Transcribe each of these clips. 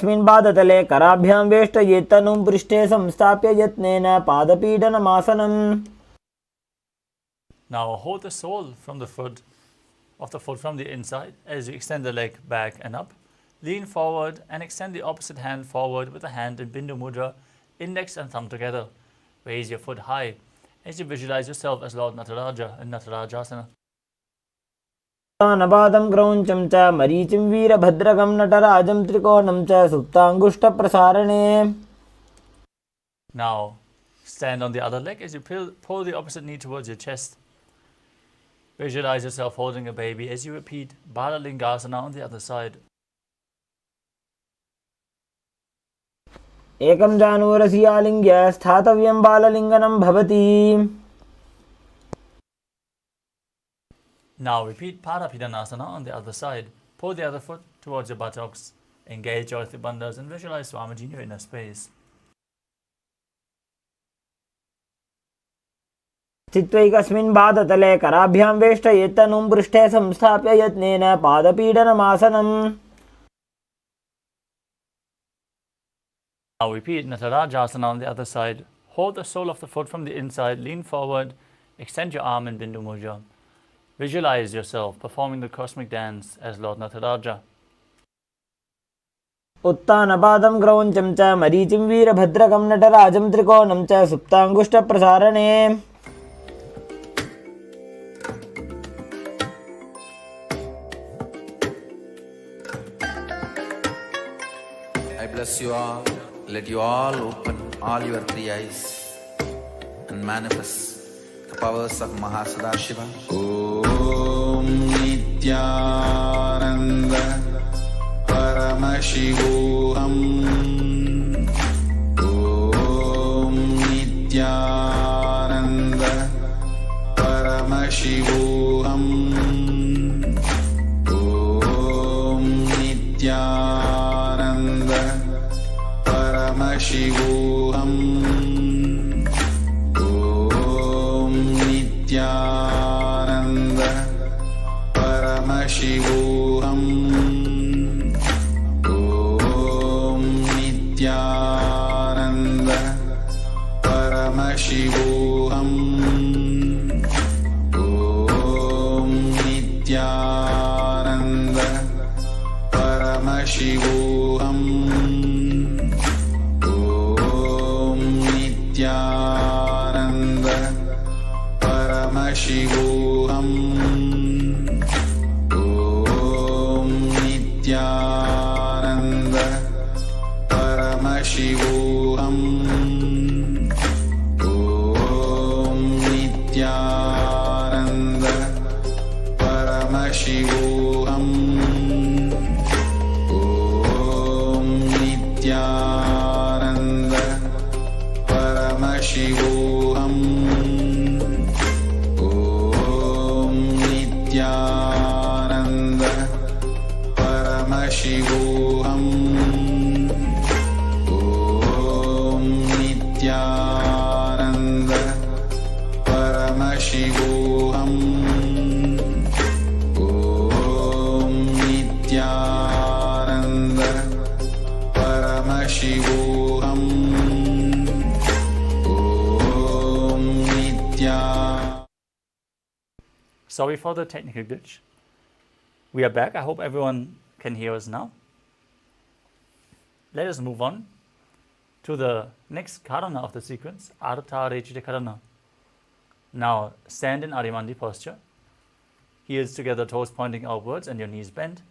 अस्मिन् पादतले कराभ्यां वेष्टयेत्तनुं पृष्ठे संस्थाप्य यत्नेन पादपीडनमासनम्. Now hold the sole from the foot of the foot from the inside as you extend the leg back and up. Lean forward and extend the opposite hand forward with the hand in Bindu Mudra, index and thumb together. Raise your foot high as you visualize yourself as Lord Nataraja in Natarajasana. उत्तानपादं क्रौञ्चं च मरीचिं वीरभद्रकं नटराजं त्रिकोणं च सुप्ताङ्गुष्ठप्रसारणे. Now stand on the other leg as you pull the opposite knee towards your chest. Visualize yourself holding a baby as you repeat Balalingasana on the other side. एकं जानूरसि आलिङ्ग्य स्थातव्यं बाललिङ्गनं भवति. Now repeat Parapidanasana on the other side. Pull the other foot towards your buttocks. Engage your earthly bandhas and visualize Swamiji in your inner space. स्थित्वैकस्मिन् पादतले कराभ्यां वेष्टयेत्तनुं पृष्ठे संस्थाप्य यत्नेन पादपीडनमासनम्. Now repeat Natarajasana on the other side. Hold the sole of the foot from the inside, lean forward, extend your arm in Bindu Mudra. Visualize yourself performing the cosmic dance as Lord Nataraja. उत्तानपादं क्रौञ्चं च मरीचिं वीरभद्रकं नटराजं त्रिकोणं च सुप्ताङ्गुष्ठप्रसारणे. I bless you all. Let you all open all your three eyes and manifest the powers of Mahasadashiva. Om Nithyananda Paramashivoham. Om Nithyananda Paramashivoham. Om Nithyananda Paramashivoham. Om Nithyananda Paramashivoham. Om Nithyananda Paramashivoham. Om Nithyananda Paramashivoham. Om Nithyananda Paramashivoham. Om Nithyananda Paramashivoham. Om Nithyananda Paramashivoham. Om Nithyananda Paramashivoham. Om Nithyananda Paramashivoham. Om Nithyananda Paramashivoham. Om Nithyananda Paramashivoham. Om Nithyananda. Sorry for the technical glitch. We are back. I hope everyone can hear us now. Let us move on to the next karana of the sequence, Artha Rechita Karana. Now stand in Adimandi posture. Heels together, toes pointing outwards and your knees bent.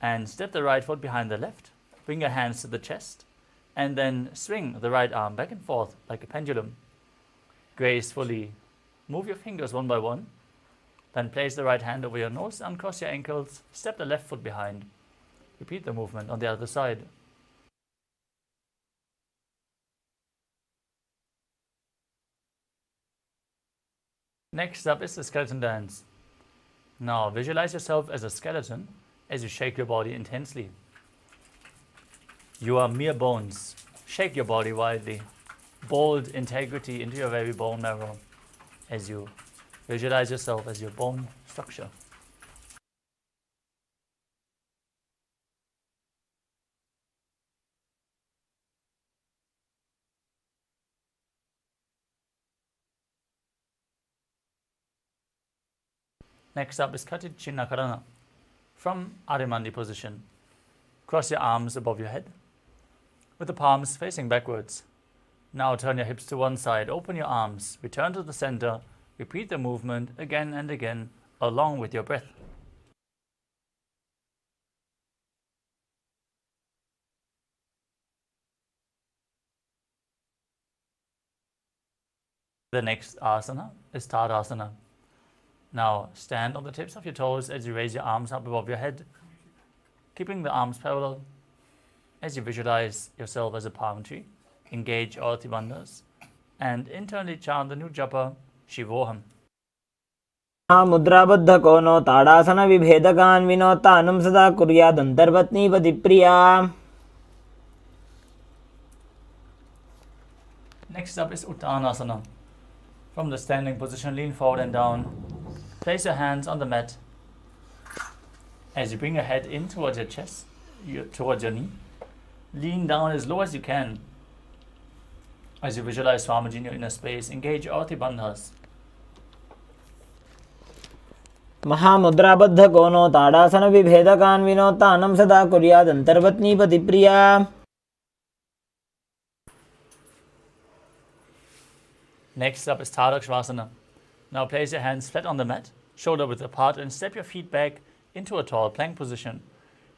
And step the right foot behind the left. Bring your hands to the chest. And then swing the right arm back and forth like a pendulum. Gracefully move your fingers one by one. Then place the right hand over your nose, uncross your ankles, step the left foot behind. Repeat the movement on the other side. Next up is the skeleton dance. Now visualize yourself as a skeleton as you shake your body intensely. You are mere bones. Shake your body wildly. Bold integrity into your very bone marrow as you visualize yourself as your bone, structure. Next up is Katichinna Karana. From Adimandi position, cross your arms above your head with the palms facing backwards. Now turn your hips to one side, open your arms, return to the center, repeat the movement again and again along with your breath. The next asana is Tadasana. Now stand on the tips of your toes as you raise your arms up above your head, keeping the arms parallel. As you visualize yourself as a palm tree, engage all bandhas and internally chant the new japa, Shivoham. मुद्राबद्ध कोनो ताड़ासन विभेदकान् विनोत्तानं सदा कुर्यादन्तर्पत्नीपतिप्रिया. Next up is Uttanasana. From the standing position, lean forward and down. Place your hands on the mat. As you bring your head in towards your chest, towards your knee, lean down as low as you can. As you visualize Swamiji in your inner space, engage all bandhas. महामुद्राबद्ध कोनो ताड़ासन विभेदकान् विनोत्तानं सदा कुर्यादन्तर्पत्नीपतिप्रिया. Next up is Tadakshvasana. Now place your hands flat on the mat, shoulder width apart, and step your feet back into a tall plank position.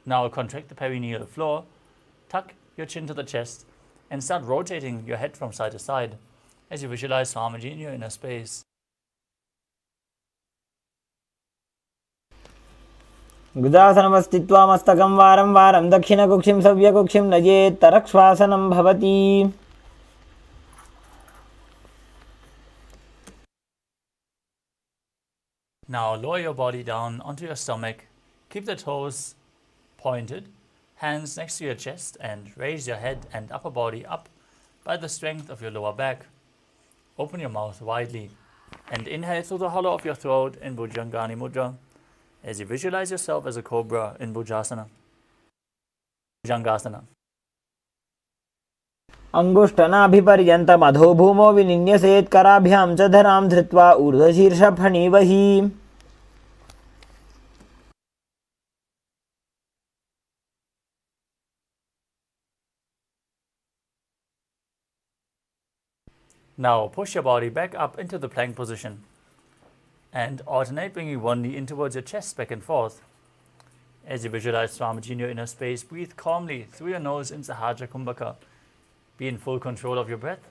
Now contract the perineal floor, tuck your chin to the chest, and start rotating your head from side to side as you visualize Swamiji in your inner space. गुजासनमस्थित्वा मस्तकं वारं वारं दक्षिणकुक्षिं सव्यकुक्षिं नयेत् तरक्श्वासनं भवति. Now lower your body down onto your stomach. Keep the toes pointed, hands next to your chest, and raise your head and upper body up by the strength of your lower back. Open your mouth widely and inhale through the hollow of your throat in Bhujangani Mudra as you visualize yourself as a cobra in Bhujangasana. अंगुष्ठनाभिपर्यन्तम् अधोभूमौ विनिन्यसेत् कराभ्यां च धरां धृत्वा ऊर्ध्वशीर्षफणीवहि. Now push your body back up into the plank position and alternate bringing one knee in towards your chest back and forth. As you visualize Swamiji in your inner space, breathe calmly through your nose in Sahaja Kumbhaka. Be in full control of your breath,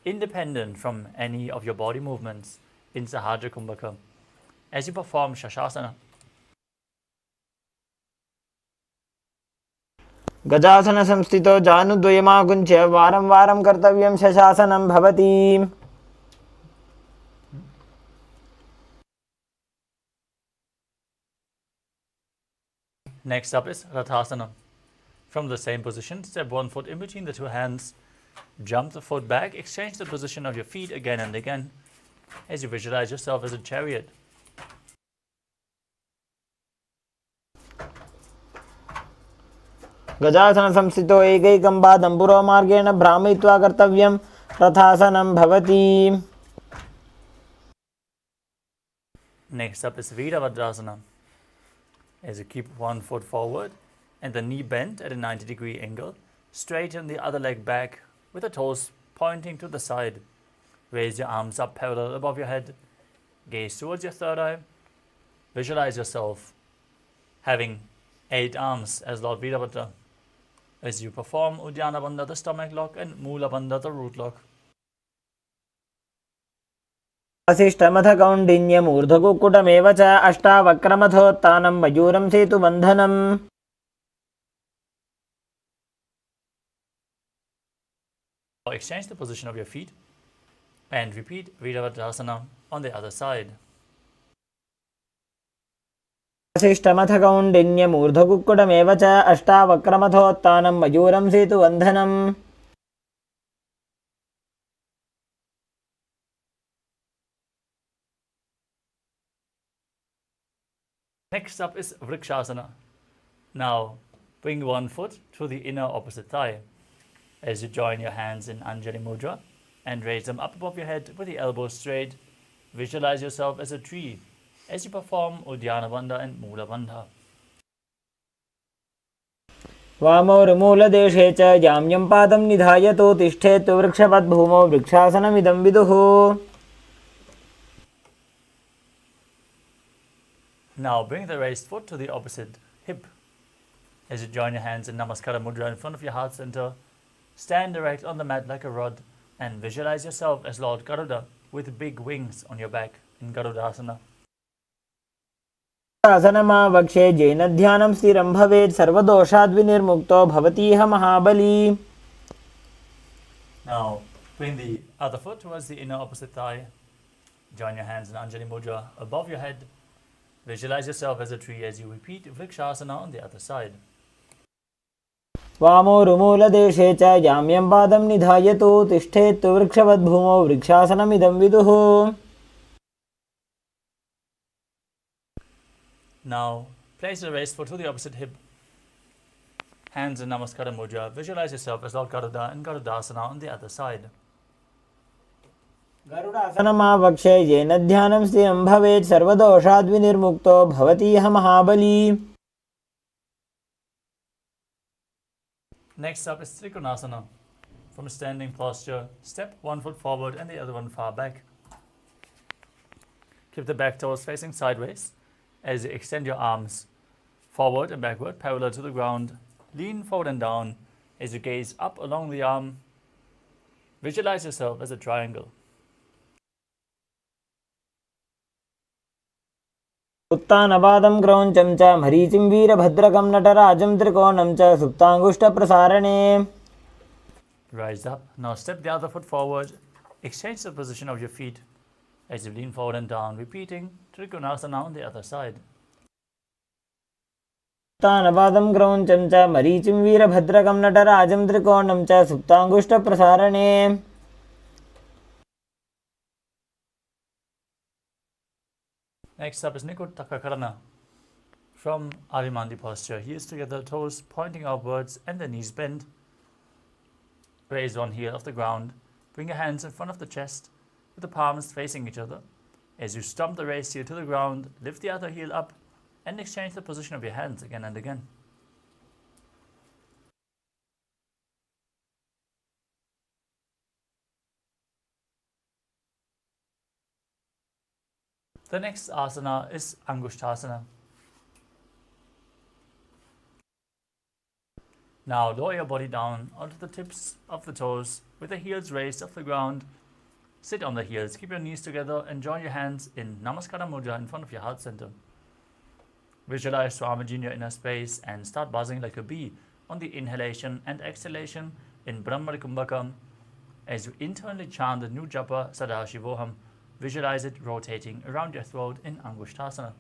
independent from any of your body movements in Sahaja Kumbhaka. As you perform Shashasana, गजासन संस्थितो जानुद्वयमाकुञ्च्य वारं वारं कर्तव्यं शशासनं भवति. next up is Rathasana. From the same position, step one foot in between the two hands, jump the foot back, exchange the position of your feet again and again as you visualize yourself as a chariot. गजासन संस्थितो एकैकं पादं पुरोमार्गेण भ्रामयित्वा कर्तव्यं रथासनं भवति. Next up is Virabhadrasana. As you keep one foot forward and the knee bent at a 90-degree angle, straighten the other leg back with the toes pointing to the side. Raise your arms up parallel above your head. Gaze towards your third eye. Visualize yourself having 8 arms as Lord Virabhadra as you perform Uddiyana Bandha, the stomach lock, and Mula Bandha, the root lock. वसिष्ठमथ कौण्डिन्यमूर्ध्वकुक्कुटमेव च अष्टावक्रमथोत्थानं मयूरं सेतुबन्धनम्. Exchange the position of your feet and repeat Virabhadrasana on the other side. वसिष्ठमथ कौण्डिन्यमूर्ध्वकुक्कुटमेव च अष्टावक्रमथोत्थानं मयूरं सेतुबन्धनम्. Next up is Vrikshasana. Now bring one foot to the inner opposite thigh as you join your hands in Anjali Mudra and raise them up above your head with the elbows straight. Visualize yourself as a tree as you perform Uddiyana Bandha and Mula Bandha. वामोर्मूलदेशे च जाम्यं पादं निधायतो तिष्ठेत् वृक्षपद्भूमौ वृक्षासनमिदं विदुः. Now bring the raised foot to the opposite hip. As you join your hands in Namaskara Mudra in front of your heart center, stand erect on the mat like a rod and visualize yourself as Lord Garuda with big wings on your back in Garudasana. आसनमावक्षे येन ध्यानं स्थिरं भवेत् सर्वदोषाद्विनिर्मुक्तो भवतीह महाबली. Now bring the other foot towards the inner opposite thigh. Join your hands in Anjali Mudra above your head. Visualize yourself as a tree as you repeat Vrikshasana on the other side. वामोर्मूलदेशे च जाम्यं पादं निधायतो तिष्ठेत् वृक्षपद्भूमौ वृक्षासनमिदं विदुः. Now place the raised foot to the opposite hip. Hands in Namaskara Mudra. Visualize yourself as Lord Garuda in Garudasana on the other side. गरुडासनमावक्षे येन ध्यानं स्थिरं भवेत् सर्वदोषाद्विनिर्मुक्तो भवतीह महाबली. Next up is Trikonasana. From standing posture, step one foot forward and the other one far back. Keep the back toes facing sideways as you extend your arms forward and backward parallel to the ground. Lean forward and down as you gaze up along the arm. Visualize yourself as a triangle. उत्तानपादं क्रौञ्चं च मरीचिं वीरभद्रकं नटराजं त्रिकोणं च सुप्ताङ्गुष्ठप्रसारणे. Rise up. Now step the other foot forward. Exchange the position of your feet as you lean forward and down, repeating Trikonasana on the other side. उत्तानपादं क्रौञ्चं च मरीचिं वीरभद्रकं नटराजं त्रिकोणं च सुप्ताङ्गुष्ठप्रसारणे. Next up is Nikutakakarana. From Arimandi posture, heels together, toes pointing upwards and the knees bent. Raise one heel off the ground. Bring your hands in front of the chest with the palms facing each other. As you stomp the raised heel to the ground, lift the other heel up and exchange the position of your hands again and again. The next asana is Angushtasana. Now lower your body down onto the tips of the toes with the heels raised off the ground. Sit on the heels, keep your knees together and join your hands in Namaskara Mudra in front of your heart center. Visualize Swamiji in your inner space and start buzzing like a bee on the inhalation and exhalation in Brahmari Kumbhakam. As you internally chant the new japa Sadashivoham, visualize it rotating around your throat in Angushtasana.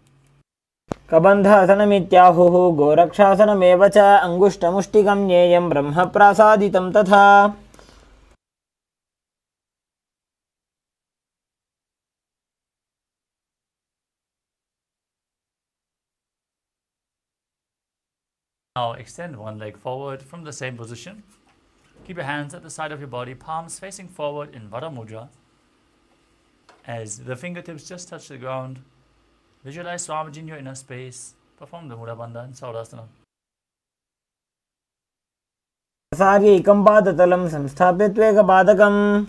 कबन्धासनमित्याहुः गोरक्षासनमेव च अङ्गुष्ठमुष्टिकं ज्ञेयं ब्रह्मप्रासादितं तथा. Now extend one leg forward from the same position. Keep your hands at the side of your body, palms facing forward in Vara Mudra. As the fingertips just touch the ground, visualize Swamiji in your inner space. Perform the Mula Bandha and Saurasana. प्रसार्यैकं पादतलं संस्थाप्य त्वेकपादकम्.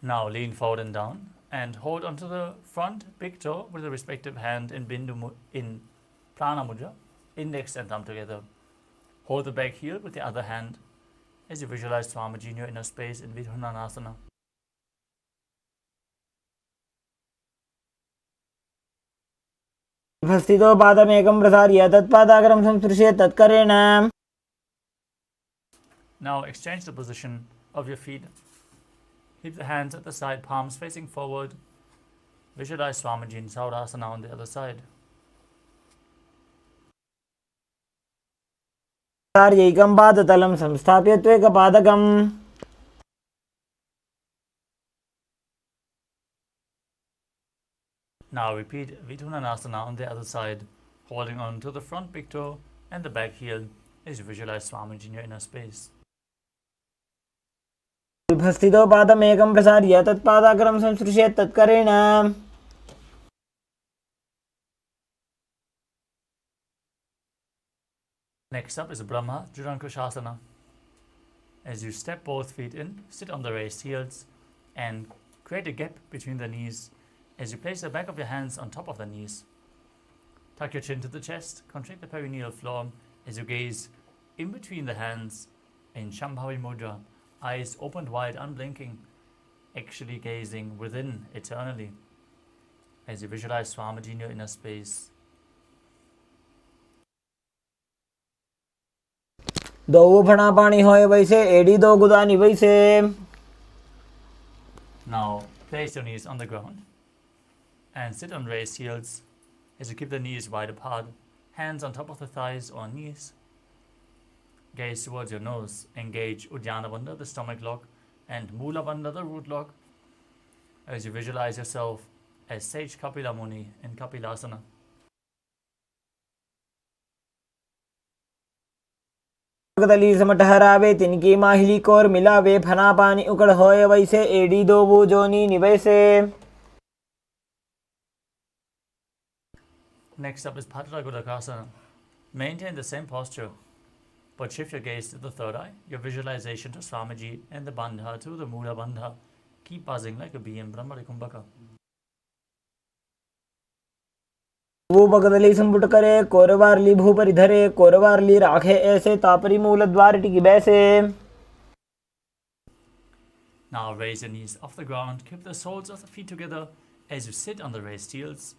Now lean forward and down and hold onto the front big toe with the respective hand in in Prana Mudra, index and thumb together. Hold the back heel with the other hand as you visualize Swamiji in your inner space in Vidhunanasana. स्थितो पादमेकं प्रसार्य तत्पादाग्रं संस्पृश्य तत्करेण. Now exchange the position of your feet. Keep the hands at the side, palms facing forward. Visualize Swamiji in Saurasana on the other side. प्रसार्यैकं पादतलं संस्थाप्य त्वेकपादकम्. Now repeat Vidhunanasana on the other side, holding on to the front big toe and the back heel as you visualize Swamiji in your inner space. विभस्थितो पादमेकं प्रसार्य तत्पादाग्रं संस्पृशेत् तत्करेण। Next up is Brahma Jurankushasana. As you step both feet in, sit on the raised heels and create a gap between the knees as you place the back of your hands on top of the knees. Tuck your chin to the chest, contract the perineal floor as you gaze in between the hands in Shambhavi Mudra, eyes opened wide, unblinking, actually gazing within eternally as you visualize Swamiji in your inner space. दो फणा पानी होए वैसे एड़ी दो गुदानी वैसे. Now place your knees on the ground and sit on raised heels as you keep the knees wide apart, hands on top of the thighs or knees. Gaze towards your nose, engage Uddiyana Bandha, the stomach lock, and Mula Bandha, the root lock, as you visualize yourself as Sage Kapila Muni in Kapilasana. गदली समटहरावे तिनकी माहिली कोर मिलावे फना पानी उकड़ होए वैसे एड़ी दो वो जोनी निवैसे. Next up is Patragudakasana. Maintain the same posture, but shift your gaze to the third eye, your visualization to Swamiji and the Bandha to the Mula Bandha. Keep buzzing like a bee in Brahmari Kumbhaka. वो बगदली संपुट करे कोरवारली भूपरि धरे कोरवारली राखे ऐसे तापरी मूल द्वार टिकी बैसे. Now raise your knees off the ground, keep the soles of the feet together as you sit on the raised heels.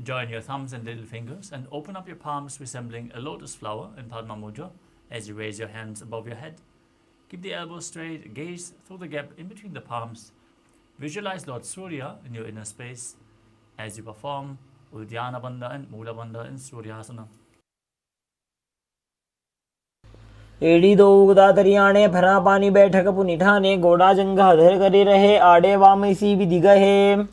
Join your thumbs and little fingers and open up your palms resembling a lotus flower in Padma Mudra as you raise your hands above your head. Keep the elbows straight, gaze through the gap in between the palms. Visualize Lord Surya in your inner space as you perform Uddiyana Bandha and Mula Bandha in Suryasana. एड़ी दो उगदा तरियाणे फना पानी बैठक पुनिठाने गोड़ा जंगा धर करे रहे आड़े वामसी विधि गहे.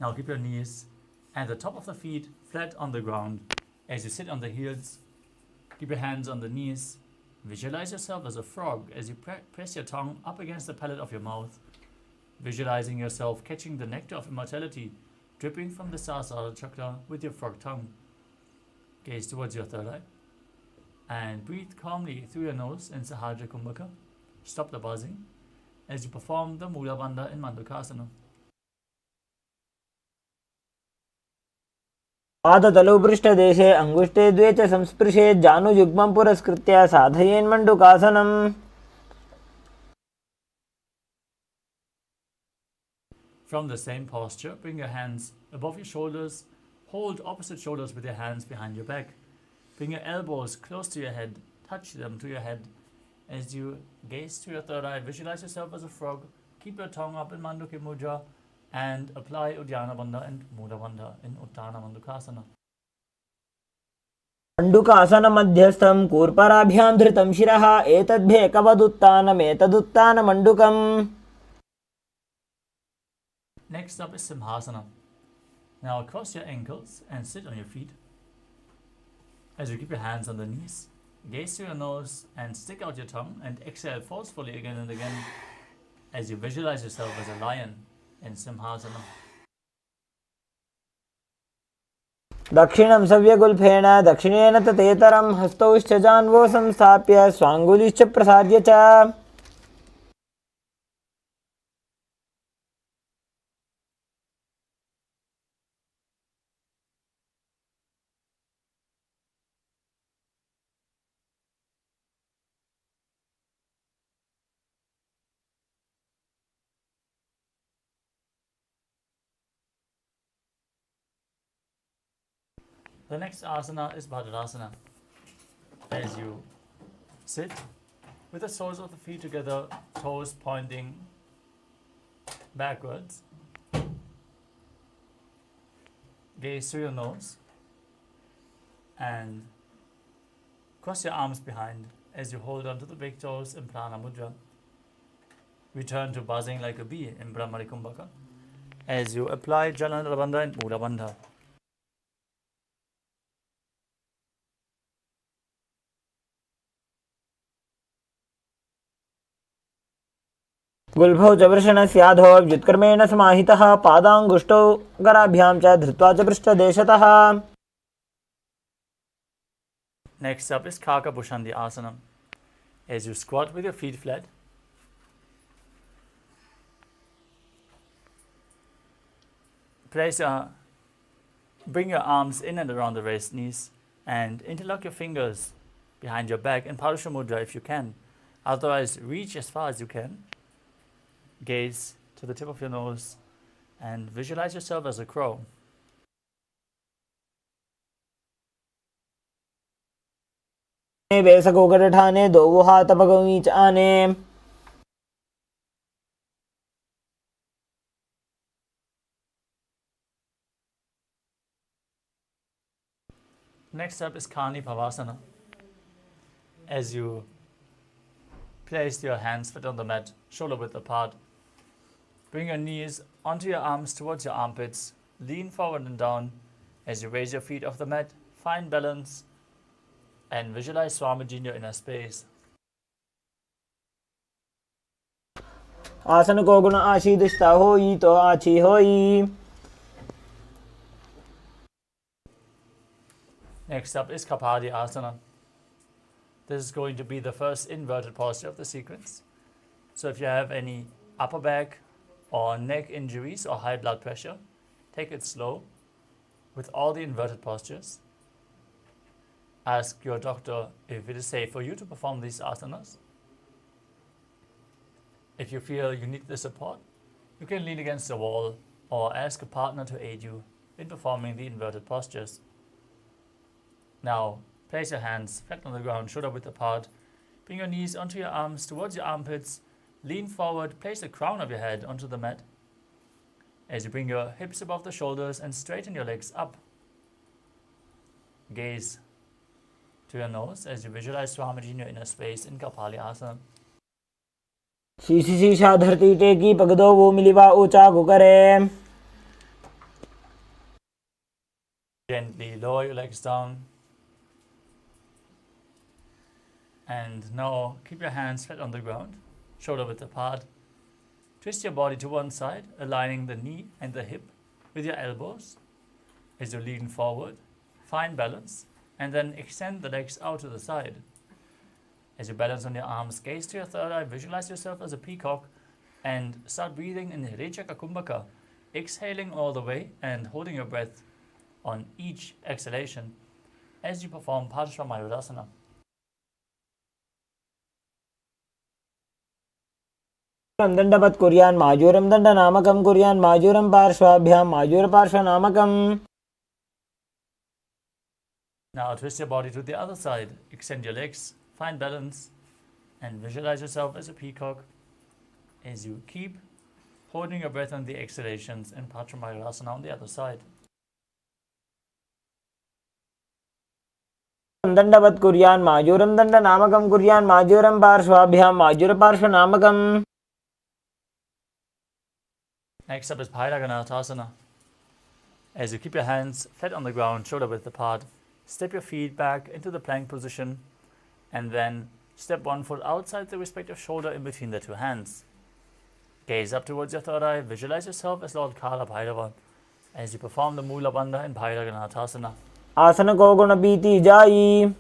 Now keep your knees and the top of the feet flat on the ground as you sit on the heels. Keep your hands on the knees. Visualize yourself as a frog as you press your tongue up against the palate of your mouth, visualizing yourself catching the nectar of immortality dripping from the Sahasrara chakra with your frog tongue. Gaze towards your third eye and breathe calmly through your nose in Sahajra Kumbhaka. Stop the buzzing as you perform the Mula Bandha in Mandukasana. पादतलौ पृष्ठदेशे अंगुष्टे द्वे च संस्पृशे जानुयुग्मं पुरस्कृत्य साधयेन् मण्डूकासनम्. From the same posture, bring your hands above your shoulders. Hold opposite shoulders with your hands behind your back. Bring your elbows close to your head. Touch them to your head. As you gaze to your third eye, visualize yourself as a frog. Keep your tongue up in Manduki Mudra and apply Uddiyana Bandha and Mula Bandha in Uttana Mandukasana. Mandukasana मध्यस्थं कूर्पराभ्यां धृतं शिरः एतद्भेकवदुत्तानमेतदुत्तानमण्डूकम्. Next up is Simhasana. Now cross your ankles and sit on your feet. As you keep your hands on the knees, gaze to your nose and stick out your tongue and exhale forcefully again and again as you visualize yourself as a lion in Simhasana. दक्षिणं सव्यगुल्फेन दक्षिणेन ततेतरं हस्तौश्च जान्वो संस्थाप्य स्वाङ्गुलिश्च प्रसार्य च. The next asana is Bhadrasana. As you sit with the soles of the feet together, toes pointing backwards, gaze through your nose and cross your arms behind as you hold on to the big toes in Prana Mudra. Return to buzzing like a bee in Brahmari Kumbhaka as you apply Jana Loka and Mula Bandha. गुल्भौ च वृषणस्याधो व्युत्क्रमेण समाहितः पादाङ्गुष्टौ कराभ्यां च धृत्वा च पृष्ठदेशतः. Next up is Kaka Bushandi Asana. As you squat with your feet flat, bring your arms in and around the raised knees and interlock your fingers behind your back in Parusha Mudra if you can. Otherwise, reach as far as you can. Gaze to the tip of your nose and visualize yourself as a crow. वेसकोकठाने दो हाथ पगवीच आने. Next up is Kani Pavasana. As you place your hands flat on the mat, shoulder width apart, bring your knees onto your arms towards your armpits, lean forward and down as you raise your feet off the mat, find balance and visualize Swamiji in your inner space. आसन को गुण आशीदिष्टा होई तो आची होई. Next up is Kapadi Asana. This is going to be the first inverted posture of the sequence. So if you have any upper back or neck injuries or high blood pressure, take it slow with all the inverted postures. Ask your doctor if it is safe for you to perform these asanas. If you feel you need the support, you can lean against the wall or ask a partner to aid you in performing the inverted postures. Now, place your hands flat on the ground, shoulder width apart. Bring your knees onto your arms towards your armpits. Lean forward, place the crown of your head onto the mat. As you bring your hips above the shoulders and straighten your legs up. Gaze to your nose as you visualize Swamiji in your inner space in Kapali Asana. शीशी शीशा धरती टेकी पगदो वो मिलिवा ऊंचा गुकरे. Gently lower your legs down. And now keep your hands flat on the ground, shoulder width apart. Twist your body to one side, aligning the knee and the hip with your elbows. As you lean forward, find balance, and then extend the legs out to the side. As you balance on your arms, gaze to your third eye, visualize yourself as a peacock, and start breathing in Rechaka Kumbhaka, exhaling all the way and holding your breath on each exhalation as you perform Paramashivoham. दंडवत् कुर्यान् माजूरं दण्डनामकं कुर्यान् माजूरं पार्श्वाभ्यां माजूरपार्श्वनामकम्. Now twist your body to the other side, extend your legs, find balance, and visualize yourself as a peacock as you keep holding your breath on the exhalations and Paramashivoham on the other side. दंडवत् कुर्यान् माजूरं दण्डनामकं कुर्यान् माजूरं पार्श्वाभ्यां माजूरपार्श्वनामकम्. Next up is Bhairaganatha. As you keep your hands flat on the ground, shoulder width apart, step your feet back into the plank position and then step one foot outside the respective shoulder in between the two hands. Gaze up towards your third eye, visualize yourself as Lord Kala Bhairava as you perform the Mula Bandha in Bhairaganatha. आसन को गुण बीती जाई.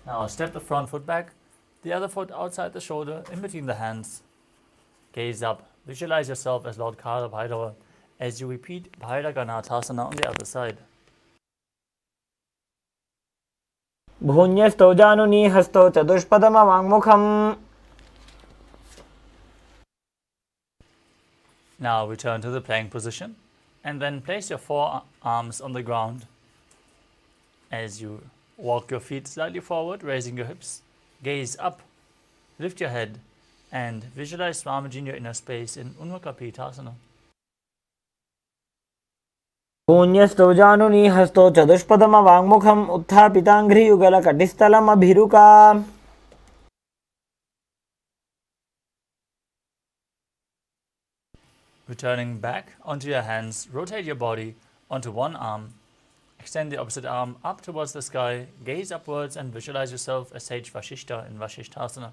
Now step the front foot back, the other foot outside the shoulder in between the hands. Gaze up, visualize yourself as Lord Kala Bhairava as you repeat Bhairaganatha on the other side. भून्यस्थो जानुनी हस्तो चतुष्पदम वाङ्मुखम्. Now return to the plank position and then place your forearms on the ground as you walk your feet slightly forward, raising your hips. Gaze up, lift your head, and visualize Swamiji in your inner space in Unmukha. शून्यस्थो जानुनी हस्तो चतुष्पदम वाङ्मुखम् उत्थापिताङ्घ्रियुगलकटिस्थलम् अभिरुका. Returning back onto your hands, rotate your body onto one arm. Extend the opposite arm up towards the sky, gaze upwards and visualize yourself as Sage Vashishta in Vashishthasana.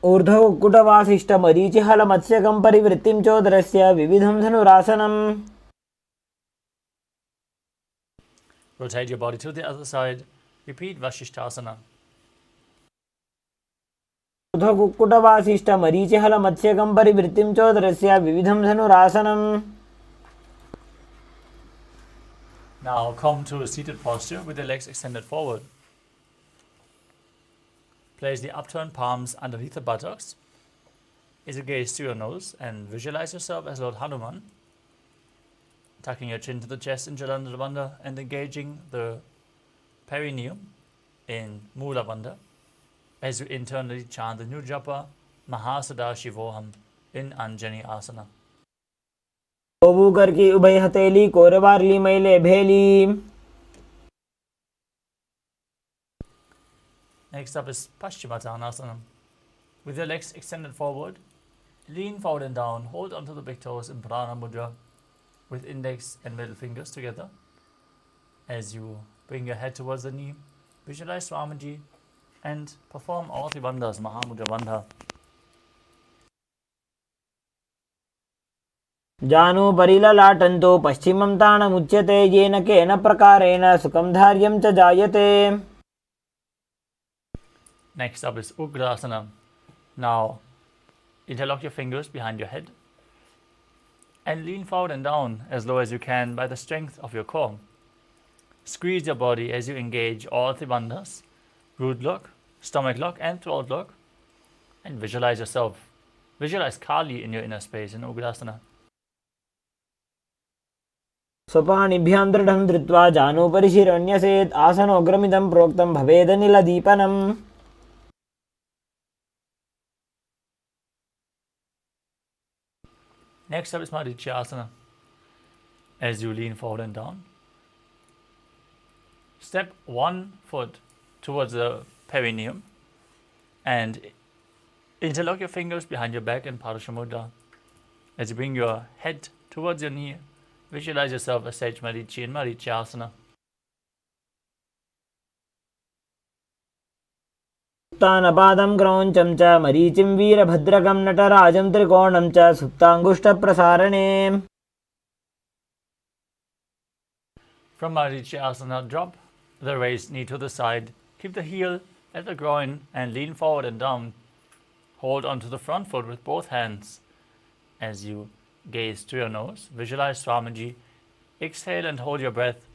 ऊर्ध्वकुक्कुटवासिष्ठमरीचिहलमत्स्यकं परिवृत्तिं चोदरस्य विविधं धनुरासनम्. Rotate your body to the other side. Repeat Vashishthasana. ऊर्ध्वकुक्कुटवासिष्ठमरीचिहलमत्स्यकं परिवृत्तिं चोदरस्य विविधं धनुरासनम्. Now come to a seated posture with the legs extended forward. Place the upturned palms underneath the buttocks. Is a gaze to your nose and visualize yourself as Lord Hanuman, tucking your chin to the chest in Jalandhara Bandha and engaging the perineum in Mula Bandha as you internally chant the new japa Sameepya in Anjani Asana. गोबू करके उभय हथेली कोरवारली मैले भेली. Next up is Paschimottanasana. With your legs extended forward, lean forward and down, hold onto the big toes in Prana Mudra with index and middle fingers together. As you bring your head towards the knee, visualize Swamiji and perform all three bandhas, Mahamudra Bandha. जानु परिललाटन्तो पश्चिमं ताणमुच्यते येन केन प्रकारेण सुखं धार्यं च जायते. Next up is Ugrasana. Now, interlock your fingers behind your head and lean forward and down as low as you can by the strength of your core. Squeeze your body as you engage all three bandhas, root lock, stomach lock and throat lock, and visualize yourself. Visualize Kali in your inner space in Ugrasana. स्वपाणिभ्यां दृढं धृत्वा जानूपरि शिरण्यसेत्. आसनोग्रमिदं प्रोक्तं भवेदनिलदीपनम्. Next up is Marichyasana. As you lean forward and down, step one foot towards the perineum and interlock your fingers behind your back in Parashamudra. As you bring your head towards your knee, visualize yourself as Sage Marichi in Marichyasana. उत्तानपादं क्रौञ्चं च मरीचिं वीरभद्रकं नटराजं त्रिकोणं च सुप्ताङ्गुष्ठप्रसारणे. From Marichyasana, drop the raised knee to the side. Keep the heel at the groin and lean forward and down. Hold onto the front foot with both hands. As you gaze to your nose, visualize Swamiji. Exhale and hold your breath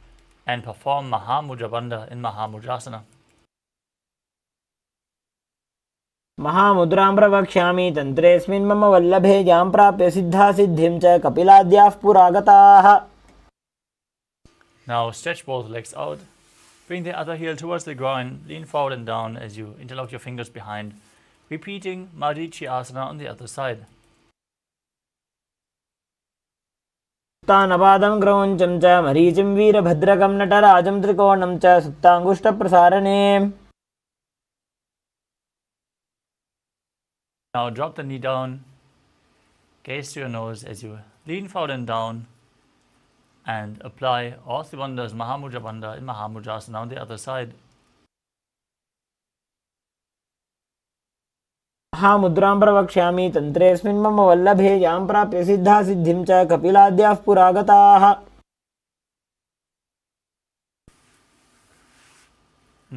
and perform Mahamudra Bandha in Mahamudrasana. महामुद्रां प्रवक्ष्यामि तन्त्रेऽस्मिन् मम वल्लभे यां प्राप्य सिद्धा सिद्धिं च कपिलाद्याः पुरागताः. Now stretch both legs out. Bring the other heel towards the groin. Lean forward and down as you interlock your fingers behind. Repeating Marichyasana on the other side. उत्तानपादं क्रौञ्चं च मरीचिं वीरभद्रकं नटराजं त्रिकोणं च सुप्ताङ्गुष्ठप्रसारणे. Now drop the knee down, gaze to your nose as you lean forward and down, and apply all three bandhas Mahamudra Bandha in Mahamudrasana on the other side. महामुद्रां प्रवक्ष्यामि तन्त्रेऽस्मिन् मम वल्लभे यां प्राप्य सिद्धा सिद्धिं च कपिलाद्याः पुरागताः.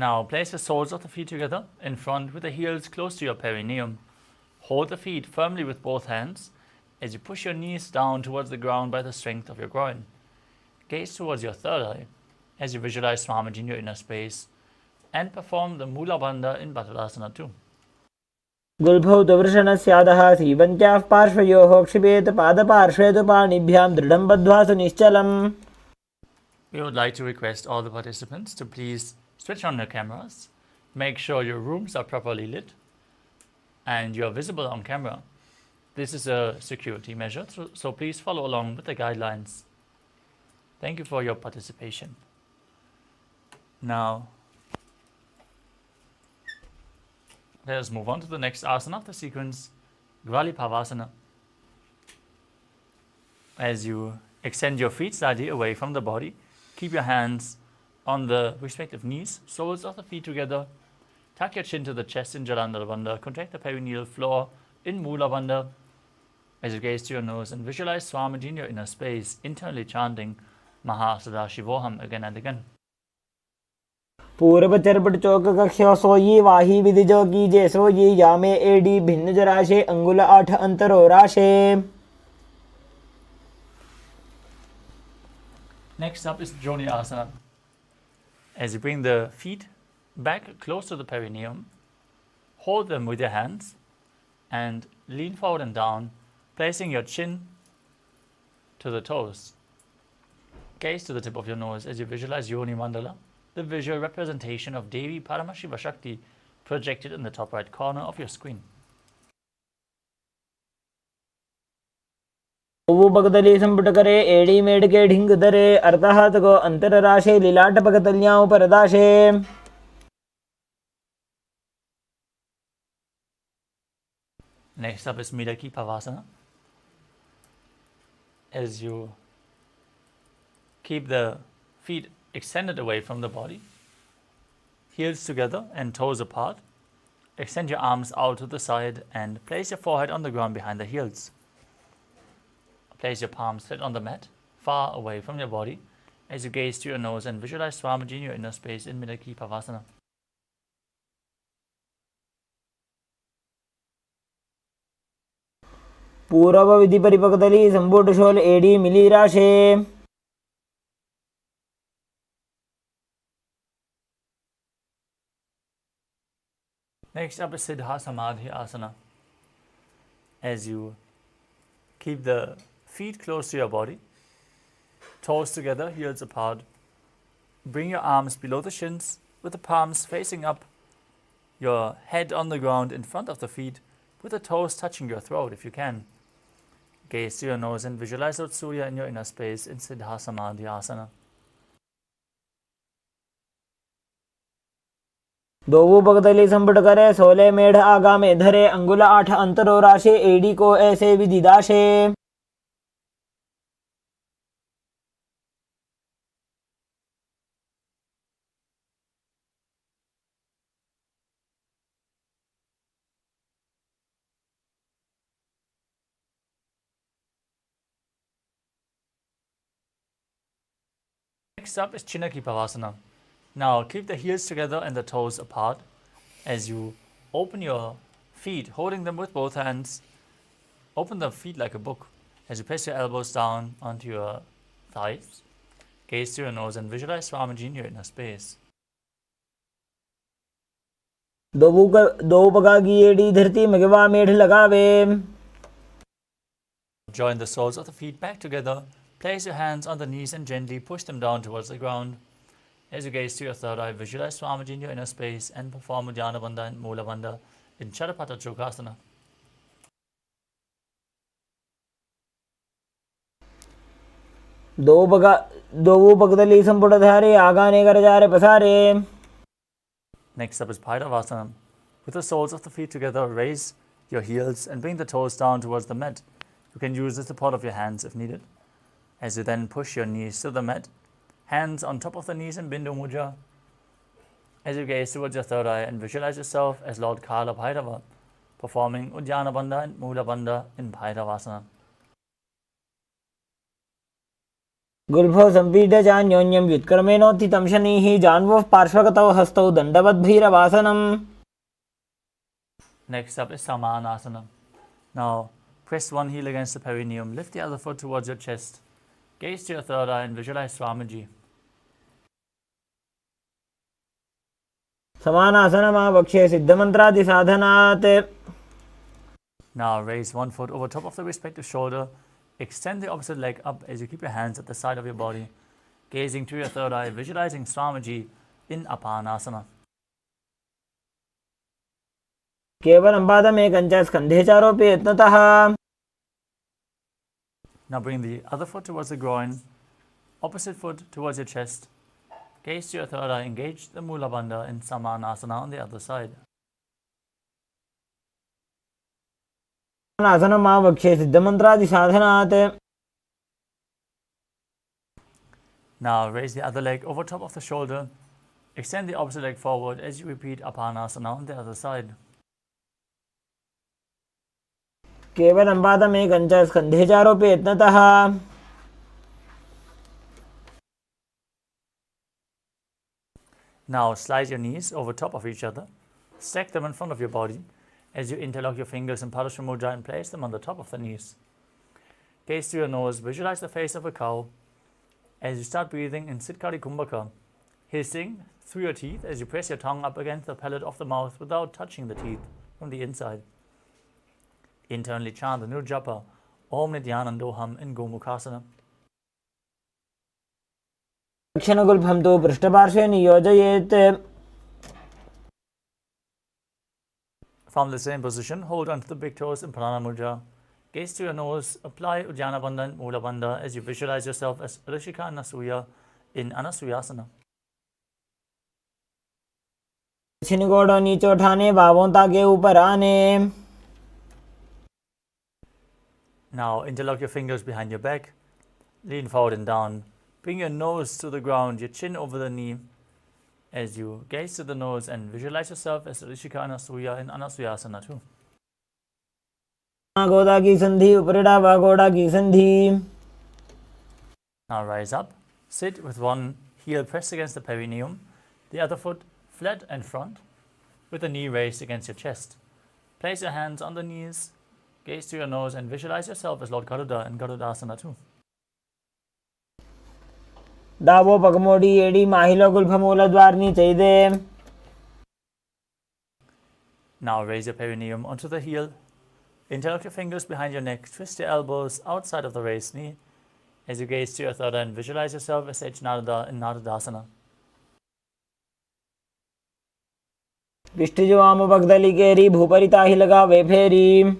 Now place the soles of the feet together in front with the heels close to your perineum. Hold the feet firmly with both hands as you push your knees down towards the ground by the strength of your groin. Gaze towards your third eye as you visualize Swamiji in your inner space and perform the Mula Bandha in Bhadrasana too. गुल्भौ तु वृषणस्यादः सीवन्त्याः पार्श्वयोः क्षिपेत पादपार्श्वे तु पाणिभ्यां दृढं बद्ध्वा सुनिश्चलम्. We would like to request all the participants to please switch on your cameras, make sure your rooms are properly lit, and you are visible on camera. This is a security measure, so please follow along with the guidelines. Thank you for your participation. Now, let us move on to the next asana of the sequence, Gvalipavasana. As you extend your feet slightly away from the body, keep your hands on the respective knees, soles of the feet together, Tuck your chin to the chest in Jana Loka. Contract the perineal floor in Mula Bandha. As you gaze to your nose and visualize Swamiji in your inner space, internally chanting Paramashivoham again and again. पूर्व चरपट चौक कक्ष सोई वाही विधि जो की जे सोई यामे AD भिन्न जराशे अंगुल 8 अंतरो राशे. Next up is Joni Asana. As you bring the feet back close to the perineum, hold them with your hands and lean forward and down, placing your chin to the toes. Gaze to the tip of your nose as you visualize Yoni Mandala, the visual representation of Devi Paramashiva Shakti projected in the top right corner of your screen. वो भगतली संपुट करे एड़ी made के ढिंग धरे अर्थात को अंतर राशे लीलाट भगतलियां पर दाशे. Next up is Midaki Pavasana. As you keep the feet extended away from the body, heels together and toes apart, extend your arms out to the side and place your forehead on the ground behind the heels. Place your palms flat on the mat, far away from your body, as you gaze to your nose and visualize Swamiji in your inner space in Midaki Pavasana. पूर्व विधि परिपक्तली संपुट शोल एडी मिली राशे. Next up is Siddha Samadhi Asana. As you keep the feet close to your body, toes together, heels apart. Bring your arms below the shins with the palms facing up, your head on the ground in front of the feet, with the toes touching your throat if you can. Gaze to your nose and visualize Lord Surya in your inner space in Siddha Samadhi Asana. दो भगतली संपुट करे 16 मेढ़ आगा में धरे अंगुल 8 अंतरो राशे AD को ऐसे विधि दाशे. Next up is Chinaki Pavasana. Now keep the heels together and the toes apart as you open your feet, holding them with both hands. Open the feet like a book as you place your elbows down onto your thighs. Gaze to your nose and visualize Swamiji in your inner space. दो बगा की AD धरती मगवा मेढ़ लगावे. Join the soles of the feet back together. Place your hands on the knees and gently push them down towards the ground. As you gaze to your third eye, visualize Swamiji in your inner space and perform Uddiyana Bandha and Mula Bandha in Charapata Chokasana. दो भगतली संपुट धारे आगाने कर जा रे पसारे. Next up is Bhairavasana. With the soles of the feet together, raise your heels and bring the toes down towards the mat. You can use the support of your hands if needed. As you then push your knees to the mat, hands on top of the knees in Bindu Mudra. As you gaze towards your third eye and visualize yourself as Lord Kala Bhairava, performing Uddiyana Bandha and Mula Bandha in Bhairavasana. गुल्फो संपीड चान्योन्यं व्युत्क्रमेणोत्थितं शनिः जान्वः पार्श्वगतौ हस्तौ दण्डवद्भैरवासनम्. Next up is Samanasana. Now press one heel against the perineum, lift the other foot towards your chest. Gaze to your third eye and visualize Swamiji. समानासनमावक्ष्ये सिद्धमन्त्रादि साधनात्. Now raise one foot over top of the respective shoulder. Extend the opposite leg up as you keep your hands at the side of your body. Gazing to your third eye, visualizing Swamiji in Apanasana. केवलं पादमेकञ्च स्कन्धे चारोपि यत्नतः. Now bring the other foot towards the groin, opposite foot towards your chest. Gaze to your third eye, engage the Mula Bandha in Samanasana on the other side. समानासनमावक्ष्ये सिद्धमन्त्रादि साधनात्. Now raise the other leg over top of the shoulder. Extend the opposite leg forward as you repeat Apanasana on the other side. केवलं पादमेकञ्च स्कन्धे चारोपि यत्नतः Now slide your knees over top of each other. Stack them in front of your body as you interlock your fingers in Padasana Mudra and place them on the top of the knees. Gaze through your nose, visualize the face of a cow as you start breathing in Siddhkari Kumbhaka, hissing through your teeth as you press your tongue up against the palate of the mouth without touching the teeth from the inside. Internally chant the Nirjapa, Om Nithyananda in Gomukhasana. दक्षिणगुल्फं तु पृष्ठपार्श्वे नियोजयेत्. From the same position, hold onto the big toes in Pranayama Mudra. Gaze to your nose, apply Ujjana Bandha and Mula Bandha as you visualize yourself as Rishika and Anasuya in Anasuyasana. दक्षिण गोड़ नीचे उठाने, बाहों ताके ऊपर आने. Now interlock your fingers behind your back, lean forward and down. Bring your nose to the ground, your chin over the knee as you gaze to the nose and visualize yourself as Rishika and Anasuya in Anasuyasana too. गोदा की संधि उपरिड़ा व गोड़ा की संधि. Now rise up, sit with one heel pressed against the perineum, the other foot flat in front, with the knee raised against your chest. Place your hands on the knees, gaze to your nose and visualize yourself as Lord Garuda in Garudasana too. डावो पगमोडी एडी माहिलो गुल्फमूलद्वारनी चैदे. Now raise your perineum onto the heel. Interlock your fingers behind your neck. Twist your elbows outside of the raised knee as you gaze to your third and visualize yourself as H Narada in Naradasana. विष्टिजो आम पगदली केरी भूपरिता ही लगावे फेरी.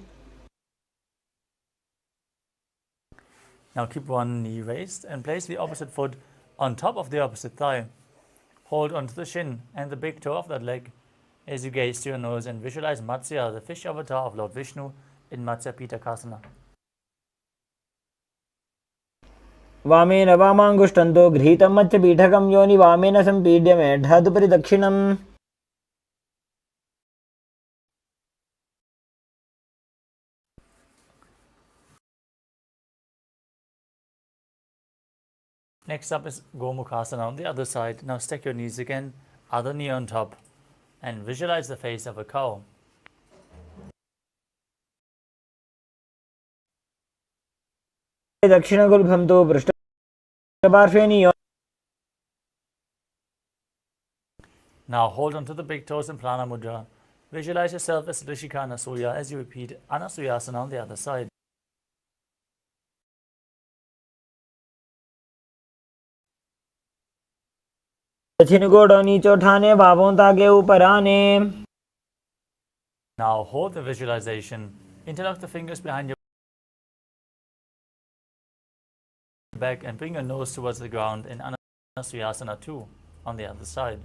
Now keep one knee raised and place the opposite foot on top of the opposite thigh. Hold onto the shin and the big toe of that leg as you gaze to your nose and visualize Matsya, the fish avatar of Lord Vishnu in Matsya Pitakasana. वामेन वामाङ्गुष्ठन्तो गृहीतं मत्स्यपीठकं योनि वामेन सम्पीड्य मेढ्ढादुपरि दक्षिणम्. Next up is Gomukhasana on the other side. Now stack your knees again, other knee on top, and visualize the face of a cow. दक्षिणगुल्फं तु पृष्ठपार्श्वे नियोजयेत्. Now hold on to the big toes in Prana Mudra. Visualize yourself as Rishika and Anasuya as you repeat Anasuyasana on the other side. दक्षिण गोड़ नीचे उठाने, बाहों ताके ऊपर आने. Now hold the visualization. Interlock the fingers behind your back and bring your nose towards the ground in Anasuyasana 2 on the other side.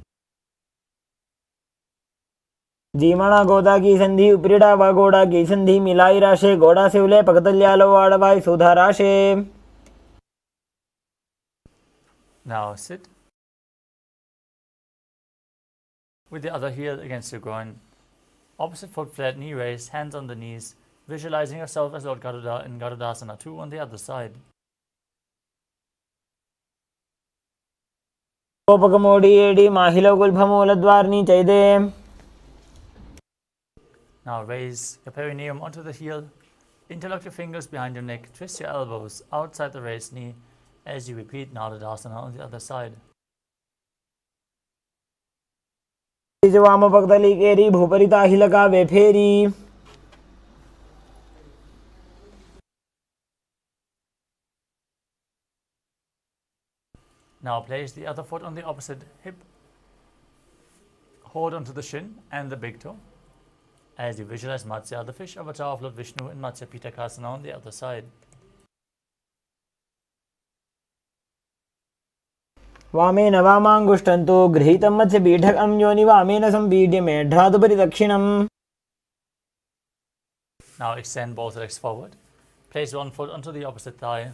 जीमणा गोदा की संधि उपरिड़ा व गोड़ा की संधि मिलाई राशे. गोड़ा से उले पगदल्यालो आड़वाई सुधा राशे. Now sit with the other heel against your groin. Opposite foot flat, knee raised, hands on the knees, visualizing yourself as Lord Garuda in Garudasana 2 on the other side. पगमोडी एडी माहिलो गुल्फमूलद्वारनी चैदे. Now raise your perineum onto the heel. Interlock your fingers behind your neck. Twist your elbows outside the raised knee as you repeat Naradasana on the other side. वाम पगदली केरी भूपरिता ही लगावे फेरी. Now place the other foot on the opposite hip. Hold onto the shin and the big toe as you visualize Matsya, the fish avatar of Lord Vishnu in Matsya Pitakasana on the other side. वामेन वामाङ्गुष्ठं तु गृहीतं मत्स्यपीठकं योनि वामेन सम्पीड्य मेढ्ढादुपरि दक्षिणम्. Now extend both legs forward. Place one foot onto the opposite thigh.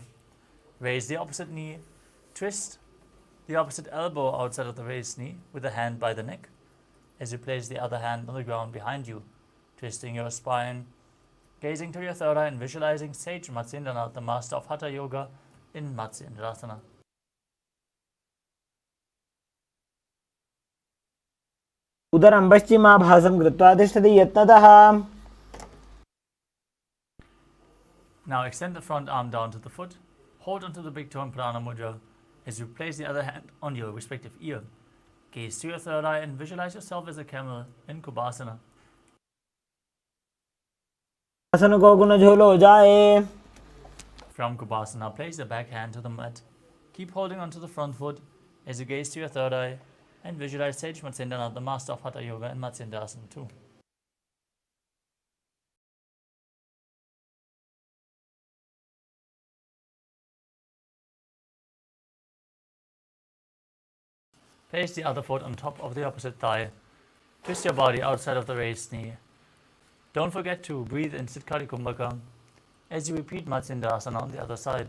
Raise the opposite knee. Twist the opposite elbow outside of the raised knee with the hand by the neck as you place the other hand on the ground behind you, twisting your spine, gazing to your third eye and visualizing Sage Matsyendra, the master of Hatha Yoga in Matsyendrasana. उदरं पश्चिमाभासं कृत्वा तिष्ठति यत्नतः. Now extend the front arm down to the foot, hold onto the big toe in Prana Mudra as you place the other hand on your respective ear. Gaze to your third eye and visualize yourself as a camel in Kubasana. आसन को गुण झोलो जाए. From Kubasana, place the back hand to the mat. Keep holding onto the front foot as you gaze to your third eye and visualize Sage Matsyendra, the master of Hatha Yoga in Matsyendrasana too. Place the other foot on top of the opposite thigh. Twist your body outside of the raised knee. Don't forget to breathe in Sitkari Kumbhaka as you repeat Matsyendrasana on the other side.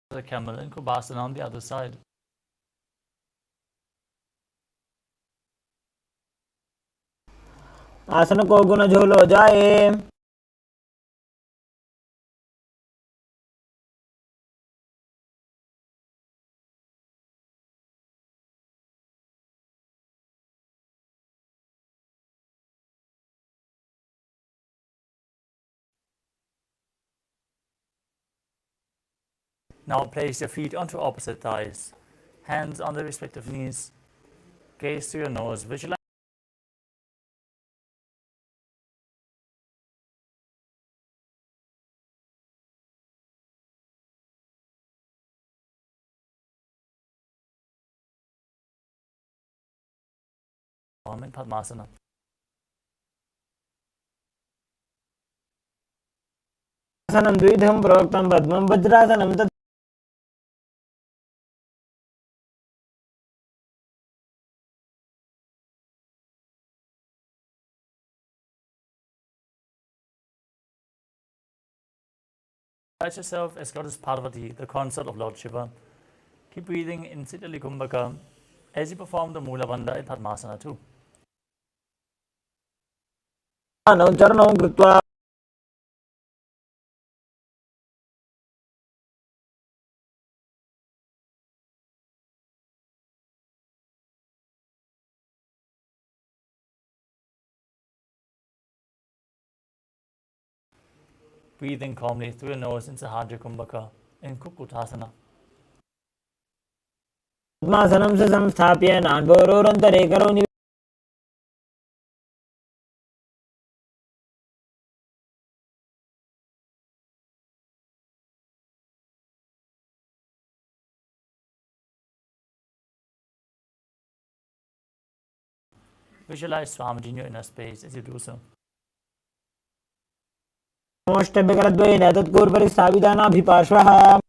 The camel in Kubasana on the other side. आसन को गुण झोलो जाए. Now place your feet onto opposite thighs, hands on the respective knees, gaze to your nose, visualize in Padmasana. आसनं द्विविधं प्रोक्तं पद्मं वज्रासनं तत्. Visualize yourself as Goddess Parvati, the consort of Lord Shiva. Keep breathing in Siddhali Kumbhaka as you perform the Mula Bandha in Padmasana too. चरणं कृत्वा Breathing calmly through your nose in Sahajya Kumbhaka in Kukutasana. पद्मासनं च संस्थाप्य नाड्भोरोरन्तरे करोमि. Visualize Swamiji in your inner space as you do so. मोष्टभ्यकरद्वयेन तत्कूर्परि स्थापितानाभिपार्श्वः.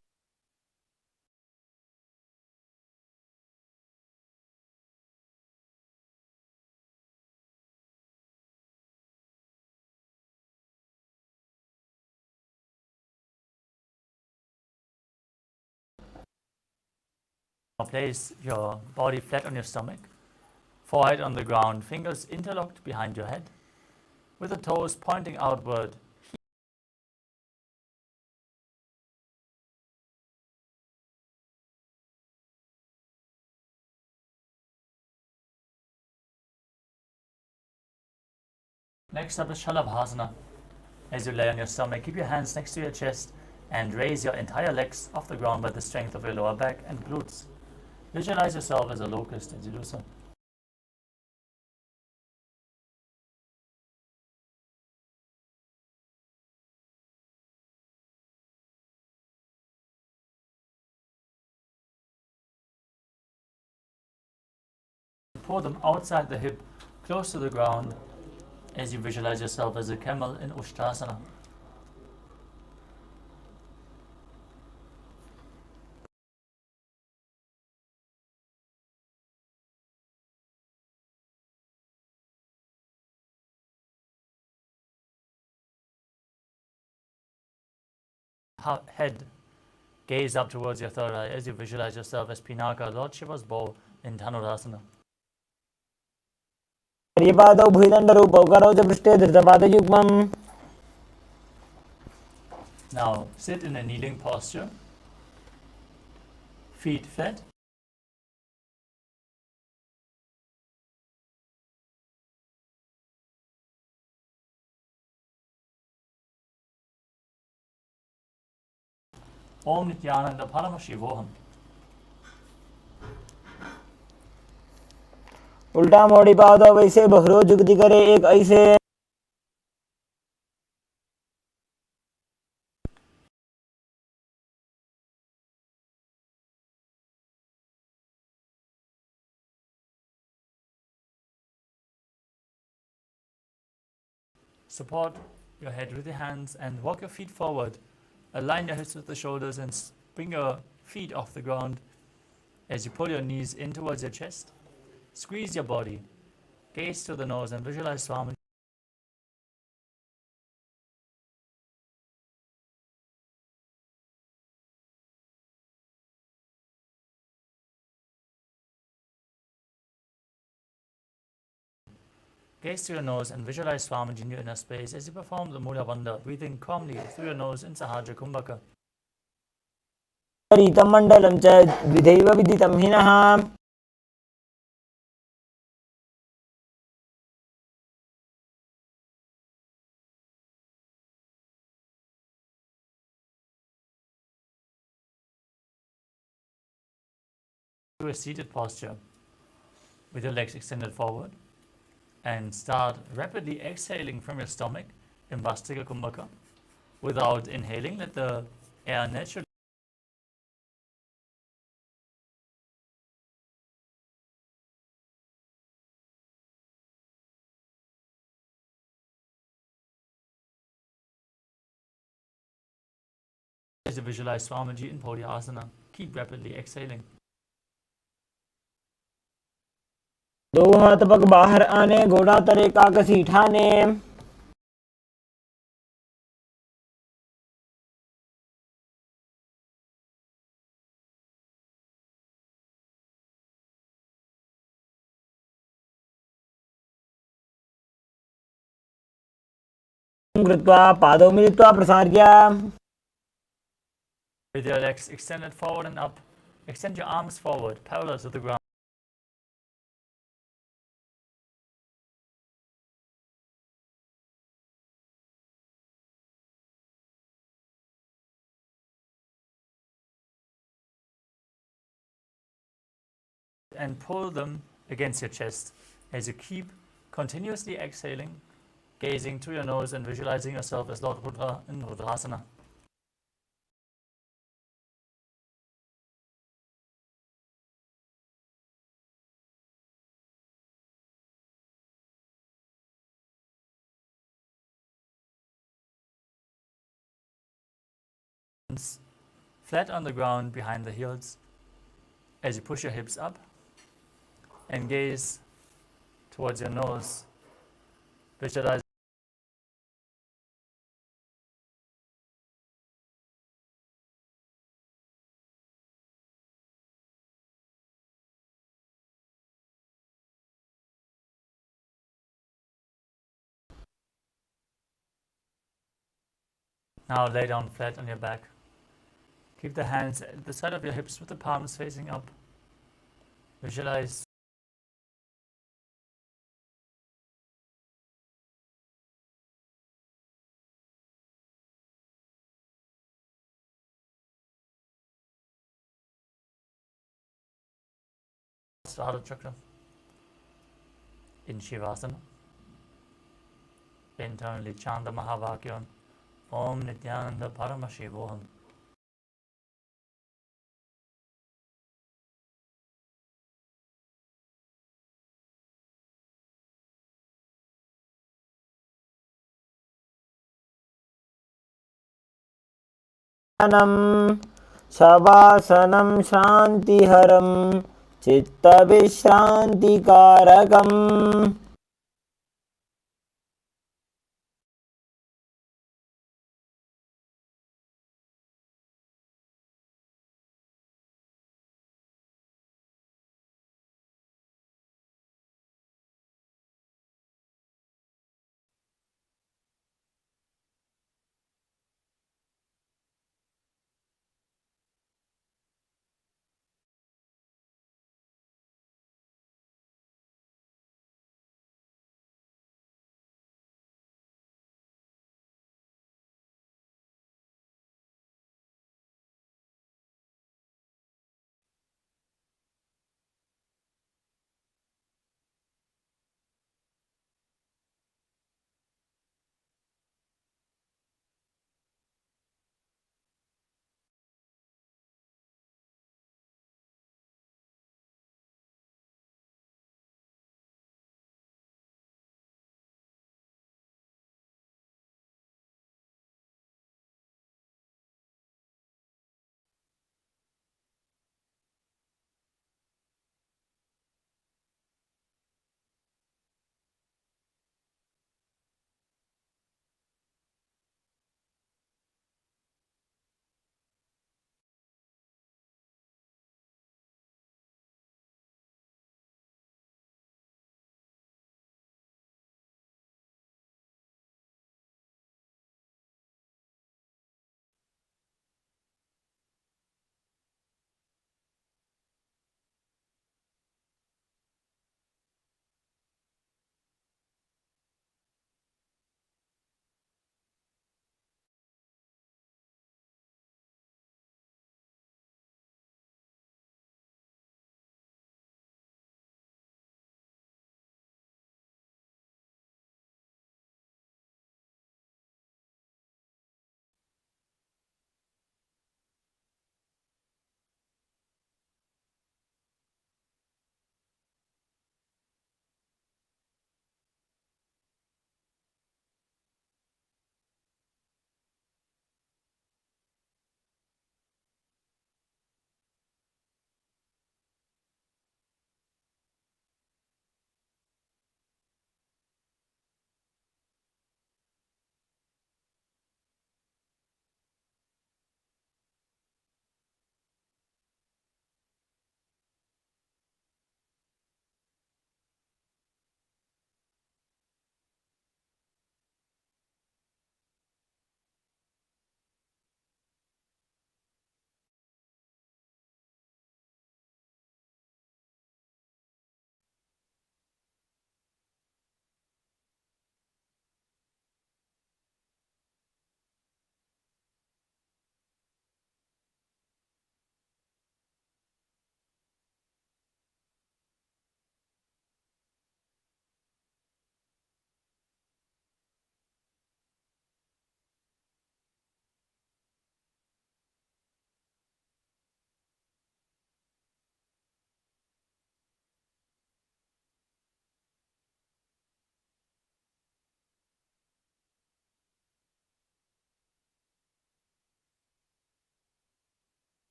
Now place your body flat on your stomach, forehead on the ground, fingers interlocked behind your head, with the toes pointing outward. Next up is Shalabhasana. As you lay on your stomach, keep your hands next to your chest and raise your entire legs off the ground by the strength of your lower back and glutes. Visualize yourself as a locust as you do so. Pour them outside the hip, close to the ground, as you visualize yourself as a camel in Ushtrasana. head. Gaze up towards your third eye as you visualize yourself as Pinaka, Lord Shiva's bow in Dhanurasana. Paryapadau bhuidandharupau karaucha prishte dhritampadayukmam. Now sit in a kneeling posture, feet flat. Om Nithyananda Paramashivoham. उल्टा मोड़ी पादौ वैसे बहरो जुगति करे एक ऐसे. Support your head with your hands and walk your feet forward. Align your hips with the shoulders and bring your feet off the ground as you pull your knees in towards your chest. Squeeze your body. Gaze to the nose and visualize Swami. Gaze to your nose and visualize Swamiji in your inner space as you perform the Mula Bandha, breathing calmly through your nose in Sahaja Kumbhaka. Ritam mandalam cha vidhaiva viditam hinaha. To a seated posture with your legs extended forward and start rapidly exhaling from your stomach in Vastika Kumbhaka. Without inhaling, let the air naturally as you visualize Swamiji in Podhyasana. Keep rapidly exhaling. दो हाथ पग बाहर आने घोड़ा तरे काकसी ठाने. कृत्वा पादौ मिलित्वा प्रसार्य. With your legs extended forward and up, extend your arms forward, parallel to the ground. And pull them against your chest as you keep continuously exhaling, gazing through your nose and visualizing yourself as Lord Rudra in Rudrasana. Flat on the ground behind the heels as you push your hips up and gaze towards your nose. Visualize now lay down flat on your back. Keep the hands at the side of your hips with the palms facing up. Visualize Sahara Chakra in Shivasana. Internally chant the Mahavakya Om Nithyananda Paramashivoham. शवासनं शान्तिहरं चित्तविश्रान्तिकारकम्.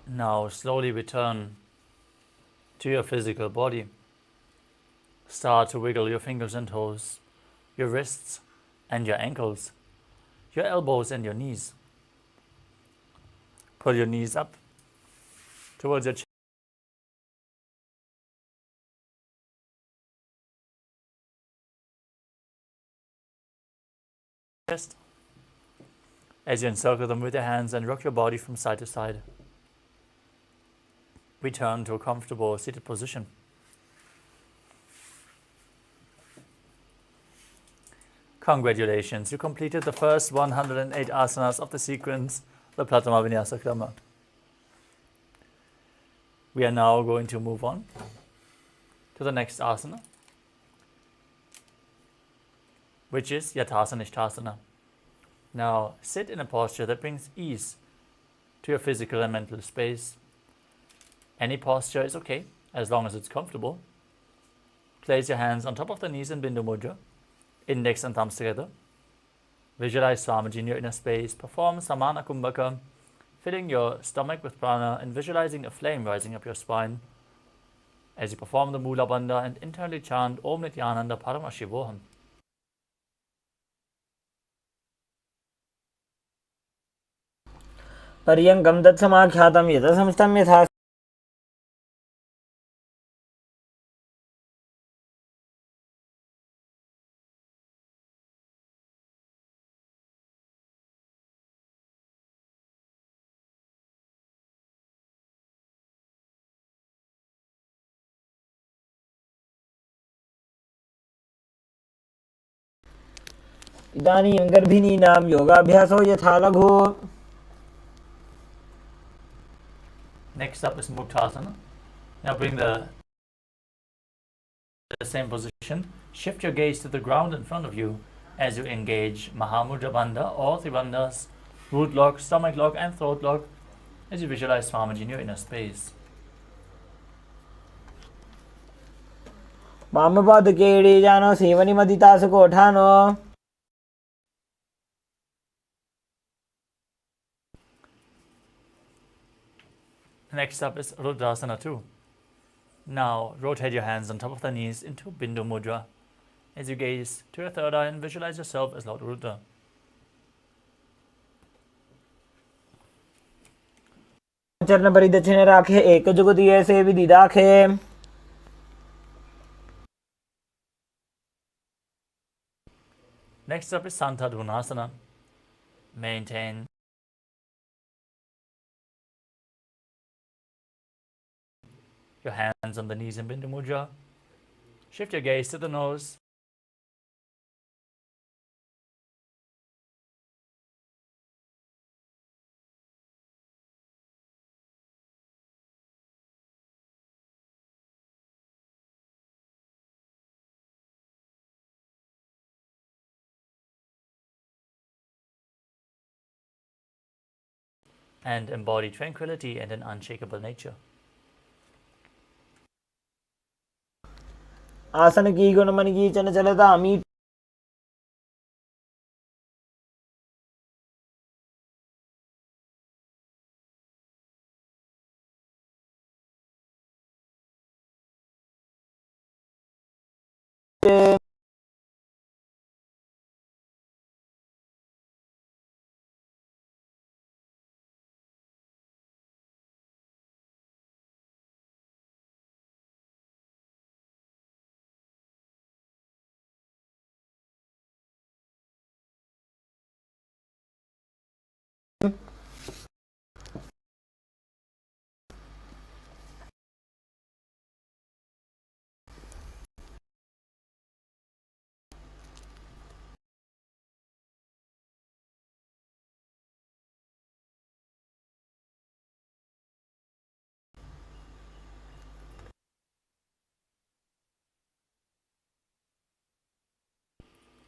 Now slowly return to your physical body. Start to wiggle your fingers and toes, your wrists and your ankles, your elbows and your knees. Pull your knees up towards your chest. As you encircle them with your hands and rock your body from side to side. Return to a comfortable seated position. Congratulations, you completed the first 108 asanas of the sequence, the Pratama Vinyasa Krama. We are now going to move on to the next asana, which is Yathasana Ishtasana. Now sit in a posture that brings ease to your physical and mental space. Any posture is okay, as long as it's comfortable. Place your hands on top of the knees in Bindu Mudra, index and thumbs together. Visualize Swamiji in your inner space. Perform Samana Kumbhaka, filling your stomach with prana and visualizing a flame rising up your spine. As you perform the Mula Bandha and internally chant Om Nithyananda Paramashivoham. पर्यङ्कं तत्समाख्यातं यतसंस्थं यथा इदानीं गर्भिणीनां योगाभ्यासो यथा लघु. Next up is Muktasana. Now bring the same position. Shift your gaze to the ground in front of you as you engage Mahamudra Bandha, all three bandhas, root lock, stomach lock and throat lock, as you visualize Swamiji in your inner space. वामपादकेडी जानो सेवनिमदितासुकोठानो. Next up is Rudrasana 2. Now rotate your hands on top of the knees into Bindu Mudra as you gaze to your third eye and visualize yourself as Lord Rudra. चरण परिदक्षिण राखे एक जुगति ऐसे विधि दाखे. Next up is Santadhunasana. Maintain your hands on the knees in Bindu Mudra. Shift your gaze to the nose. And embody tranquility and an unshakable nature. आसन की गुण मन की चन चलता meet.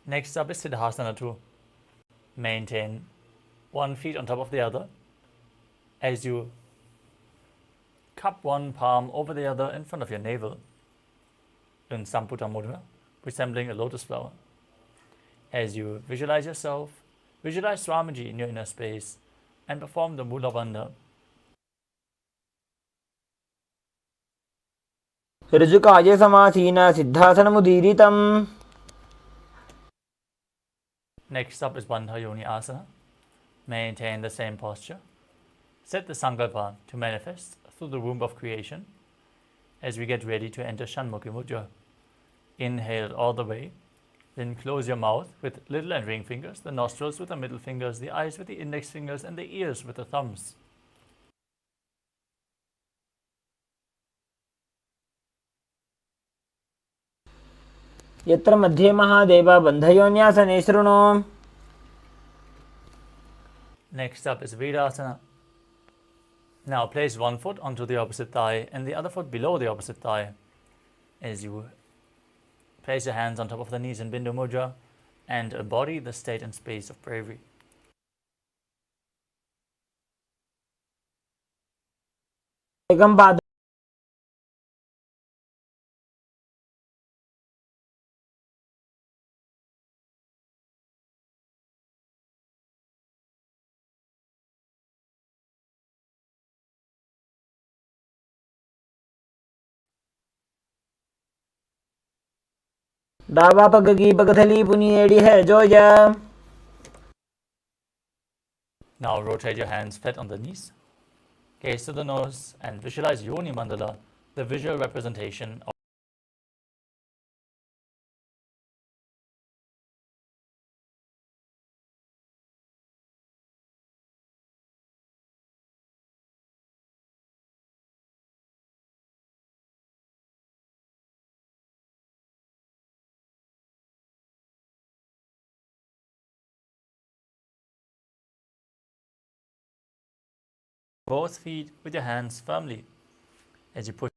Next up is Siddhasana 2. Maintain one feet on top of the other as you cup one palm over the other in front of your navel in Samputa Mudra, resembling a lotus flower. As you visualize yourself, visualize Swamiji in your inner space and perform the Mula Bandha. ऋजुकाय समासीन सिद्धासनमुदीरितम्. Next up is Bandha Yoni Asana. Maintain the same posture. Set the Sankalpa to manifest through the womb of creation as we get ready to enter Shanmukhi Mudra. Inhale all the way. Then close your mouth with little and ring fingers, the nostrils with the middle fingers, the eyes with the index fingers, and the ears with the thumbs. यत्र मध्ये महादेव बन्धयोन्यासने शृणु. Next up is Virasana. Now place one foot onto the opposite thigh and the other foot below the opposite thigh. As you place your hands on top of the knees in Bindu Mudra and embody the state and space of bravery. एकं पाद डावा पग की पगथली पुनिएड़ी है Zoya. Now rotate your hands flat on the knees. Gaze to the nose and visualize Yoni Mandala, the visual representation of both feet with your hands firmly as you push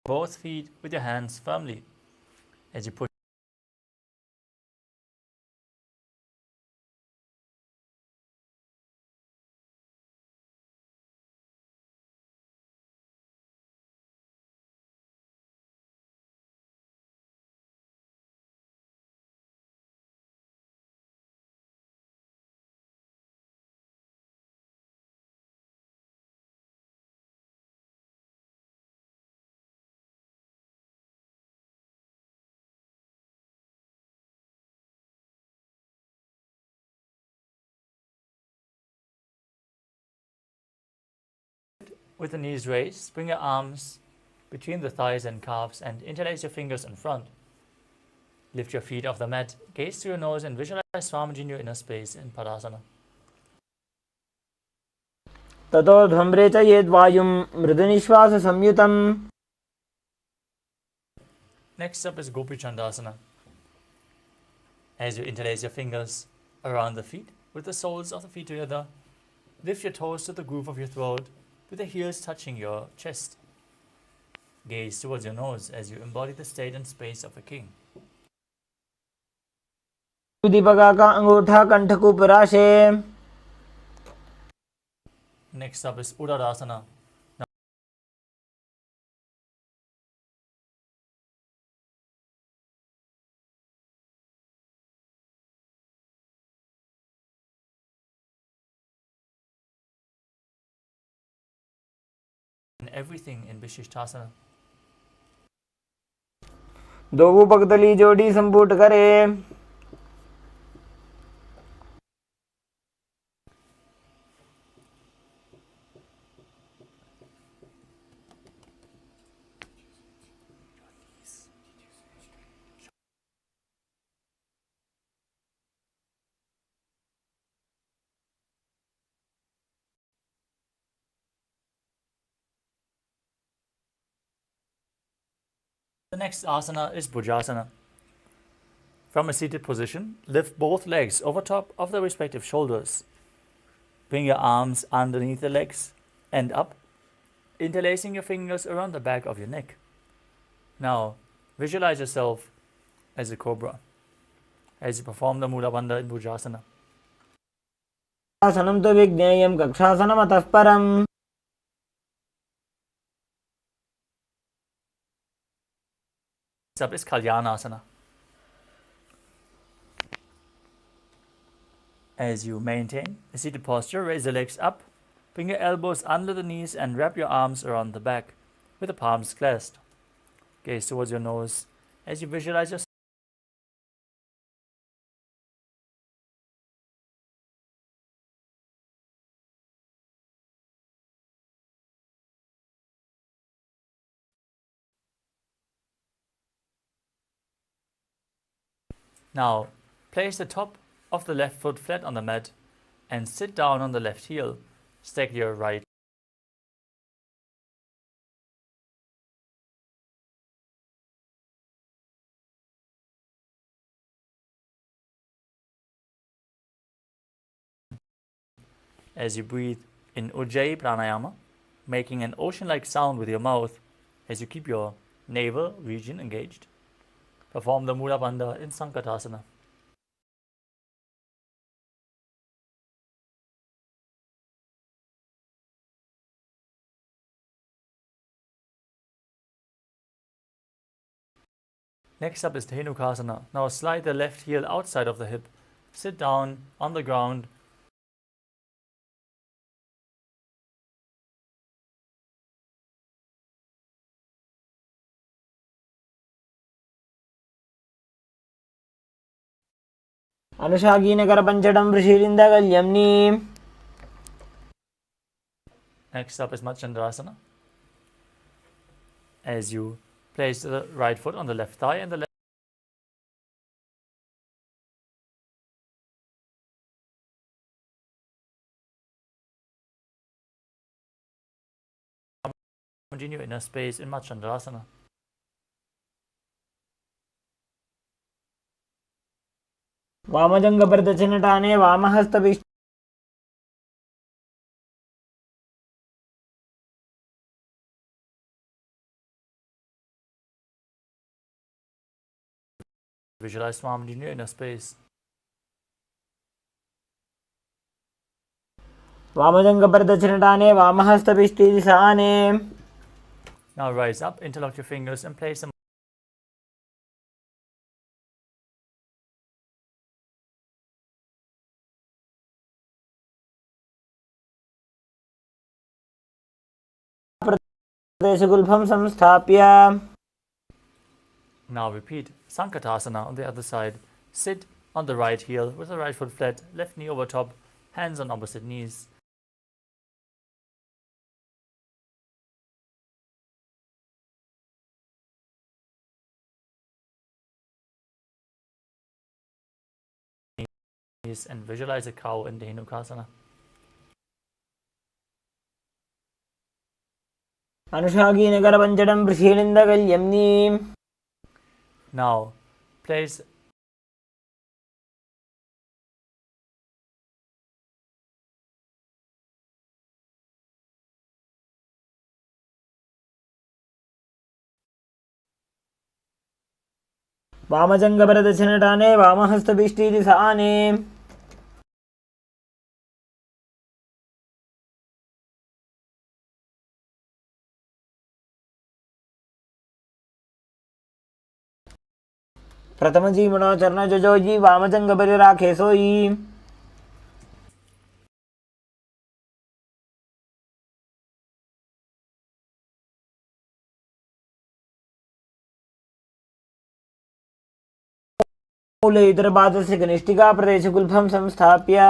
both feet with your hands firmly as you push with the knees raised. Bring your arms between the thighs and calves and interlace your fingers in front. Lift your feet off the mat, gaze to your nose and visualize Swamiji in your inner space in Padasana. ततो ध्वम्रे च येद्वायुं मृदुनिश्वास संयुतम्. Next up is Gopi Chandasana. As you interlace your fingers around the feet with the soles of the feet together, lift your toes to the groove of your throat with the heels touching your chest. Gaze towards your nose as you embody the state and space of a king. Dipka का अंगूठा कंठ को पराशे. Next up is Udadasana. And everything in Vishishtasana. दो पगतली जोड़ी संपुट करे. The next asana is Bhujasana. From a seated position, lift both legs over top of the respective shoulders. Bring your arms underneath the legs and up, interlacing your fingers around the back of your neck. Now, Visualize yourself as a cobra as you perform the Mula Bandha in Bhujasana. आसनं तु विज्ञेयं कक्षासनमतः परम् Next up is Kalyanasana. As you maintain a seated posture, raise the legs up, bring your elbows under the knees and wrap your arms around the back with the palms clasped. Gaze towards your nose as you visualize yourself. Now, place the top of the left foot flat on the mat and sit down on the left heel. Stack your right as you breathe in Ujjayi Pranayama, making an ocean-like sound with your mouth as you keep your navel region engaged. Perform the Mula Bandha in Sankatasana. Next up is Dhenukasana. Now slide the left heel outside of the hip. Sit down on the ground. अनुशागीनकरपञ्चडं वृषीलिन्दगल्यम्नि Next up is Machandrasana. As you place the right foot on the left thigh and the left continue inner space in Machandrasana. वामजङ्गप्रदक्षिणटाने वामहस्तभिः Visualize Swamiji in your inner space. वामजङ्गप्रदक्षिणटाने वामहस्तभिष्टिदिशाने Now rise up, interlock your fingers and place them प्रदेशगुल्फं संस्थाप्य Now repeat Sankatasana on the other side. Sit on the right heel with the right foot flat, left knee over top, hands on opposite knees. And visualize a cow in Dhenukasana. अनुशागीनकरपञ्चडं वृषीलिन्दगल्यम्नि Now place वामजङ्गप्रदक्षिणटाने वामहस्तभिष्टिदिशाने प्रथमजीवनोचरणजजोजी वामजङ्गपरिराखे सोयी मूले इतरपादस्य कनिष्ठिका प्रदेशगुल्फं संस्थाप्य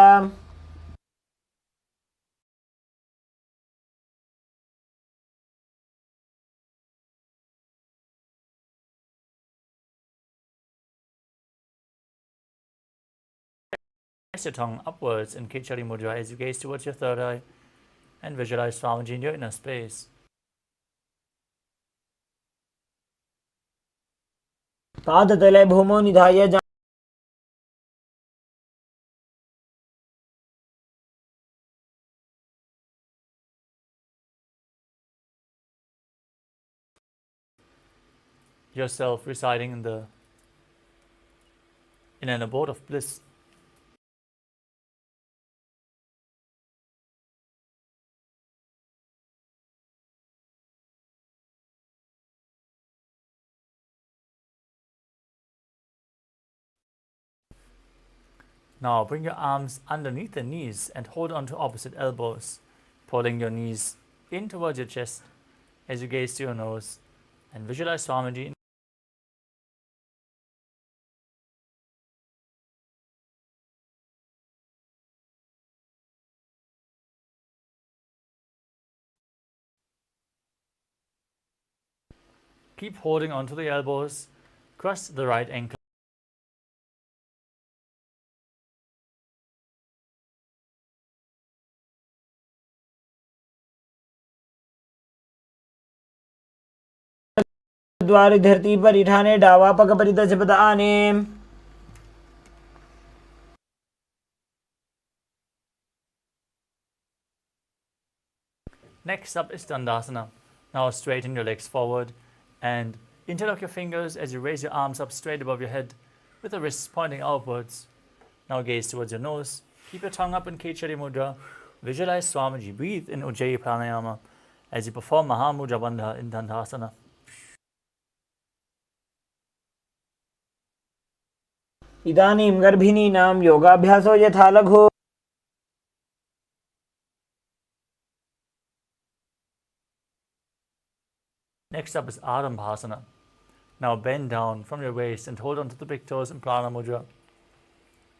your tongue upwards in Kichari Mudra as you gaze towards your third eye and visualize Swamiji in your inner space. पादतले भूमौ निधाय yourself residing in an abode of bliss. Now bring your arms underneath the knees and hold on to opposite elbows, pulling your knees in towards your chest as you gaze to your nose and visualize Swamiji. Keep holding onto the elbows, cross the right ankle. द्वारी धरती पर इठाने डावा पग परिदच आने. Next up is Dandasana. Now straighten your legs forward and interlock your fingers as you raise your arms up straight above your head with the wrists pointing outwards. Now gaze towards your nose. Keep your tongue up in Kechari Mudra. Visualize Swamiji. Breathe in Ujjayi Pranayama as you perform Mahamudra Bandha in Dandasana. इदानीं गर्भिणीनां योगाभ्यासो यथा लघु. Next up is Arambhasana. Now bend down from your waist and hold on to the big toes in Prana Mudra.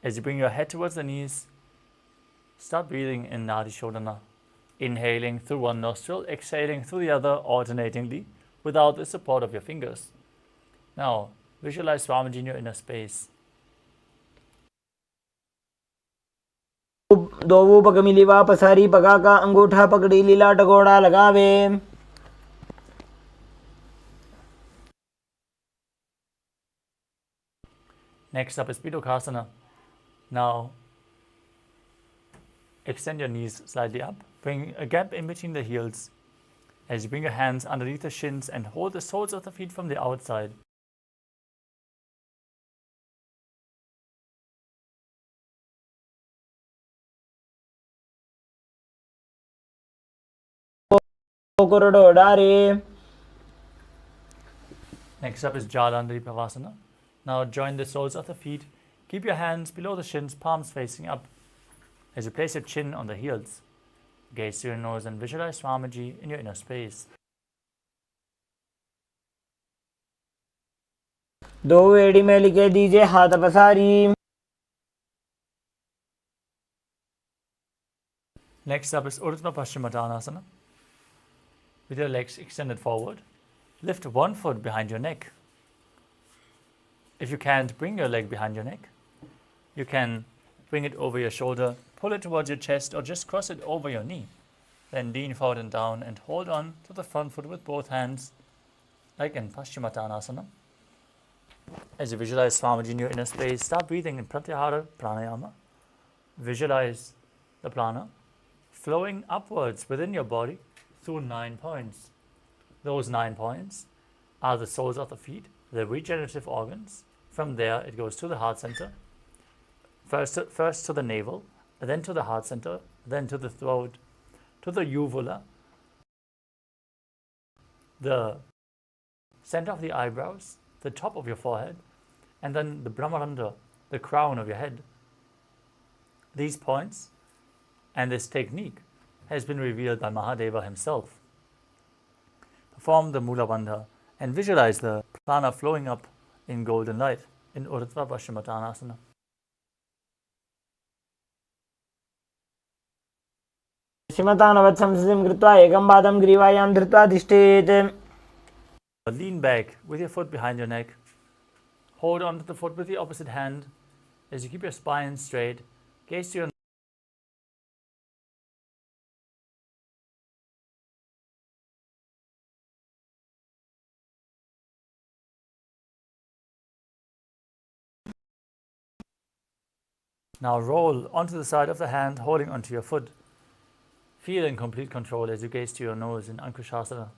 As you bring your head towards the knees, start breathing in Nadi Shodhana. Inhaling through one nostril, exhaling through the other alternatingly without the support of your fingers. Now visualize Swamiji in your inner space. दो पग मिलीवा पसारी पगा का अंगूठा पकड़ी लीला टगोड़ा लगावे. Next up is Pidokasana. Now extend your knees slightly up. Bring a gap in between the heels as you bring your hands underneath the shins and hold the soles of the feet from the outside. Next up is Jalandhari Pavasana. Now join the soles of the feet. Keep your hands below the shins, palms facing up. As you place your chin on the heels, gaze to your nose and visualize Swamiji in your inner space. दो एड़ी में लिखे दीजिए हाथ पसारी. Next up is Urdhva Paschimottanasana. With your legs extended forward, lift one foot behind your neck. If you can't bring your leg behind your neck, you can bring it over your shoulder, pull it towards your chest, or just cross it over your knee. Then lean forward and down and hold on to the front foot with both hands, like in Paschimottanasana. As you visualize Swamiji in your inner space, start breathing in Pratyahara Pranayama. Visualize the prana flowing upwards within your body through 9 points. Those 9 points are the soles of the feet, the regenerative organs. From there, it goes to the heart center. First to the navel, then to the heart center, then to the throat, to the uvula, the center of the eyebrows, the top of your forehead, and then the Brahmarandra, the crown of your head. These points and this technique has been revealed by Mahadeva himself. Perform the Mula Bandha and visualize the prana flowing up in golden light in Urdhva Paschimottanasana. श्रीमतानवत् संस्थितिं कृत्वा एकं पादं ग्रीवायां धृत्वा तिष्ठेत्. Lean back with your foot behind your neck. Hold on to the foot with the opposite hand as you keep your spine straight. Gaze to your Now roll onto the side of the hand, holding onto your foot. Feel in complete control as you gaze to your nose in Ankushasana.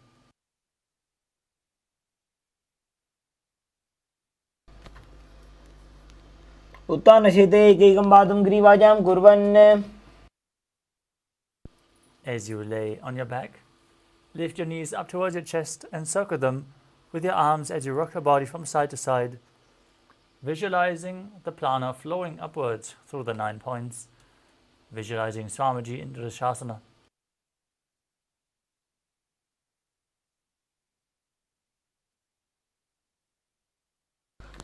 उत्तानशेते एकैकं पादं ग्रीवाजां कुर्वन्. As you lay on your back, lift your knees up towards your chest and circle them with your arms as you rock your body from side to side, visualizing the prana flowing upwards through the 9 points, visualizing Swamiji into the Shasana.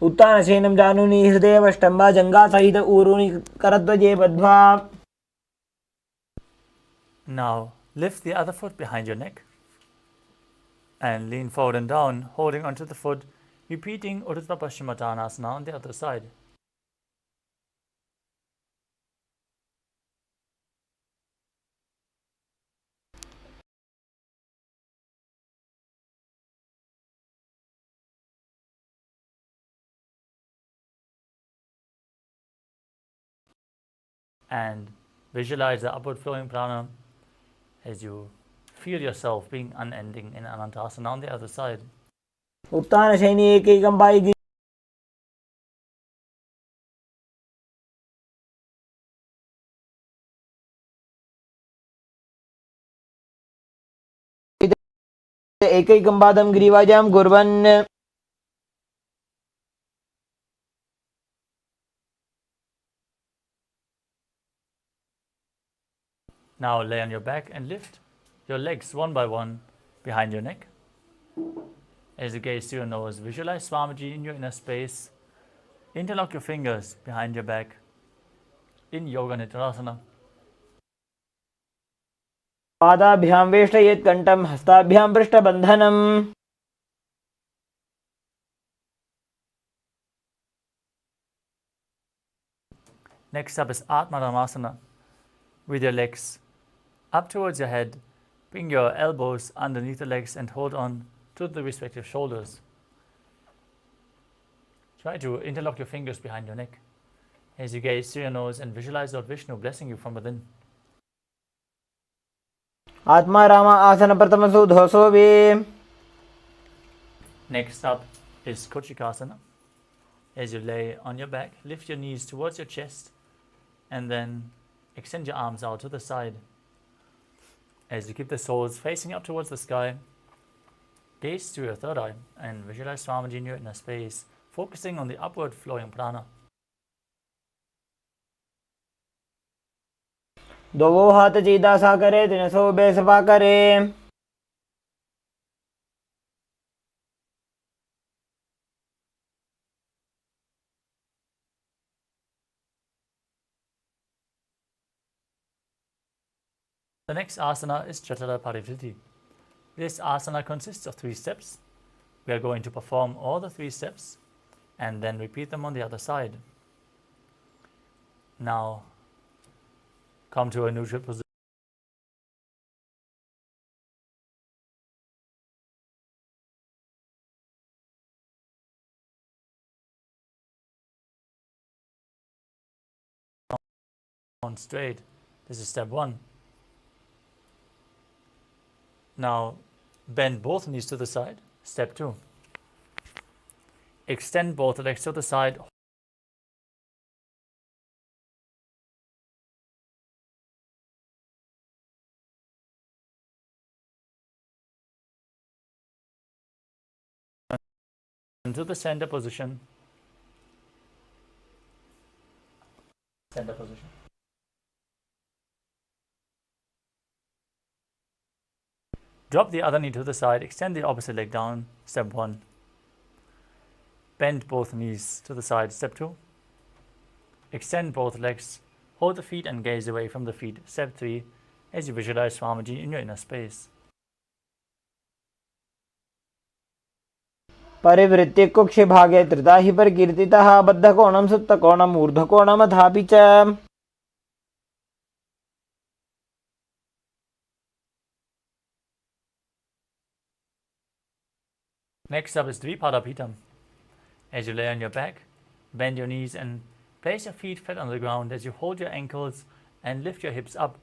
उत्तानशयनं जानुनि हृदयवष्टम्बा जङ्घासहित ऊरुनि करध्वजे बद्ध्वा. Now lift the other foot behind your neck and lean forward and down, holding onto the foot, repeating Urdhva Paschimottanasana on the other side. And visualize the upward flowing prana as you feel yourself being unending in Anantasana on the other side. उत्तानशयनि एकैकं पायि एकैकं पादं ग्रीवाजां कुर्वन्. Now lay on your back and lift your legs one by one behind your neck. As you gaze to your nose, visualize Swamiji in your inner space. Interlock your fingers behind your back in Yoga Nidrasana. पादाभ्यां वेष्टयेत् कण्ठं हस्ताभ्यां पृष्ठबन्धनम्. Next up is Atmaramasana. With your legs up towards your head, bring your elbows underneath the legs and hold on to the respective shoulders. Try to interlock your fingers behind your neck as you gaze to your nose and visualize Lord Vishnu blessing you from within. आत्मा रामा आसन प्रथमसु धोसो वे. Next up is Kochikasana. As you lay on your back, lift your knees towards your chest and then extend your arms out to the side. As you keep the soles facing up towards the sky, gaze to your third eye and visualize Swamiji in your inner space, focusing on the upward flowing prana. दोवो हाथ चीदा सा करे तिनसो बेसपा करे. The next asana is Chatara Parivriti. This asana consists of 3 steps. We are going to perform all the 3 steps and then repeat them on the other side. Now, come to a neutral position. On straight. This is step 1. Now, bend both knees to the side. Step 2. Extend both legs to the side. Into the center position. Center position. Drop the other knee to the side, extend the opposite leg down, step 1. Bend both knees to the side, step 2. Extend both legs, hold the feet and gaze away from the feet, step 3, as you visualize Swamiji in your inner space. परिवृत्य कुक्षि भागे त्रिता हि परिकीर्तितः बद्धकोणं सुप्तकोणम् ऊर्ध्वकोणमथापि च. Next up is Dvipada Pitam. As you lay on your back, bend your knees and place your feet flat on the ground as you hold your ankles and lift your hips up.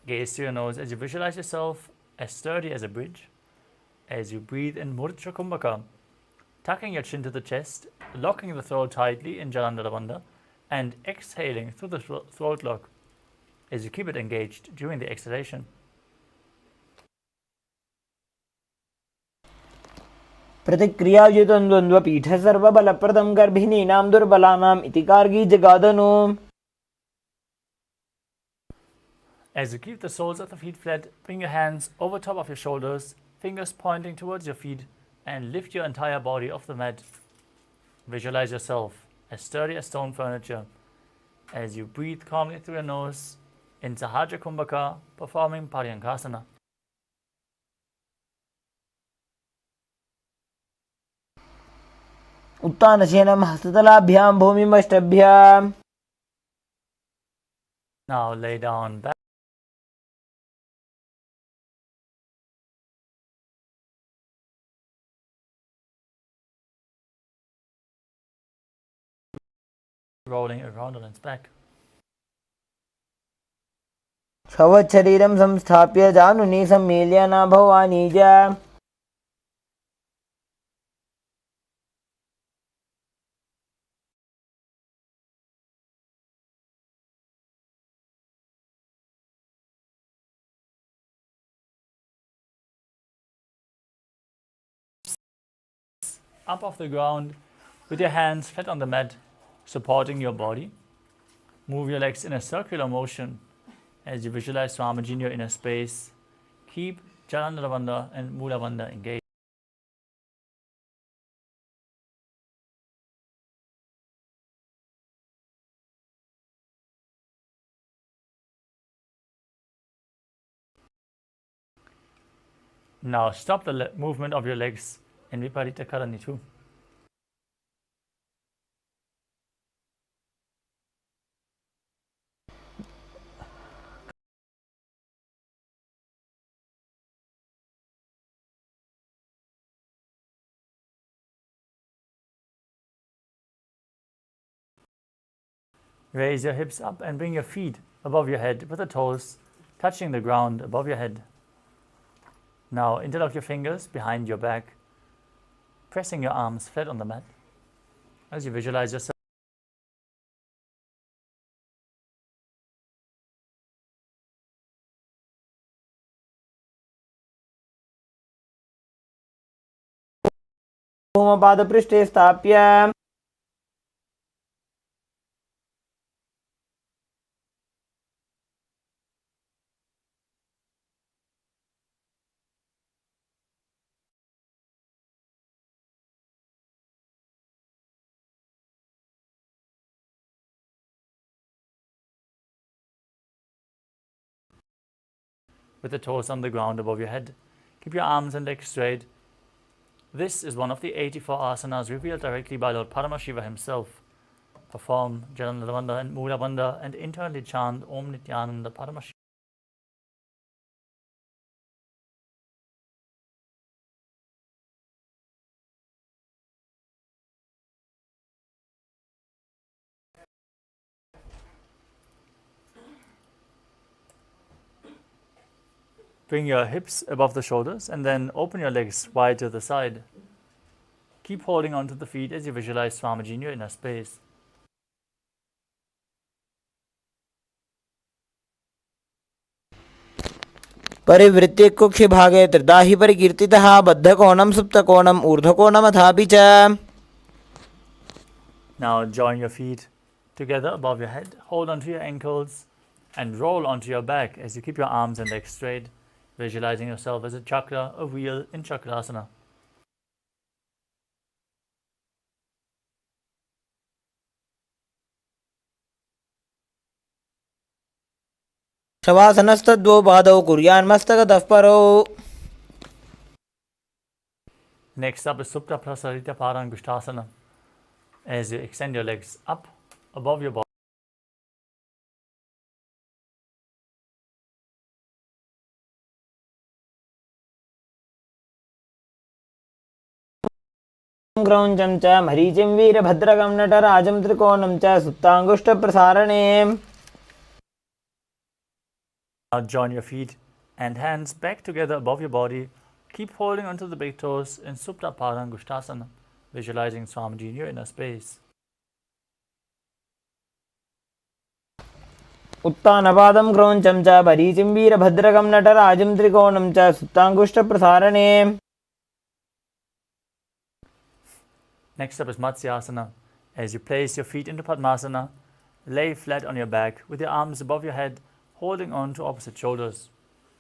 Gaze to your nose as you visualize yourself as sturdy as a bridge. As you breathe in Murcha Kumbhaka, tucking your chin to the chest, locking the throat tightly in Jana Loka, and exhaling through the throat lock as you keep it engaged during the exhalation. प्रतिक्रियायुतं द्वन्द्वपीठ सर्वबलप्रदं गर्भिणीनां दुर्बलानाम् इति कार्गी जगादनु. As you keep the soles of the feet flat, bring your hands over top of your shoulders, fingers pointing towards your feet, and lift your entire body off the mat. Visualize yourself as sturdy as stone furniture as you breathe calmly through your nose in Sahaja Kumbhaka, performing Paryankasana. उत्तानशयनं हस्ततलाभ्यां भूमिमष्टभ्याम्. Now lay down back. Rolling around on its back. शवच्छरीरं संस्थाप्य जानुनी सम्मील्य नाभवानी च. Up off the ground with your hands flat on the mat, supporting your body. Move your legs in a circular motion as you visualize Swamiji in your inner space. Keep Jalandhara Bandha and Mula Bandha engaged. Now stop the movement of your legs and Viparita Karani too. Raise your hips up and bring your feet above your head with the toes touching the ground above your head. Now interlock your fingers behind your back, pressing your arms flat on the mat as you visualize yourself. भूमपादपृष्ठे स्थाप्य. With the toes on the ground above your head. Keep your arms and legs straight. This is one of the 84 asanas revealed directly by Lord Paramashiva himself. Perform Jana Loka and Mula Bandha and internally chant Om Nithyananda Paramashivam. Bring your hips above the shoulders and then open your legs wide to the side. Keep holding onto the feet as you visualize Swamiji in your inner space. परिवृत्ति कुक्षिभागे त्रिदाहि परिकीर्तितः बद्धकोणं सुप्तकोणम् ऊर्ध्वकोणमथापि च. Now join your feet together above your head, hold onto your ankles and roll onto your back as you keep your arms and legs straight, visualizing yourself as a chakra, a wheel in Chakrasana. शवासनस्तद्वौ पादौ कुर्यान्मस्तकतः परौ. Next up is Supta Prasarita Parangushtasana. As you extend your legs up above your body. क्रौञ्चं च मरीचिं वीरभद्रकं नटराजं त्रिकोणं च सुप्ताङ्गुष्ठप्रसारणे. Now join your feet and hands back together above your body. Keep holding onto the big toes in Supta Parangushtasana. visualizing Swamiji in your inner space. उत्तानपादं क्रौञ्चं च भरीचिं वीरभद्रकं नटराजं त्रिकोणं च सुप्ताङ्गुष्ठप्रसारणे. Next up is Matsyasana. As you place your feet into Padmasana, lay flat on your back with your arms above your head, holding on to opposite shoulders.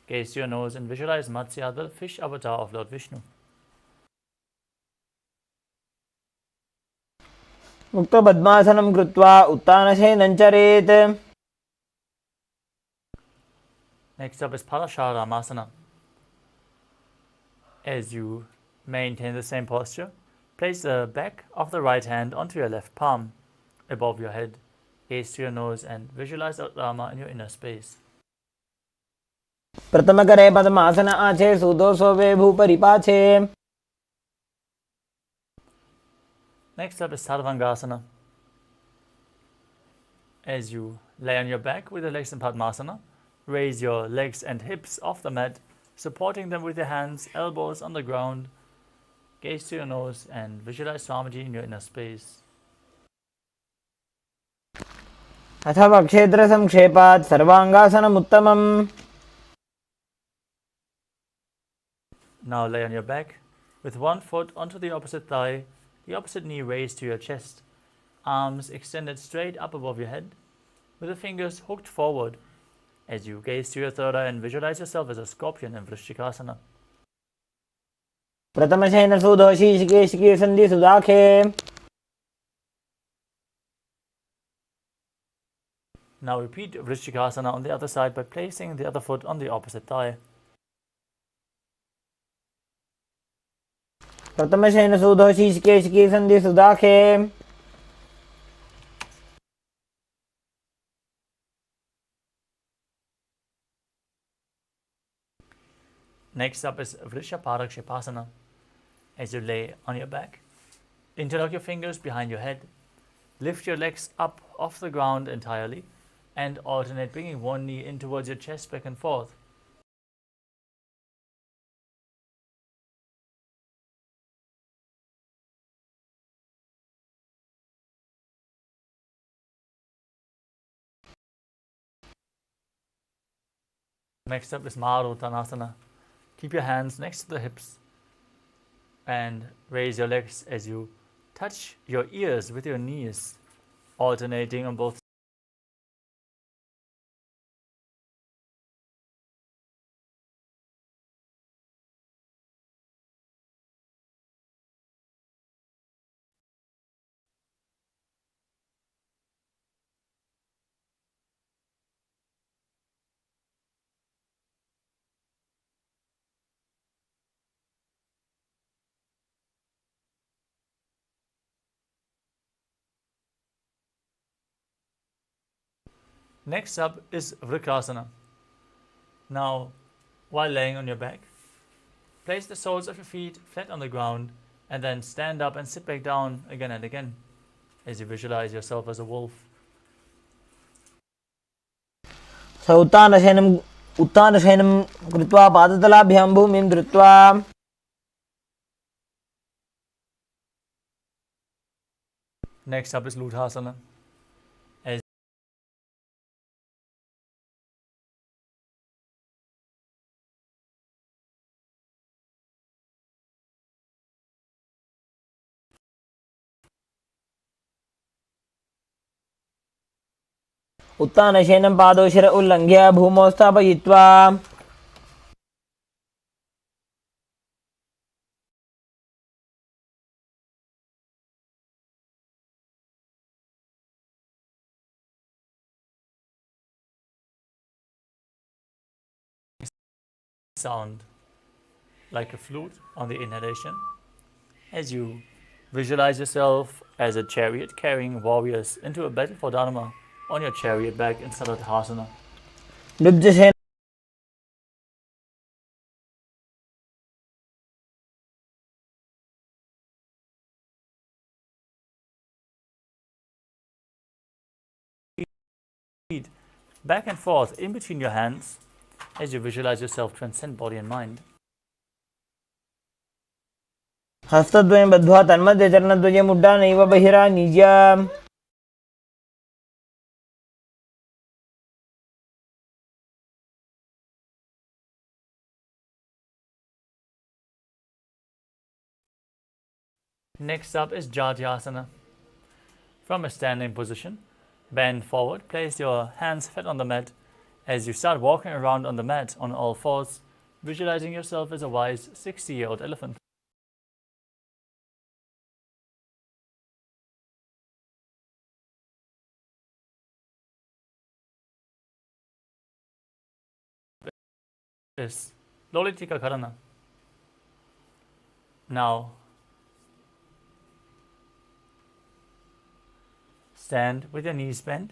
Gaze to your nose and visualize Matsya, the fish avatar of Lord Vishnu. मुक्तपद्मासनं कृत्वा उत्तानशयनं चरेत्. Next up is Paramashivoham. As you maintain the same posture, place the back of the right hand onto your left palm above your head. Gaze to your nose and visualize Rama in your inner space. प्रथमकरे पद्मासन आचे सुदो सोवे भूपरिपाचे. Next up is Sarvangasana. As you lay on your back with your legs in Padmasana, raise your legs and hips off the mat, supporting them with your hands, elbows on the ground. Gaze to your nose and visualize Swamiji in your inner space. अथवा क्षेत्रसंक्षेपात् सर्वाङ्गासनमुत्तमम्. Now lay on your back with one foot onto the opposite thigh, the opposite knee raised to your chest, arms extended straight up above your head, with the fingers hooked forward. As you gaze to your third eye and visualize yourself as a scorpion in Vrishchikasana. प्रथमशयन सुदो शीर्षके सन्धि सुदाखे. Now repeat Vrishchikasana on the other side by placing the other foot on the opposite thigh. प्रथमशयन सुदो शीर्षके सन्धि सुदाखे. Next up is Vrishaparakshiposana. As you lay on your back, interlock your fingers behind your head, lift your legs up off the ground entirely, and alternate bringing one knee in towards your chest back and forth. Next up is Maruttanasana. Keep your hands next to the hips and raise your legs as you touch your ears with your knees, alternating on both. Next up is Vrikrasana. Now, while laying on your back, place the soles of your feet flat on the ground and then stand up and sit back down again and again as you visualize yourself as a wolf. उत्तानशयनं कृत्वा पादतलाभ्यां भूमिं धृत्वा. Next up is Luthasana. उत्तानशयनं पादोशिर उल्लङ्घ्य भूमौ स्थापयित्वा. Sound like a flute on the inhalation as you visualize yourself as a chariot carrying warriors into a battle for Dharma on your chariot back in Salatthasana. लुब्धशयनं back and forth in between your hands as you visualize yourself transcend body and mind. हस्तद्वयं बद्ध्वा तन्मध्ये चरणद्वयम् उड्डानैव बहिरानीज्य Next up is Jatyasana. From a standing position, bend forward, place your hands flat on the mat. As you start walking around on the mat on all fours, visualizing yourself as a wise 60-year-old elephant. Is Lolitika Karana. Now, stand with your knees bent,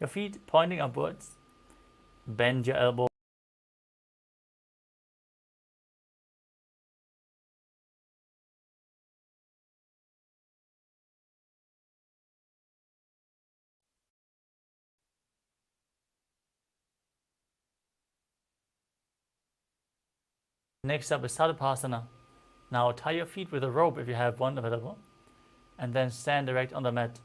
your feet pointing upwards. Bend your elbow. Next up is Sadapasana. Now tie your feet with a rope if you have one available, and then stand erect on the mat.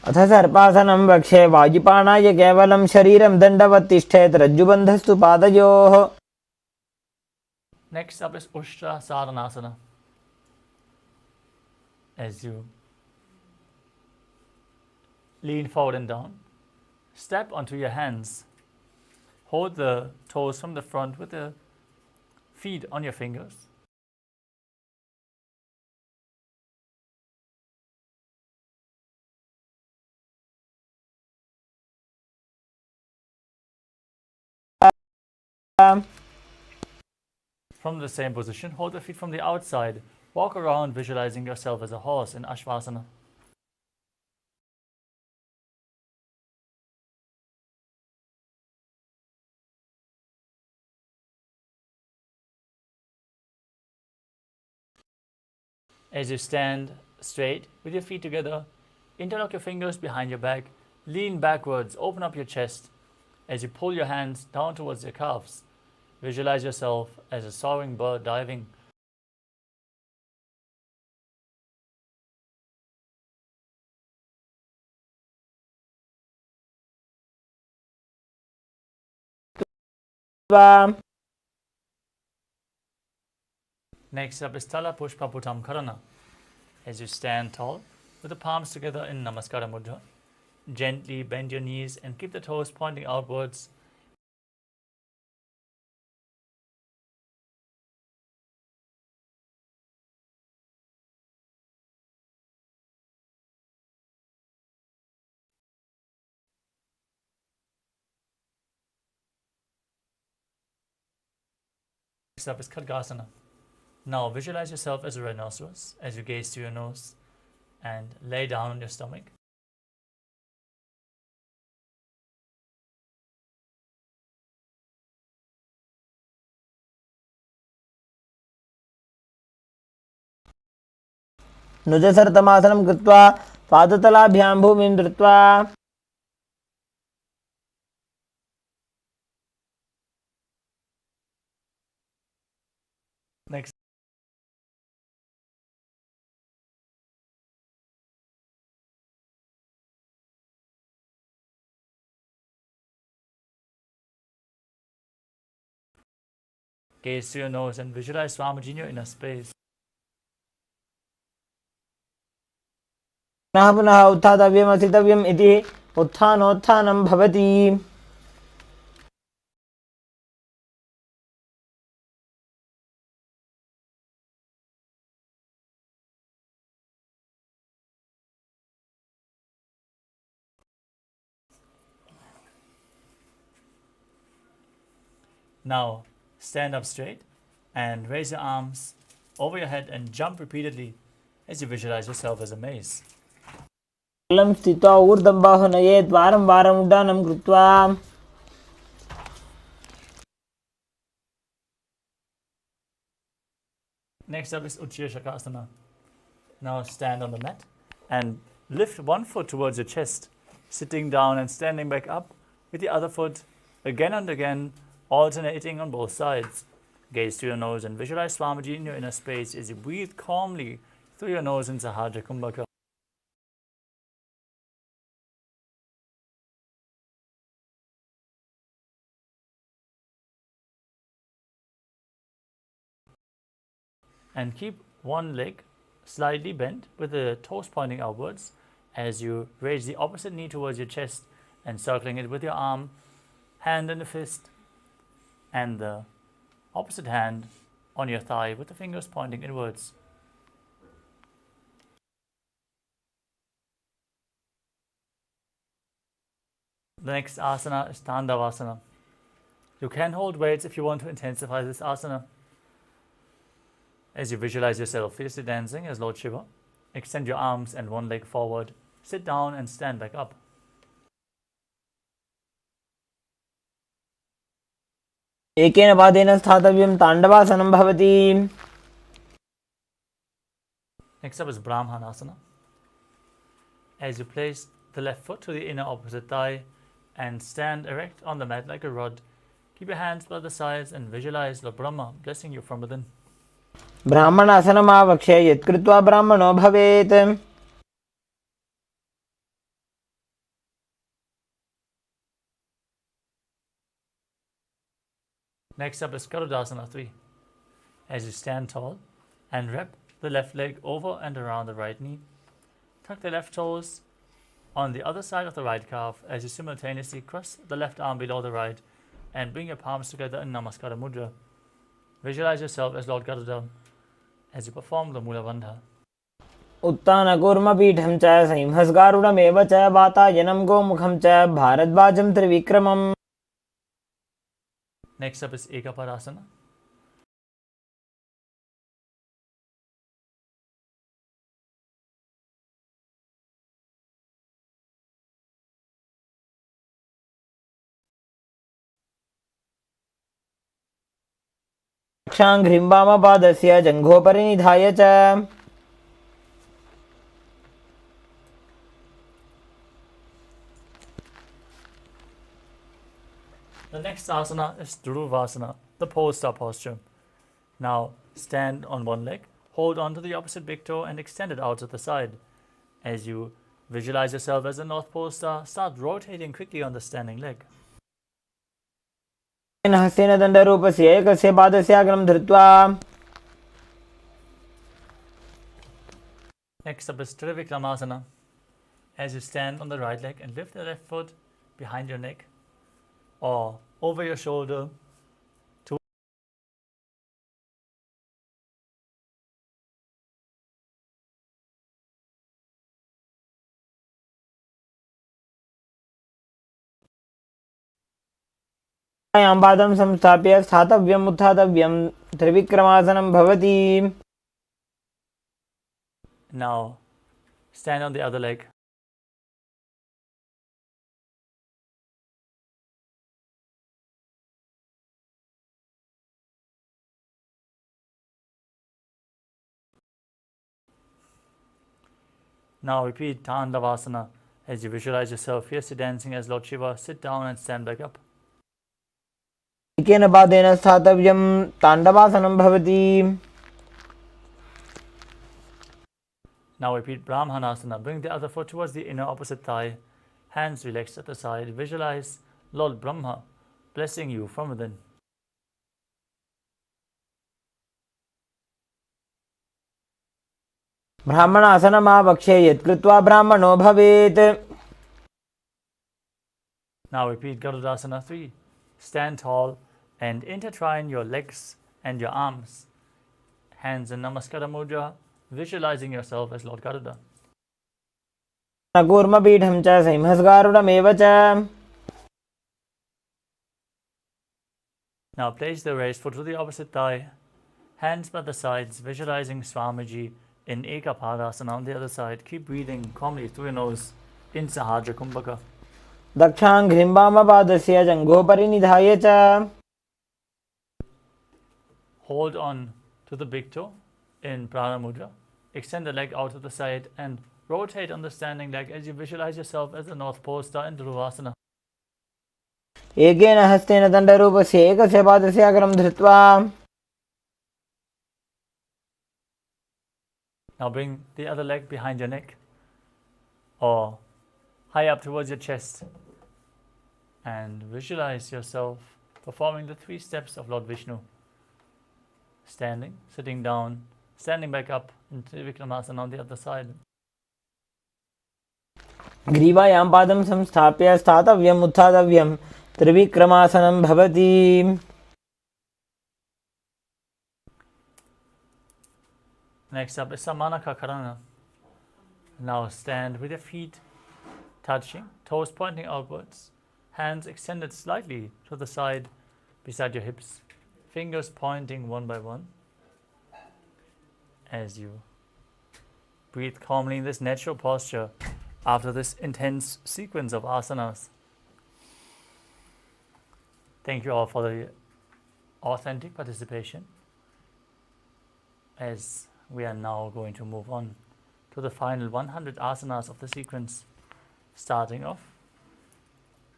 अथ सर्पासनं वक्षे वायुपाणाय केवलं शरीरं दण्डवत् तिष्ठेत् रज्जुबन्धस्तु पादयोः. Next up is Ushtra Saranasana. As you lean forward and down, step onto your hands. Hold the toes from the front with the feet on your fingers. From the same position, hold the feet from the outside. Walk around visualizing yourself as a horse in Ashvasana. As you stand straight with your feet together, interlock your fingers behind your back, lean backwards, open up your chest. As you pull your hands down towards your calves, visualize yourself as a soaring bird diving. Next up is Tala Pushpa Putam Karana. As you stand tall with the palms together in Namaskara Mudra, gently bend your knees and keep the toes pointing outwards. Next up is Khadgasana. Now visualize yourself as a rhinoceros as you gaze to your nose and lay down on your stomach. नुजसर्तमासनं कृत्वा पादतलाभ्यां भूमिं धृत्वा Next. Gaze to your nose and visualize Swamiji in your inner space. पुनः पुनः उत्थातव्यम् अस्थितव्यम् इति उत्थानोत्थानं भवति. Now stand up straight and raise your arms over your head and jump repeatedly as you visualize yourself as a mace. लं स्थित्वा ऊर्ध्वं बाहुं नयेत् वारं वारम् उड्डानं कृत्वा. Next up is Uchir Shakasana. Now stand on the mat and lift one foot towards your chest, sitting down and standing back up with the other foot again and again, alternating on both sides. Gaze to your nose and visualize Swamiji in your inner space as you breathe calmly through your nose in Sahajra Kumbhaka. And keep one leg slightly bent with the toes pointing outwards as you raise the opposite knee towards your chest and circling it with your arm, hand in the fist, and the opposite hand on your thigh with the fingers pointing inwards. The next asana is Tandavasana. You can hold weights if you want to intensify this asana. As you visualize yourself fiercely dancing as Lord Shiva, extend your arms and one leg forward, sit down and stand back up. एकेन पादेन स्थातव्यं ताण्डवासनं भवति. Next up is Brahmanasana. As you place the left foot to the inner opposite thigh and stand erect on the mat like a rod, keep your hands by the sides and visualize Lord Brahma blessing you from within. ब्राह्मणासनमावक्ष्य यत्कृत्वा ब्राह्मणो भवेत्. Next up is Garudasana 3. As you stand tall and wrap the left leg over and around the right knee, tuck the left toes on the other side of the right calf as you simultaneously cross the left arm below the right and bring your palms together in Namaskara Mudra. Visualize yourself as Lord Garuda as you perform the Mula Bandha. उत्तानकूर्मपीठं च सिंहस्गारुडमेव च वातायनं गोमुखं च भारद्वाजं त्रिविक्रमम्. Next up is Ekaparasana. रक्षाङ्घ्रिं वामपादस्य जङ्घोपरि निधाय च. The next asana is Dhruvasana, the pole star posture. Now stand on one leg, hold on to the opposite big toe and extend it out to the side. As you visualize yourself as a North Pole star, start rotating quickly on the standing leg. हस्तेन दण्डरूपस्य एकस्य पादस्य अग्रं धृत्वा. Next up is Trivikramasana. As you stand on the right leg and lift the left foot behind your neck or over your shoulder to पादं संस्थाप्य स्थातव्यम् उत्थातव्यं त्रिविक्रमासनं भवति. now stand on the other leg. Now repeat Tandavasana as you visualize yourself fiercely dancing as Lord Shiva. Sit down and stand back up. एकेन पादेन स्थातव्यं ताण्डवासनं भवति. Now repeat Brahmanasana. Bring the other foot towards the inner opposite thigh. Hands relaxed at the side. Visualize Lord Brahma blessing you from within. ब्राह्मणासनमावक्ष्य यत्कृत्वा ब्राह्मणो भवेत्. Now repeat Garudasana 3. Stand tall and intertwine your legs and your arms. Hands in Namaskara Mudra, visualizing yourself as Lord Garuda. कूर्मपीठं च सिंहस्गारुडमेव च. Now place the raised foot to the opposite thigh. Hands by the sides, visualizing Swamiji in Ekapadasana on the other side. Keep breathing calmly through your nose in Sahajra Kumbhaka. दक्षाङ्घ्रिं वामपादस्य जङ्घोपरि निधाय च. Hold on to the big toe in Prana Mudra extend the leg out to the side and rotate on the standing leg as you visualize yourself as the North Pole Star in Dhruvasana. एकेन हस्तेन दण्डरूपस्य एकस्य पादस्य अग्रं धृत्वा Now bring the other leg behind your neck or high up towards your chest and visualize yourself performing the 3 steps of Lord Vishnu. Standing, sitting down, standing back up in Trivikramasana on the other side. ग्रीवायां पादं संस्थाप्य स्थातव्यम् उत्थातव्यं त्रिविक्रमासनं भवति. Next up is Samanaka Karana. Now stand with your feet touching, toes pointing outwards, hands extended slightly to the side beside your hips, fingers pointing one by one. As you breathe calmly in this natural posture after this intense sequence of asanas. Thank you all for the authentic participation, as we are now going to move on to the final 100 asanas of the sequence, starting off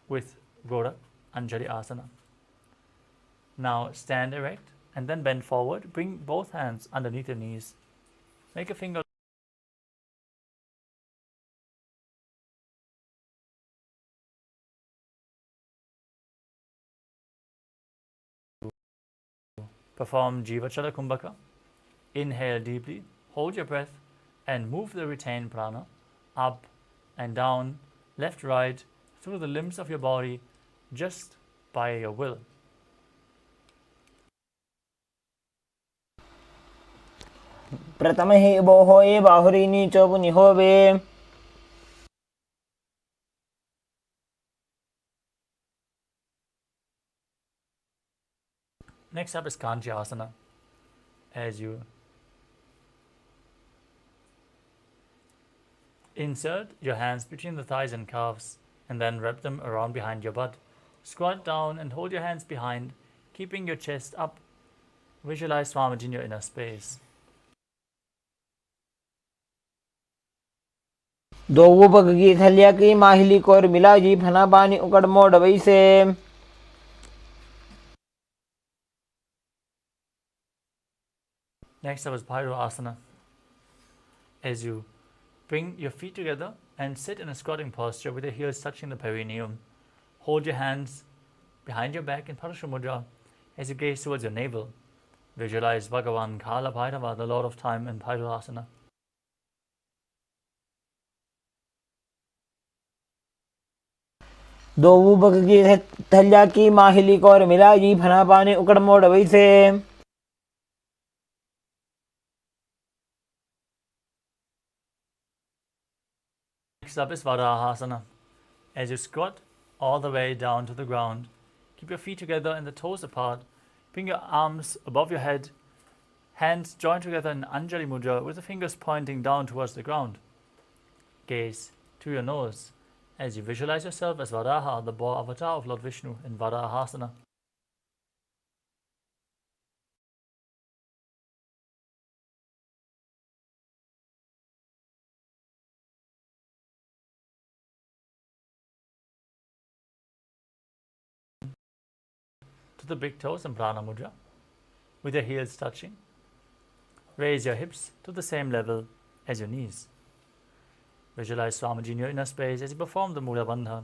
with Gorak Anjali Asana. Now stand erect and then bend forward. Bring both hands underneath your knees. Make a finger perform Jivachala Kumbhaka. Inhale deeply, hold your breath and move the retained prana up and down, left, right, through the limbs of your body just by your will. प्रथमहि बोहो ए बाहुरीनी चोपुनि होवे. Next up is Kanchi Asana. As you insert your hands between the thighs and calves and then wrap them around behind your butt. Squat down and hold your hands behind, keeping your chest up. Visualize Swamiji in your inner space. दो उपक की थलिया की माहिली core मिला जी फना पानी उकड़ मोड़ वैसे. Next up is Bhairo Asana. As you bring your feet together and sit in a squatting posture with your heels touching the perineum. Hold your hands behind your back in Parashu Mudra as you gaze towards your navel. Visualize Bhagavan Kala Bhairava, the Lord of Time, in Bhairo Asana. दो उपक की थलिया की माहिली core मिला जी फना पानी उकड़ मोड़ वैसे. Next up is Varahasana. As you squat all the way down to the ground, keep your feet together and the toes apart. Bring your arms above your head, hands joined together in Anjali Mudra with the fingers pointing down towards the ground. Gaze to your nose as you visualize yourself as Varaha, the boar avatar of Lord Vishnu, in Varahasana. To the big toes in Prana Mudra, with your heels touching. Raise your hips to the same level as your knees. Visualize Swamiji in your inner space as you perform the Mula Bandha.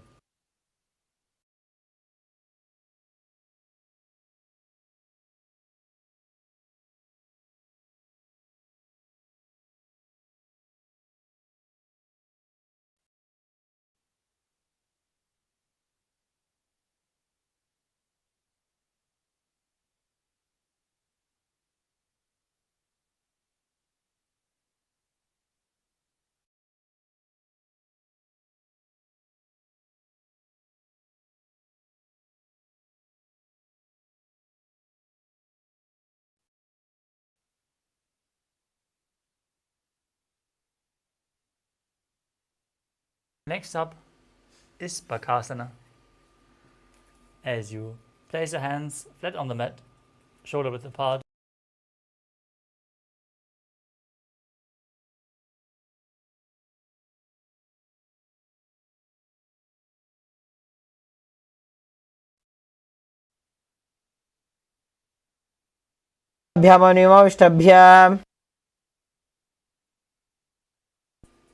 Next up is Bakasana. As you place your hands flat on the mat, shoulder width apart,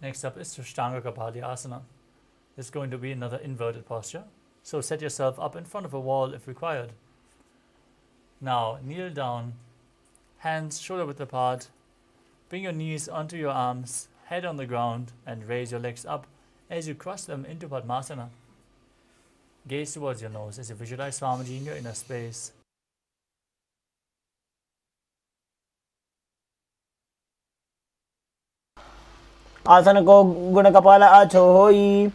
Next up is Shristanga Kapalayasana. This is going to be another inverted posture. So set yourself up in front of a wall if required. Now kneel down, hands shoulder width apart. Bring your knees onto your arms, head on the ground, and raise your legs up as you cross them into Padmasana. Gaze towards your nose as you visualize Swamiji in your inner space. आसन को गुण कपाल आछो होई।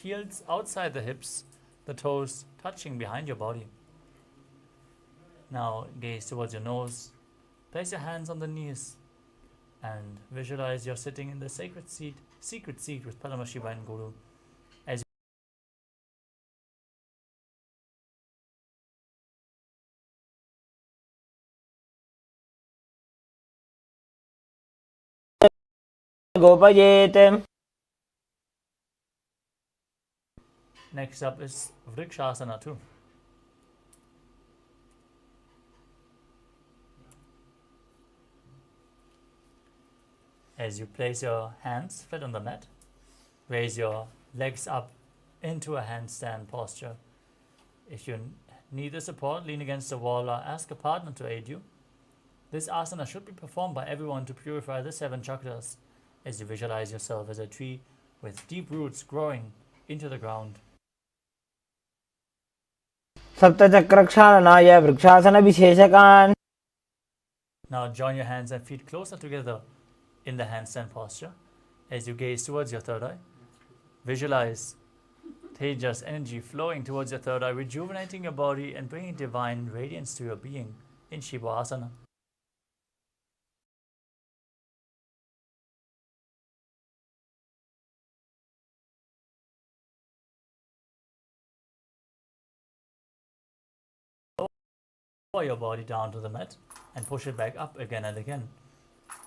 Heels outside the hips, the toes touching behind your body. Now gaze towards your nose, place your hands on the knees, and visualize you're sitting in the secret seat with Paramashivam and Guru. As गोपयेत। next up is Vrikshasana 2. As you place your hands flat on the mat, raise your legs up into a handstand posture. If you need the support, lean against the wall or ask a partner to aid you. This asana should be performed by everyone to purify the 7 chakras, as you visualize yourself as a tree with deep roots growing into the ground. सप्तचक्रक्षालनाय vrikshasana विशेषकान्। Now join your hands and feet closer together in the handstand posture. As you gaze towards your third eye, visualize Tejas energy flowing towards your third eye, rejuvenating your body and bringing divine radiance to your being in Shivasana. Lower your body down to the mat and push it back up again and again.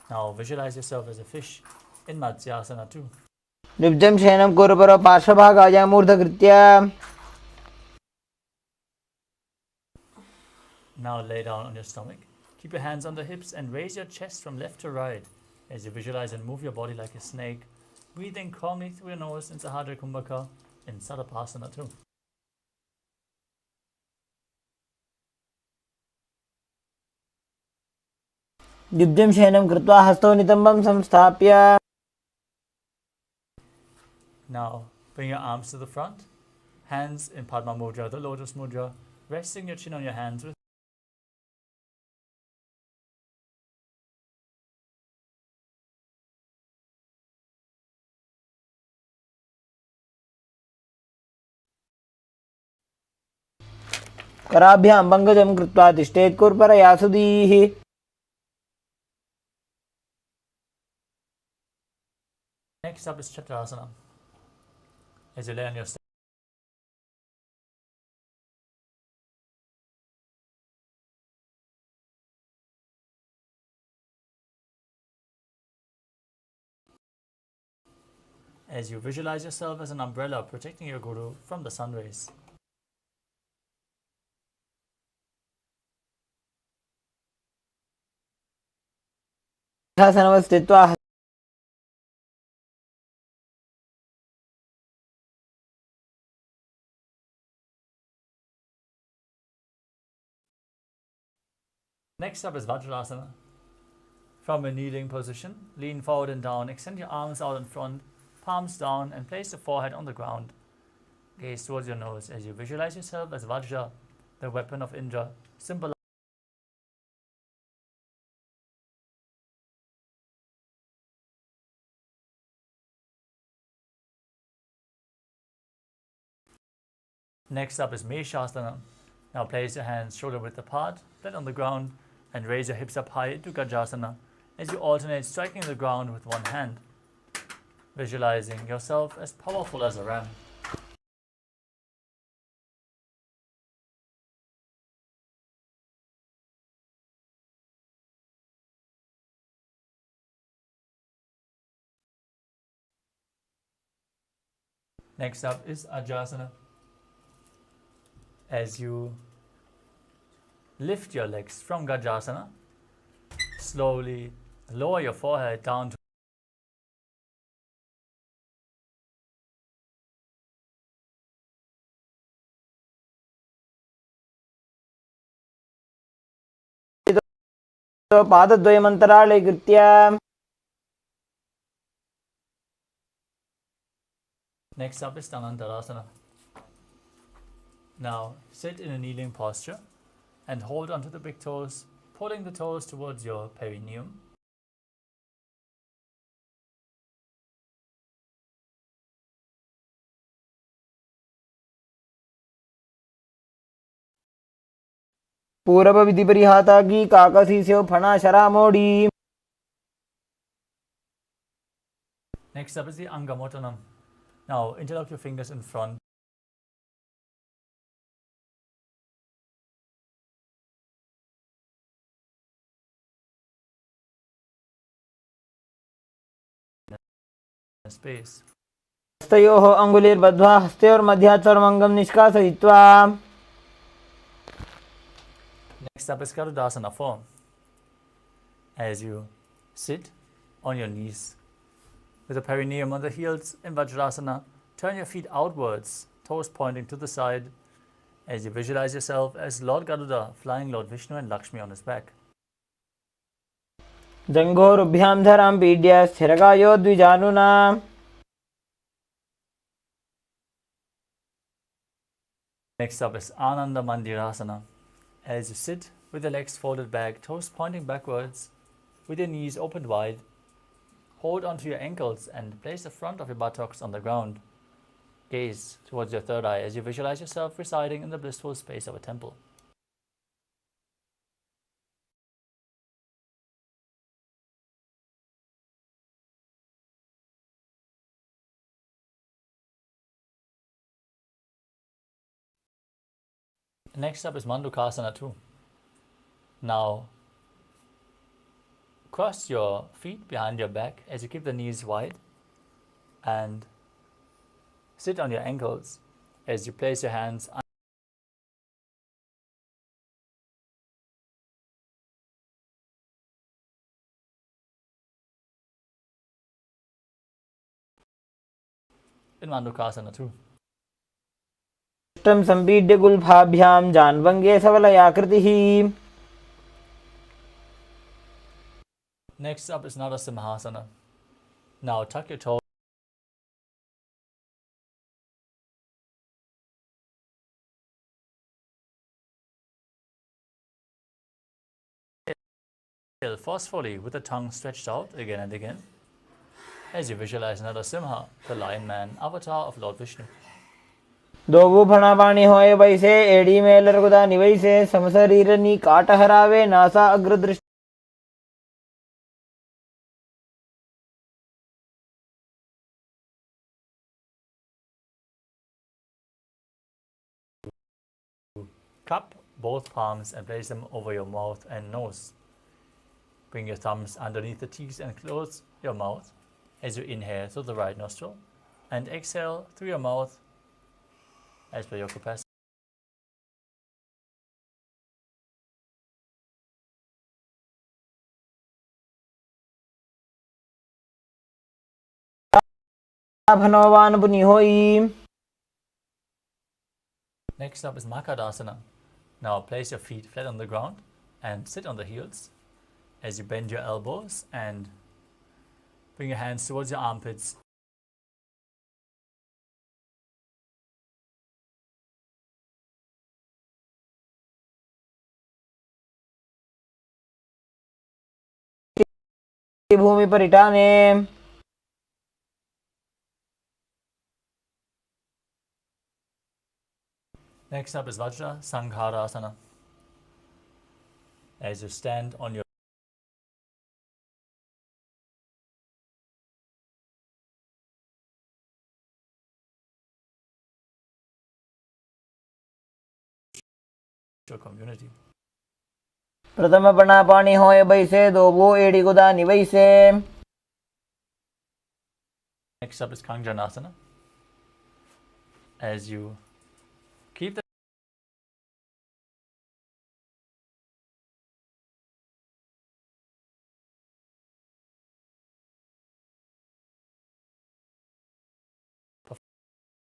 Now visualize yourself as a fish in Matsyasana 2. निब्जं शयनं कुरुपरो पार्श्वभागाय मूर्धकृत्य। Now lay down on your stomach. Keep your hands on the hips and raise your chest from left to right as you visualize and move your body like a snake. Breathing calmly through your nose in Sahadra Kumbhaka in Sarapasana 2. निब्जं शयनं कृत्वा हस्तौ नितम्बं संस्थाप्य। Now bring your arms to the front, hands in Padma Mudra, the Lotus Mudra, resting your chin on your hands with कराभ्यां पङ्कजं कृत्वा तिष्ठेत् कुर्परयासुदीः। Next up is Chakrasana. As you lay on your stomach, as you visualize yourself as an umbrella protecting your Guru from the sun rays. स्थित्वा Next up is Vajrasana. From a kneeling position, lean forward and down, extend your arms out in front, palms down, and place the forehead on the ground. Gaze towards your nose as you visualize yourself as Vajra, the weapon of Indra, symbolizing Next up is Meshasana. Now place your hands shoulder width apart, flat on the ground, and raise your hips up high into Gajasana as you alternate striking the ground with one hand, visualizing yourself as powerful as a ram. Next up is Ajasana. As you lift your legs from Gajasana, slowly lower your forehead down to पादद्वयमन्तराळे कृत्य Next up is Dhanantarasana. Now sit in a kneeling posture and hold onto the big toes, pulling the toes towards your perineum. पूरब विधि परिहाता की काकसी से फणा शरा मोड़ी. Next up is the Angamotanam. Now interlock your fingers in front. Space. हस्तयोः अङ्गुलिर्बद्ध्वा हस्तयोर्मध्यात् सर्वमङ्गं निष्कासयित्वा. Next up is Garudasana form. As you sit on your knees with the perineum on the heels in Vajrasana, turn your feet outwards, toes pointing to the side, as you visualize yourself as Lord Garuda flying Lord Vishnu and Lakshmi on his back. जङ्घोरुभ्यां धरां पीड्य स्थिरकायो द्विजानुना. Next up is Ananda Mandirasana. As you sit with your legs folded back, toes pointing backwards, with your knees opened wide, hold onto your ankles and place the front of your buttocks on the ground. Gaze towards your third eye as you visualize yourself residing in the blissful space of a temple. Next up is Mandukasana 2. Now, cross your feet behind your back as you keep the knees wide and sit on your ankles as you place your hands in Mandukasana 2. संपीड्य गुल्फाभ्यां जान्वङ्गे सबलयाकृतिः. Next up is Narasimhasana. Now tuck your toes forcefully with the tongue stretched out again and again as you visualize Narasimha, the lion man, avatar of Lord Vishnu. दोबू फणा पानी होए वैसे एड़ी में लरगुदा निवैसे समशरीर नी काट हरावे NASA अग्रदृष्टि. Cup both palms and place them over your mouth and nose. Bring your thumbs underneath the teeth and close your mouth as you inhale through the right nostril and exhale through your mouth as per your capacity. भनवान पुनि होई. Next up is Makadasana. Now place your feet flat on the ground and sit on the heels as you bend your elbows and bring your hands towards your armpits. Bhumi परिटाने. Next up is Vajra Sangharasana. As you stand on your community. प्रथम पणा पानी होए वैसे दोबू एड़ी गुदा निवैसे. Next up is Kanjanasana. as you keep the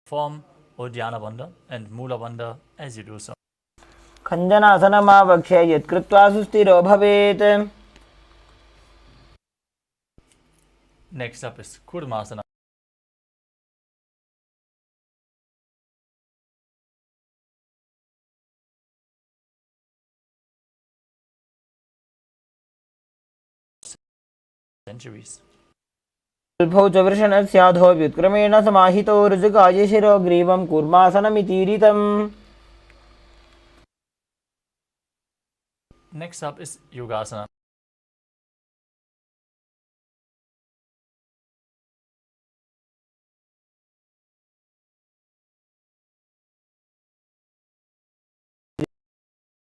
form Uddiyana Bandha and Mula Bandha as you do so. खञ्जनासनमावक्ष्य यत्कृत्वा सुस्थिरो भवेत्. Next up is Kurmasana. Centuries. अल्पौ च वृषणस्याधो व्युत्क्रमेण समाहितो ऋजुकाय शिरोग्रीवं कूर्मासनमितीरितम्. Next up is Yogasana.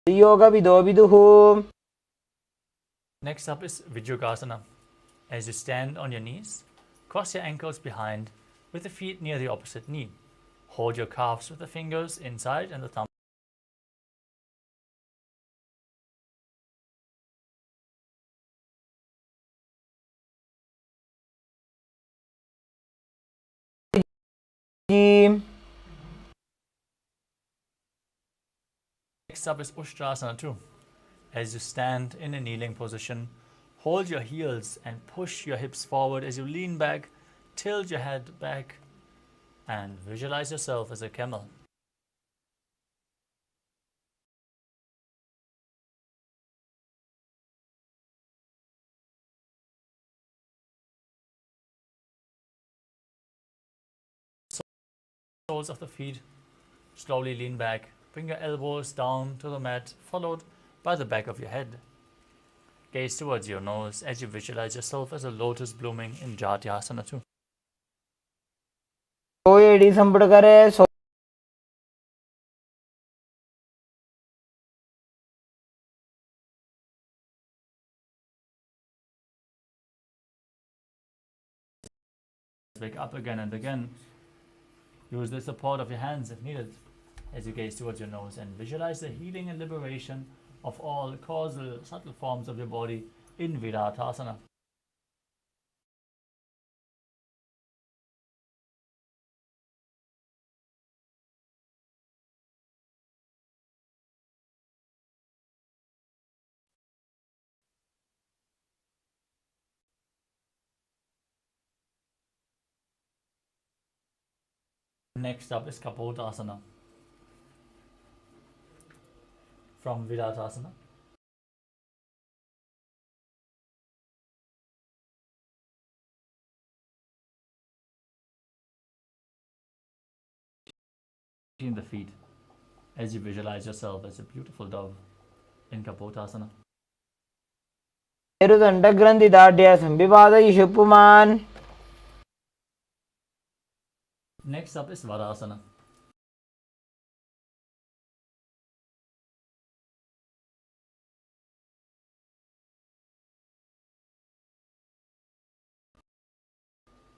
योगविदो विदुः. Next up is Vijayukasana. As you stand on your knees, cross your ankles behind with the feet near the opposite knee. Hold your calves with the fingers inside and the thumb Next up is Ushtrasana too. As you stand in a kneeling position, hold your heels and push your hips forward as you lean back, tilt your head back, and visualize yourself as a camel. Soles of the feet slowly lean back. Bring your elbows down to the mat, followed by the back of your head. Gaze towards your nose as you visualize yourself as a lotus blooming in Jatyasana too. एडी संपुट करे. Wake up again and again. Use the support of your hands if needed as you gaze towards your nose and visualize the healing and liberation of all causal, subtle forms of your body in Viratasana. Next up is Kapotasana. From Viratasana. In the feet as you visualize yourself as a beautiful dove in Kapotasana. मेरुदण्डग्रन्थिदाढ्य संविवादयिषु पुमान्. Next up is Varasana.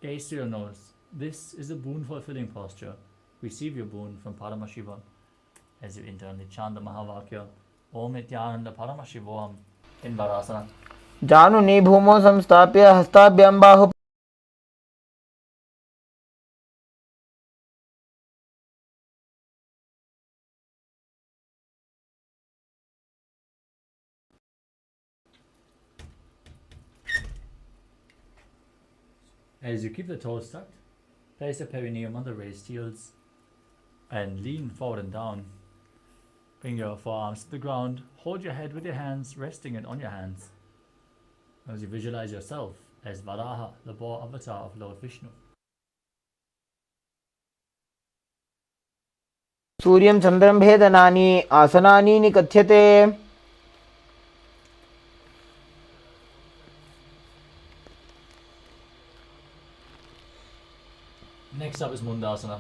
Gaze to your nose. This is a boon fulfilling posture. Receive your boon from Paramashivam as you internally chant the Mahavakya Om Nithyananda Paramashivoham in Varasana. जानुनी भूमौ संस्थाप्य हस्ताभ्यां बाहु. As you keep the toes tucked, place the perineum on the raised heels and lean forward and down. Bring your forearms to the ground. Hold your head with your hands, resting it on your hands. As you visualize yourself as Varaha, the boar avatar of Lord Vishnu. सूर्यं चन्द्रं भेदनानि आसनानि निकथ्यते. Next up is Mundasana.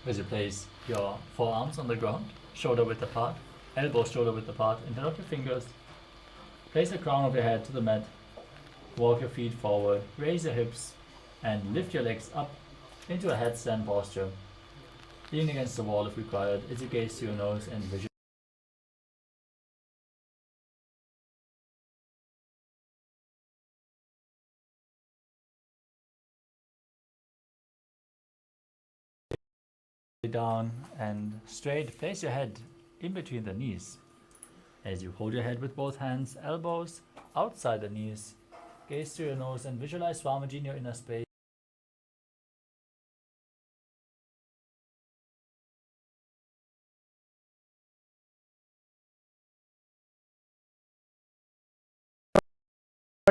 As you place your forearms on the ground, shoulder width apart, elbows shoulder width apart, interlock your fingers. Place the crown of your head to the mat. Walk your feet forward, raise your hips, and lift your legs up into a headstand posture. Lean against the wall if required as you gaze to your nose and visualize down and straight. Place your head in between the knees. As you hold your head with both hands, elbows outside the knees, gaze to your nose and visualize Swamiji in your inner space.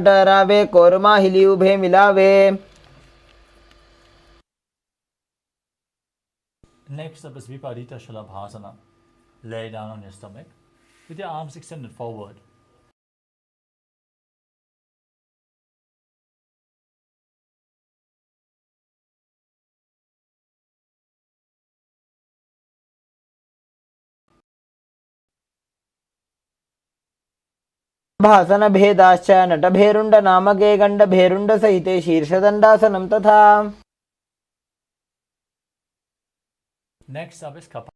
टरावे korma हिली उभे मिलावे. Next up is Viparita Shalabhasana. Lay down on your stomach with your arms extended forward. भासन भेदाश्च नटभेरुण्ड नामके गण्डभेरुण्ड सहिते शीर्षदण्डासनं तथा. Next up is Kapalabhati.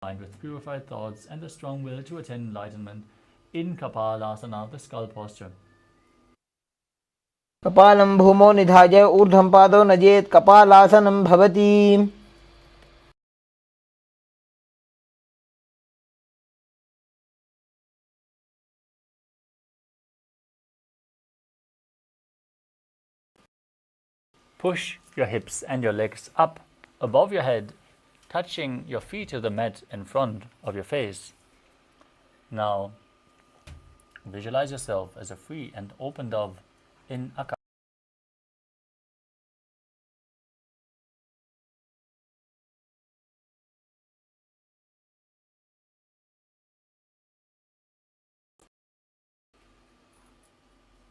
Mind with purified thoughts and a strong will to attain enlightenment in Kapalasana, the skull posture. कपालं भूमौ निधाय ऊर्ध्वं पादौ नजेत् कपालासनं भवति. Push your hips and your legs up above your head, touching your feet to the mat in front of your face. Now, visualize yourself as a free and open dove in Akasha.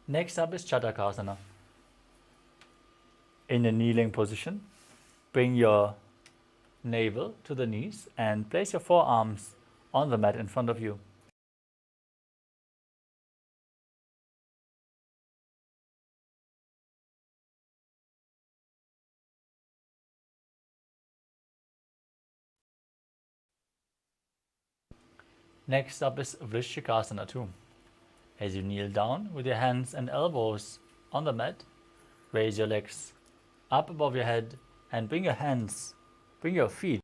Next up is Chatakasana. In a kneeling position, bring your navel to the knees and place your forearms on the mat in front of you. Next up is Vrishikasana too. As you kneel down with your hands and elbows on the mat, raise your legs up above your head and bring your feet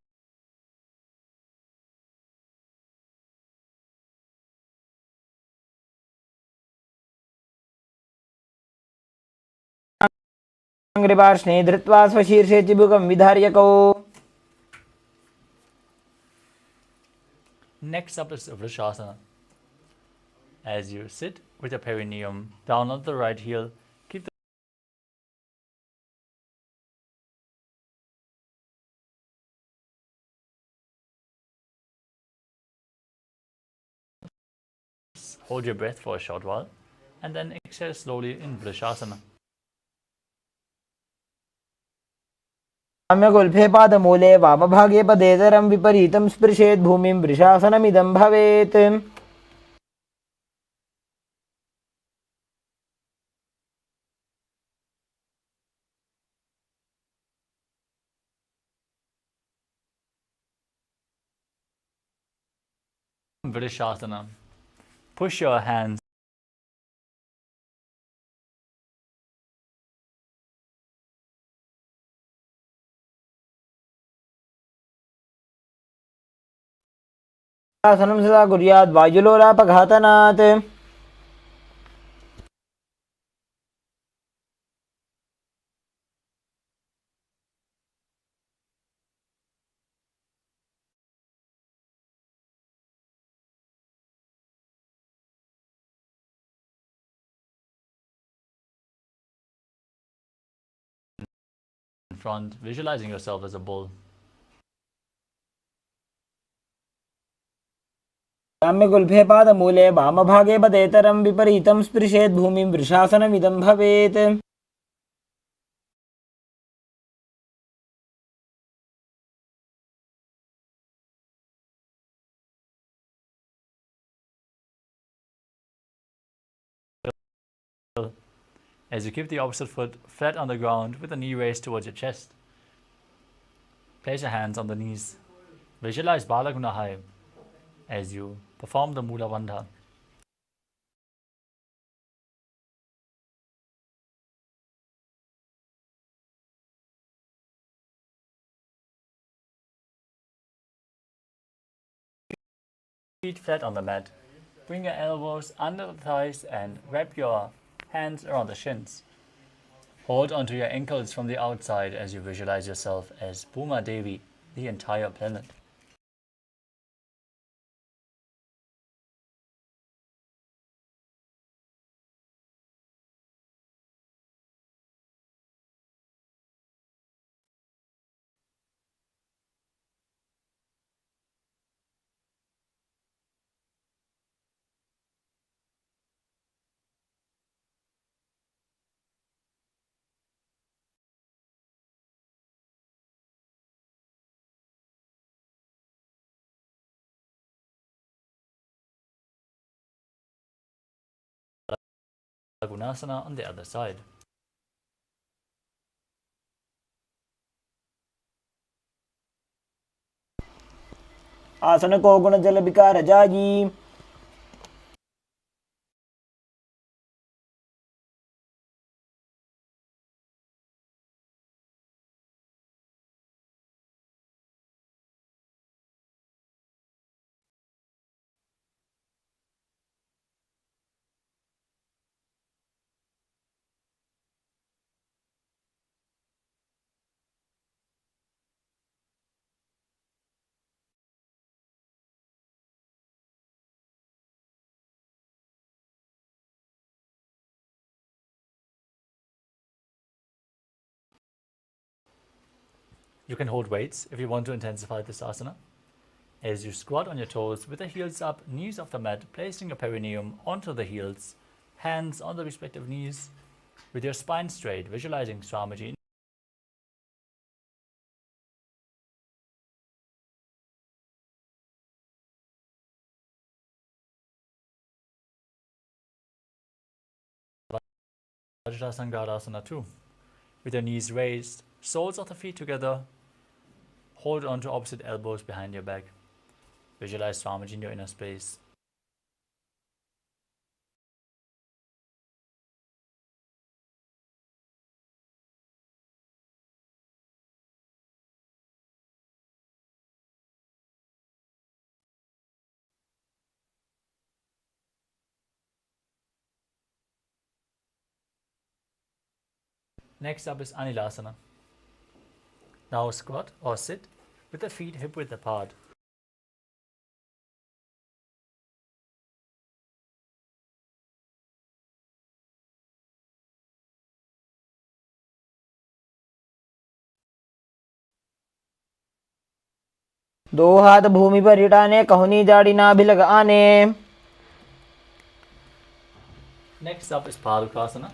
अङ्घ्रिपार्श्वे धृत्वा स्वशीर्षे चिबुकं विधार्यकौ. Next up is Vrishasana. As you sit with your perineum down on the right heel, keep the hold your breath for a short while and then exhale slowly in Vrishasana. साम्यगुल्फे पादमूले वामभागे पदेतरं विपरीतं स्पृशेत् भूमिं वृषासनमिदं भवेत्. Vrishasana. Push your hands आसनं सदा कुर्यात् वायुलोलापघातनात्. in front, visualizing yourself as a bull. साम्यगुल्फे पादमूले वामभागे पदेतरं विपरीतं स्पृशेत् भूमिं वृषासनमिदं भवेत्. as you keep the opposite foot flat on the ground with the knee raised towards your chest. Place your hands on the knees. Visualize Bala Gunahai as you perform the Mula Bandha. Feet flat on the mat. Bring your elbows under the thighs and wrap your hands around the shins. Hold onto your ankles from the outside as you visualize yourself as Bhuma Devi, the entire planet. Gunasana on the other side. आसन को गुण जल विकार जागी। You can hold weights if you want to intensify this asana. As you squat on your toes with the heels up, knees off the mat, placing your perineum onto the heels, hands on the respective knees, with your spine straight, visualizing Swamiji. Vajrasangarasana too. With your knees raised, soles of the feet together, hold on to opposite elbows behind your back. Visualize Swamiji in your inner space. Next up is Anilasana. Now squat or sit with the feet hip width apart. दो हाथ भूमि पर हिटाने, कहुनी जाड़ी नाभि लगाने। Next up is Padukasana.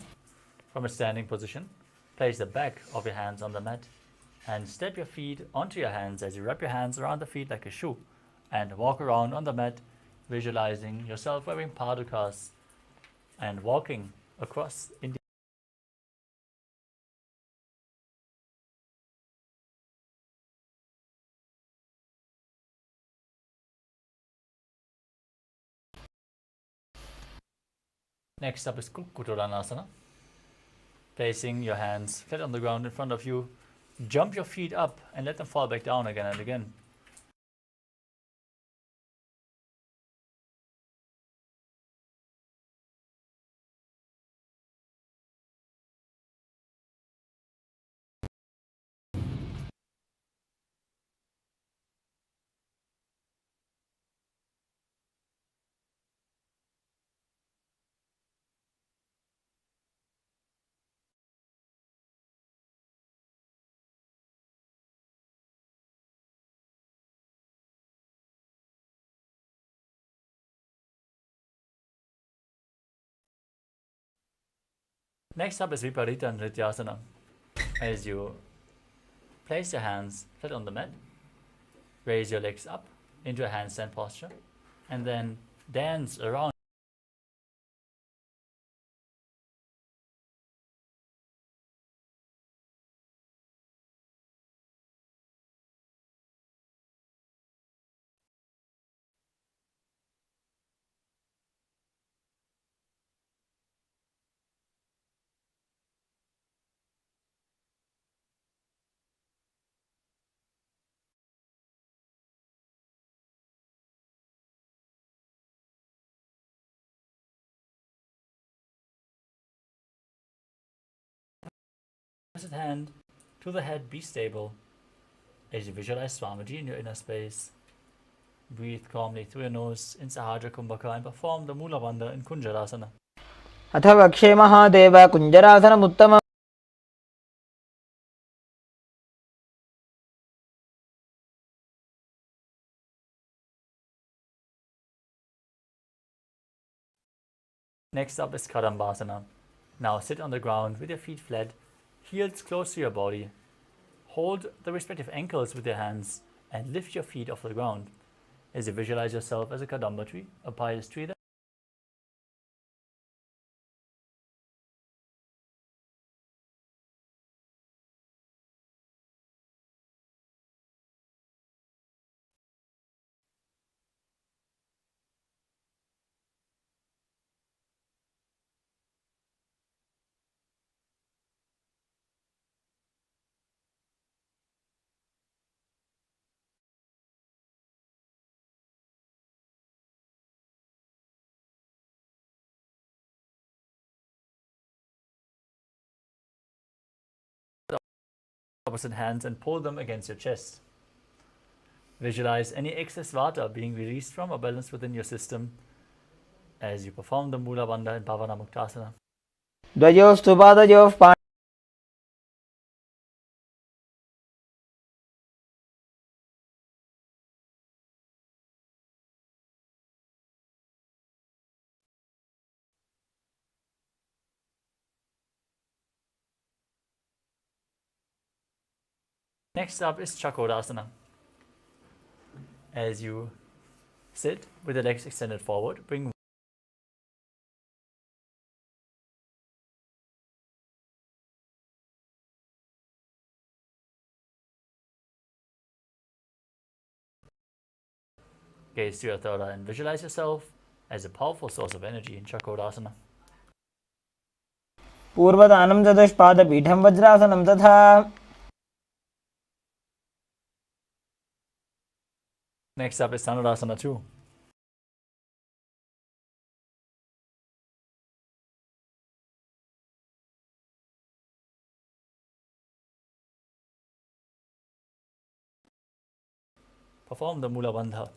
From a standing position, place the back of your hands on the mat and step your feet onto your hands as you wrap your hands around the feet like a shoe and walk around on the mat, visualizing yourself wearing padukas and walking across India. Next up is Kukkutoranasana. Placing your hands flat on the ground in front of you, jump your feet up and let them fall back down again and again. Next up is Viparita Nrityasana. As you place your hands flat on the mat, raise your legs up into a handstand posture, and then dance around opposite hand to the head, be stable. As you visualize Swamiji in your inner space, breathe calmly through your nose in Sahaja Kumbhaka and perform the Mula Bandha in Kunjarasana. अथ वक्षे Mahadev कुञ्जरासनमुत्तमम्. Next up is Kadambasana. Now sit on the ground with your feet flat, heels close to your body. Hold the respective ankles with your hands and lift your feet off the ground as you visualize yourself as a Kadamba tree, a pious tree that opposite hands and pull them against your chest. Visualize any excess vata being released from or balanced within your system as you perform the Mula Bandha and Bhavana Muktasana. द्वयोस्तु पादयोः Next up is Chakodasana. As you sit with the legs extended forward, bring gaze to your third eye and visualize yourself as a powerful source of energy in Chakodasana. पूर्वदानं चतुष्पादपीठं वज्रासनं तथा. Next up is Dhanurasana 2. Perform the Mula Bandha.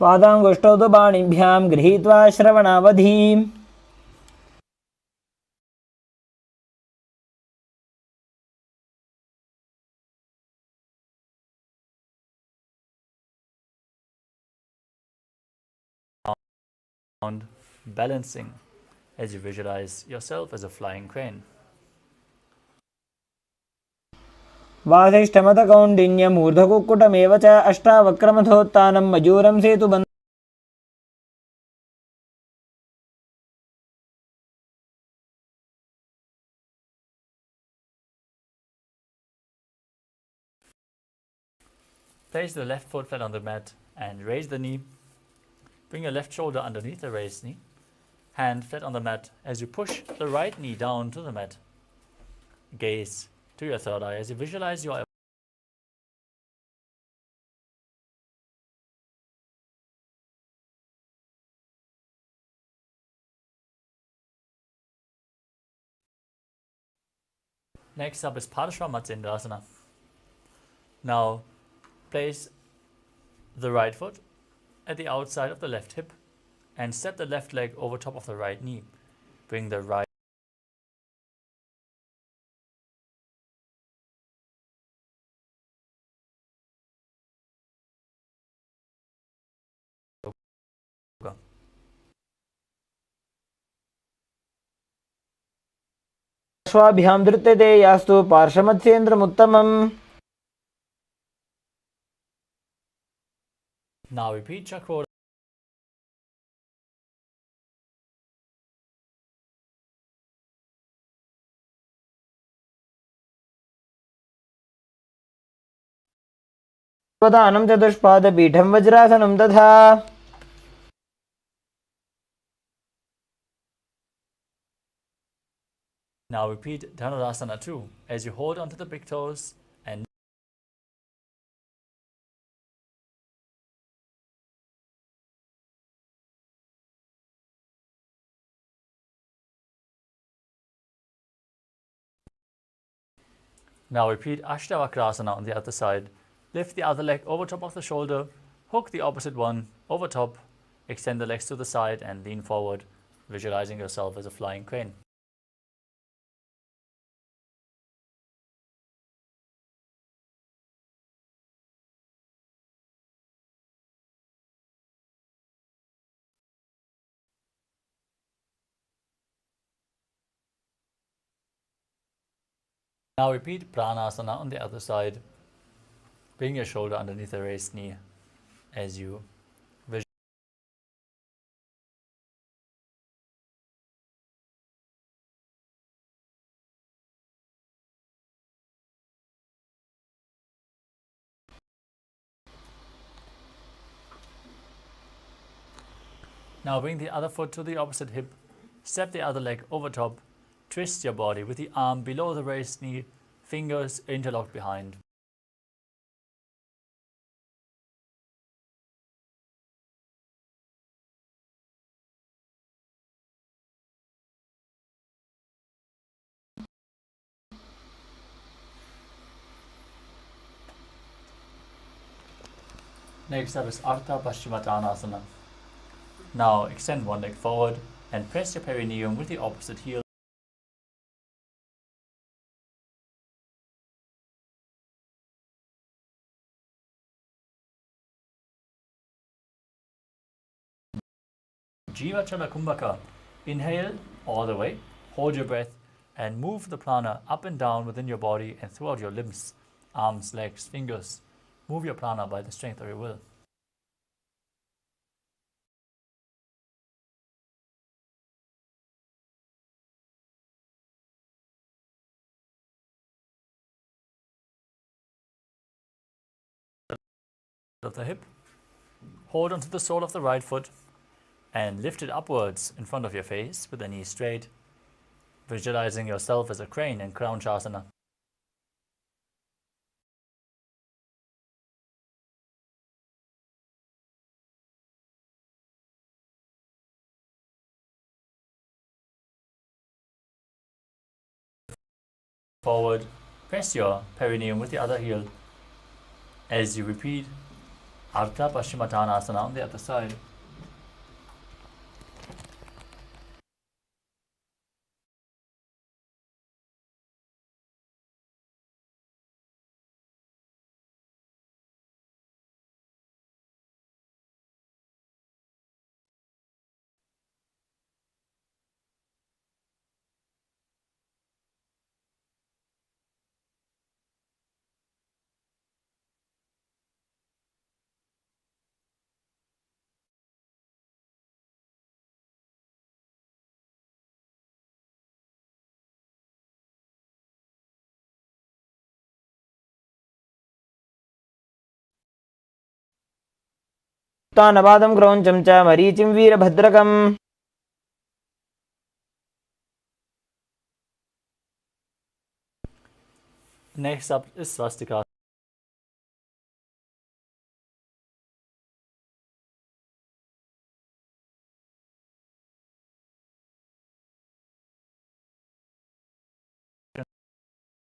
पादाङ्गुष्ठौ तु पाणिभ्यां गृहीत्वा श्रवणावधिम्. Balancing as you visualize yourself as a flying crane. वासिष्ठमतकौण्डिन्यमूर्धकुक्कुटमेव च अष्टावक्रमथोत्तानं मयूरं सेतुबन्धम्. Place the left foot flat on the mat and raise the knee. Bring your left shoulder underneath the raised knee. Hand flat on the mat as you push the right knee down to the mat. Gaze to your third eye as you visualize your Next up is Parashva. Now place the right foot at the outside of the left hip and step the left leg over top of the right knee. Bring the right अश्वाभ्यां धृत्यते यास्तु पार्श्वमत्स्येन्द्रमुत्तमम्. Now repeat Chakra. प्रदानं चतुष्पादपीठं वज्रासनं तथा. Now repeat Dhanurasana 2 as you hold onto the big toes and Now repeat Ashtavakrasana on the other side. Lift the other leg over top of the shoulder, hook the opposite one over top, extend the legs to the side and lean forward, visualizing yourself as a flying crane. Now repeat Pranasana on the other side. Bring your shoulder underneath the raised knee as you visualize. Now bring the other foot to the opposite hip, step the other leg over top, twist your body with the arm below the raised knee, fingers interlocked behind. Next up is Ardha Paschimottanasana. Now extend one leg forward and press your perineum with the opposite heel. Jiva Chala Kumbhaka. Inhale all the way, hold your breath and move the prana up and down within your body and throughout your limbs, arms, legs, fingers. Move your prana by the strength of your will. Of the hip, hold onto the sole of the right foot and lift it upwards in front of your face with the knees straight, visualizing yourself as a crane in Crown Shasana. Forward, press your perineum with the other heel as you repeat Ardha Paschimottanasana on the other side. उत्तानपादं क्रौञ्चं च मरीचिं वीरभद्रकम्. Next up is Swastika.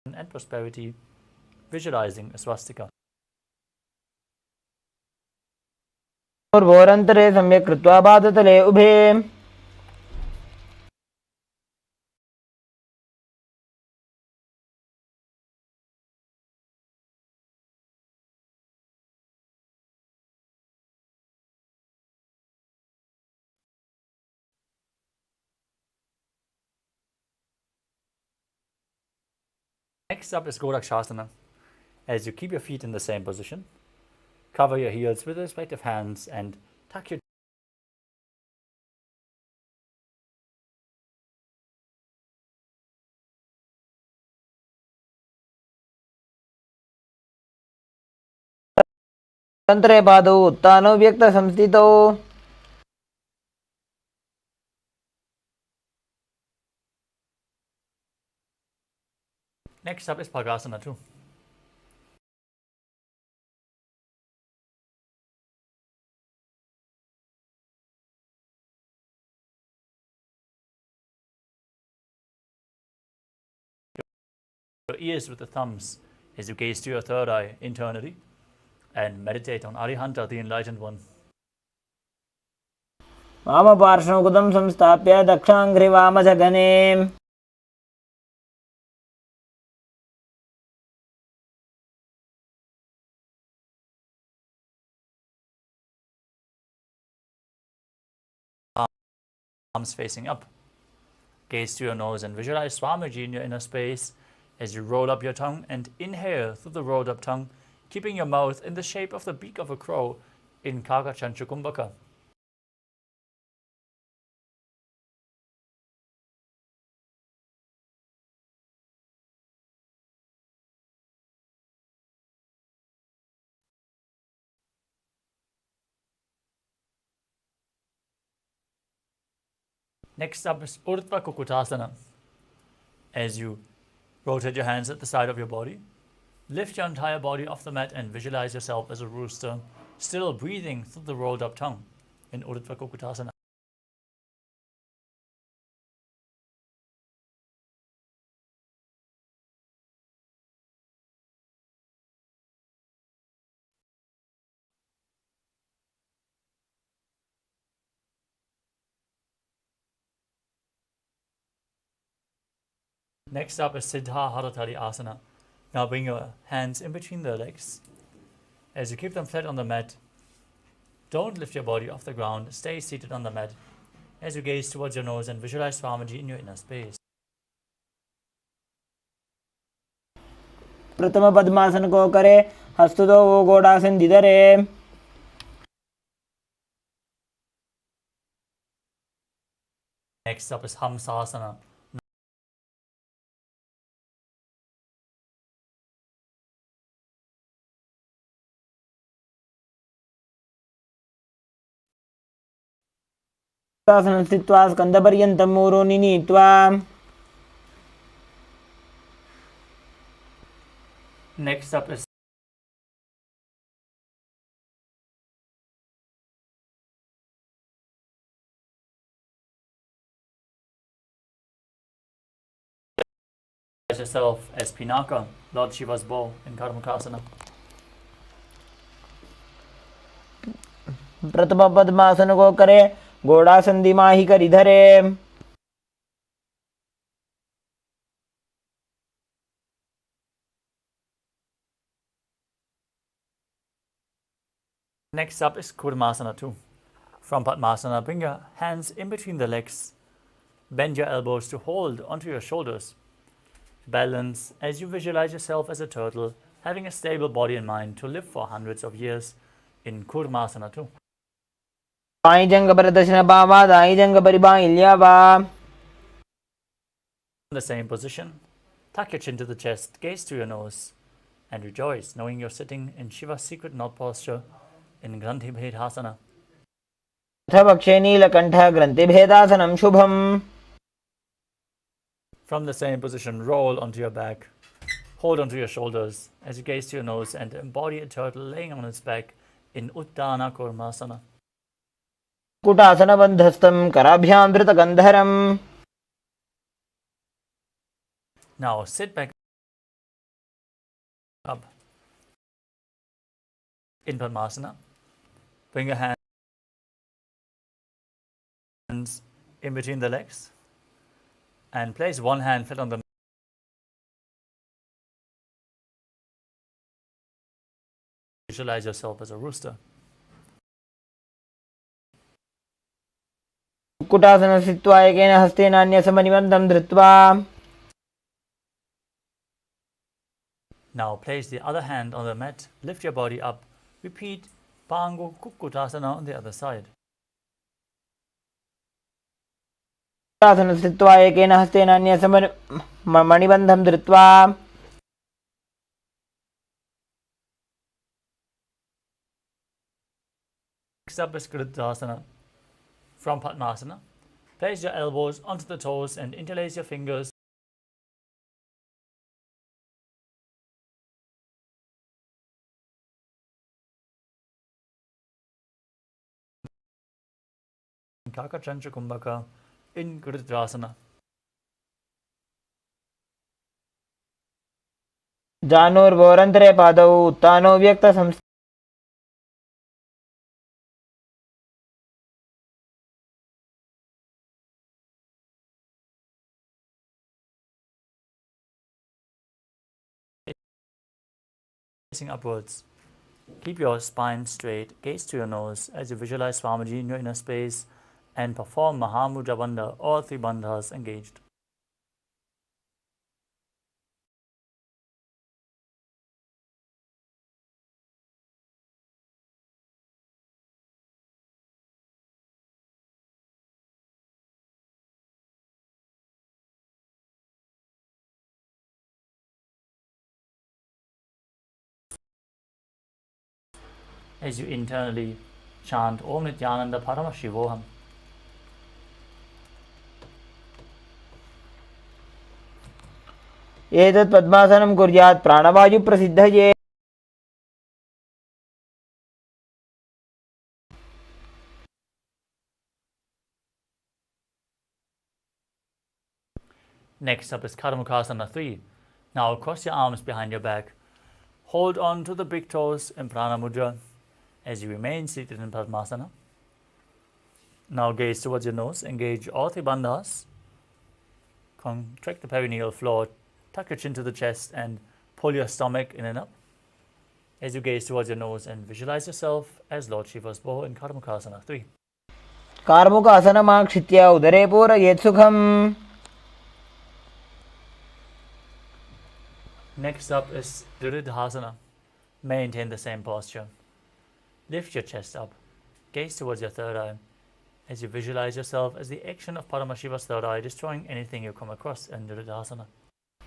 And prosperity, visualizing a swastika. भोरन्तरे सम्यक् कृत्वा पादतले उभे. Next up is Godakshasana. As you keep your feet in the same position, cover your heels with the respective hands and tuck your तन्त्रे पादौ उत्तानौ व्यक्तसंस्थितौ. Next up is Bhagasana 2. your ears with the thumbs as you gaze to your third eye internally and meditate on Arihanta, the enlightened one. वामपार्श्वमुकुतं संस्थाप्य दक्षाङ्घ्रिवामजगने Arms facing up. Gaze to your nose and visualize Swamiji in your inner space as you roll up your tongue and inhale through the rolled up tongue, keeping your mouth in the shape of the beak of a crow in Kakachanchukumbhaka. Next up is Urdhva Kukutasana. As you rotate your hands at the side of your body, lift your entire body off the mat and visualize yourself as a rooster, still breathing through the rolled up tongue in Urdhva Kukutasana. Next up is Siddha Haratari Asana. Now bring your hands in between the legs. As you keep them flat on the mat, don't lift your body off the ground, stay seated on the mat as you gaze towards your nose and visualize Swamiji in your inner space. प्रथम पद्मासन को करे हस्तु दो वो गोड़ासन दिधरे Next up is Hamsasana. आसन स्थित्वा स्कन्धपर्यन्तं मूरोनि नीत्वा Next up is yourself as Pinaka, Lord Shiva's bow in Karmakasana. प्रथम पद्मासन को करे घोड़ासन दिमाही करी धरे Next up is Kurmasana 2. From Padmasana, bring your hands in between the legs. Bend your elbows to hold onto your shoulders. Balance as you visualize yourself as a turtle, having a stable body and mind to live for hundreds of years in Kurmasana 2. By जंग प्रदर्शन बाबा दाई जंग परिबाइल्या बा In the same position, tuck your chin to the chest, gaze to your nose, and rejoice knowing you're sitting in Shiva's secret knot posture in Granthi Bhedasana. भक्षे Neelkanth ग्रंथि भेदासनं Shubham From the same position, roll onto your back, hold onto your shoulders as you gaze to your nose and embody a turtle laying on its back in Uddana Kurmasana. कुटासन बंधस्थं कराभ्यां धृतगंधरम Now sit back up in Padmasana. Bring your hands in between the legs and place one hand flat on the mat. Visualize yourself as a rooster. कुटासन स्थित्वा एकेन हस्तेन अन्यसमनिबन्धं धृत्वा Now place the other hand on the mat, lift your body up, repeat Pangu Kukutasana on the other side. कुटासन स्थित्वा एकेन हस्तेन अन्यसमनिबन्धं धृत्वा Next up is Kritasana. From Padmasana, place your elbows onto the toes and interlace your fingers. Kakachanchukumbhaka in Kritasana. जानुर्भोरन्तरे पादौ उत्तानो व्यक्तसंस्थि Facing upwards. Keep your spine straight, gaze to your nose as you visualize Swamiji in your inner space and perform Mahamudra Bandha, all three bandhas engaged. As you internally chant Om Nithyananda Paramashivoham. एतत् पद्मासनं कुर्यात् प्राणवायुप्रसिद्धये Next up is Karmukasana 3. Now cross your arms behind your back. Hold on to the big toes in Prana Mudra as you remain seated in Padmasana. Now gaze towards your nose, engage all three bandhas. Contract the perineal floor, tuck your chin to the chest and pull your stomach in and up. As you gaze towards your nose and visualize yourself as Lord Shiva's bow in Karmukasana 3. कार्मुकासनमाक्षित्य उदरे पूरयेत् सुखम्. Next up is Diridhasana. Maintain the same posture. Lift your chest up. Gaze towards your third eye as you visualize yourself as the action of Paramashiva's third eye destroying anything you come across in Diridhasana.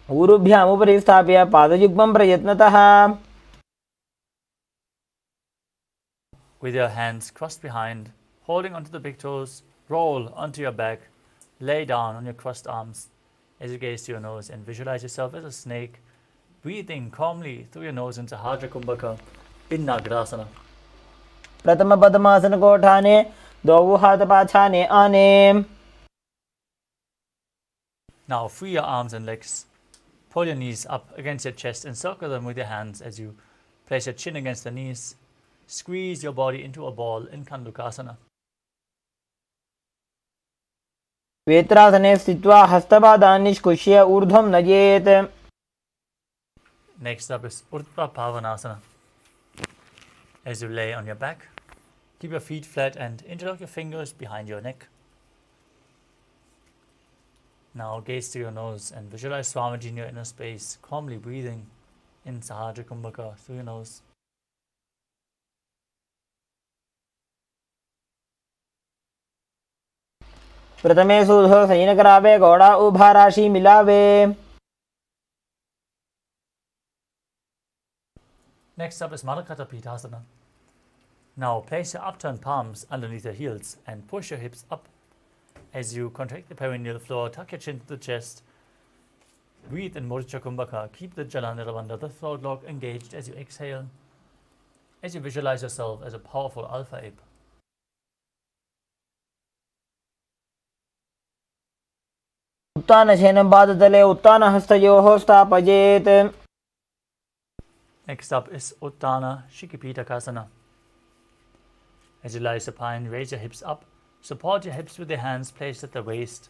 ऊरुभ्याम् उपरि स्थाप्य पादयुग्मं प्रयत्नतः. With your hands crossed behind, holding onto the big toes, roll onto your back, lay down on your crossed arms as you gaze to your nose and visualize yourself as a snake, breathing calmly through your nose into Hajra Kumbhaka in Nagarasana. प्रथम पद्मासन को उठाने, दो हाथ पाछाने आने. Now free your arms and legs. Pull your knees up against your chest and circle them with your hands as you place your chin against the knees. Squeeze your body into a ball in Kandukasana. वेत्रासने स्थित्वा हस्तपादान् निष्कुष्य ऊर्ध्वं नयेत्. Next up is Urdhva Pavanasana. As you lay on your back, keep your feet flat and interlock your fingers behind your neck. Now gaze to your nose and visualize Swamiji in your inner space, calmly breathing in Sahajra Kumbhaka through your nose. प्रथमे सूधो San करावे घोड़ा उभा राशि मिलावे. Next up is Malakata Pitasana. Now place your upturned palms underneath your heels and push your hips up. As you contract the perineal floor, tuck your chin to the chest. Breathe in Murcha Kumbhaka. Keep the Jalanirabandha, the throat lock, engaged as you exhale. As you visualize yourself as a powerful alpha ape. उत्तानशयनं पादतले उत्तानहस्तयोः स्थापयेत्. Next up is Uttana Shikipitakasana. As you lie supine, raise your hips up. Support your hips with your hands placed at the waist,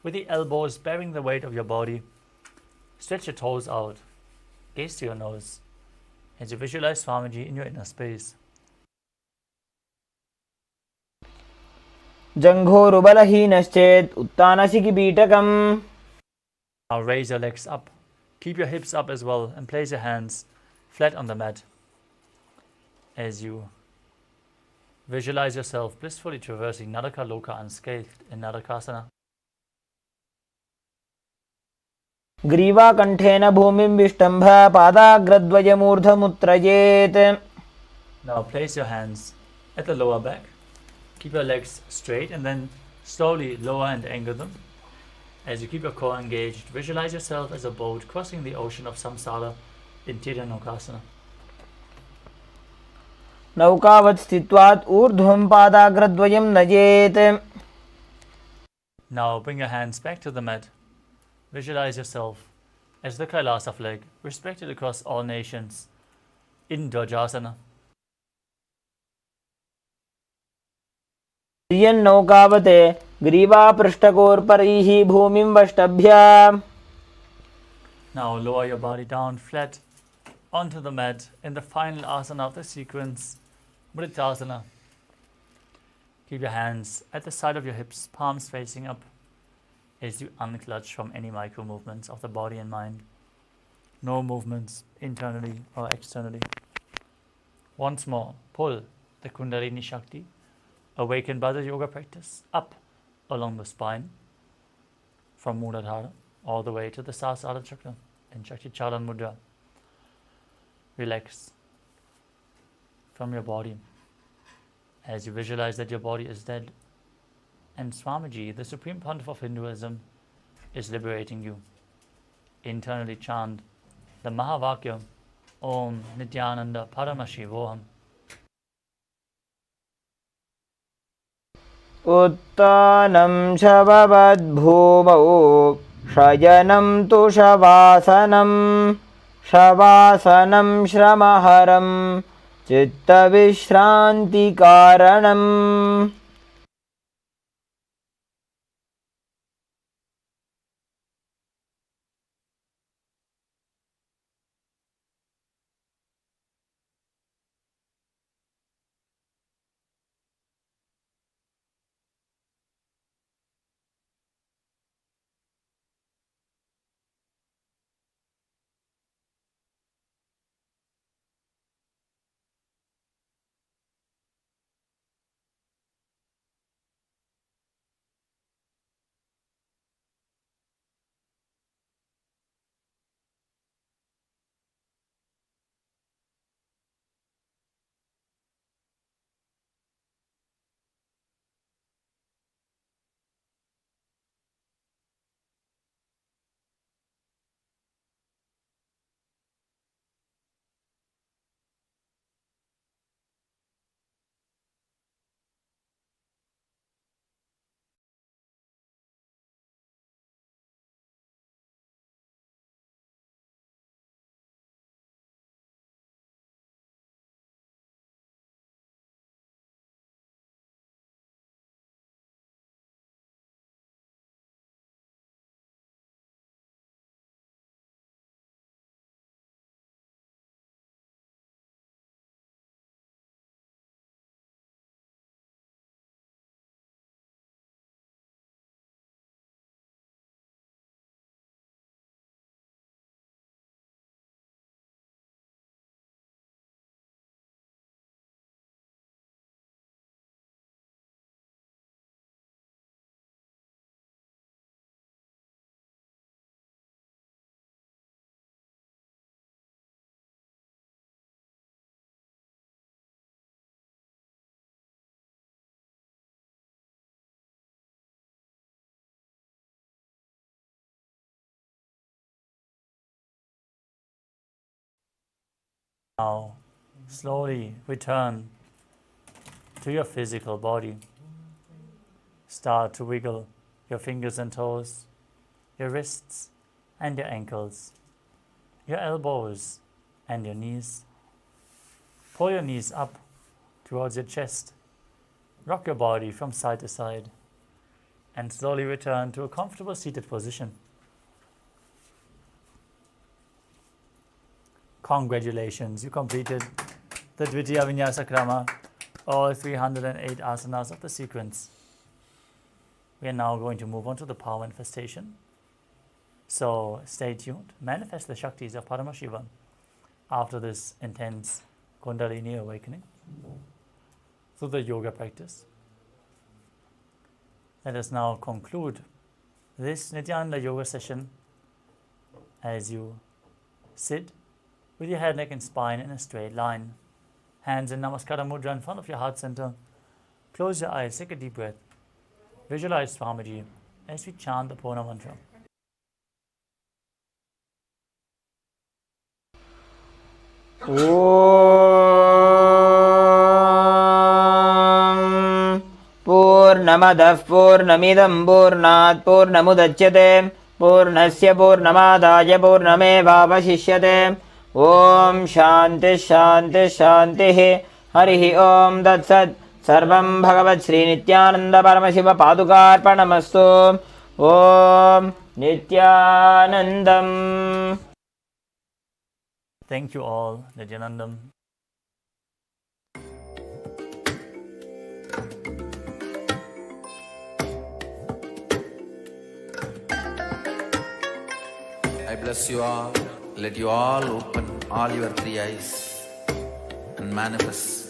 with the elbows bearing the weight of your body. Stretch your toes out. Gaze to your nose as you visualize Swamiji in your inner space. जङ्घोरुबलहीनश्चेत् उत्तानशिखिपीठकम्. Now raise your legs up. Keep your hips up as well and place your hands flat on the mat as you visualize yourself blissfully traversing Jana Loka unscathed in Narakasana. ग्रीवाकण्ठेन भूमिं विष्टम्भ पादाग्रद्वयमूर्धमुत्रयेत्. Now place your hands at the lower back. Keep your legs straight and then slowly lower and angle them. As you keep your core engaged, visualize yourself as a boat crossing the ocean of samsara in Tiryanokasana. नौकावत् स्थित्वात् ऊर्ध्वं पादाग्रद्वयं नयेत्. Now bring your hands back to the mat. Visualize yourself as the KAILASA flag, respected across all nations in Dvajasana. नौकावते ग्रीवापृष्ठकोर्परैः भूमिं वष्टभ्य. Now lower your body down flat onto the mat in the final asana of the sequence, Mritasana. Keep your hands at the side of your hips, palms facing up as you unclutch from any micro movements of the body and mind. No movements internally or externally. Once more, pull the Kundalini Shakti, awakened by the yoga practice, up along the spine from Muladhara all the way to the Sahasrara Chakra in Shakti Chalan Mudra. Relax from your body as you visualize that your body is dead and Swamiji, the Supreme Pontiff of Hinduism, is liberating you. Internally chant the Mahavakya Om Nithyananda Paramashivoham. उत्तानं शववद्भूमौ शयनं तु शवासनं शवासनं श्रमहरं चित्तविश्रान्तिकारणम्. Now, slowly return to your physical body. Start to wiggle your fingers and toes, your wrists and your ankles, your elbows and your knees. Pull your knees up towards your chest. Rock your body from side to side and slowly return to a comfortable seated position. Congratulations, you completed the Dvitiya Vinyasa Krama, all 308 asanas of the sequence. We are now going to move on to the power manifestation. So stay tuned, manifest the Shaktis of Paramashivam after this intense Kundalini awakening through the yoga practice. Let us now conclude this Nithyananda yoga session as you sit with your head, neck and spine in a straight line. Hands in Namaskara Mudra in front of your heart center. Close your eyes, take a deep breath. Visualize Swamiji as we chant the Purna Mantra. पूर्णमदः पूर्णमिदं पूर्णात् पूर्णमुदच्यते पूर्णस्य पूर्णमादाय पूर्णमेवावशिष्यते। ॐ शान्तिः शान्तिः शान्तिः। हरिः ॐ तत्सत्। सर्वं भगवत् श्री नित्यानंद परमशिव पादुकार्पणमस्तु। ॐ नित्यानन्दम्। Thank you all, Nithyanandam. I bless you all. Let you all open all your three eyes and manifest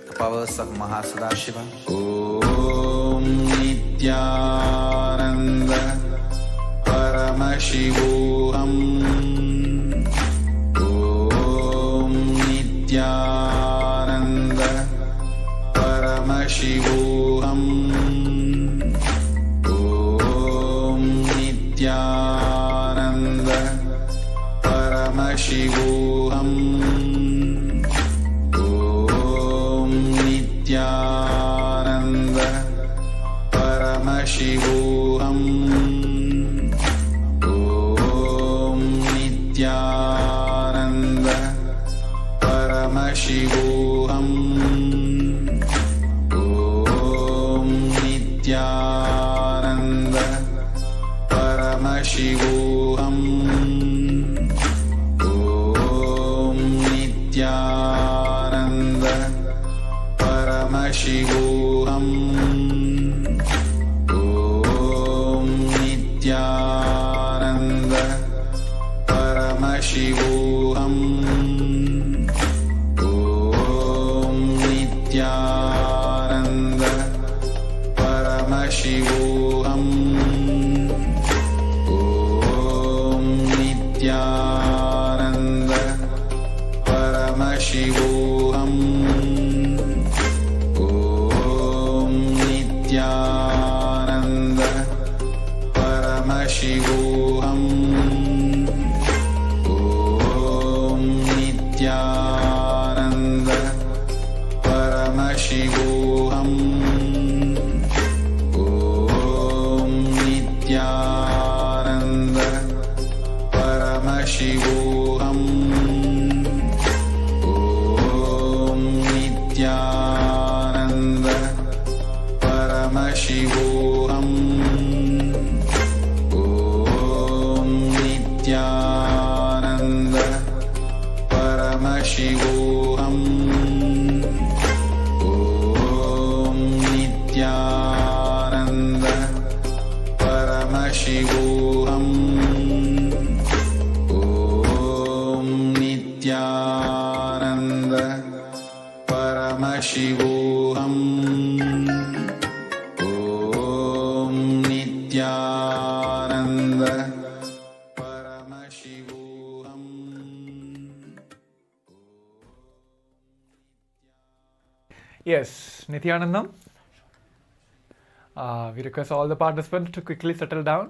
the powers of Mahasadashiva. Om Nithyananda Paramashivoham. Om Nithyananda Paramashivoham. Om Nithyananda Paramashivoham. Om Nithyananda Paramashivoham. Om Nithyananda Paramashivoham. Om Nithyananda Paramashivoham. Om Nithyananda Paramashivoham. Om Nithyananda Paramashivoham. Om Nithyananda Paramashivoham. Om Nithyananda Paramashivoham. Om Nithyananda Paramashivoham. Om Nithyananda Paramashivoham. Om Nithyananda Paramashivoham. Om Nithyananda Paramashivoham. Om Nithyananda Paramashivoham. Om Nithyananda Paramashivoham. Om Nithyananda Paramashivoham. Om Nithyananda Paramashivoham. Yes, Nithyanandam. We request all the participants to quickly settle down.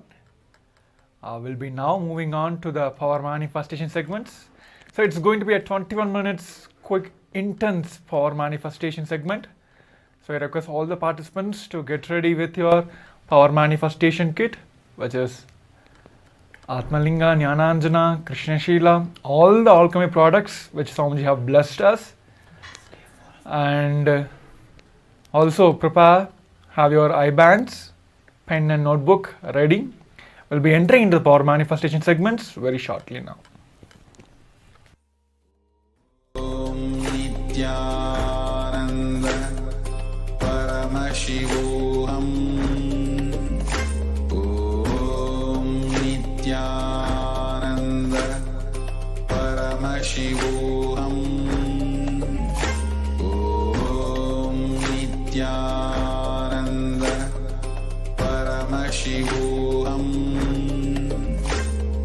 We'll be now moving on to the power manifestation segments. So it's going to be a 21 minutes quick intense power manifestation segment. So I request all the participants to get ready with your power manifestation kit, which is Atmalinga, Jnananjana, Krishna Shila, all the alchemy products which Swamiji have blessed us. And also prepare, have your eye bands, pen and notebook ready. We'll be entering into the power manifestation segments very shortly now. Om Nithyananda Paramashivoham. Om Nithyananda Paramashivoham. Om Nithyananda Paramashivoham.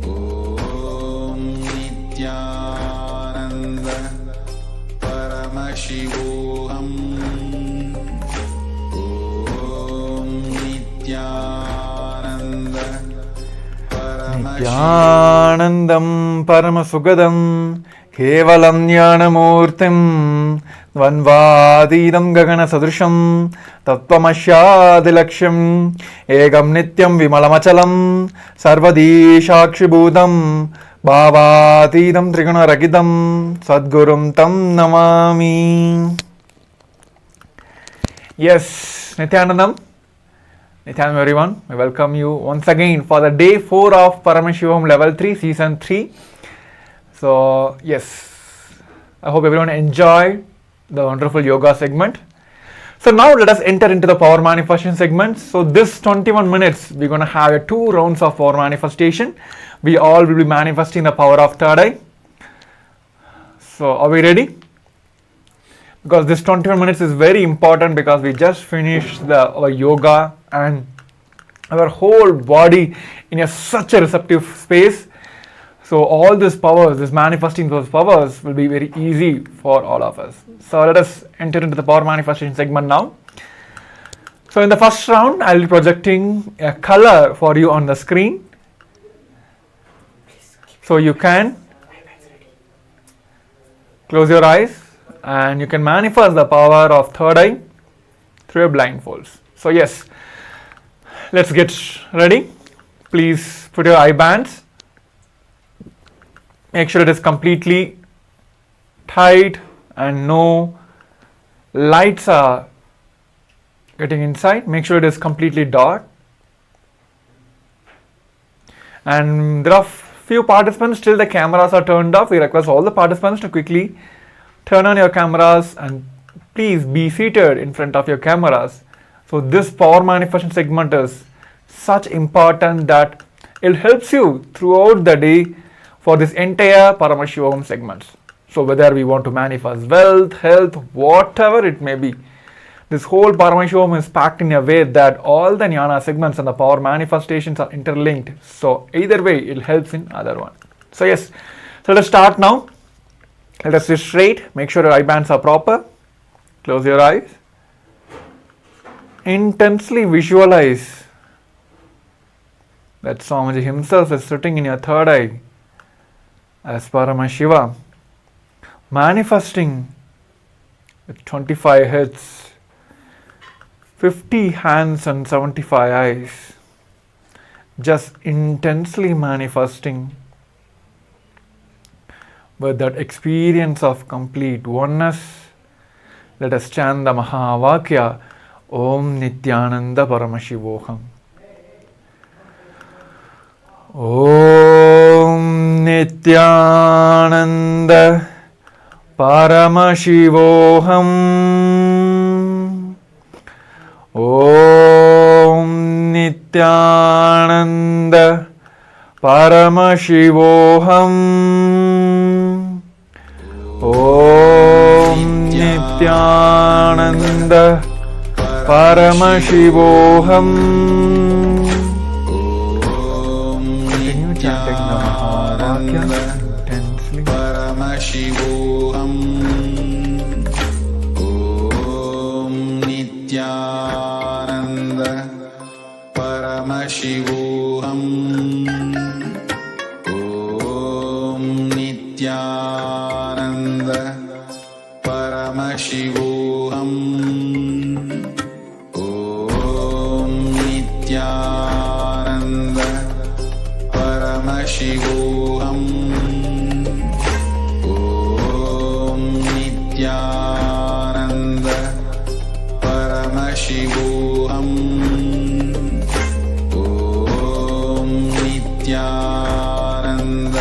Om Nithyananda Paramashivoham. Om Nithyananda Nithyanandam Paramasugadam Kevalam Jnanamurtim Vanvadidam gagana sadrisham tatvamasyadilakshyam ekam nityam vimalamachalam sarvadi shakshibhudam bhavadidam triguna ragidam sadgurum tam namami. Yes, Nithyanandam. Nithyanandam everyone. I welcome you once again for the day 4 of Paramashivoham Level 3 Season 3. So yes, I hope everyone enjoyed the wonderful yoga segment. So now let us enter into the power manifestation segment. So this 21 minutes we're going to have 2 rounds of power manifestation. We all will be manifesting the power of third eye. So are we ready? Because this 21 minutes is very important because we just finished our yoga and our whole body in such a receptive space. So all these powers, this manifesting those powers will be very easy for all of us. So let us enter into the power manifestation segment now. So in the first round, I will be projecting a color for you on the screen. So you can close your eyes and you can manifest the power of third eye through your blindfolds. So yes, let's get ready. Please put your eye bands. Make sure it is completely tight and no lights are getting inside. Make sure it is completely dark. And there are few participants, still the cameras are turned off. We request all the participants to quickly turn on your cameras and please be seated in front of your cameras. So this power manifestation segment is such important that it helps you throughout the day for this entire Paramashivoham segments. So whether we want to manifest wealth, health, whatever it may be, this whole Paramashivoham is packed in a way that all the jnana segments and the power manifestations are interlinked. So either way, it helps in other one. So yes, so let's start now. Let us sit straight. Make sure your eye bands are proper. Close your eyes. Intensely visualize that Swamiji himself is sitting in your third eye as Paramashiva, manifesting with 25 heads, 50 hands and 75 eyes, just intensely manifesting with that experience of complete oneness. Let us chant the Mahavakya, Om Nithyananda Paramashivoham. Om Nithyananda Paramashivoham. Om Nithyananda Paramashivoham. Om Nithyananda Paramashivoham. Continue chanting the Mahavakya intensely. Paramashivoham. Om Nithyananda Paramashivoham. Om Nithyananda Paramashivoham. Om Nithyananda Paramashivoham. Om Nithyananda Paramashivoham. Om Nithyananda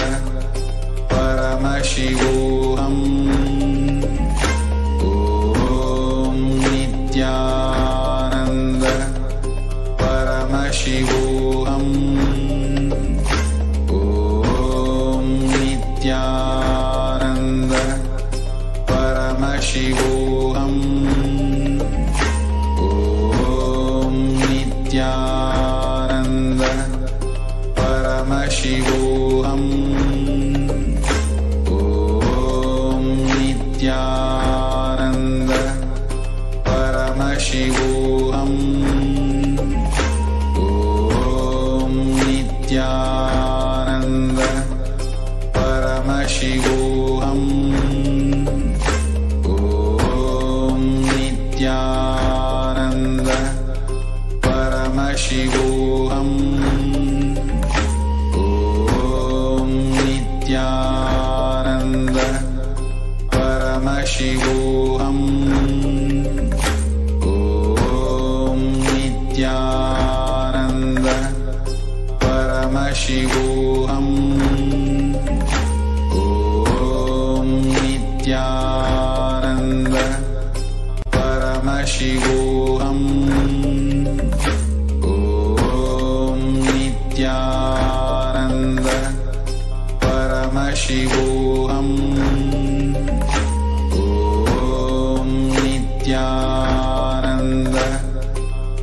Paramashivoham. Om Nithyananda Paramashivoham. Om Nithyananda Paramashivoham. Om Nithyananda Paramashivoham. Om Nithyananda Paramashivoham. Om Nithyananda Paramashivoham. Om Paramashivoham Om Nithyananda Paramashivoham Om Nithyananda Paramashivoham Om Nithyananda Paramashivoham Om Nithyananda Paramashivoham Om Nithyananda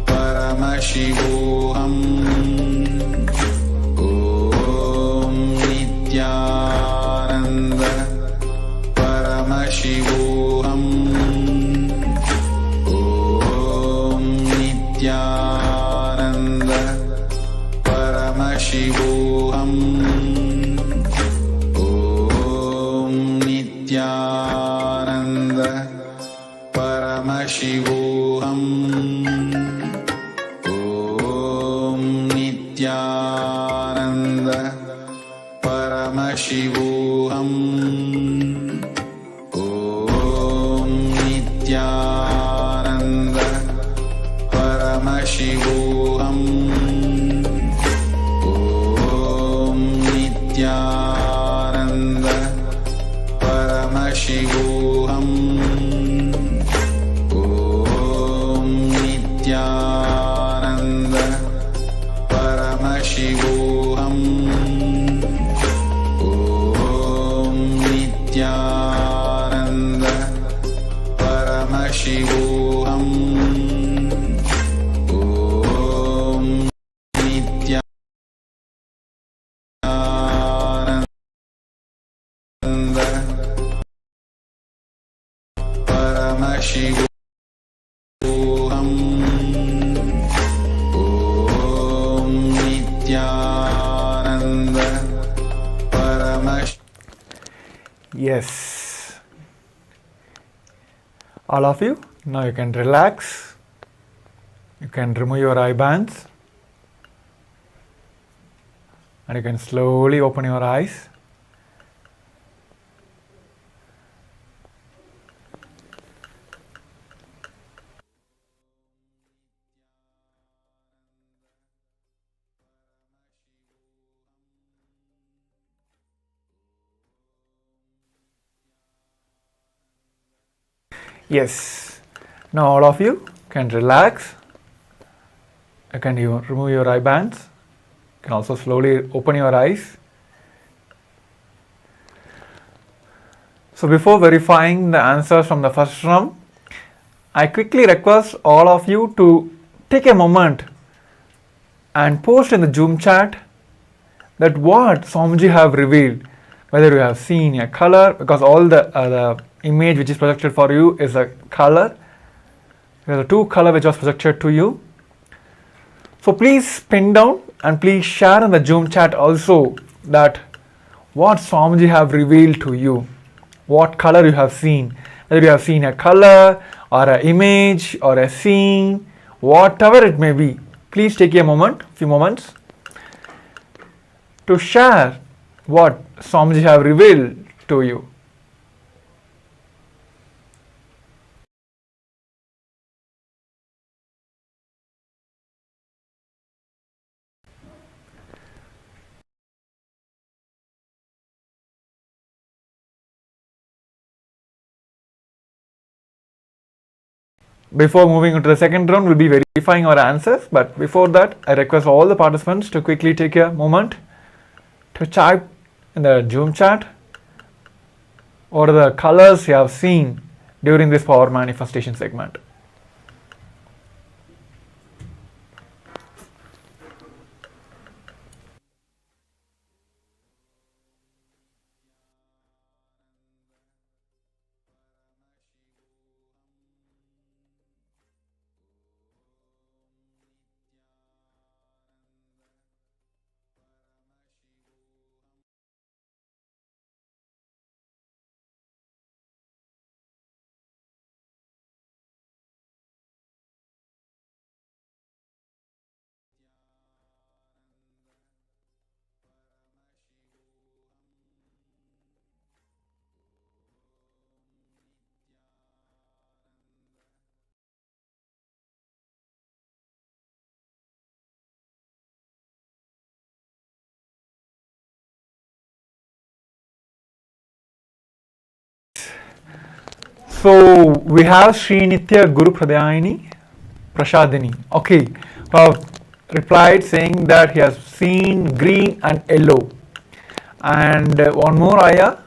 Paramashivoham Om Nithyananda Paramashivoham Om Nithyananda Paramashivoham Om Nithyananda Paramashivoham Om Nithyananda Paramashivoham Om Nithyananda Paramashivoham Om Nithyananda Paramashivoham Om Nithyananda Paramashivoham Om Nithyananda Paramashivoham Om Nithyananda Paramashivoham Om Nithyananda Yes. All of you, now you can relax. You can remove your eye bands. And you can slowly open your eyes. Yes. Now all of you can relax. You can remove your eye bands. You can also slowly open your eyes. So before verifying the answers from the first round, I quickly request all of you to take a moment and post in the Zoom chat that what Swamiji have revealed, whether you have seen a color, because all the image which is projected for you is a color. There are two color which was projected to you. So please pin down and please share in the Zoom chat also that what Swamiji have revealed to you, what color you have seen, whether you have seen a color or an image or a scene, whatever it may be. Please take a moment, few moments to share what Swamiji have revealed to you. Before moving into the second round, we'll be verifying our answers. But before that, I request all the participants to quickly take a moment to type in the Zoom chat what are the colors you have seen during this power manifestation segment. So we have Srinitya Guru Pradayani Prashadini. Okay, who have replied saying that he has seen green and yellow. And one more ayah.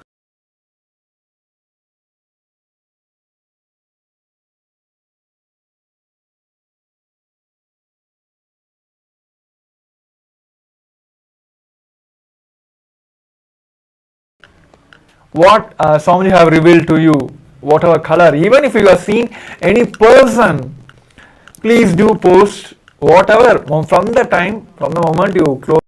What Swamiji have revealed to you, whatever color, even if you have seen any person, please do post whatever from the moment you close.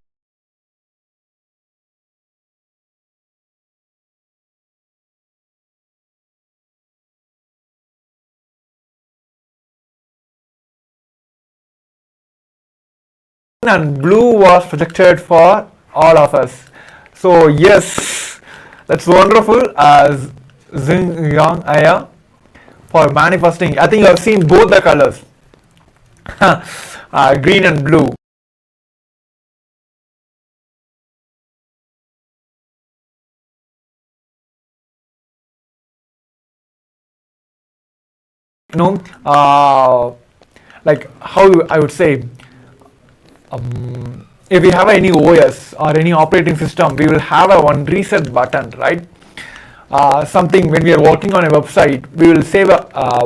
And blue was projected for all of us. So yes, that's wonderful as Zing Yang Aya for manifesting. I think you have seen both the colors, green and blue. You know, like how I would say, if we have any OS or any operating system, we will have a one reset button, right? Something when we are working on a website, we will save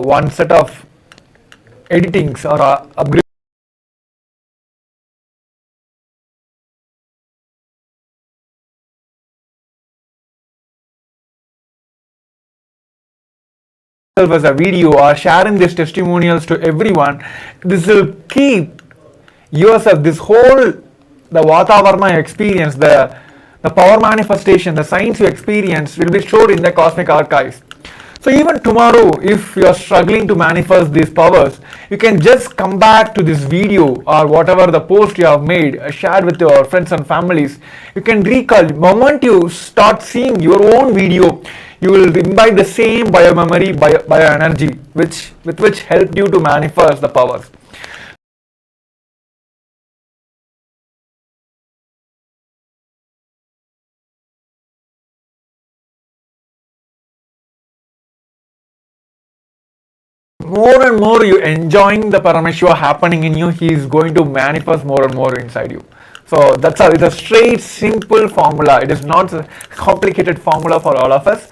one set of editings or upgrades as a video or sharing these testimonials to everyone. This will keep yourself, this whole the Vatavarna experience, the power manifestation, the science you experience will be stored in the cosmic archives. So even tomorrow, if you are struggling to manifest these powers, you can just come back to this video or whatever the post you have made, shared with your friends and families. You can recall, the moment you start seeing your own video, you will imbibe the same biomemory, bioenergy, with which helped you to manifest the powers. More and more you enjoying the Paramashiva happening in you, he is going to manifest more and more inside you. So that's how it's a straight, simple formula. It is not a complicated formula for all of us.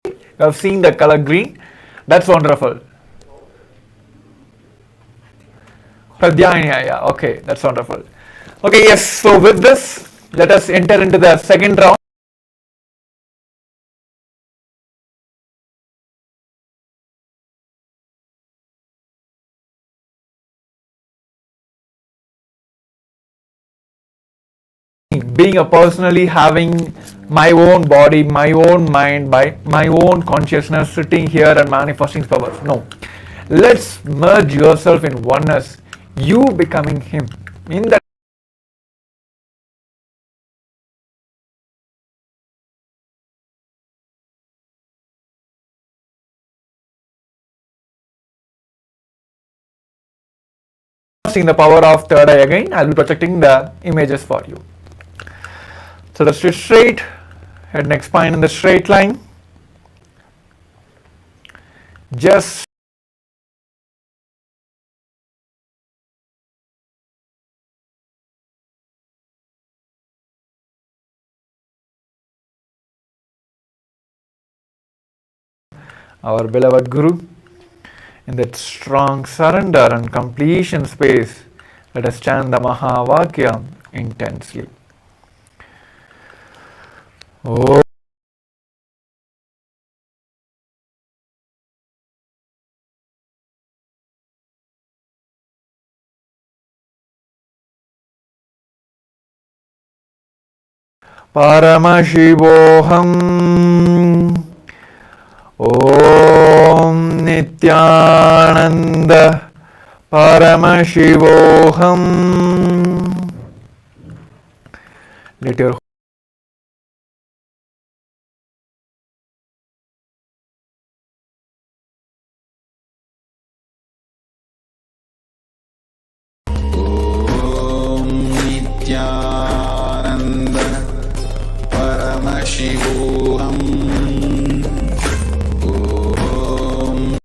You have seen the color green. That's wonderful. Pradhyayana, yeah, okay, that's wonderful. Okay, yes, so with this, let us enter into the second round. Being a personally having my own body, my own mind, by my own consciousness sitting here and manifesting powers. No. Let's merge yourself in oneness. You becoming him. In that seeing the power of third eye again, I'll be projecting the images for you. So let's sit straight, head neck spine in the straight line. Just our beloved Guru, in that strong surrender and completion space, let us chant the Mahavakya intensely. Oh. Paramashivoham Om Nithyananda Paramashivoham. Let your Paramashivoham. Om.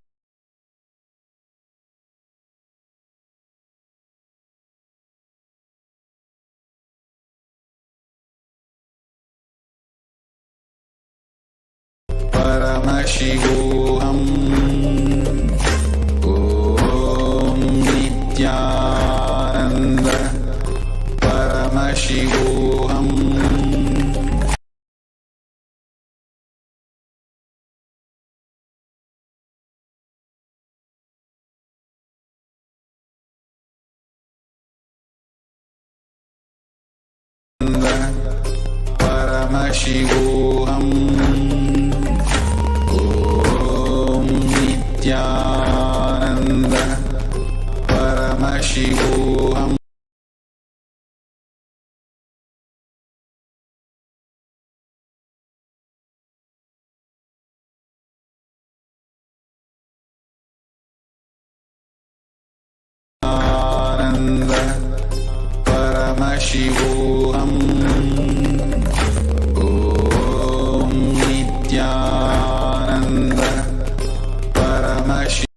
Paramashivoham. Om Nithyananda. Paramashivoham. Paramashivoham. Om Nithyananda. Paramashivoham. Ananda. Paramashivoham. Om Nithyananda. Paramashivoham.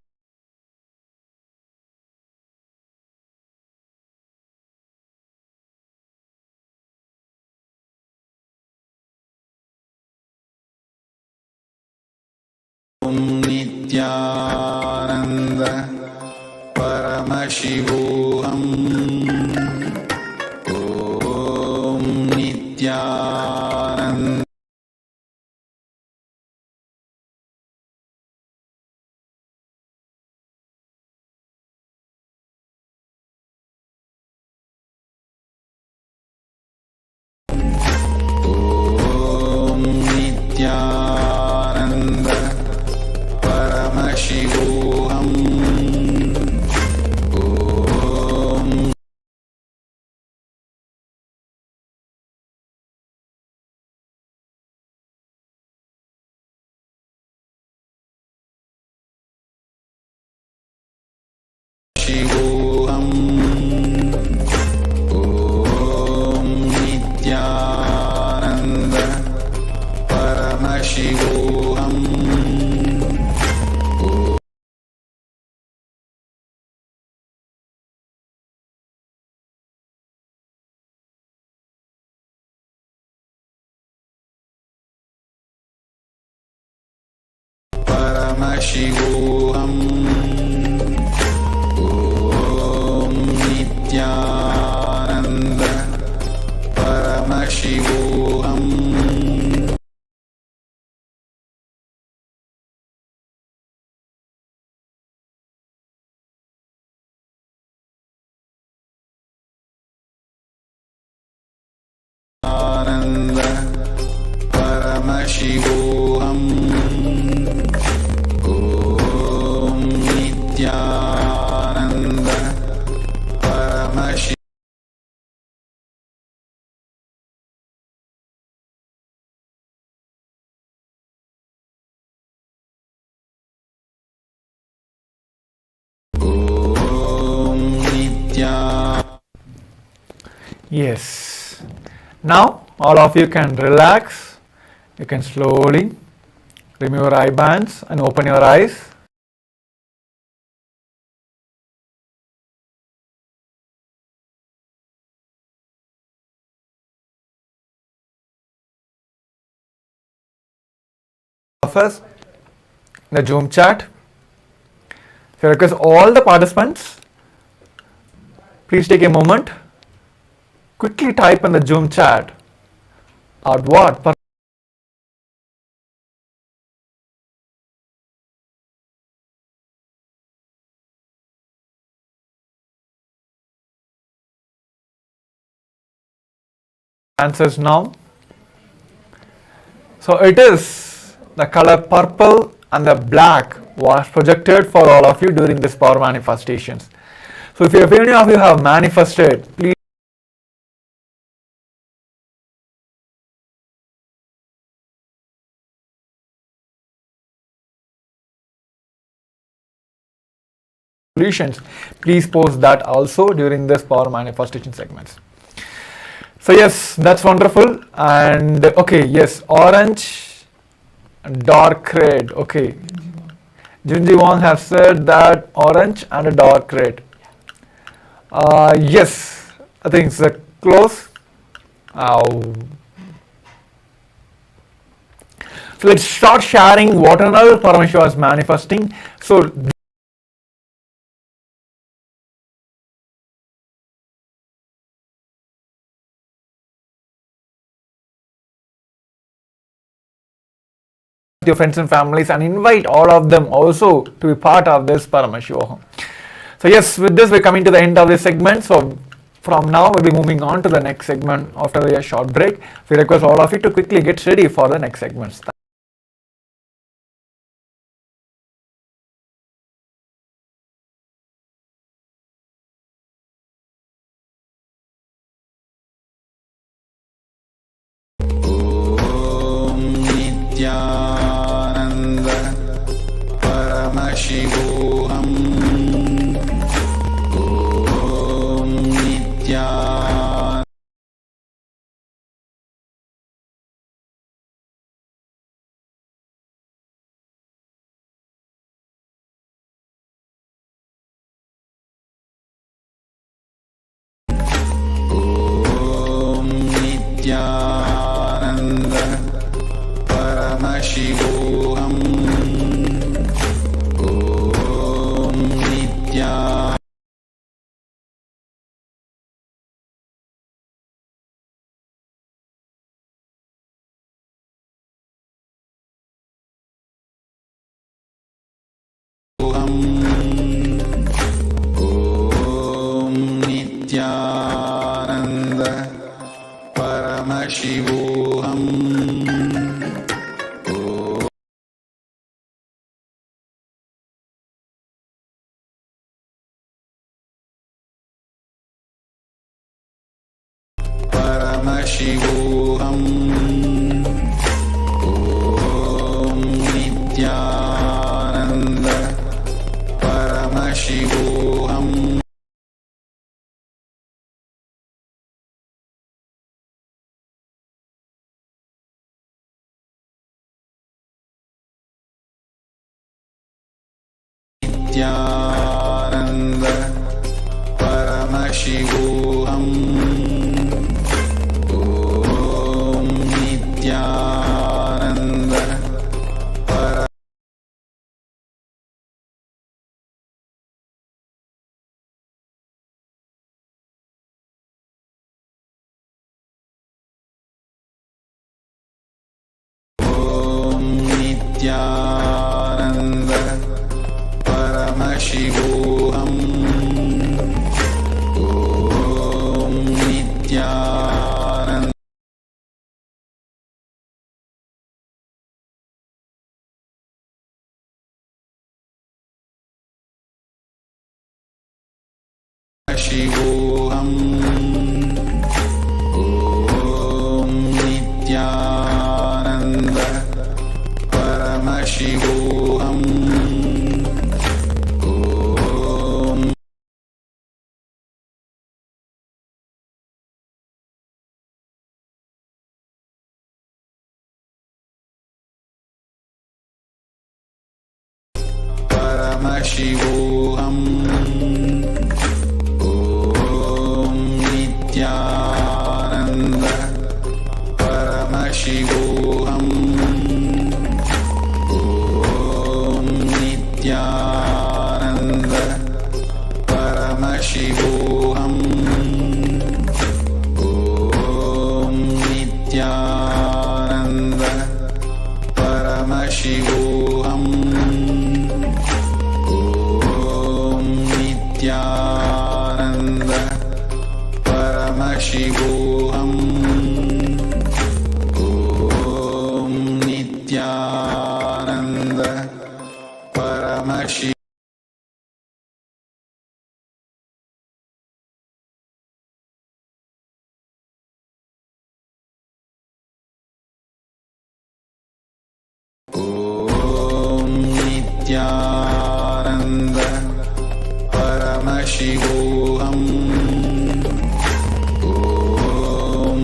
Om Nithyananda. Paramashivoham. Om Nithyananda. Om Nithyananda. Paramashivoham. Om Shivoham. Om Nithyananda. Paramashivoham. Paramashivoham. Om Nithyananda. Paramashivoham. Ananda. Paramashivoham. Om Nithyananda. Paramashivoham. Om Nithyananda. Yes. Now all of you can relax. You can slowly remove your eye bands and open your eyes. First, the Zoom chat. So I request all the participants, please take a moment, quickly type in the Zoom chat out what answers now. So it is the color purple and the black was projected for all of you during this power manifestations. So if any of you have manifested, please solutions, please post that also during this power manifestation segments. So yes, that's wonderful. And okay, yes, orange, dark red. Okay, Junji Wong has said that orange and a dark red. Yes, I think it's close. So let's start sharing what and all Paramashiva is manifesting. So your friends and families and invite all of them also to be part of this Paramashivoham. So yes, with this we're coming to the end of this segment. So from now we'll be moving on to the next segment after a short break. We request all of you to quickly get ready for the next segments. Nithyananda Paramashivoham Om Nithyananda Om Nithyananda Paramashivoham Om Nithyananda Om Nithyananda Paramashivoham Paramashivoham Om Nithyananda Paramashivoham Nithyananda Paramashivoham Om Nithyananda Om Nithyananda Paramashivoham Om Nithyananda Paramashivoham Om Nithyananda Paramashivoham Om Paramashivoham Om Nithyananda Paramashivoham Om Nithyananda Paramashivoham Om Nithyananda Paramashivoham Om Nithyananda Paramashivoham Om Nithyananda Paramashivoham Om Nithyananda Paramashivoham Om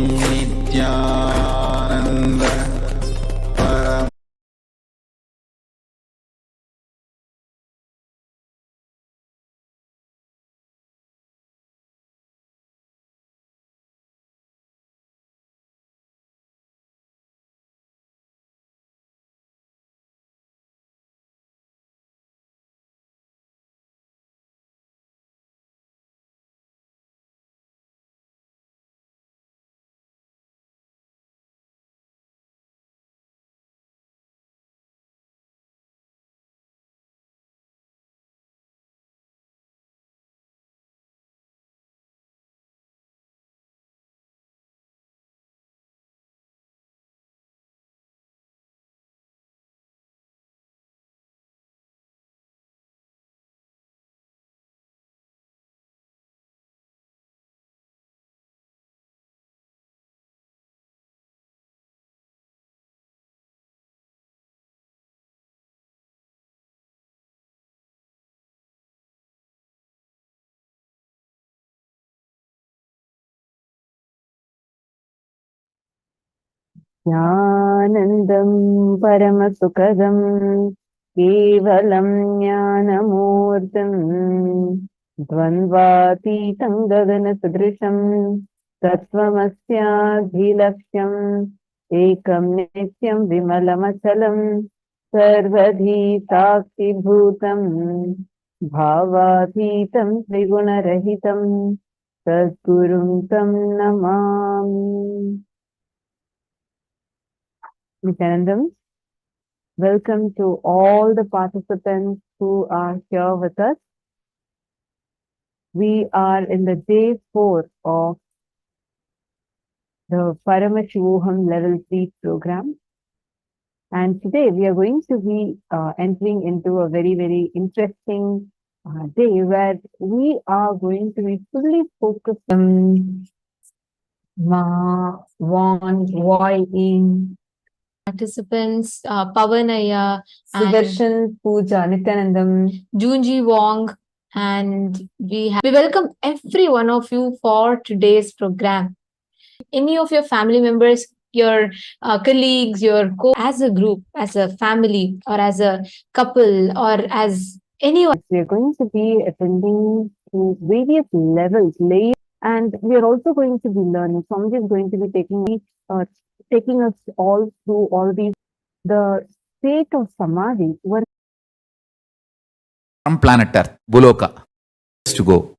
ज्ञानन्दं परमसुखदं केवलं ज्ञानमूर्तिं द्वन्द्वातीतं गगनसदृशं तत्त्वमस्याधिलक्ष्यम् एकं नित्यं विमलमचलं सर्वधी साक्षिभूतं भावातीतं त्रिगुणरहितं सद्गुरुं तं Namami. Nithyanandam, welcome to all the participants who are here with us. We are in the day 4 of the Paramashivoham Level 3 program. And today we are going to be entering into a very, very interesting day where we are going to be fully focused on Ma, Wan, Wai, In, participants, Pavanaya, Sudarshan, Pooja, Nithyanandam, Junji Wong, and we welcome every one of you for today's program. Any of your family members, your colleagues, as a group, as a family, or as a couple, or as anyone. We are going to be attending to various levels, layers, and we are also going to be learning. Swamiji is going to be taking us all through all these. The state of Samadhi, From planet Earth, Buloka, to go.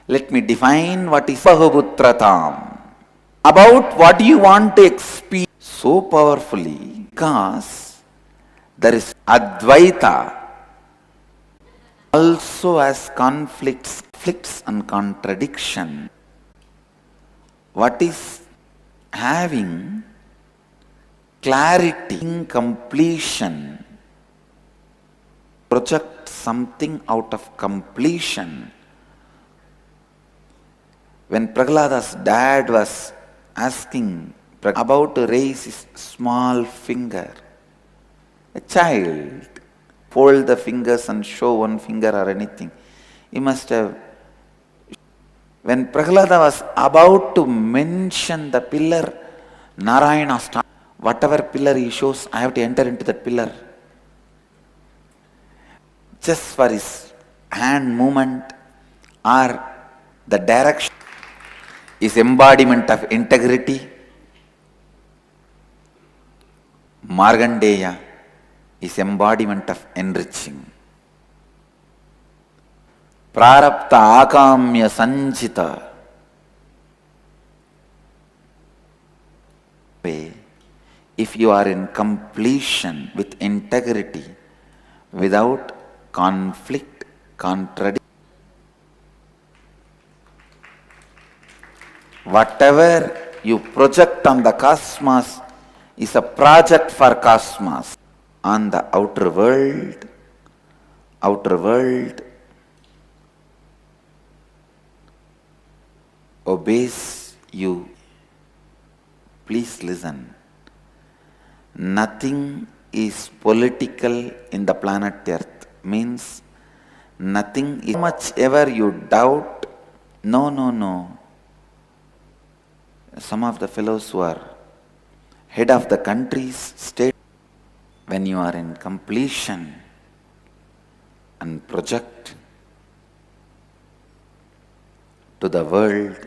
Let me define what is Bahuputratam. About what you want to experience so powerfully, because there is Advaita also has conflicts and contradiction. What is having clarity, completion, project something out of completion. When Prahlada's dad was asking about to raise his small finger, a child, fold the fingers and show one finger or anything. He must have. When Prahlada was about to mention the pillar, Narayana started. Whatever pillar he shows, I have to enter into that pillar. Just for his hand movement or the direction is embodiment of integrity. Margandeya is embodiment of enriching. Prarabdha akamya sanjita. If you are in completion with integrity, without conflict, contradiction, whatever you project on the cosmos is a project for cosmos. On the outer world obeys you. Please listen. Nothing is political in the planet Earth. Means nothing is much ever you doubt. No. Some of the fellows who are head of the countries, state, when you are in completion and project to the world,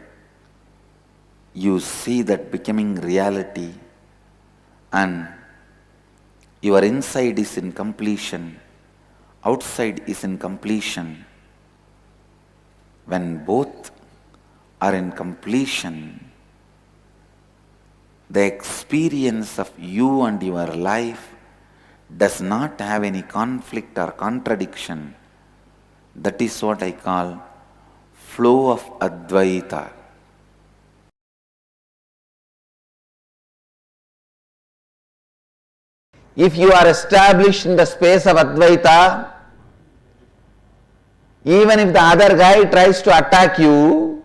you see that becoming reality, and your inside is in completion, outside is in completion. When both are in completion, the experience of you and your life does not have any conflict or contradiction. That is what I call flow of Advaita. If you are established in the space of Advaita, even if the other guy tries to attack you,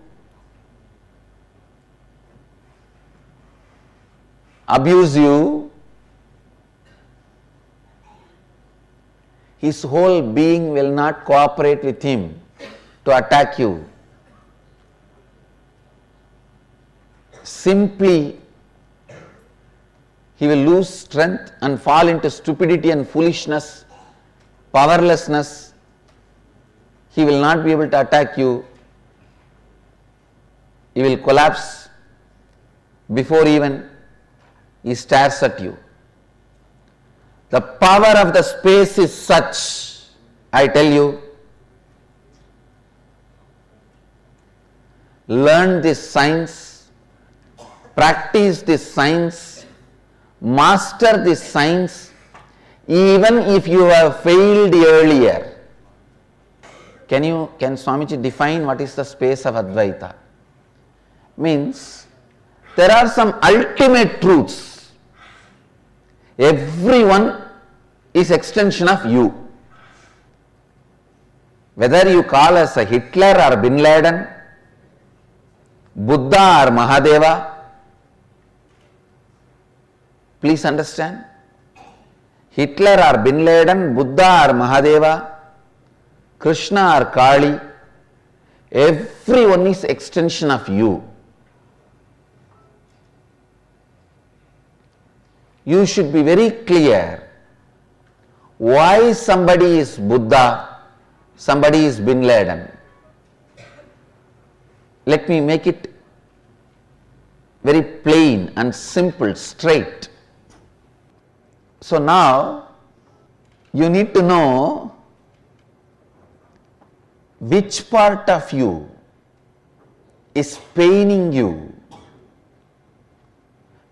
abuse you, his whole being will not cooperate with him to attack you. Simply he will lose strength and fall into stupidity and foolishness, powerlessness. He will not be able to attack you. He will collapse before even he stares at you. The power of the space is such, I tell you, learn this science, practice this science, master this science, even if you have failed earlier. Can Swamiji define what is the space of Advaita? Means there are some ultimate truths. Everyone is extension of you. Whether you call us a Hitler or Bin Laden, Buddha or Mahadeva, please understand. Hitler or Bin Laden, Buddha or Mahadeva, Krishna or Kali, everyone is extension of you. You should be very clear why somebody is Buddha, somebody is Bin Laden. Let me make it very plain and simple, straight. So now you need to know which part of you is paining you,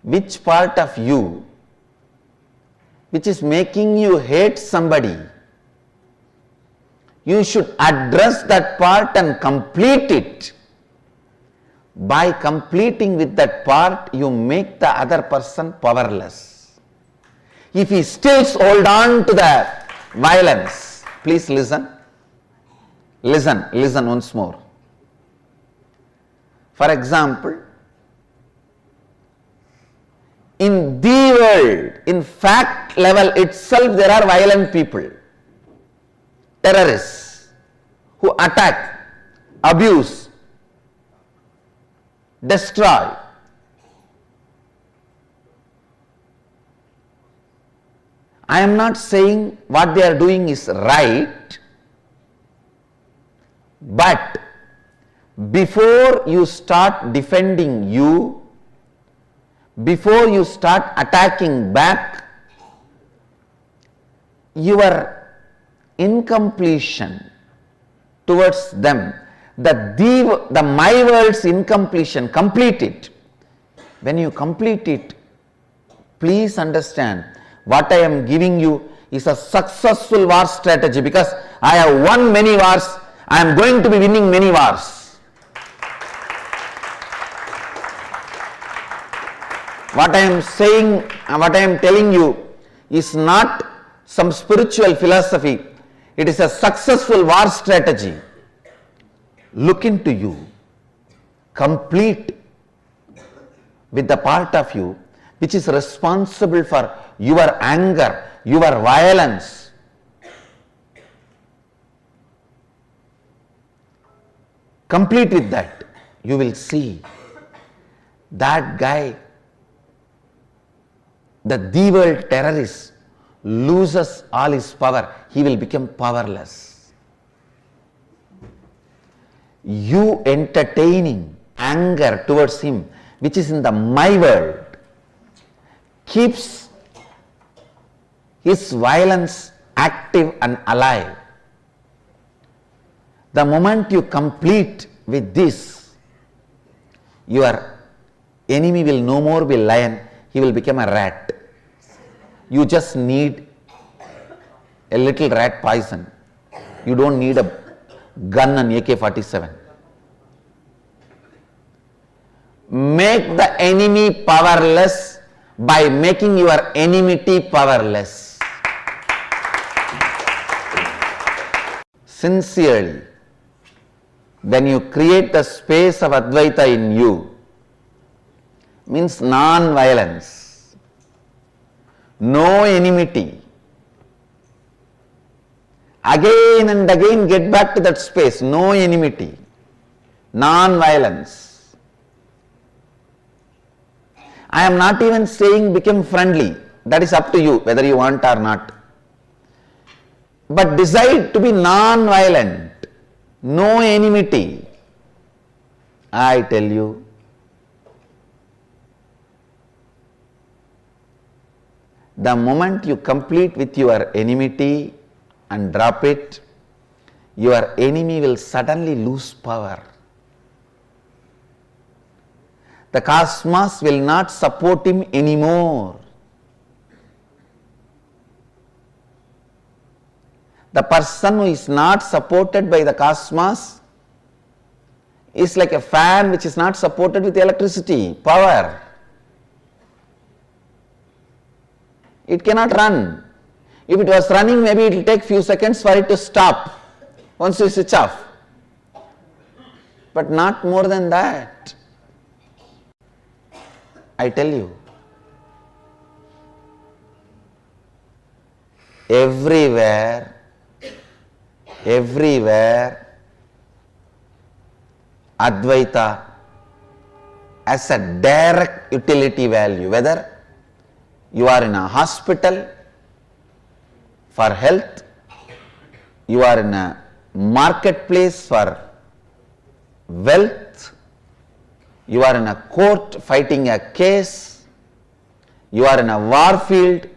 which part of you which is making you hate somebody. You should address that part and complete it. By completing with that part, you make the other person powerless. If he still holds on to the violence, please listen. Listen once more. For example, in the world, in fact level itself, there are violent people, terrorists, who attack, abuse, destroy. I am not saying what they are doing is right, but before you start defending you, before you start attacking back, your incompletion towards them, the my world's incompletion, complete it. When you complete it, please understand what I am giving you is a successful war strategy, because I have won many wars, I am going to be winning many wars. What I am saying, what I am telling you is not some spiritual philosophy. It is a successful war strategy. Look into you, complete with the part of you which is responsible for your anger, your violence. Complete with that. You will see that guy, the world terrorist, loses all his power. He will become powerless. You entertaining anger towards him, which is in the my world, keeps his violence active and alive. The moment you complete with this, your enemy will no more be lion, he will become a rat. You just need a little rat poison. You don't need a gun and AK-47. Make the enemy powerless by making your enmity powerless. Sincerely, when you create the space of Advaita in you, means non-violence, no enmity. Again and again get back to that space, no enmity, non-violence. I am not even saying become friendly. That is up to you, whether you want or not. But decide to be non-violent, no enmity. I tell you, the moment you complete with your enmity and drop it, your enemy will suddenly lose power. The cosmos will not support him anymore. The person who is not supported by the cosmos is like a fan which is not supported with electricity, power. It cannot run. If it was running, maybe it will take few seconds for it to stop once you switch off. But not more than that. I tell you, everywhere, Advaita has a direct utility value, whether you are in a hospital for health, you are in a marketplace for wealth, you are in a court fighting a case, you are in a war field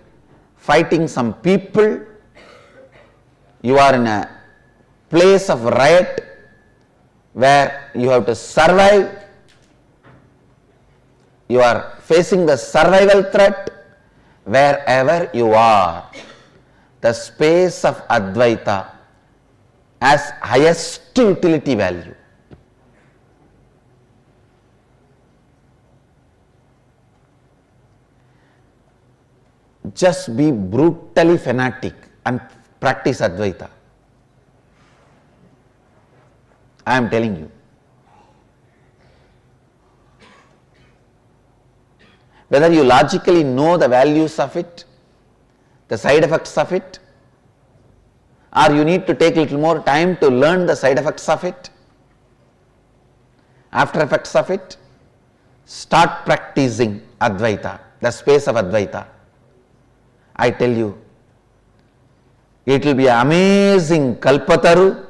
fighting some people, you are in a place of riot where you have to survive, you are facing the survival threat. Wherever you are, the space of Advaita has highest utility value. Just be brutally fanatic and practice Advaita. I am telling you. Whether you logically know the values of it, the side effects of it, or you need to take a little more time to learn the side effects of it, after effects of it, start practicing Advaita, the space of Advaita. I tell you, it will be amazing Kalpataru,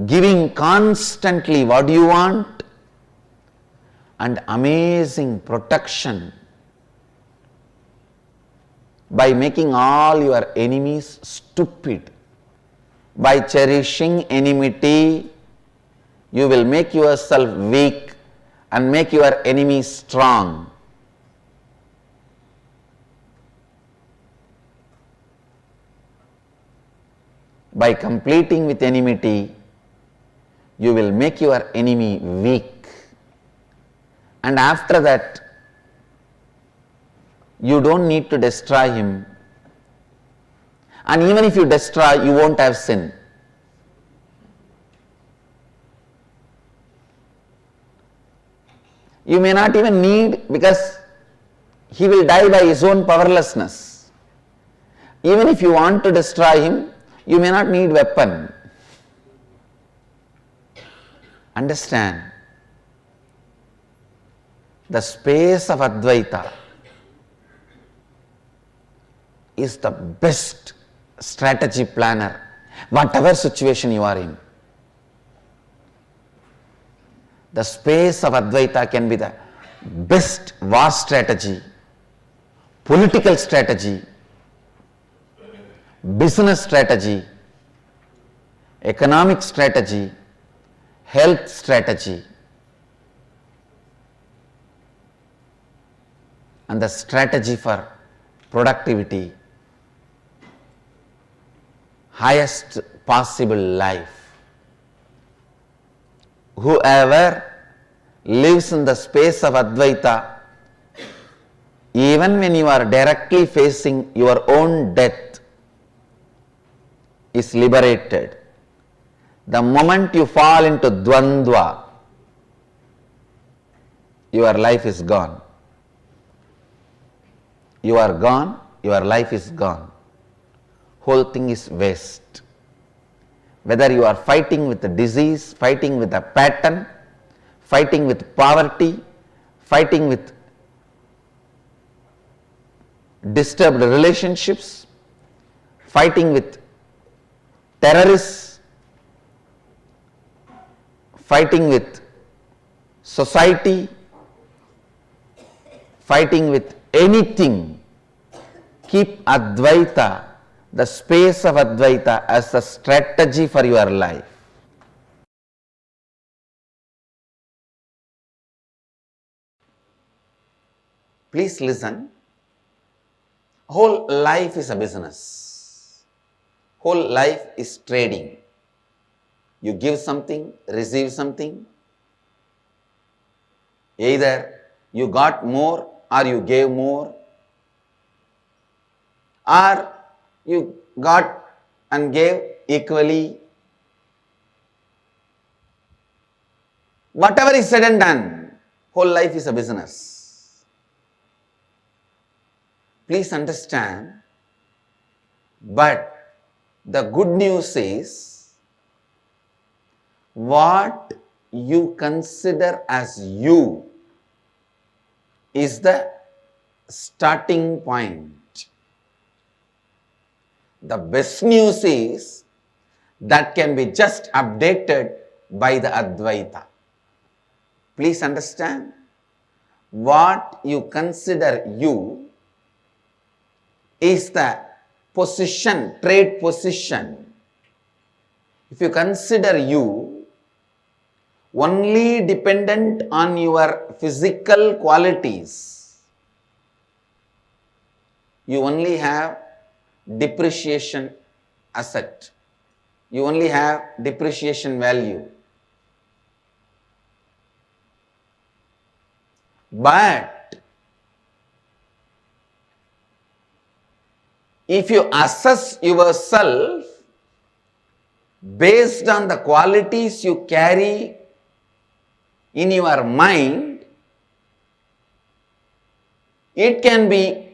giving constantly what you want, and amazing protection by making all your enemies stupid. By cherishing enmity, you will make yourself weak and make your enemies strong. By completing with enmity, you will make your enemy weak. And after that, you don't need to destroy him. And even if you destroy, you won't have sin. You may not even need, because he will die by his own powerlessness. Even if you want to destroy him, you may not need weapon. Understand? The space of Advaita is the best strategy planner, whatever situation you are in. The space of Advaita can be the best war strategy, political strategy, business strategy, economic strategy, health strategy, and the strategy for productivity, highest possible life. Whoever lives in the space of Advaita, even when you are directly facing your own death, is liberated. The moment you fall into Dvandva, your life is gone. You are gone, your life is gone. Whole thing is waste. Whether you are fighting with the disease, fighting with a pattern, fighting with poverty, fighting with disturbed relationships, fighting with terrorists, fighting with society, fighting with anything. Keep Advaita, the space of Advaita, as a strategy for your life. Please listen. Whole life is a business. Whole life is trading. You give something, receive something. Either you got more or you gave more, or you got and gave equally. Whatever is said and done, whole life is a business. Please understand, but the good news is, what you consider as you is the starting point. The best news is that can be just updated by the Advaita. Please understand, what you consider you is the position, trade position. If you consider you only dependent on your physical qualities, you only have depreciation asset. You only have depreciation value. But if you assess yourself based on the qualities you carry in your mind, it can be,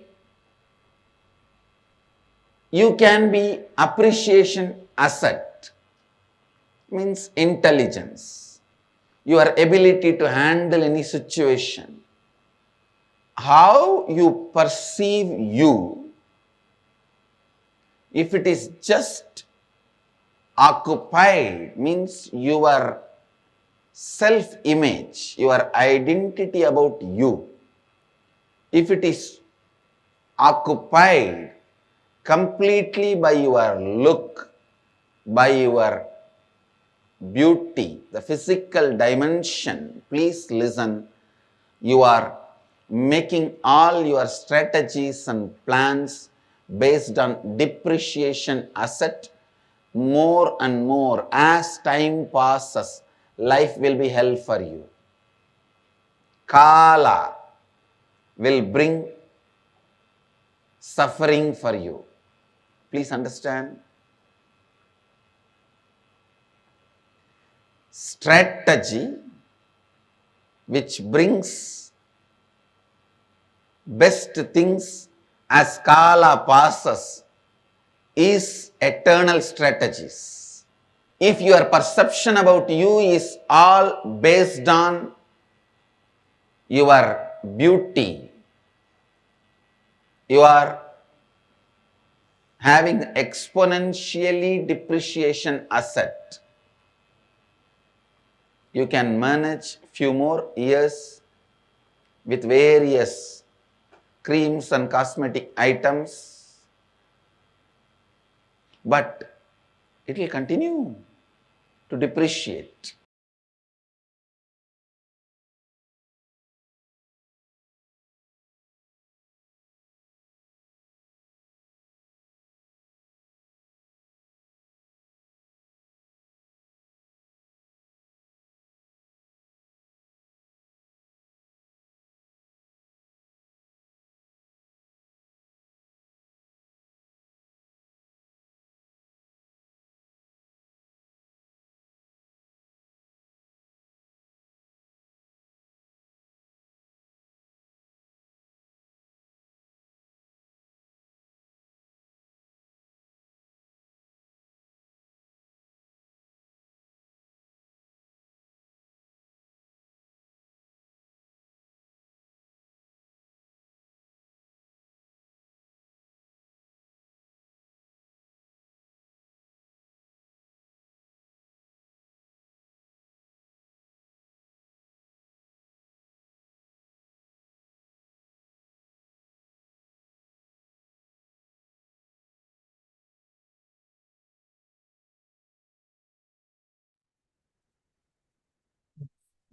you can be appreciation asset, means intelligence, your ability to handle any situation. How you perceive you, if it is just occupied, means your self-image, your identity about you, if it is occupied completely by your look, by your beauty, the physical dimension, please listen, you are making all your strategies and plans based on depreciation asset. More and more, as time passes, life will be hell for you. Kala will bring suffering for you. Please understand. Strategy which brings best things as Kala passes is eternal strategies. If your perception about you is all based on your beauty, you are having exponentially depreciation asset. You can manage few more years with various creams and cosmetic items, but it will continue to depreciate.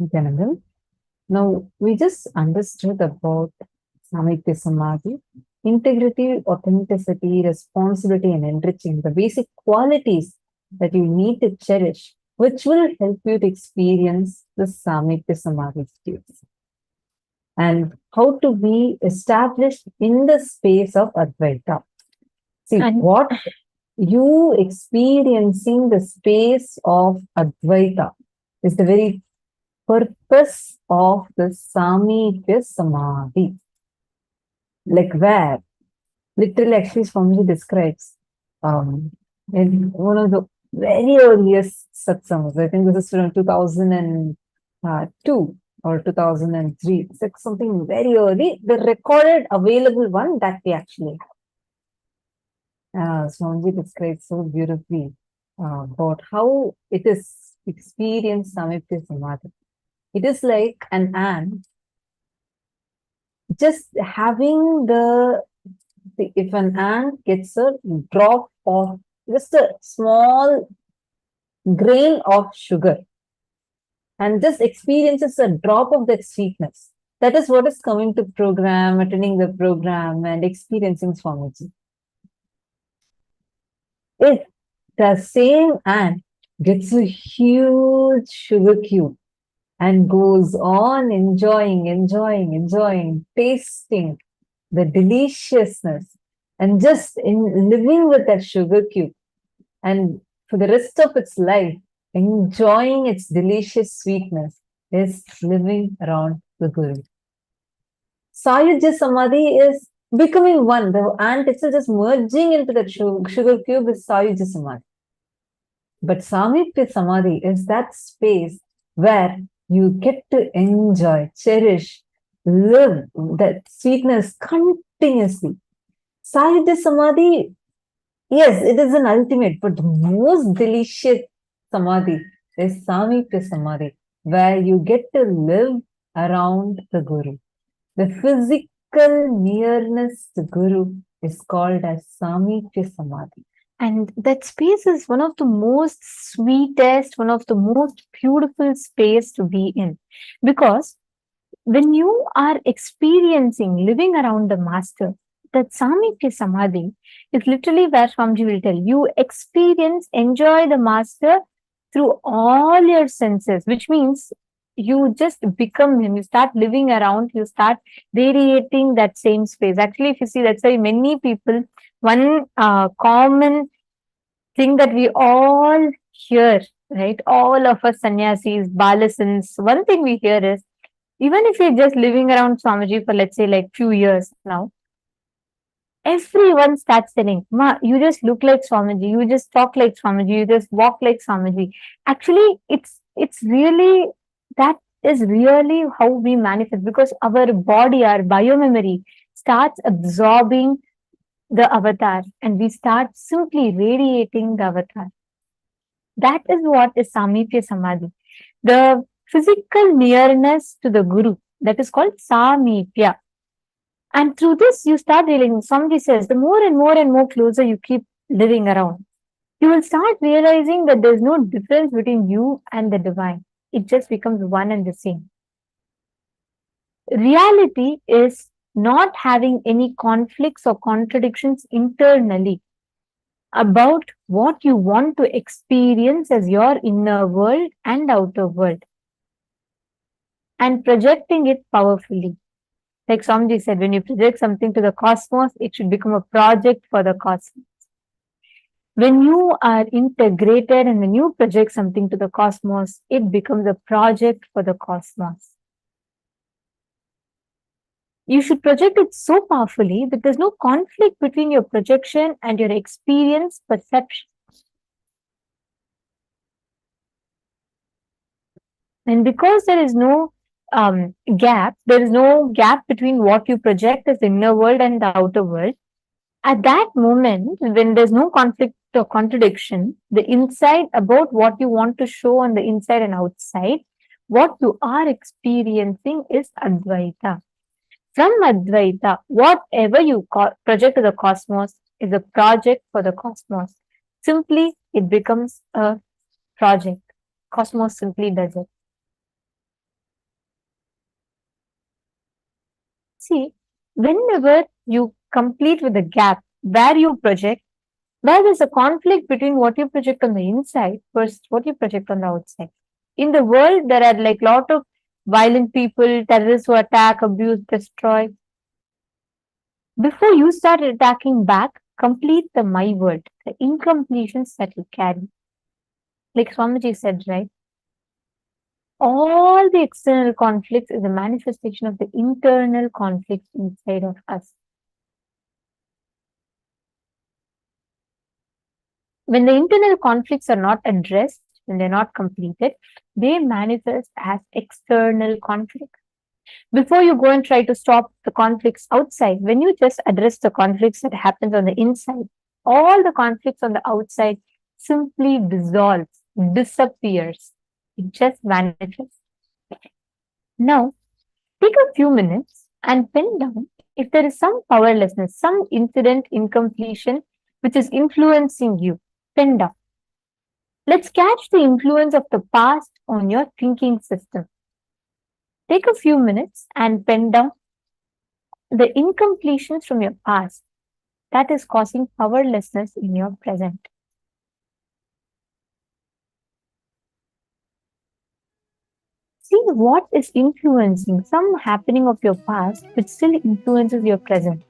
Nithyananda. Now, we just understood about Sameepya Samādhi, integrity, authenticity, responsibility, and enriching, the basic qualities that you need to cherish, which will help you to experience the Sameepya Samādhi states. And how to be established in the space of Advaita. See, what you experiencing the space of Advaita is the very purpose of the Sameepya Samādhi. Like where? Literally, actually, Swamiji describes in one of the very earliest satsangs. I think this is from 2002 or 2003. It's like something very early. The recorded available one that we actually have. Swamiji describes so beautifully about how it is experienced Sameepya Samādhi. It is like an ant just having if an ant gets a drop of just a small grain of sugar and just experiences a drop of that sweetness. That is what is coming to program, attending the program and experiencing Swamiji. If the same ant gets a huge sugar cube and goes on enjoying, tasting the deliciousness and just living with that sugar cube and for the rest of its life, enjoying its delicious sweetness, is living around the Guru. Sayujya Samadhi is becoming one. The ant itself just merging into that sugar cube is Sayujya Samadhi. But Sameepya Samadhi is that space where you get to enjoy, cherish, live that sweetness continuously. Sayujya Samadhi, yes, it is an ultimate, but the most delicious Samadhi is Sameepya Samadhi, where you get to live around the Guru. The physical nearness to Guru is called as Sameepya Samadhi. And that space is one of the most sweetest, one of the most beautiful space to be in. Because when you are experiencing living around the Master, that Sameepya Samadhi is literally where Swamiji will tell you experience, enjoy the Master through all your senses, which means you just become him. You start living around, you start radiating that same space. Actually, if you see, that's why many people, one common thing that we all hear, right? All of us sannyasis, balasans, one thing we hear is, even if you're just living around Swamiji for, let's say, like few years now, everyone starts saying, Ma, you just look like Swamiji, you just talk like Swamiji, you just walk like Swamiji. Actually, it's really, that is really how we manifest, because our body, our biomemory starts absorbing the avatar and we start simply radiating the avatar. That is what is Sameepya Samadhi. The physical nearness to the Guru, that is called Sameepya. And through this, you start realizing, somebody says, the more and more closer you keep living around, you will start realizing that there's no difference between you and the divine. It just becomes one and the same. Reality is not having any conflicts or contradictions internally about what you want to experience as your inner world and outer world, and projecting it powerfully. Like Swamiji said, when you project something to the cosmos, it should become a project for the cosmos. When you are integrated and when you project something to the cosmos, it becomes a project for the cosmos. You should project it so powerfully that there's no conflict between your projection and your experience perception. And because there is no gap, there is no gap between what you project as the inner world and the outer world. At that moment, when there's no conflict or contradiction, the inside about what you want to show on the inside and outside, what you are experiencing is Advaita. From Advaita, whatever you project to the cosmos is a project for the cosmos. Simply, it becomes a project. Cosmos simply does it. See, whenever you complete with the gap where you project, where there's a conflict between what you project on the inside versus what you project on the outside. In the world, there are like lot of violent people, terrorists who attack, abuse, destroy. Before you start attacking back, complete the my world, the incompletions that you carry. Like Swamiji said, right? All the external conflicts is a manifestation of the internal conflicts inside of us. When the internal conflicts are not addressed, when they're not completed, they manifest as external conflicts. Before you go and try to stop the conflicts outside, when you just address the conflicts that happens on the inside, all the conflicts on the outside simply dissolves, disappears. It just vanishes. Now, take a few minutes and pen down if there is some powerlessness, some incident incompletion which is influencing you. Pen down. Let's catch the influence of the past on your thinking system. Take a few minutes and pen down the incompletions from your past that is causing powerlessness in your present. See what is influencing some happening of your past which still influences your present.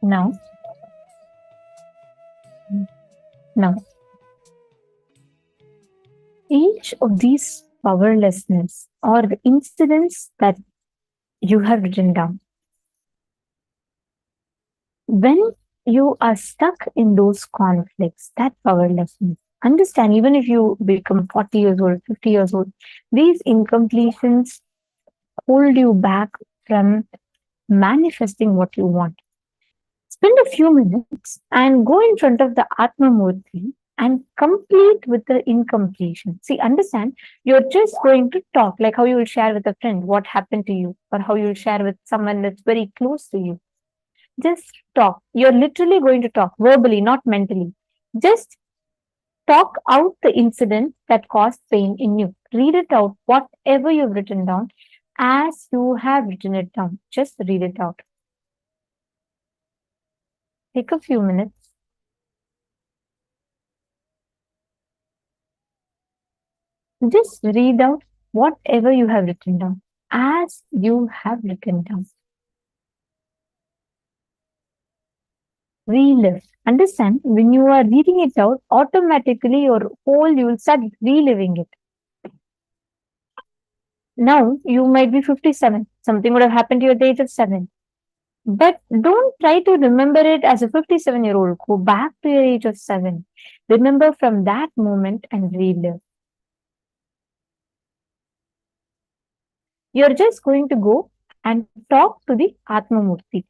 Now, now, each of these powerlessness or the incidents that you have written down, when you are stuck in those conflicts, that powerlessness, understand, even if you become 40 years old, 50 years old, these incompletions hold you back from manifesting what you want. Spend a few minutes and go in front of the Atma Murti and complete with the incompletion. See, understand, you're just going to talk like how you will share with a friend what happened to you, or how you will share with someone that's very close to you. Just talk. You're literally going to talk verbally, not mentally. Just talk out the incident that caused pain in you. Read it out, whatever you've written down, as you have written it down. Just read it out. Take a few minutes. Just read out whatever you have written down, as you have written down. Relive. Understand, when you are reading it out, automatically you will start reliving it. Now, you might be 57. Something would have happened to you at the age of 7. But don't try to remember it as a 57-year-old. Go back to your age of 7. Remember from that moment and relive. You're just going to go and talk to the Atma Murti.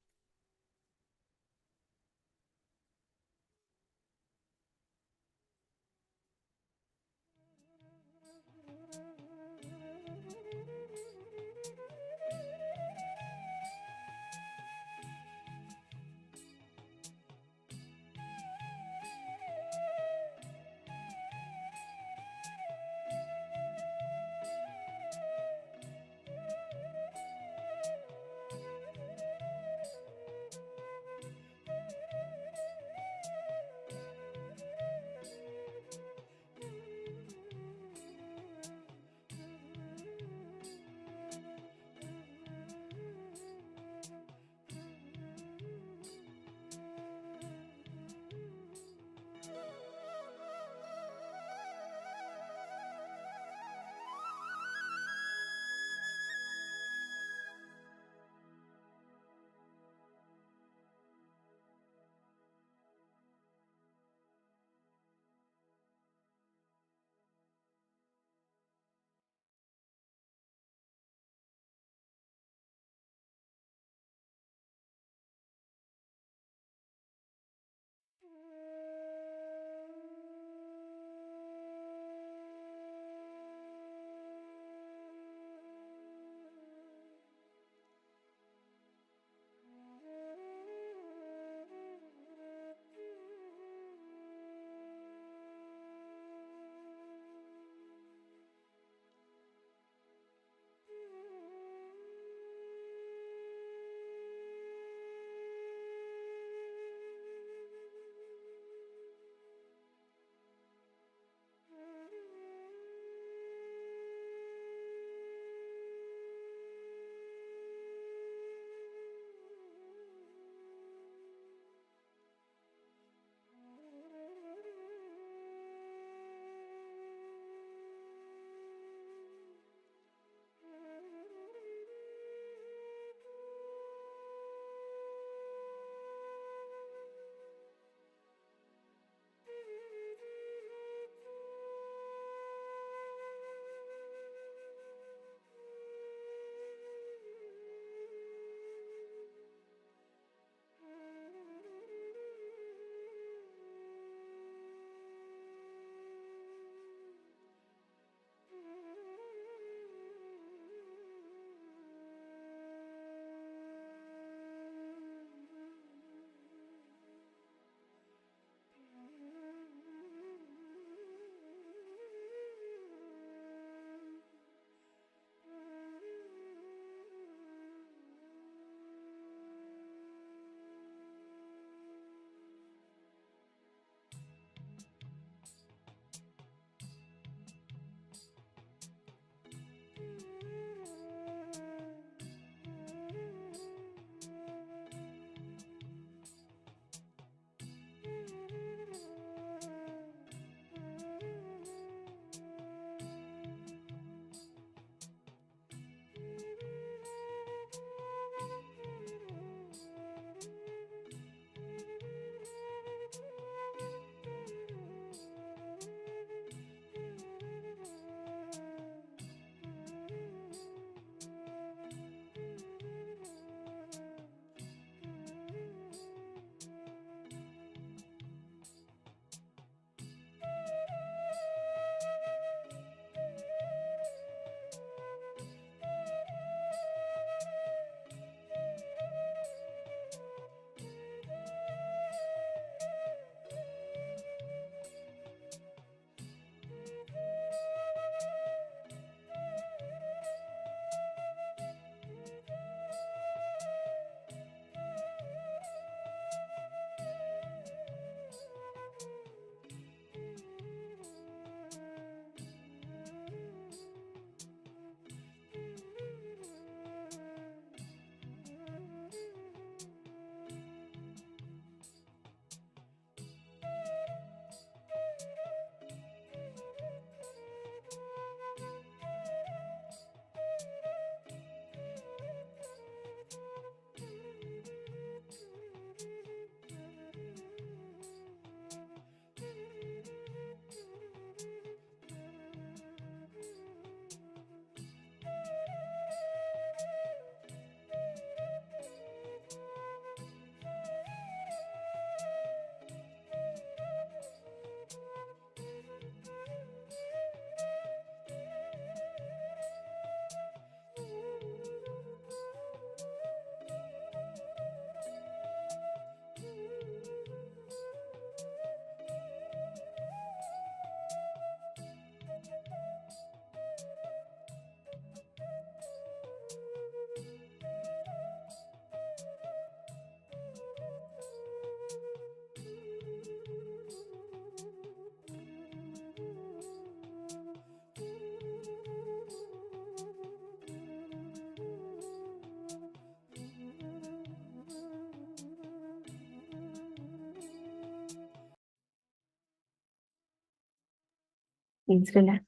Please relax.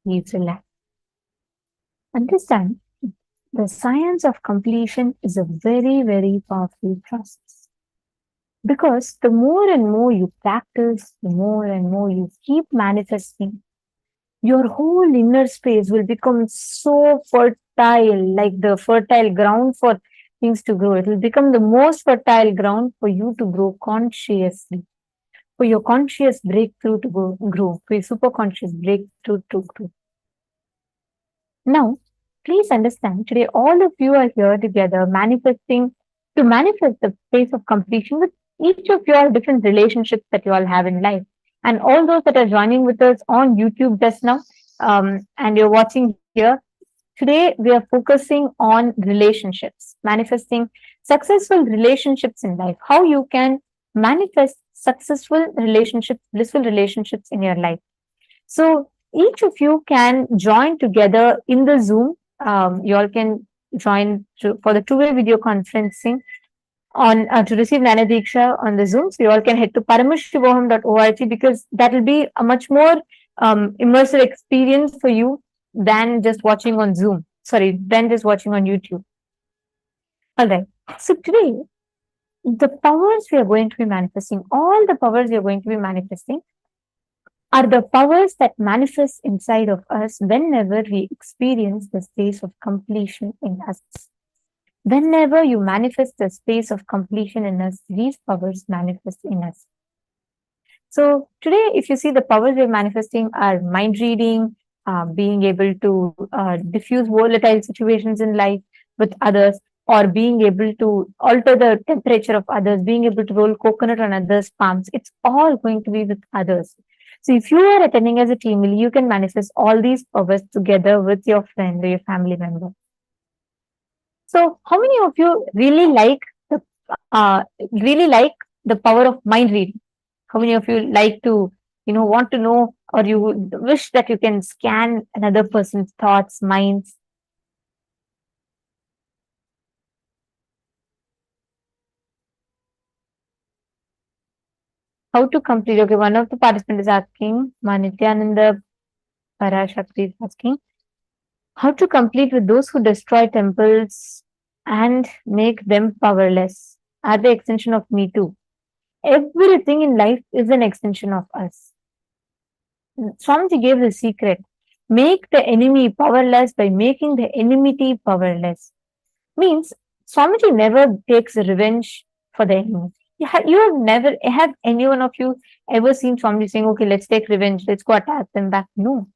Please relax. Understand, the science of completion is a very, very powerful process. Because the more and more you practice, the more and more you keep manifesting, your whole inner space will become so fertile, like the fertile ground for things to grow. It will become the most fertile ground for you to grow consciously, for your conscious breakthrough to grow, for your superconscious breakthrough to grow. Now, please understand, today all of you are here together manifesting, to manifest the space of completion with each of your different relationships that you all have in life. And all those that are joining with us on YouTube just now, and you're watching here, today we are focusing on relationships, manifesting successful relationships in life, how you can manifest successful relationships, blissful relationships in your life. So each of you can join together in the Zoom. You all can join for the two-way video conferencing on to receive Nana Diksha on the Zoom. So you all can head to paramashivoham.org, because that will be a much more immersive experience for you than just watching on Zoom. Sorry, than just watching on YouTube. All right. So today, the powers we are going to be manifesting, all the powers we are going to be manifesting, are the powers that manifest inside of us whenever we experience the space of completion in us. Whenever you manifest the space of completion in us, these powers manifest in us. So today, if you see, the powers we're manifesting are mind reading, being able to diffuse volatile situations in life with others, or being able to alter the temperature of others, being able to roll coconut on others' palms. It's all going to be with others. So if you are attending as a team, you can manifest all these powers together with your friend or your family member. So how many of you really like the power of mind reading? How many of you like to, want to know, or you wish that you can scan another person's thoughts, minds? How to complete? Okay, one of the participants is asking, Nithyananda Parashakti is asking, how to complete with those who destroy temples and make them powerless? Are they extension of me too? Everything in life is an extension of us. Swamiji gave the secret. Make the enemy powerless by making the enmity powerless. Means Swamiji never takes revenge for the enemy. You have never, have any one of you ever seen Swamiji saying, okay, let's take revenge, let's go attack them back? No.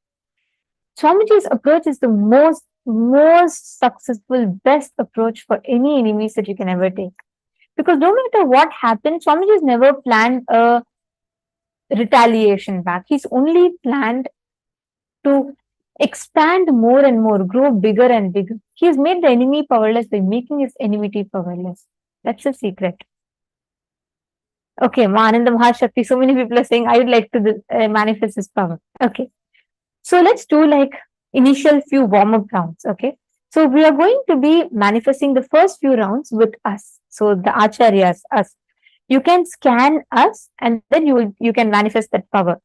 Swamiji's approach is the most successful, best approach for any enemies that you can ever take. Because no matter what happens, Swamiji's never planned a retaliation back. He's only planned to expand more and more, grow bigger and bigger. He has made the enemy powerless by making his enmity powerless. That's the secret. Okay, Ananda Mahashakti, so many people are saying, I would like to manifest this power. Okay. So let's do like initial few warm-up rounds. Okay. So we are going to be manifesting the first few rounds with us. So the acharyas, us. You can scan us and then you can manifest that power.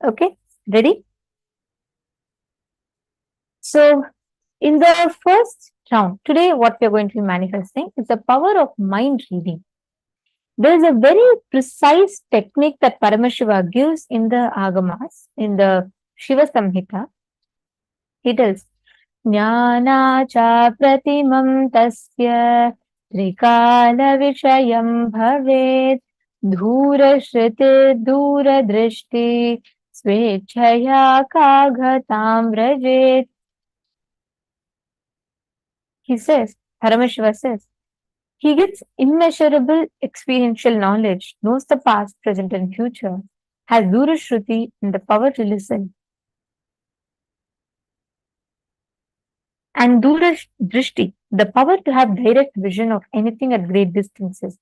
Okay. Ready? So in the first round, today what we are going to be manifesting is the power of mind reading. There is a very precise technique that Paramashiva gives in the Agamas, in the Shiva Samhita. He tells, Jnana cha pratimam tasya trikala vishayam bhavet dhura shriti dhura drishti swechaya kaghatam vrajet. He says, Paramashiva says, he gets immeasurable experiential knowledge, knows the past, present, and future, has Dhura Shruti and the power to listen. And Dhura Drishti, the power to have direct vision of anything at great distances,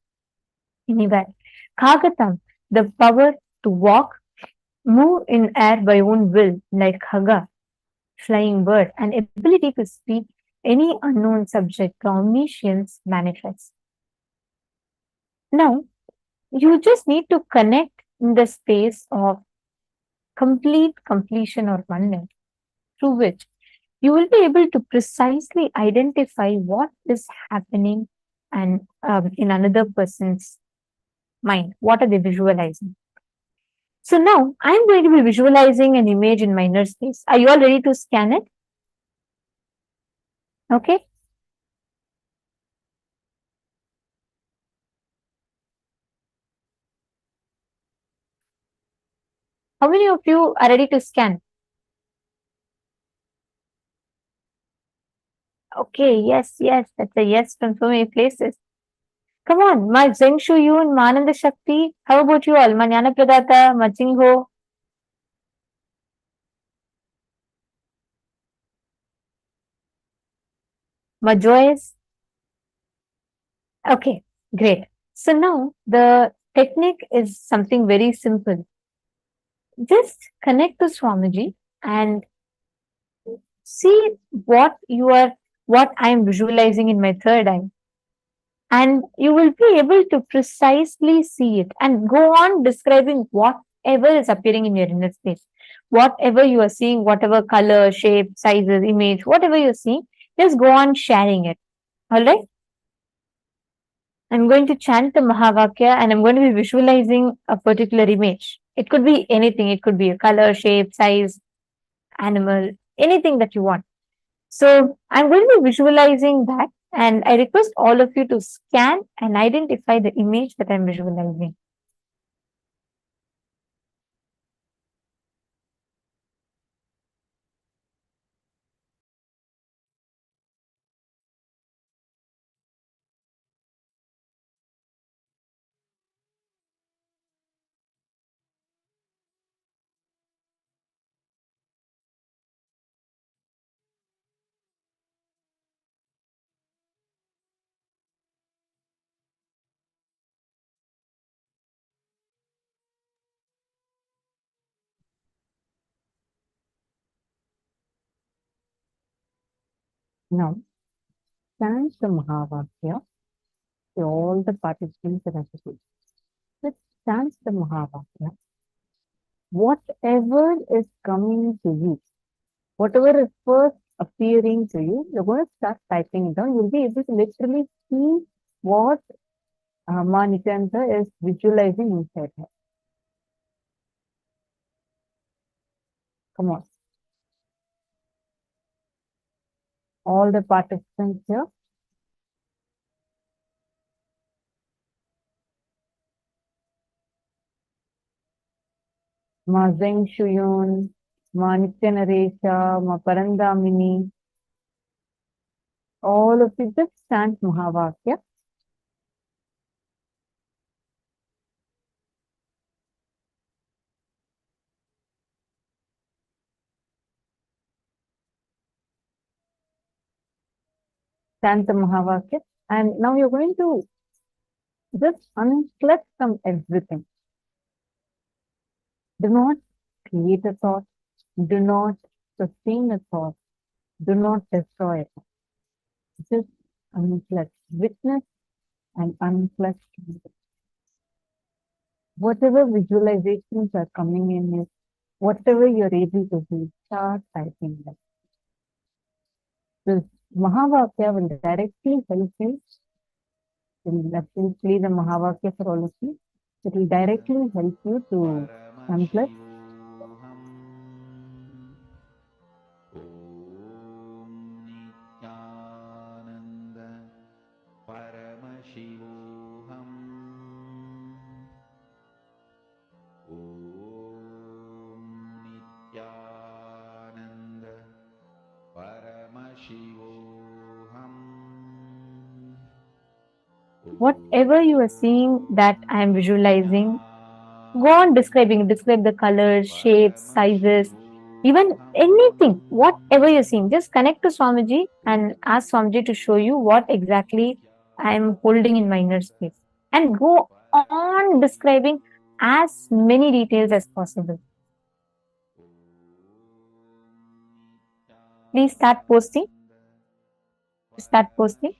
anywhere. Kagatam, the power to walk, move in air by own will, like Khaga, flying bird, and ability to speak any unknown subject, the omniscience manifests. Now, you just need to connect in the space of complete completion or oneness, through which you will be able to precisely identify what is happening and in another person's mind. What are they visualizing? So now I'm going to be visualizing an image in my inner space. Are you all ready to scan it? Okay. How many of you are ready to scan? Okay, yes, yes, that's a yes from so many places. Come on, Ma Zheng Shu Yun, Ma Ananda Shakti. How about you all? Ma Jnana Pradata, Ma Jingho. Ma Joyce. Okay, great. So now the technique is something very simple. Just connect to Swamiji and see what I am visualizing in my third eye. And you will be able to precisely see it and go on describing whatever is appearing in your inner space. Whatever you are seeing, whatever color, shape, sizes, image, whatever you're seeing, just go on sharing it. All right? I'm going to chant the Mahavakya and I'm going to be visualizing a particular image. It could be anything. It could be a color, shape, size, animal, anything that you want. So I'm going to be visualizing that, and I request all of you to scan and identify the image that I'm visualizing. Now, chant the Mahavakya to all the participants that are sitting. Let's chant the Mahavakya. Whatever is coming to you, whatever is first appearing to you, you're going to start typing it down. You'll be able to literally see what Ma Nithyananda is visualizing inside her. Come on. All the participants here. Ma Zheng Shuyun, Ma Nitya Ma Parandamini. All of you just chant Mahavakya. Chant the Mahavakya. And now you're going to just unplug from everything. Do not create a thought. Do not sustain a thought. Do not destroy it. Just unplug. Witness and unplug. Whatever visualizations are coming in, whatever you're able to do, start typing them. This Mahavakya will directly help you. Let me play the Mahavakya for all of you. It will directly help you to unplug. Paramashivoham Om Nithyananda Paramashivoham. Whatever you are seeing that I am visualizing, go on describing. Describe the colors, shapes, sizes, even anything, whatever you're seeing. Just connect to Swamiji and ask Swamiji to show you what exactly I am holding in my inner space. And go on describing as many details as possible. Please start posting. Start posting.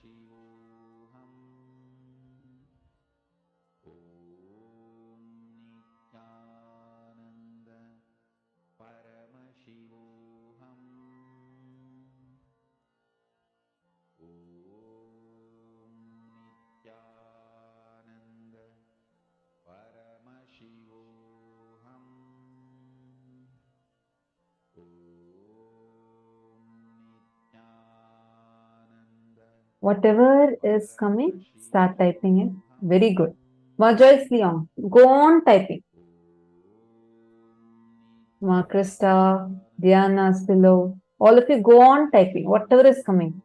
Whatever is coming, start typing it. Very good. Joyce Leon, go on typing. Ma Krista, Diana Spillo, all of you go on typing, whatever is coming.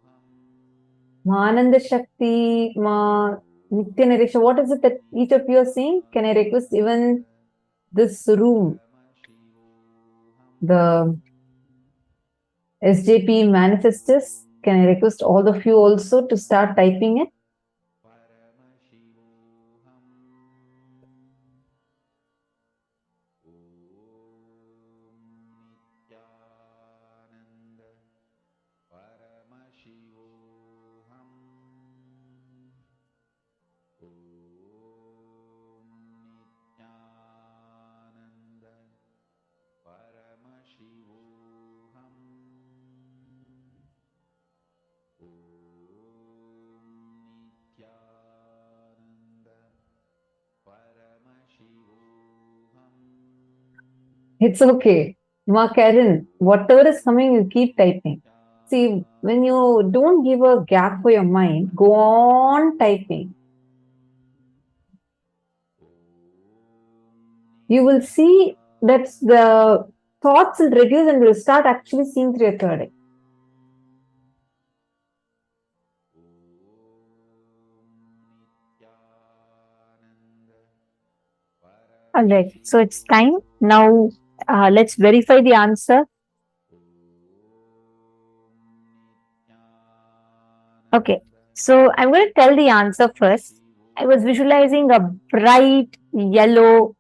Ma Ananda Shakti, Ma Nithyananda, what is it that each of you are saying? Can I request even this room, the SJP manifestors, can I request all of you also to start typing it? It's okay. Ma Karen, whatever is coming, you keep typing. See, when you don't give a gap for your mind, go on typing. You will see that the thoughts will reduce and you'll start actually seeing through your third eye. All right, so it's time. Now, let's verify the answer. Okay, so I'm going to tell the answer first. I was visualizing a bright yellow,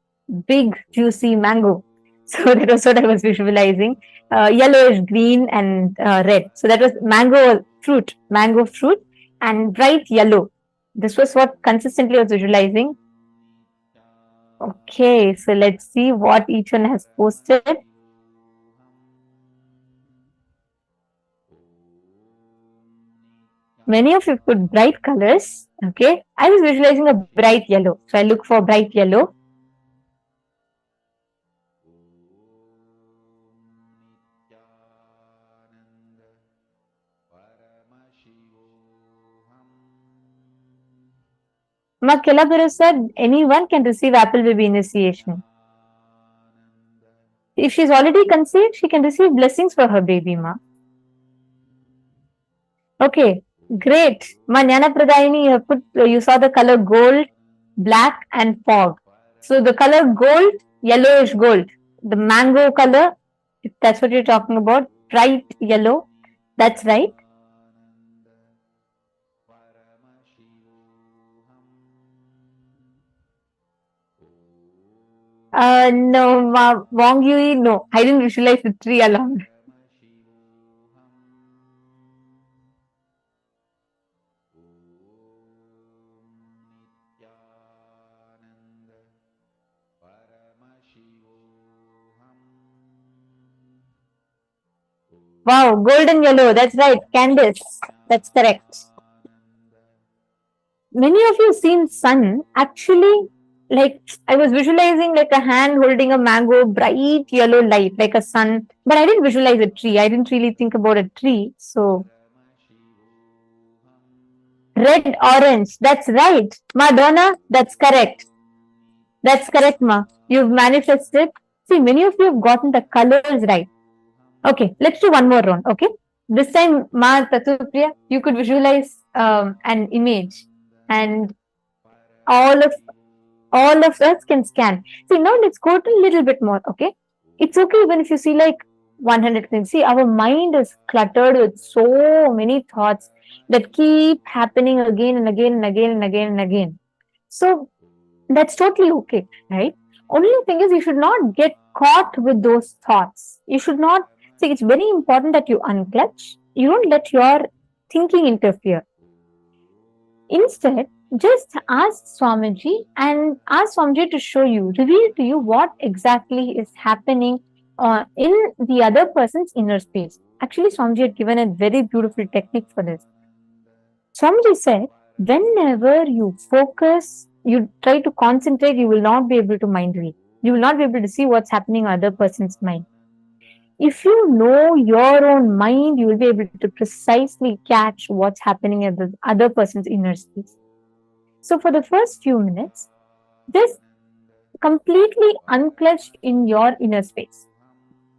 big, juicy mango. So that was what I was visualizing. Yellowish, green, and red. So that was mango fruit, and bright yellow. This was what consistently I was visualizing. Okay, so let's see what each one has posted. Many of you put bright colors. Okay, I was visualizing a bright yellow. So I look for bright yellow. Ma Kelaburu said anyone can receive Apple Baby initiation. If she's already conceived, she can receive blessings for her baby, ma. Okay, great. Ma Jnana Pradayini, you saw the color gold, black, and fog. So the color gold, yellowish gold. The mango color, if that's what you're talking about, bright yellow. That's right. No, Wong Yui, no. I didn't visualize the tree along. Wow, golden yellow. That's right. Candice. That's correct. Many of you seen sun. Actually, like I was visualizing like a hand holding a mango, bright yellow light, like a sun. But I didn't visualize a tree. I didn't really think about a tree. So red, orange. That's right. Madonna, that's correct. That's correct, Ma. You've manifested. See, many of you have gotten the colors right. Okay, let's do one more round. Okay, this time, Ma Tatupriya, you could visualize an image, and all of us can scan. See, now let's go to a little bit more. Okay, it's okay even if you see like 100 things. See, our mind is cluttered with so many thoughts that keep happening again and again and again and again and again. So that's totally okay, right? Only thing is you should not get caught with those thoughts. You should not. See, it's very important that you unclutch. You don't let your thinking interfere. Instead, just ask Swamiji and ask Swamiji to show you, reveal to you what exactly is happening in the other person's inner space. Actually, Swamiji had given a very beautiful technique for this. Swamiji said, whenever you focus, you try to concentrate, you will not be able to mind read. You will not be able to see what's happening in other person's mind. If you know your own mind, you will be able to precisely catch what's happening at the other person's inner space. So for the first few minutes, just completely unclutch in your inner space.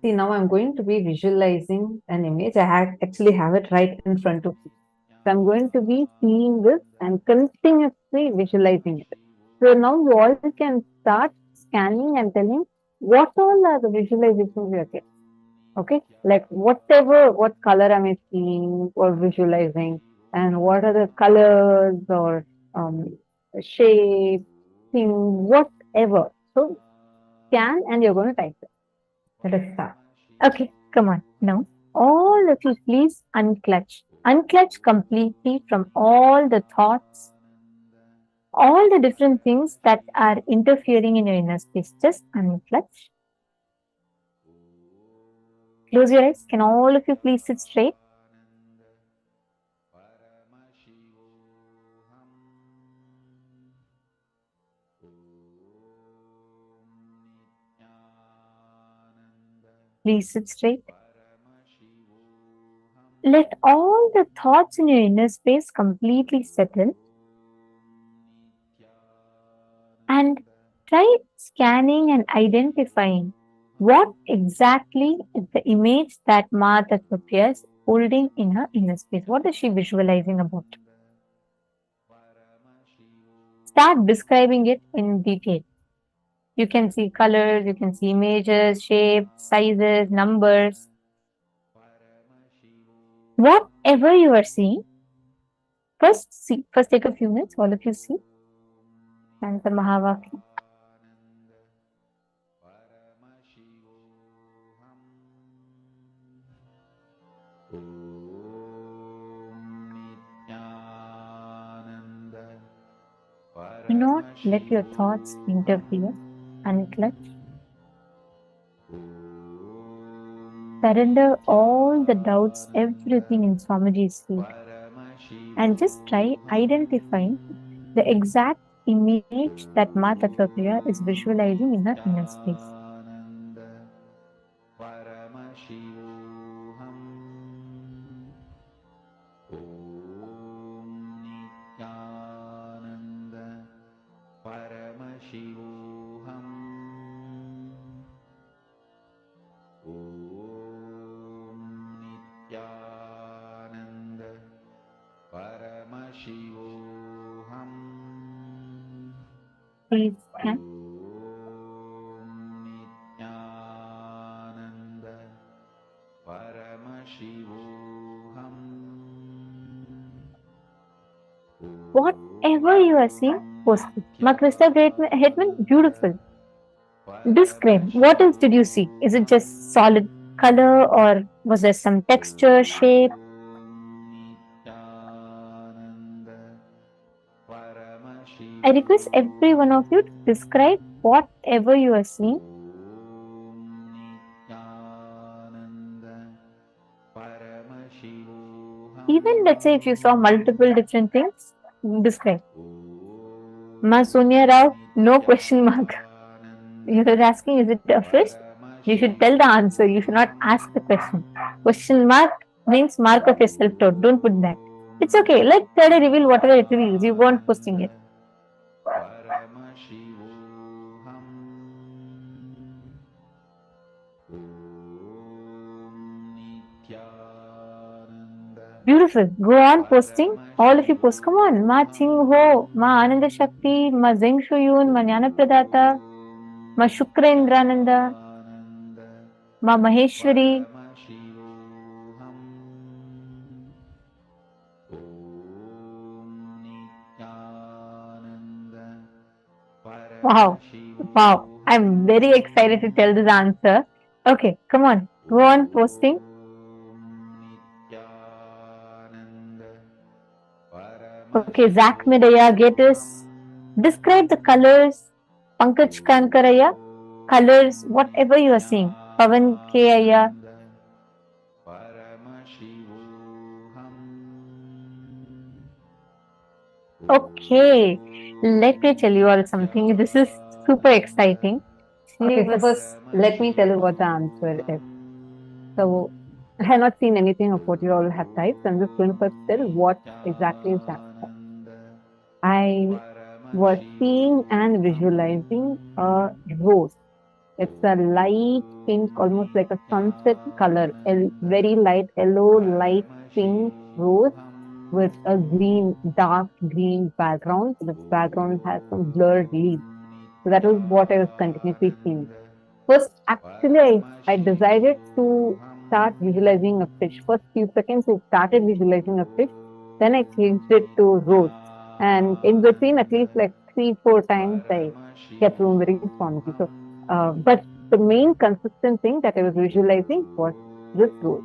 See, now I'm going to be visualizing an image. I actually have it right in front of me. So I'm going to be seeing this and continuously visualizing it. So now you all can start scanning and telling what all are the visualizations you are getting. Okay, like what color am I seeing or visualizing, and what are the colors or shape, things, whatever. So scan and you're going to type it. Let us start. Okay, come on. Now, all of you please unclutch. Unclutch completely from all the thoughts, all the different things that are interfering in your inner space. Just unclutch. Close your eyes. Can all of you please sit straight? Please sit straight. Let all the thoughts in your inner space completely settle. And try scanning and identifying what exactly is the image that Ma Tattva is holding in her inner space. What is she visualizing about? Start describing it in detail. You can see colors, you can see images, shapes, sizes, numbers. Whatever you are seeing, first take a few minutes, all of you see. And the Mahavakya. Do not let your thoughts interfere. Unclutch. Surrender all the doubts, everything in Swamiji's feet. And just try identifying the exact image that Ma Tattva is visualizing in her inner space. Please scan. Whatever you are seeing, post it. Ma Krista Hetman, beautiful. Describe. What else did you see? Is it just solid color or was there some texture, shape? I request every one of you to describe whatever you are seeing. Even let's say if you saw multiple different things, describe. Ma Sonia Rao, no question mark. You're asking, is it a fish? You should tell the answer. You should not ask the question. Question mark means mark of your self-doubt. Don't put that. It's okay. Let Third reveal whatever it reveals. You won't posting it. Beautiful. Go on posting. All of you post. Come on. Ma Ching Ho, Ma Ananda Shakti, Ma Zeng Shuyun, Ma Jnana Pradata, Ma Shukra Indrananda, Ma Maheshwari. Wow. Wow. I'm very excited to tell this answer. Okay, come on. Go on posting. Okay, Zach Medaya, get us. Describe the colors. Pankaj Kankaraya, colors, whatever you are seeing. Pavan K. Okay, let me tell you all something. This is super exciting. Okay, so first, let me tell you what the answer is. So I have not seen anything of what you all have typed. So I'm just going to first tell what exactly is that. I was seeing and visualizing a rose. It's a light pink, almost like a sunset color, a very light yellow, light pink rose with a green, dark green background. The background has some blurred leaves. So that was what I was continuously seeing. First, actually, I decided to start visualizing a fish. First few seconds, I started visualizing a fish. Then I changed it to rose. And in between, at least like 3-4 times, I kept remembering Swamiji. So, but the main consistent thing that I was visualizing was this rose.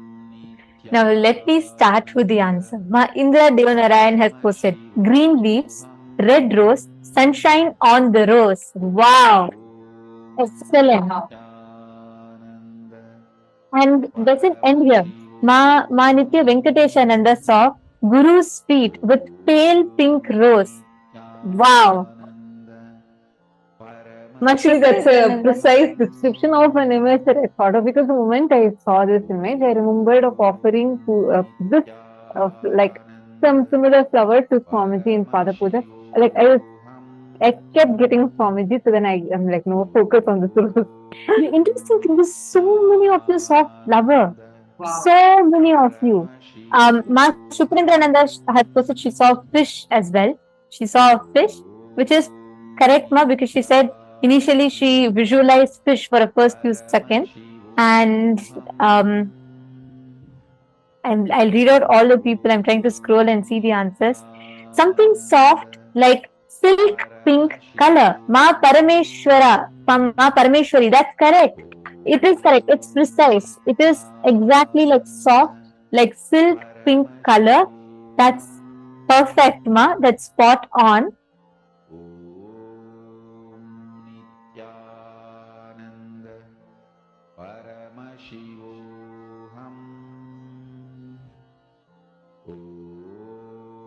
Now let me start with the answer. Ma Indra Devanarayan has posted green leaves, red rose, sunshine on the rose. Wow, excellent. And doesn't end here. Ma Nithya Venkateshananda saw Guru's feet with pale pink rose. Wow. Actually, that's a precise description of an image that I thought of, because the moment I saw this image, I remembered of offering to this like some similar flower to Swamiji in Pada Puja. Like I kept getting Swamiji, so then I'm like, no, focus on this. The interesting thing is, so many of you saw flower. Wow. So many of you. Ma Shuprendraనంద had posted she saw fish as well. She saw a fish, which is correct, Ma, because she said initially she visualized fish for the first few seconds, and I'll read out all the people. I'm trying to scroll and see the answers. Something soft like silk pink color. Ma Parameshwara from Ma Parameshwari. That's correct. It is correct. It's precise. It is exactly like soft, like silk pink color. That's perfect, Ma. That's spot on.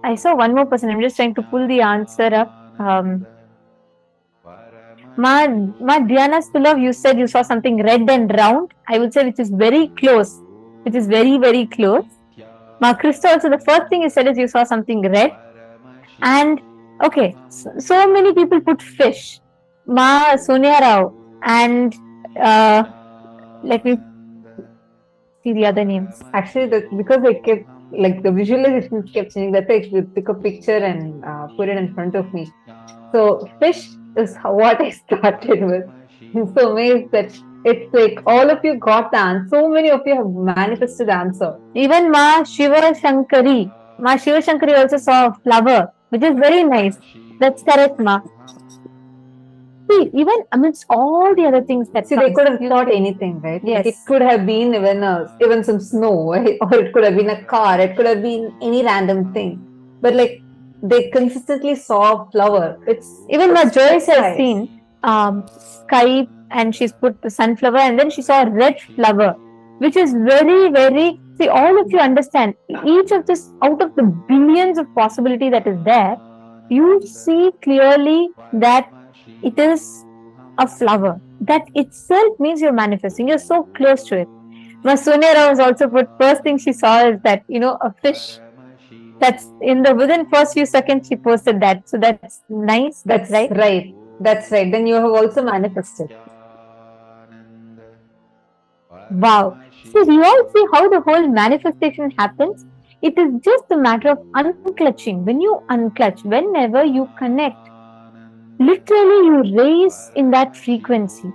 I saw one more person. I'm just trying to pull the answer up. Ma Diana Stulov, you said you saw something red and round. I would say which is very close. Which is very, very close. Ma Krista also, the first thing you said is you saw something red. And okay, so many people put fish. Ma Sonia Rao and let me see the other names. Actually, that's because I kept, like, the visualization kept changing. That's why I took a picture and put it in front of me. So fish is what I started with. I'm so amazed that it's like all of you got the answer. So many of you have manifested the answer. Even Ma Shiva Shankari. Ma Shiva Shankari also saw a flower, which is very nice. That's correct, Ma. See, even amidst all the other things that they could have thought anything, right? Yes. Like it could have been even some snow, right? Or it could have been a car. It could have been any random thing. But like they consistently saw a flower. It's even what Joyce has seen sky, and she's put the sunflower, and then she saw a red flower, which is very, very. See, all of you understand. Each of this, out of the billions of possibility that is there, you see clearly that it is a flower. That itself means you're manifesting. You're so close to it. Sonia Rao has also put, first thing she saw is that, a fish. That's within first few seconds she posted that. So that's nice. That's right. Right. That's right. Then you have also manifested. Wow. So you all see how the whole manifestation happens? It is just a matter of unclutching. When you unclutch, whenever you connect, literally you raise in that frequency.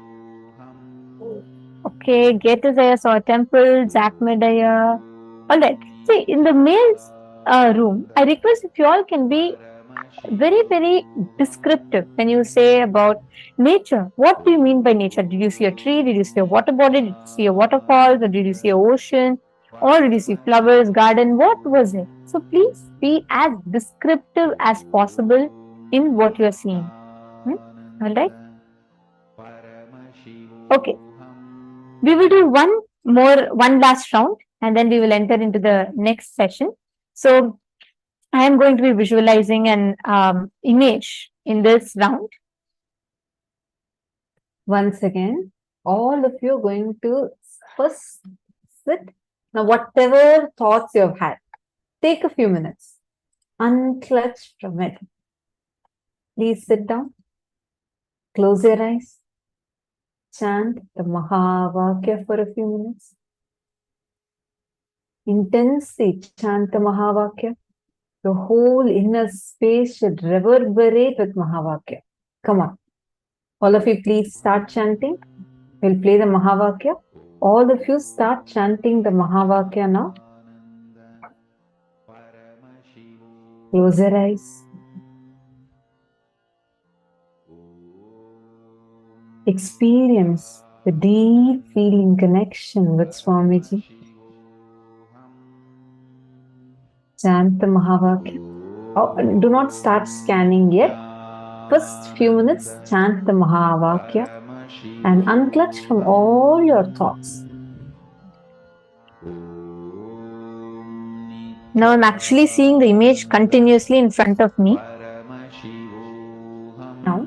Okay, Getazaya saw a temple, Zach Medaya. Alright. See, in the male's room, I request if you all can be very, very descriptive when you say about nature. What do you mean by nature? Did you see a tree? Did you see a water body? Did you see a waterfall? Or did you see an ocean? Or did you see flowers, garden? What was it? So please be as descriptive as possible in what you are seeing. Alright? Okay. We will do one last round, and then we will enter into the next session. So I am going to be visualizing an image in this round. Once again, all of you are going to first sit. Now, whatever thoughts you've had, take a few minutes, unclutch from it. Please sit down, close your eyes, chant the Mahavakya for a few minutes. Intensely chant the Mahavakya. The whole inner space should reverberate with Mahavakya. Come on. All of you, please start chanting. We'll play the Mahavakya. All of you start chanting the Mahavakya now. Close your eyes. Experience the deep feeling connection with Swamiji. Chant the Mahavakya. Oh, do not start scanning yet. First few minutes, chant the Mahavakya and unclutch from all your thoughts. Now I'm actually seeing the image continuously in front of me. Now,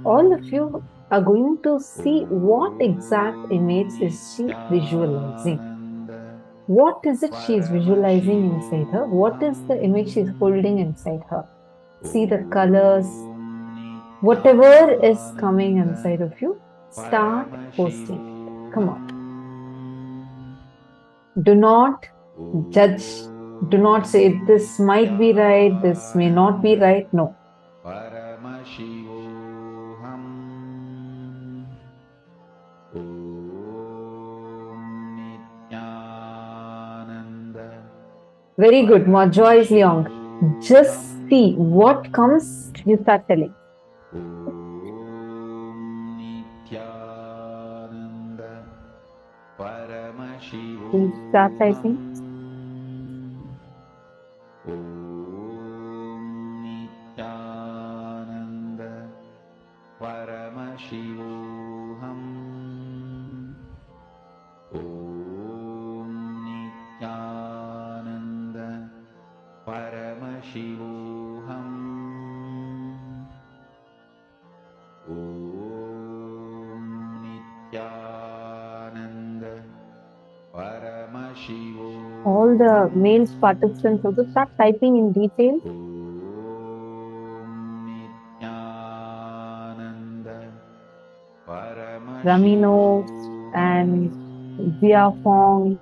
all of you are going to see what exact image is she visualizing. What is it she is visualizing inside her? What is the image she is holding inside her? See the colors. Whatever is coming inside of you, start posting it. Come on. Do not judge. Do not say this might be right, this may not be right. No. Very good. More joyous Leong. Just see what comes, you start telling. Please start typing. Paramashivoham Om Nithyananda Paramashivoham Om Nithyananda Paramashivoham. All the male participants also start typing in detail. Ramino and Zia Fong,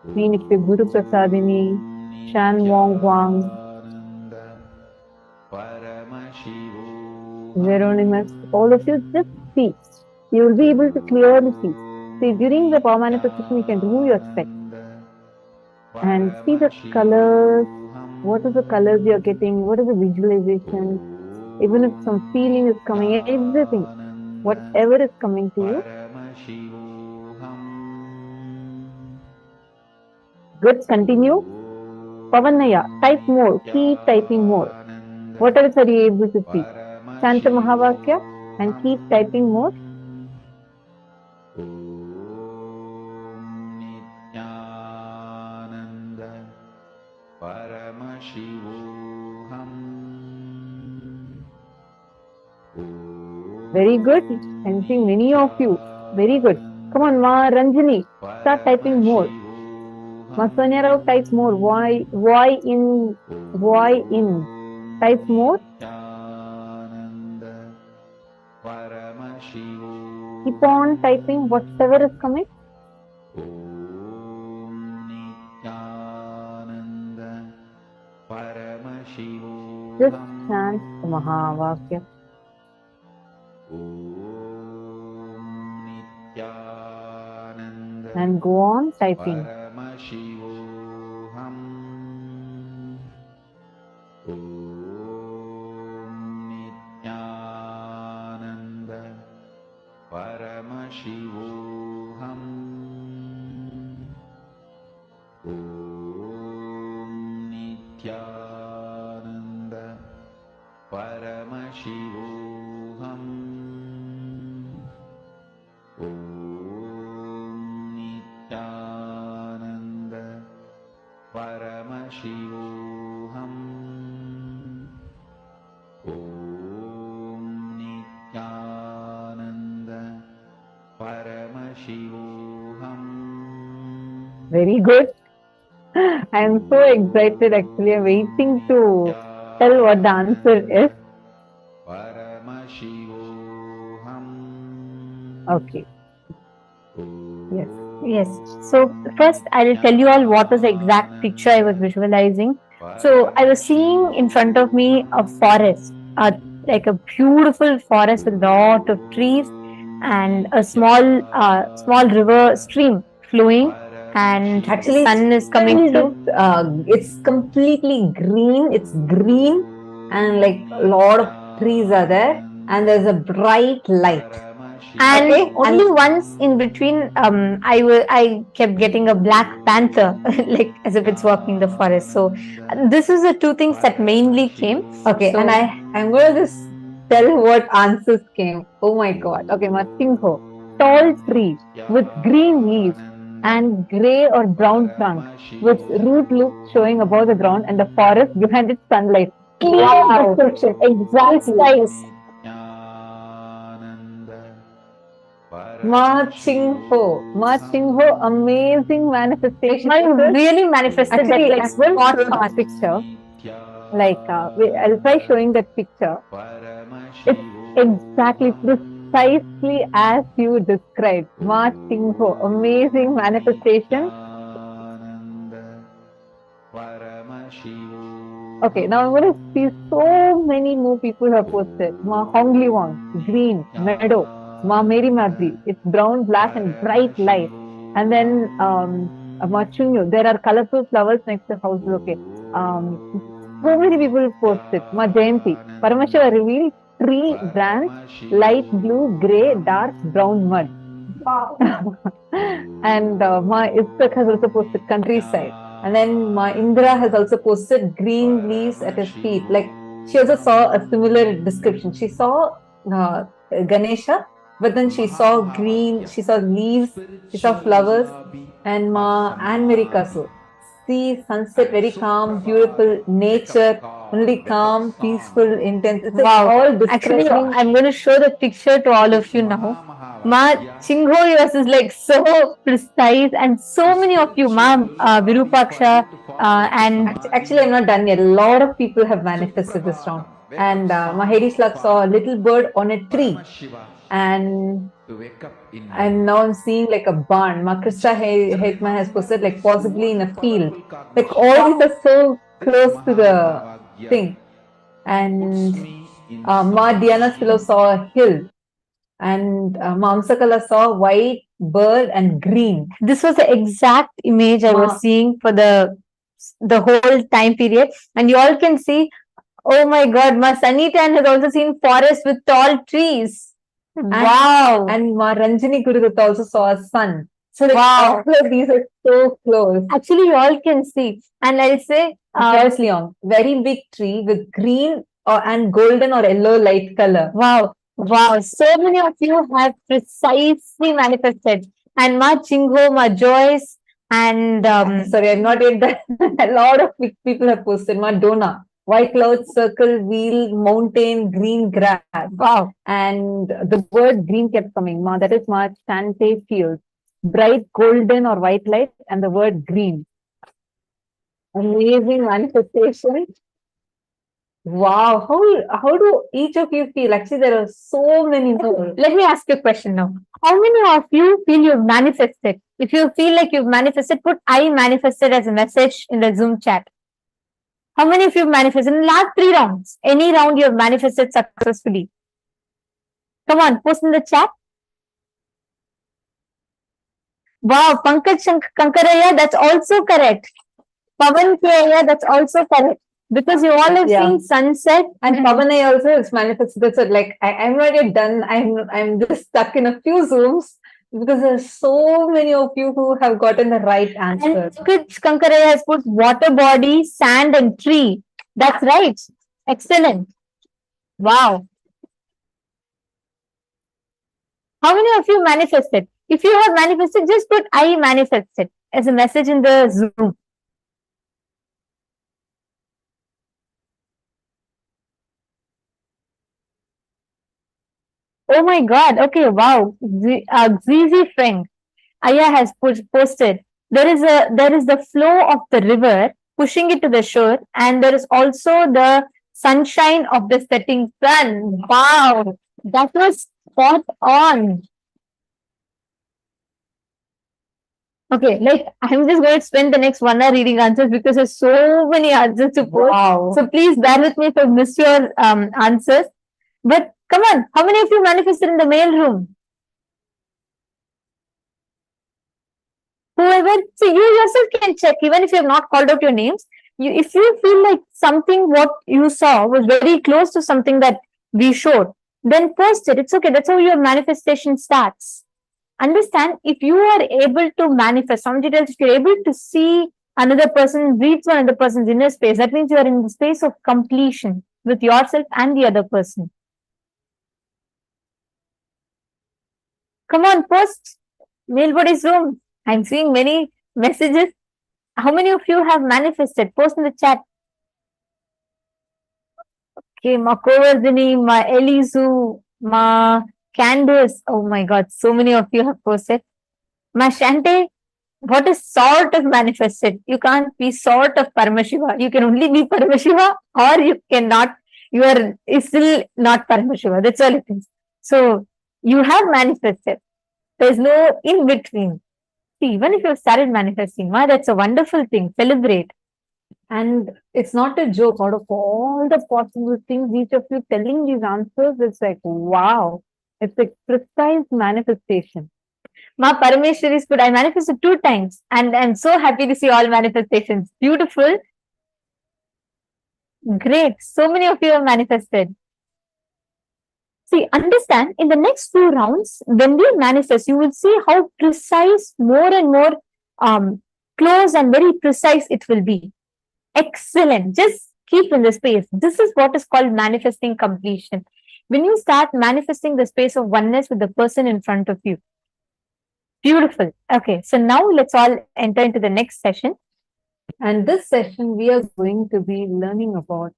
Meenikpe Guru Prasadini, Shan Wong Wang, Veronimus, all of you just see. You will be able to clearly see. See, during the power manifestation, you can remove your specs and see the colors. What are the colors you are getting? What is the visualization? Even if some feeling is coming, everything, whatever is coming to you. Good, continue. Pavanaya, type more, keep typing more. What else are you able to see? Chanta Mahavakya and keep typing more. Very good. I'm seeing many of you. Very good. Come on, Ma Ranjani, start typing more. Ma Sonia Rao, type more. Why in? Type more. Keep on typing whatever is coming. Just chant the Mahavakya. And go on typing. Paramashivoham Om Nithyananda Paramashivoham Om Nithyananda Paramashivoham Om Nithyananda Paramashivoham Very good. I am so excited actually. I'm waiting to tell what the answer is. Paramashivoham. Okay. Yes. Yes. So first, I'll tell you all what was the exact picture I was visualizing. So I was seeing in front of me a forest, like a beautiful forest with a lot of trees and a small river stream flowing, and Actually, sun is coming through. it's completely green. It's green, and like a lot of trees are there, and there's a bright light. And Okay, only once in between, I kept getting a black panther, like as if it's walking the forest. So this is the two things that mainly came. Okay, So, and I'm going to just tell what answers came. Oh my god. Okay, Matingho. Tall tree with green leaves and grey or brown trunk with root loops showing above the ground and the forest behind its sunlight. Clear wow, description. Exactly. precise. Ma Chingho, amazing manifestation. I really manifested Actually, that like spot the on. picture. Like, I'll try showing that picture. It's exactly precisely as you described. Ma Chingho, amazing manifestation. Okay, now I'm going to see so many more people have posted. Ma Hongli Wang, green, meadow. Ma Mary Madri, it's brown, black, and bright light. And then Ma Chunyo, there are colorful flowers next to houses. Okay. So many people posted. Ma Jayanti, Paramashiva revealed tree branch, light blue, grey, dark brown mud. Wow. And Ma Istak has also posted countryside. And then Ma Indra has also posted green leaves at his feet. Like, she also saw a similar description. She saw Ganesha, but then she saw green, she saw leaves, she saw flowers. And Ma Anne Marie Kasu, sea, sunset, very calm, beautiful, nature, only calm, peaceful, intense. It's Wow. all Actually, describing. I'm going to show the picture to all of you now. Ma Chingho, yours is like so precise, and so many of you, Ma Virupaksha, and Actually, I'm not done yet. A lot of people have manifested this round. And Mahedi Slug saw a little bird on a tree. And now I'm seeing like a barn. Ma Krista Hetman has posted like possibly in a field. Like all these are so close to the thing. And Ma Diana Spilo saw a hill. And Mamsakala saw white bird and green. this was the exact image I was seeing for the whole time period. And you all can see, oh my god, Ma Sanitan has also seen forest with tall trees. Wow. And Ma Ranjini Gurudutta also saw a sun. So like Wow. all of these are so close. Actually, you all can see. And I'll say, Joyce Leong, very big tree with green and golden or yellow light color. wow, wow, so many of you have precisely manifested. And Ma Chingho, Ma Joyce, and Sorry, I'm not yet done. A lot of people have posted. Ma Dona, white cloud, circle, wheel, mountain, green grass. wow. And the word green kept coming. Ma, that is Ma Chante Fields. Bright golden or white light and the word green. Amazing manifestation. Wow, how do each of you feel? Actually, there are so many more. Let me ask you a question now. How many of you feel you've manifested? If you feel like you've manifested, put I manifested as a message in the Zoom chat. How many of you have manifested in the last 3 rounds? Any round you have manifested successfully? Come on, post in the chat. Wow, Pankaj Kankaraya, that's also correct. Pavan Kaya, that's also correct. Because you all have seen sunset. And Pavanai also is manifested. That's it. Like I'm not yet done. I'm just stuck in a few Zooms because there's so many of you who have gotten the right answer. And Pankaj Kankaraya has put water body, sand, and tree. That's right. Excellent. Wow. How many of you manifested? If you have manifested, just put I manifested as a message in the Zoom. Oh my God. Okay. Wow. Zizi friend. Aya has posted. There is the flow of the river pushing it to the shore, and there is also the sunshine of the setting sun. Wow, that was spot on. Okay, like I'm just going to spend the next 1 hour reading answers because there's so many answers to post. Wow. So please bear with me if I miss your answers. But come on, how many of you manifested in the mail room? Whoever, see, you yourself can check, even if you have not called out your names. If you feel like something what you saw was very close to something that we showed, then post it. It's okay. That's how your manifestation starts. Understand, if you are able to manifest some details, if you're able to see another person, reach another person's inner space, that means you are in the space of completion with yourself and the other person. Come on, post Mailbody's room. I'm seeing many messages. How many of you have manifested? Post in the chat. Okay, Ma Kovardhini, Ma Elizu, Ma Candace. Oh my God, so many of you have posted. Ma Shante, what is sort of manifested? You can't be sort of Paramashiva. You can only be Paramashiva, or you cannot. You are still not Paramashiva. That's all it is. So you have manifested. There's no in between. See, even if you've started manifesting, that's a wonderful thing. Celebrate. And it's not a joke. Out of all the possible things, each of you telling these answers, it's like, wow, it's a precise manifestation. Ma Parameshwari is good. I manifested 2 times, and I'm so happy to see all manifestations. Beautiful. Great. So many of you have manifested. See, understand, in the next 2 rounds, when we manifest, you will see how precise, more and more close and very precise it will be. Excellent. Just keep in the space. This is what is called manifesting completion. When you start manifesting the space of oneness with the person in front of you. Beautiful. Okay, so now let's all enter into the next session. And this session, we are going to be learning about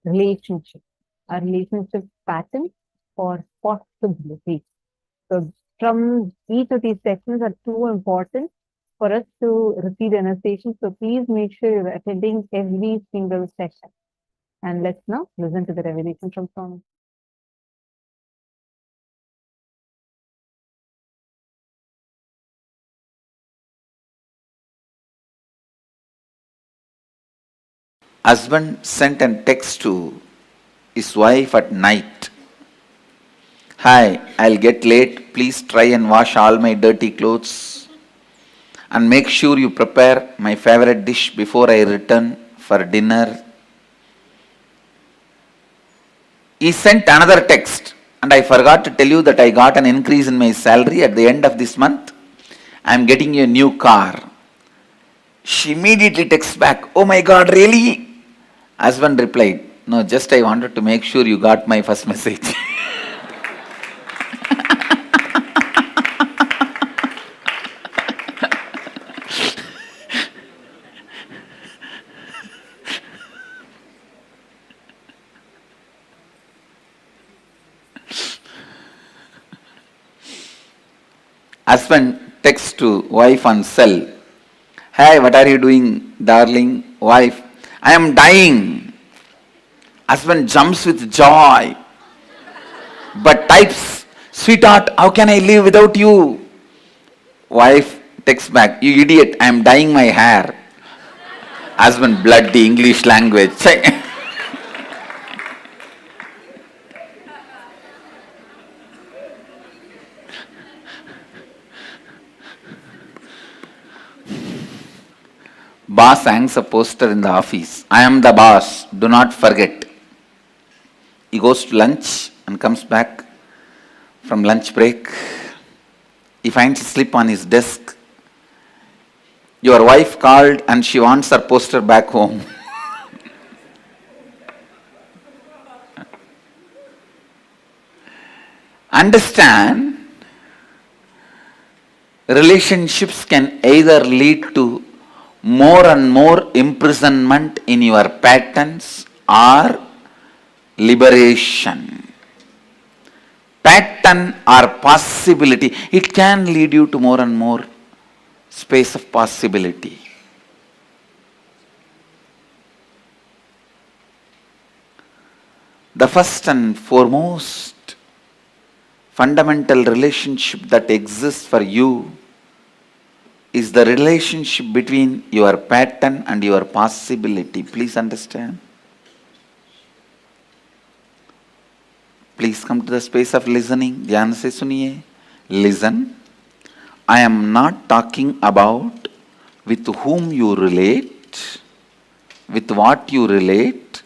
relationship, a relationship pattern or possibility. So from each of these sections are too important for us to receive annotation. So please make sure you're attending every single session. And let's now listen to the revelation from Swami. Husband sent a text to his wife at night. Hi, I'll get late. Please try and wash all my dirty clothes. And make sure you prepare my favorite dish before I return for dinner. He sent another text. And I forgot to tell you that I got an increase in my salary at the end of this month. I'm getting you a new car. She immediately texts back, oh my God, really? Husband replied, no, just I wanted to make sure you got my first message. Husband texts to wife on cell. Hey, what are you doing, darling? Wife, I am dying. Husband jumps with joy, but types, sweetheart, how can I live without you? Wife texts back, you idiot, I am dyeing my hair. Husband, bloody English language. Boss hangs a poster in the office. I am the boss. Do not forget. He goes to lunch and comes back from lunch break. He finds a slip on his desk. Your wife called and she wants her poster back home. Understand, relationships can either lead to more and more imprisonment in your patterns or liberation. Pattern or possibility, it can lead you to more and more space of possibility. The first and foremost fundamental relationship that exists for you is the relationship between your pattern and your possibility. Please understand. Please come to the space of listening. Dhyan se suniye. Listen. I am not talking about with whom you relate, with what you relate.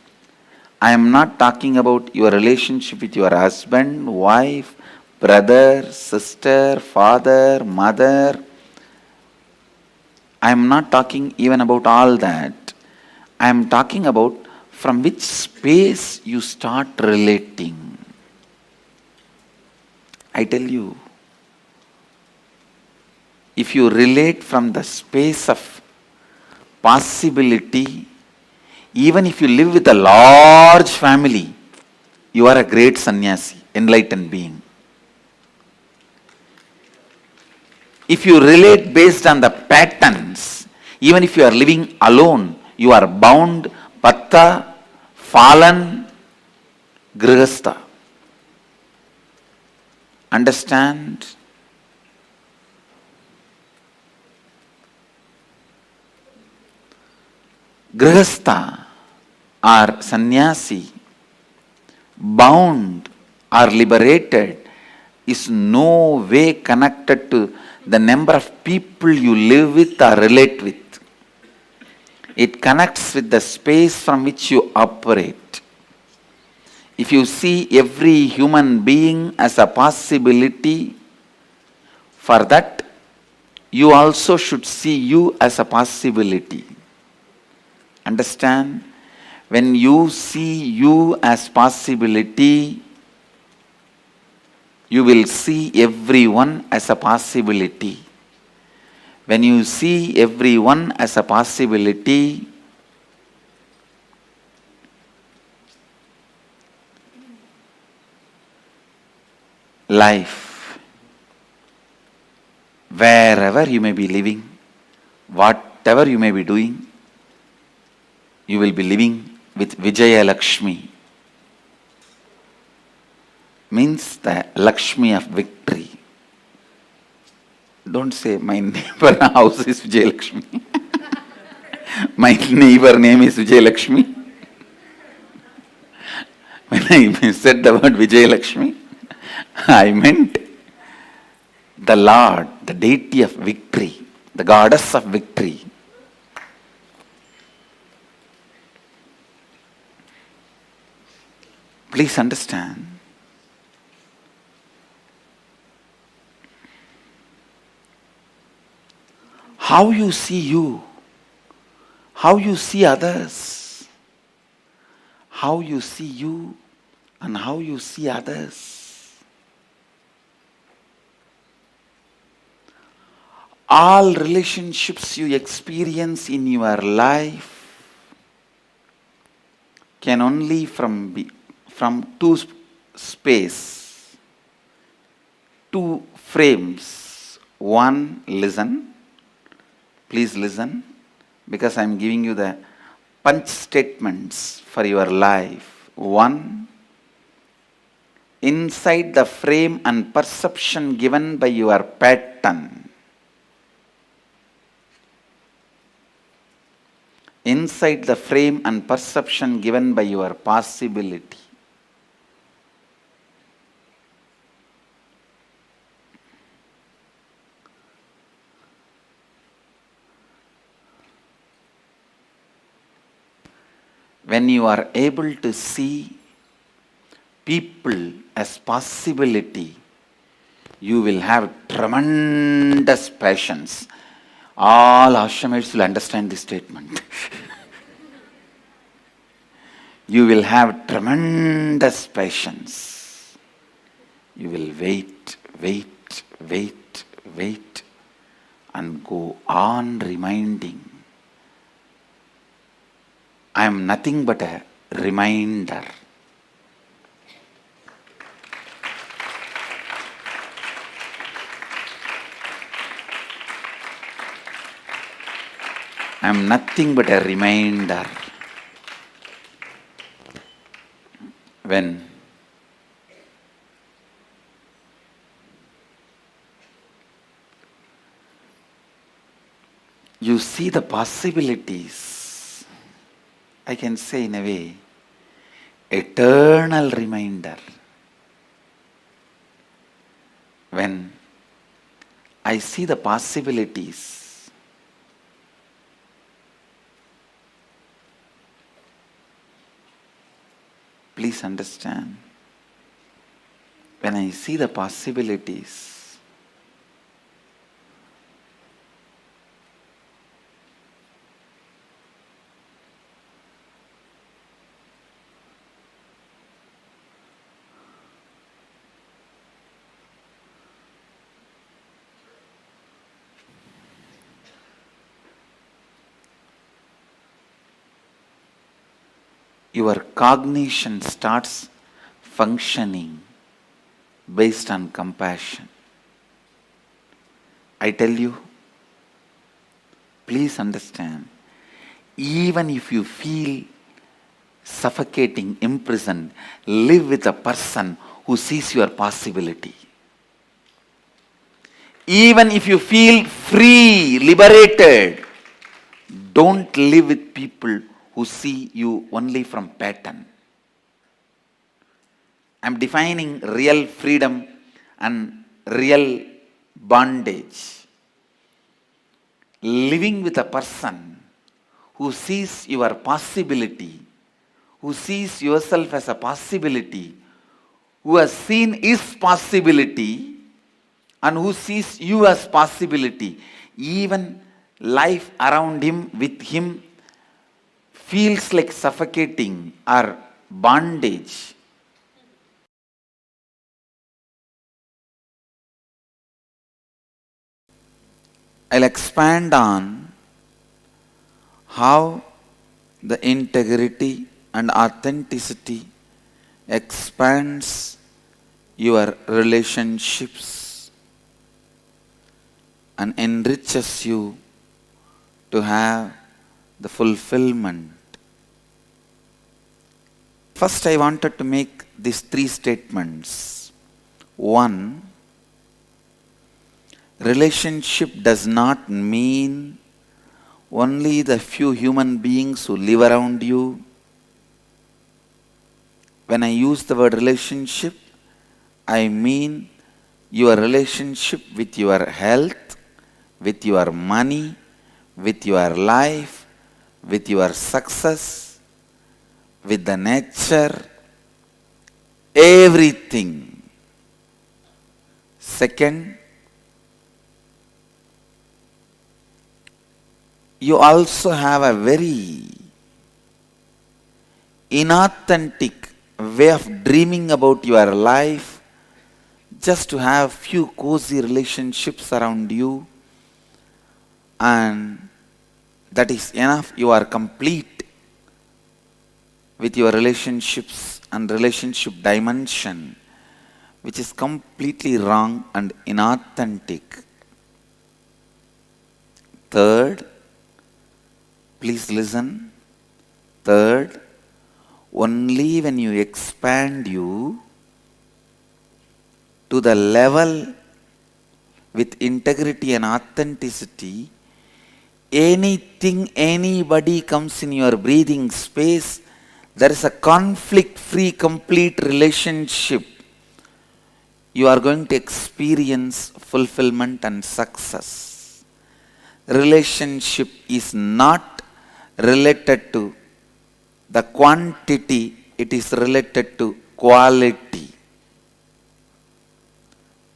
I am not talking about your relationship with your husband, wife, brother, sister, father, mother. I am not talking even about all that. I am talking about from which space you start relating. I tell you, if you relate from the space of possibility, even if you live with a large family, you are a great sannyasi, enlightened being. If you relate based on the patterns, even if you are living alone, you are bound, patta, fallen, grihastha. Understand? Grihastha or sannyasi, bound or liberated, is no way connected to the number of people you live with or relate with. It connects with the space from which you operate. If you see every human being as a possibility, for that you also should see you as a possibility. Understand? When you see you as possibility, you will see everyone as a possibility. When you see everyone as a possibility, life, wherever you may be living, whatever you may be doing, you will be living with Vijaya Lakshmi. Means the Lakshmi of victory. Don't say, my neighbor house is Vijay Lakshmi. My neighbor name is Vijay Lakshmi. When I said the word Vijay Lakshmi, I meant the Lord, the deity of victory, the goddess of victory. Please understand. How you see you, how you see others, how you see you and how you see others. All relationships you experience in your life can only from two space, two frames. One, listen. Please listen, because I am giving you the punch statements for your life. One, inside the frame and perception given by your pattern. Inside the frame and perception given by your possibility. When you are able to see people as possibility, you will have tremendous passions. All ashramites will understand this statement. You will have tremendous passions. You will wait, and go on reminding. I am nothing but a reminder. I am nothing but a reminder. When you see the possibilities, I can say in a way, eternal reminder. When I see the possibilities, please understand, when I see the possibilities, your cognition starts functioning based on compassion. I tell you, please understand, even if you feel suffocating, imprisoned, live with a person who sees your possibility. Even if you feel free, liberated, don't live with people who see you only from pattern. I am defining real freedom and real bondage. Living with a person who sees your possibility, who sees yourself as a possibility, who has seen his possibility and who sees you as possibility, even life around him, with him, feels like suffocating or bondage. I'll expand on how the integrity and authenticity expands your relationships and enriches you to have the fulfillment. First, I wanted to make these three statements. One, relationship does not mean only the few human beings who live around you. When I use the word relationship, I mean your relationship with your health, with your money, with your life, with your success, with the nature, everything. Second, you also have a very inauthentic way of dreaming about your life, just to have few cozy relationships around you, and that is enough. You are complete with your relationships and relationship dimension, which is completely wrong and inauthentic. Third, please listen. Third, only when you expand you to the level with integrity and authenticity, anything, anybody comes in your breathing space, there is a conflict-free, complete relationship. You are going to experience fulfillment and success. Relationship is not related to the quantity, it is related to quality.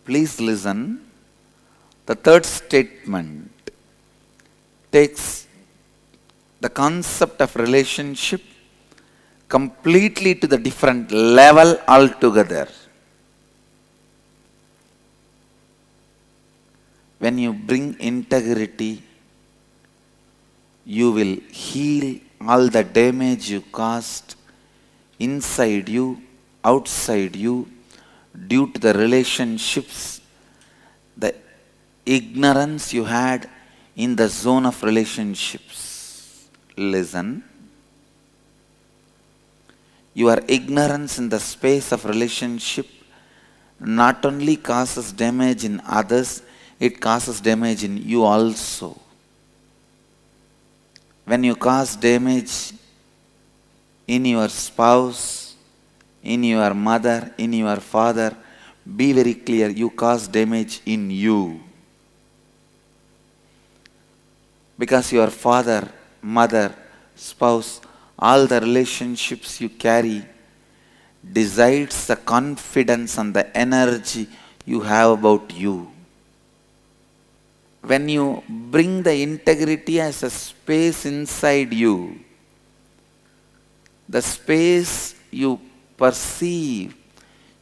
Please listen. The third statement takes the concept of relationship completely to the different level altogether. When you bring integrity, you will heal all the damage you caused inside you, outside you, due to the relationships, the ignorance you had in the zone of relationships. Listen. Your ignorance in the space of relationship not only causes damage in others, it causes damage in you also. When you cause damage in your spouse, in your mother, in your father, be very clear, you cause damage in you. Because your father, mother, spouse, all the relationships you carry decides the confidence and the energy you have about you. When you bring the integrity as a space inside you, the space you perceive,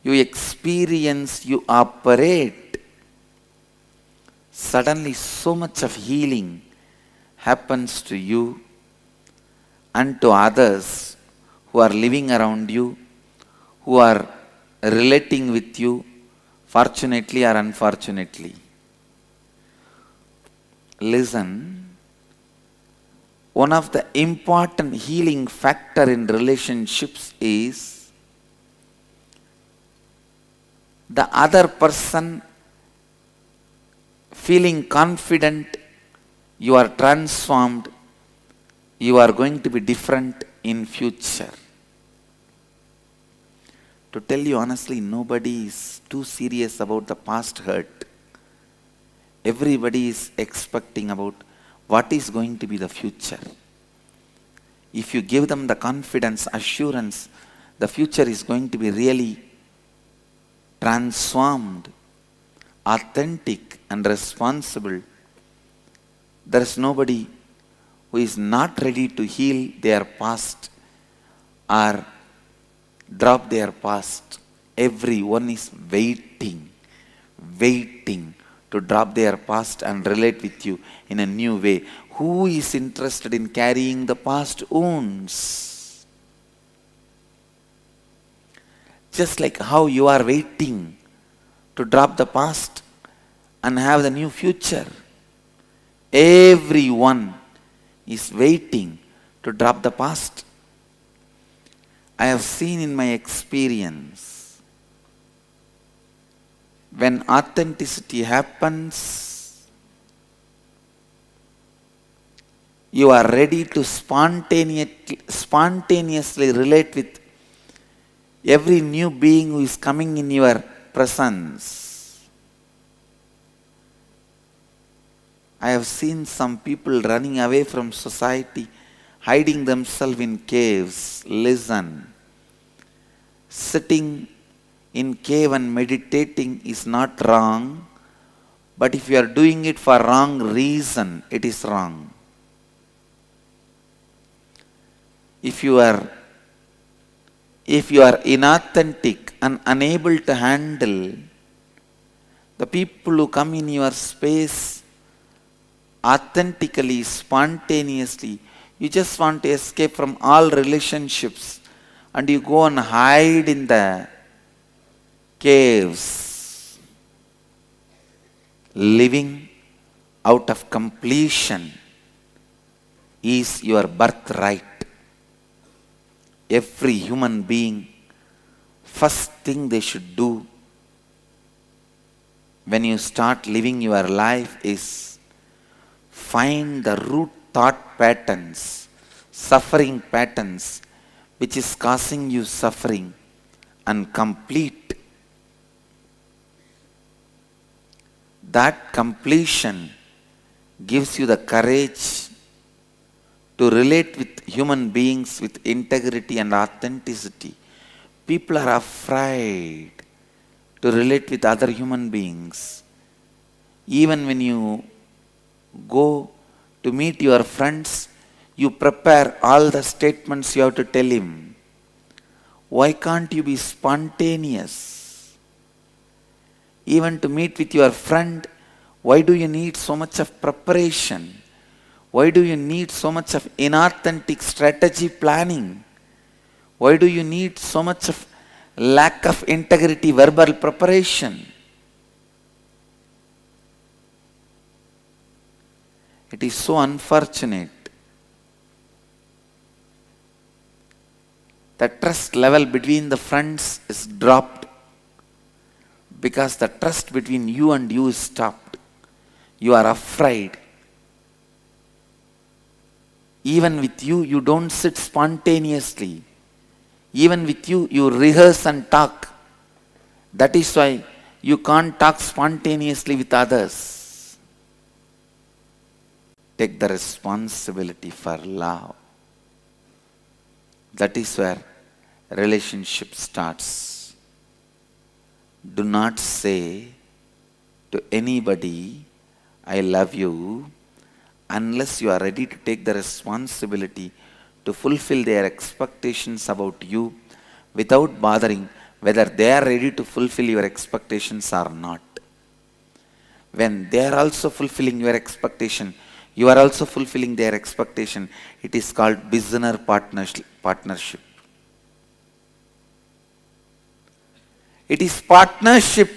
you experience, you operate, suddenly so much of healing happens to you and to others who are living around you, who are relating with you, fortunately or unfortunately. Listen, one of the important healing factor in relationships is the other person feeling confident, you are transformed, you are going to be different in future. To tell you honestly, nobody is too serious about the past hurt. Everybody is expecting about what is going to be the future. If you give them the confidence, assurance, the future is going to be really transformed, authentic and responsible. There is nobody who is not ready to heal their past or drop their past. Everyone is waiting to drop their past and relate with you in a new way. Who is interested in carrying the past wounds? Just like how you are waiting to drop the past and have the new future. Everyone is waiting to drop the past. I have seen in my experience, when authenticity happens, you are ready to spontaneously relate with every new being who is coming in your presence. I have seen some people running away from society, hiding themselves in caves. Listen, sitting in cave and meditating is not wrong, but if you are doing it for wrong reason, it is wrong. If you are inauthentic and unable to handle the people who come in your space authentically, spontaneously, you just want to escape from all relationships and you go and hide in the caves. Living out of completion is your birthright. Every human being, first thing they should do when you start living your life is find the root thought patterns, suffering patterns, which is causing you suffering, and complete. That completion gives you the courage to relate with human beings with integrity and authenticity. People are afraid to relate with other human beings. Even when you go to meet your friends, you prepare all the statements you have to tell him. Why can't you be spontaneous? Even to meet with your friend, why do you need so much of preparation? Why do you need so much of inauthentic strategy planning? Why do you need so much of lack of integrity verbal preparation? It is so unfortunate the trust level between the friends is dropped because the trust between you and you is stopped. You are afraid. Even with you, you don't sit spontaneously. Even with you, you rehearse and talk. That is why you can't talk spontaneously with others. Take the responsibility for love. That is where relationship starts. Do not say to anybody, I love you, unless you are ready to take the responsibility to fulfill their expectations about you without bothering whether they are ready to fulfill your expectations or not. When they are also fulfilling your expectation, you are also fulfilling their expectation. It is called business partnership. It is partnership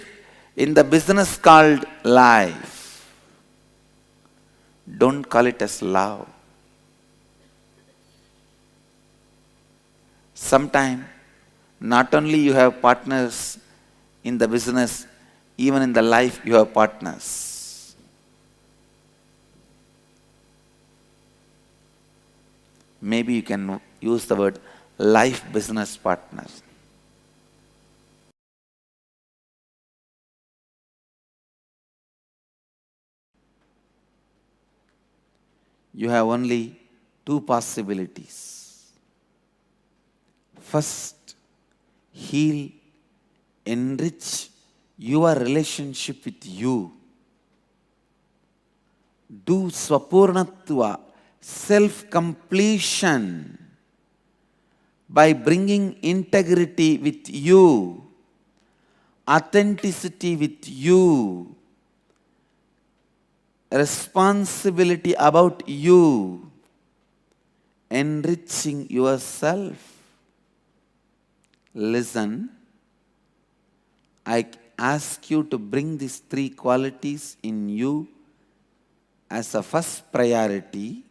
in the business called life. Don't call it as love. Sometime, not only you have partners in the business, even in the life you have partners. Maybe you can use the word life business partners. You have only two possibilities. First, heal, enrich your relationship with you. Do swapurnatva, self-completion, by bringing integrity with you, authenticity with you, responsibility about you, enriching yourself. Listen, I ask you to bring these three qualities in you as a first priority.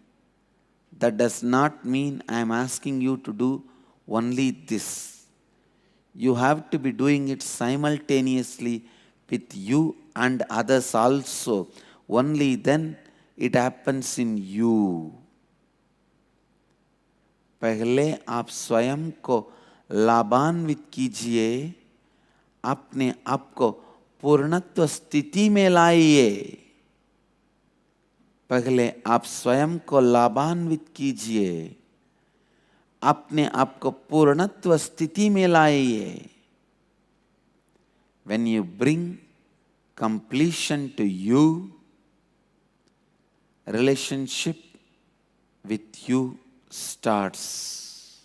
That does not mean I am asking you to do only this. You have to be doing it simultaneously with you and others also. Only then it happens in you. पहले आप स्वयं को लाभान्वित कीजिए, अपने आप को पूर्णत्व स्थिति में लाइए. पहले आप स्वयं को लाभान्वित कीजिए, अपने आप को पूर्णत्व स्थिति में लाइए. When you bring completion to you, relationship with you starts.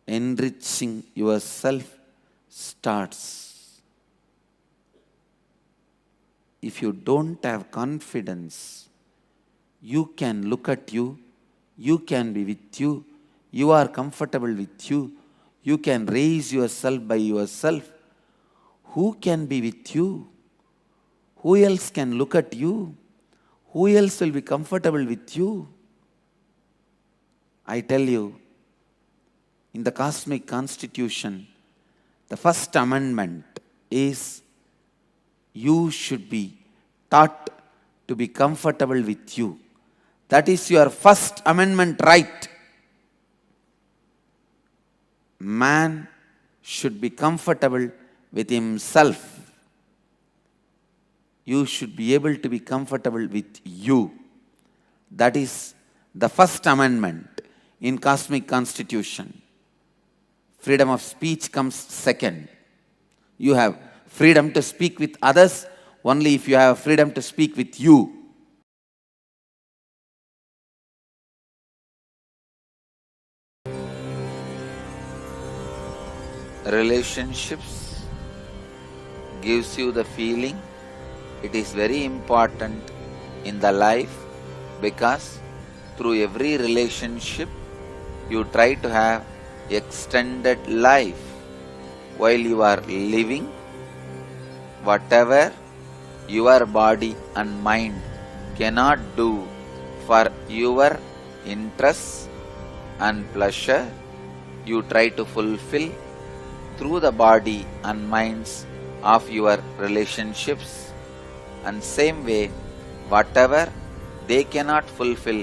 Enriching yourself starts. If you don't have confidence, you can look at you, you can be with you, you are comfortable with you, you can raise yourself by yourself. Who can be with you? Who else can look at you? Who else will be comfortable with you? I tell you, in the cosmic constitution, the first amendment is you should be taught to be comfortable with you. That is your first amendment right. Man should be comfortable with himself. You should be able to be comfortable with you. That is the first amendment in cosmic constitution. Freedom of speech comes second. You have freedom to speak with others only if you have freedom to speak with you. Relationships gives you the feeling. It is very important in the life because through every relationship you try to have extended life. While you are living, whatever your body and mind cannot do for your interest and pleasure, you try to fulfill through the body and minds of your relationships, and same way whatever they cannot fulfill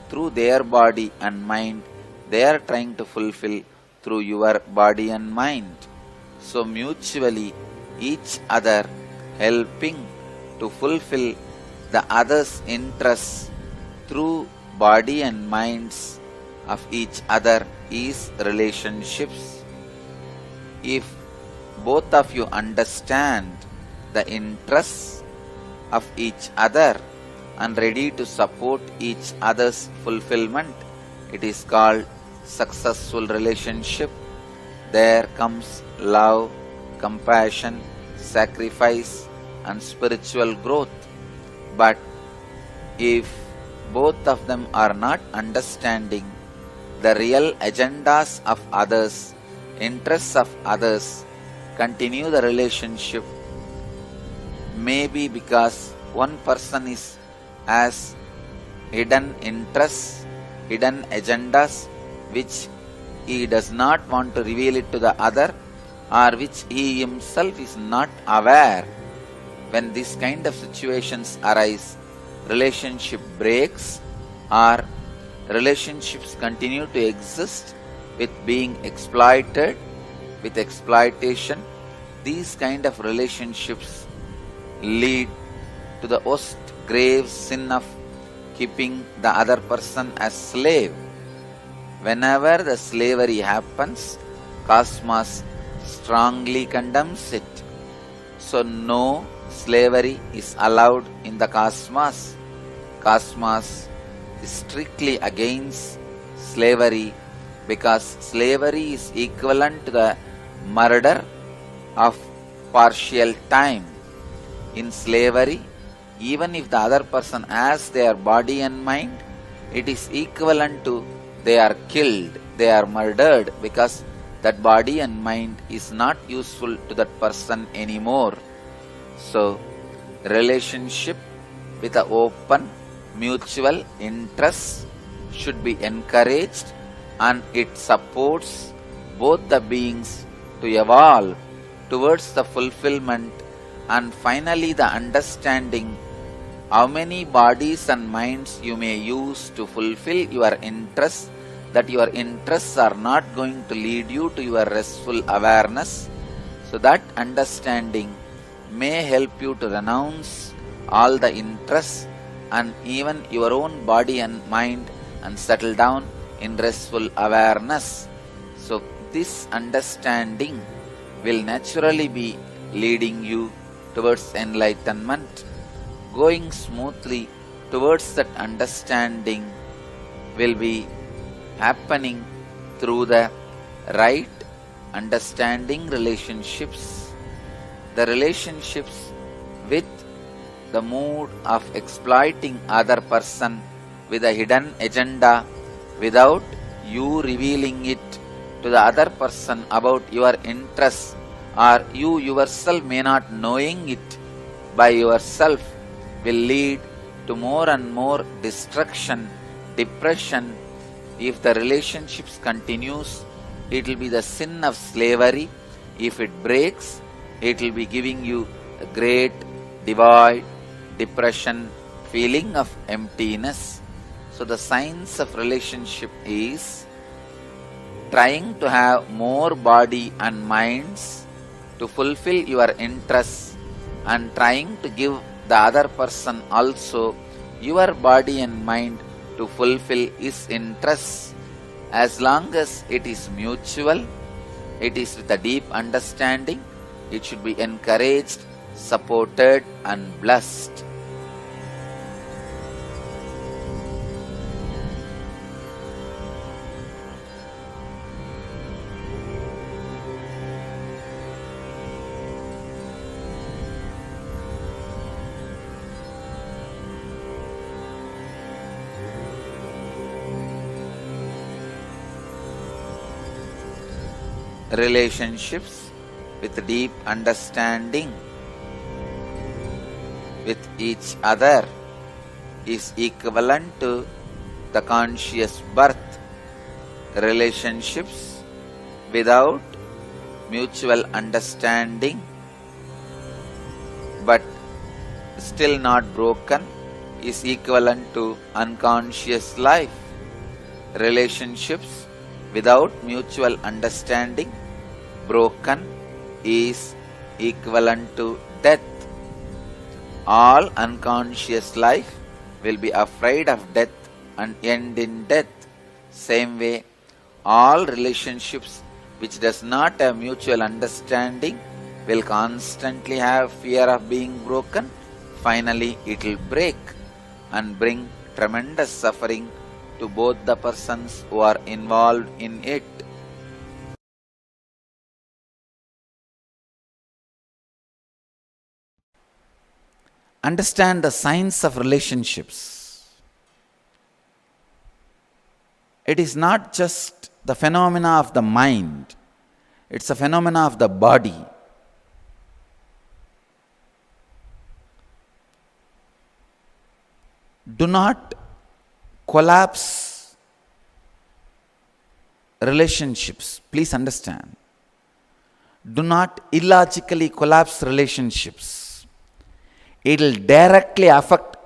through their body and mind, they are trying to fulfill through your body and mind. So mutually each other helping to fulfill the other's interests through body and minds of each other is relationships. If both of you understand the interests of each other and ready to support each other's fulfillment, it is called successful relationship. There comes love, compassion, sacrifice and spiritual growth. But if both of them are not understanding the real agendas of others, interests of others, continue the relationship, maybe because one person has hidden interests, hidden agendas which he does not want to reveal it to the other, or which he himself is not aware. When this kind of situations arise, relationship breaks or relationships continue to exist with being exploited, with exploitation. These kind of relationships lead to the worst grave sin of keeping the other person as slave. Whenever the slavery happens, cosmos strongly condemns it. So no slavery is allowed in the cosmos. Cosmos is strictly against slavery because slavery is equivalent to the murder of partial time. In slavery, even if the other person has their body and mind, it is equivalent to they are killed, they are murdered, because that body and mind is not useful to that person anymore. So, relationship with an open, mutual interest should be encouraged, and it supports both the beings to evolve towards the fulfillment and finally the understanding how many bodies and minds you may use to fulfill your interests, that your interests are not going to lead you to your restful awareness. So that understanding may help you to renounce all the interests and even your own body and mind and settle down in restful awareness. So this understanding will naturally be leading you towards enlightenment. Going smoothly towards that understanding will be happening through the right understanding relationships. The relationships with the mood of exploiting other person with a hidden agenda without you revealing it to the other person about your interests, or you yourself may not knowing it by yourself, will lead to more and more destruction, depression. If the relationships continues, it will be the sin of slavery. If it breaks, it will be giving you a great divide, depression, feeling of emptiness. So the science of relationship is trying to have more body and minds to fulfill your interests, and trying to give the other person also your body and mind to fulfill his interests. As long as it is mutual, it is with a deep understanding, it should be encouraged, supported and blessed. Relationships with deep understanding with each other is equivalent to the conscious birth. Relationships without mutual understanding, but still not broken, is equivalent to unconscious life. Relationships without mutual understanding, broken, is equivalent to death. All unconscious life will be afraid of death and end in death. Same way, all relationships which does not have mutual understanding will constantly have fear of being broken. Finally, it will break and bring tremendous suffering to both the persons who are involved in it. Understand the science of relationships. It is not just the phenomena of the mind, it's a phenomena of the body. Do not collapse relationships. Please understand. Do not illogically collapse relationships. It will directly affect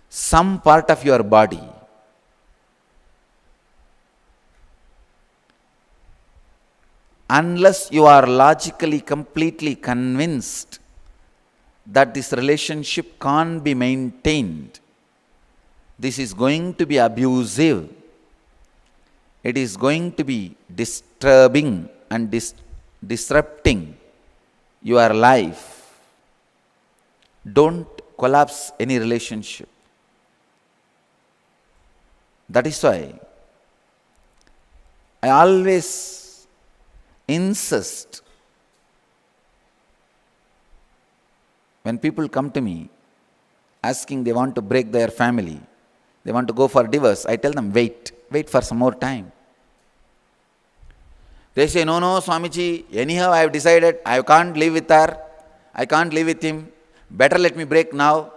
some part of your body. Unless you are logically completely convinced that this relationship can't be maintained, this is going to be abusive, it is going to be disturbing and disrupting your life, don't collapse any relationship. That is why I always insist when people come to me asking they want to break their family, they want to go for divorce, I tell them wait for some more time. They say, no, Swamiji, anyhow I have decided I can't live with her, I can't live with him, better let me break now.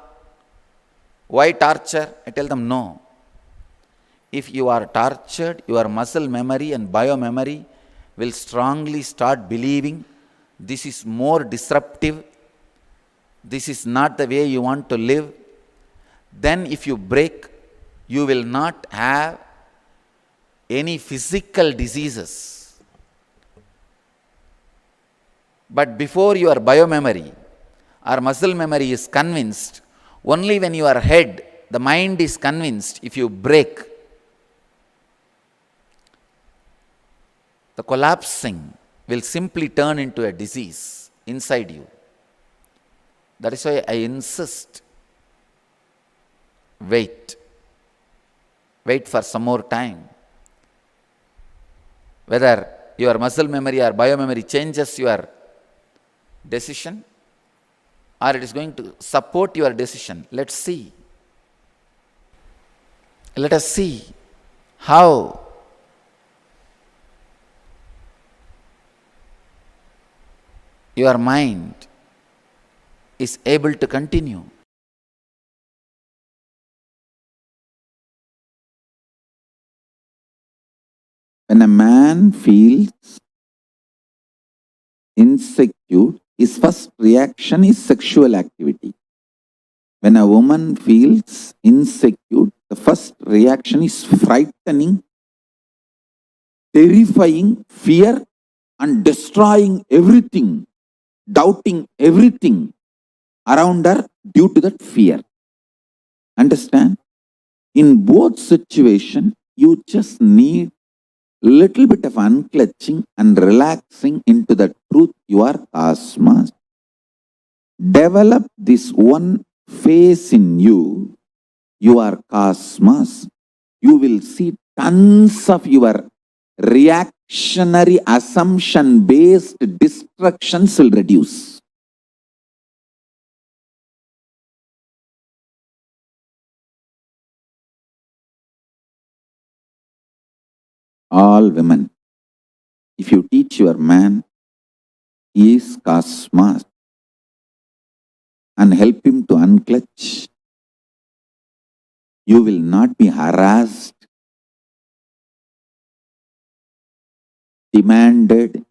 Why torture? I tell them no. If you are tortured, your muscle memory and biomemory will strongly start believing this is more disruptive, this is not the way you want to live. Then if you break, you will not have any physical diseases. But before your biomemory or muscle memory is convinced, only when your head, the mind is convinced, if you break, the collapsing will simply turn into a disease inside you. That is why I insist, wait for some more time. Whether your muscle memory or biomemory changes your decision or it is going to support your decision, let's see. Let us see how your mind is able to continue. When a man feels insecure, his first reaction is sexual activity. When a woman feels insecure, the first reaction is frightening, terrifying, fear, and destroying everything, doubting everything around her due to that fear. Understand? In both situations, you just need little bit of unclutching and relaxing into the truth you are cosmos. Develop this one phase in you, you are cosmos. You will see tons of your reactionary assumption based destructions will reduce. All women, if you teach your man, he is cosmos, and help him to unclutch, you will not be harassed demanded,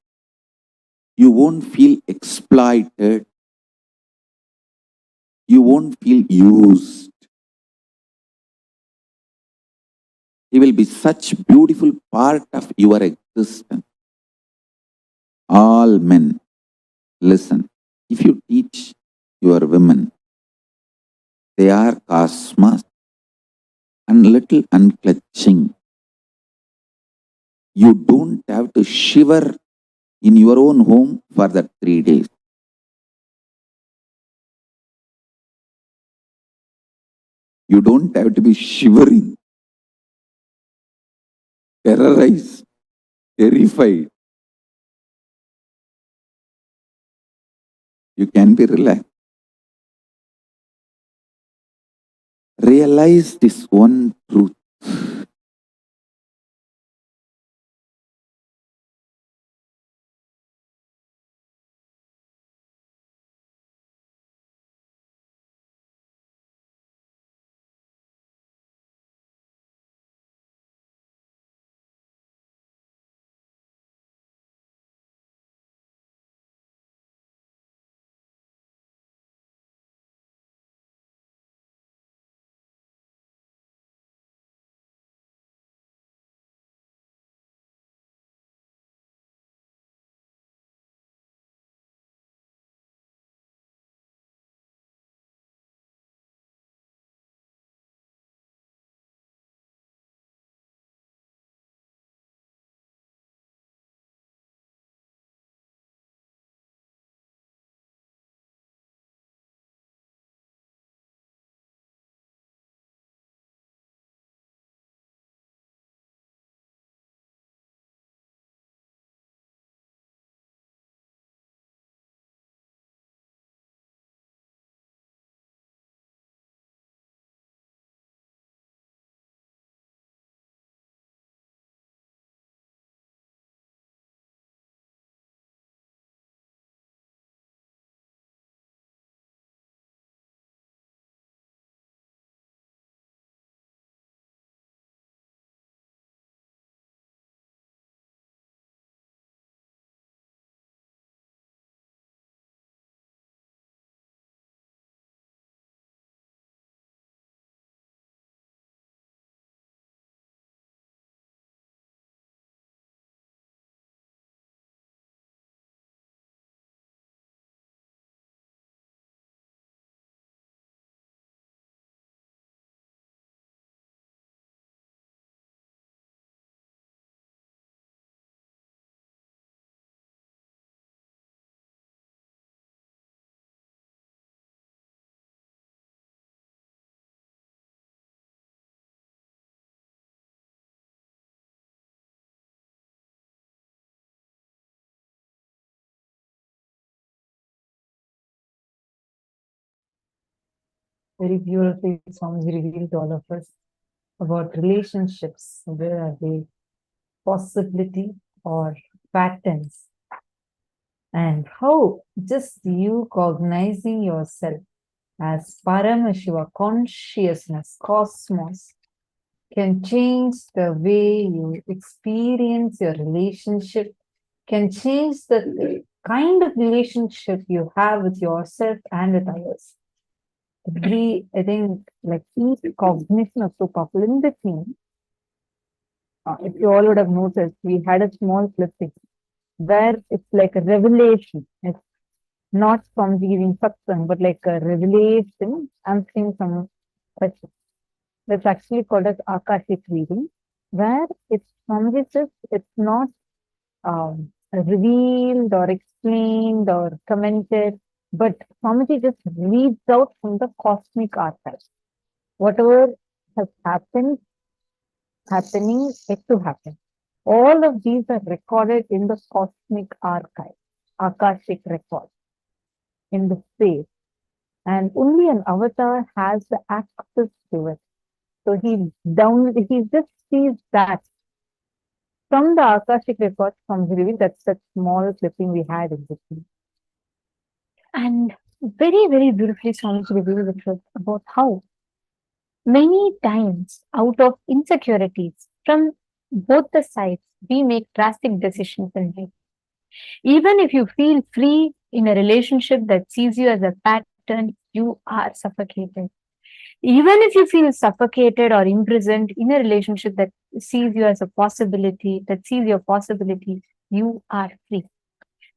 you won't feel exploited, you won't feel used. He will be such beautiful part of your existence. All men, listen. If you teach your women, they are cosmos and little unclutching. You don't have to shiver in your own home for that 3 days. You don't have to be shivering, terrorized, terrified. You can be relaxed. Realize this one truth. Very beautifully, Swamiji revealed to all of us about relationships. Where are they? Possibility or patterns? And how just you cognizing yourself as Paramashiva consciousness, cosmos, can change the way you experience your relationship, can change the kind of relationship you have with yourself and with others. I think, like each cognition is so powerful in the team. If you all would have noticed, we had a small clipping where it's like a revelation. It's not from giving satsang, but like a revelation, answering some questions. That's actually called as Akashic reading, where it's from this, it's not revealed or explained or commented, but Swamiji just reads out from the cosmic archive. Whatever has happened, happening, yet to happen. All of these are recorded in the cosmic archive, Akashic record, in the space. And only an avatar has the access to it. So he just sees that from the Akashic record from Hirivi. That's that small clipping we had in between. And very, very beautifully Swamiji revealed the truth about how many times out of insecurities from both the sides, we make drastic decisions in life. Even if you feel free in a relationship that sees you as a pattern, you are suffocated. Even if you feel suffocated or imprisoned in a relationship that sees you as a possibility, that sees your possibilities, you are free.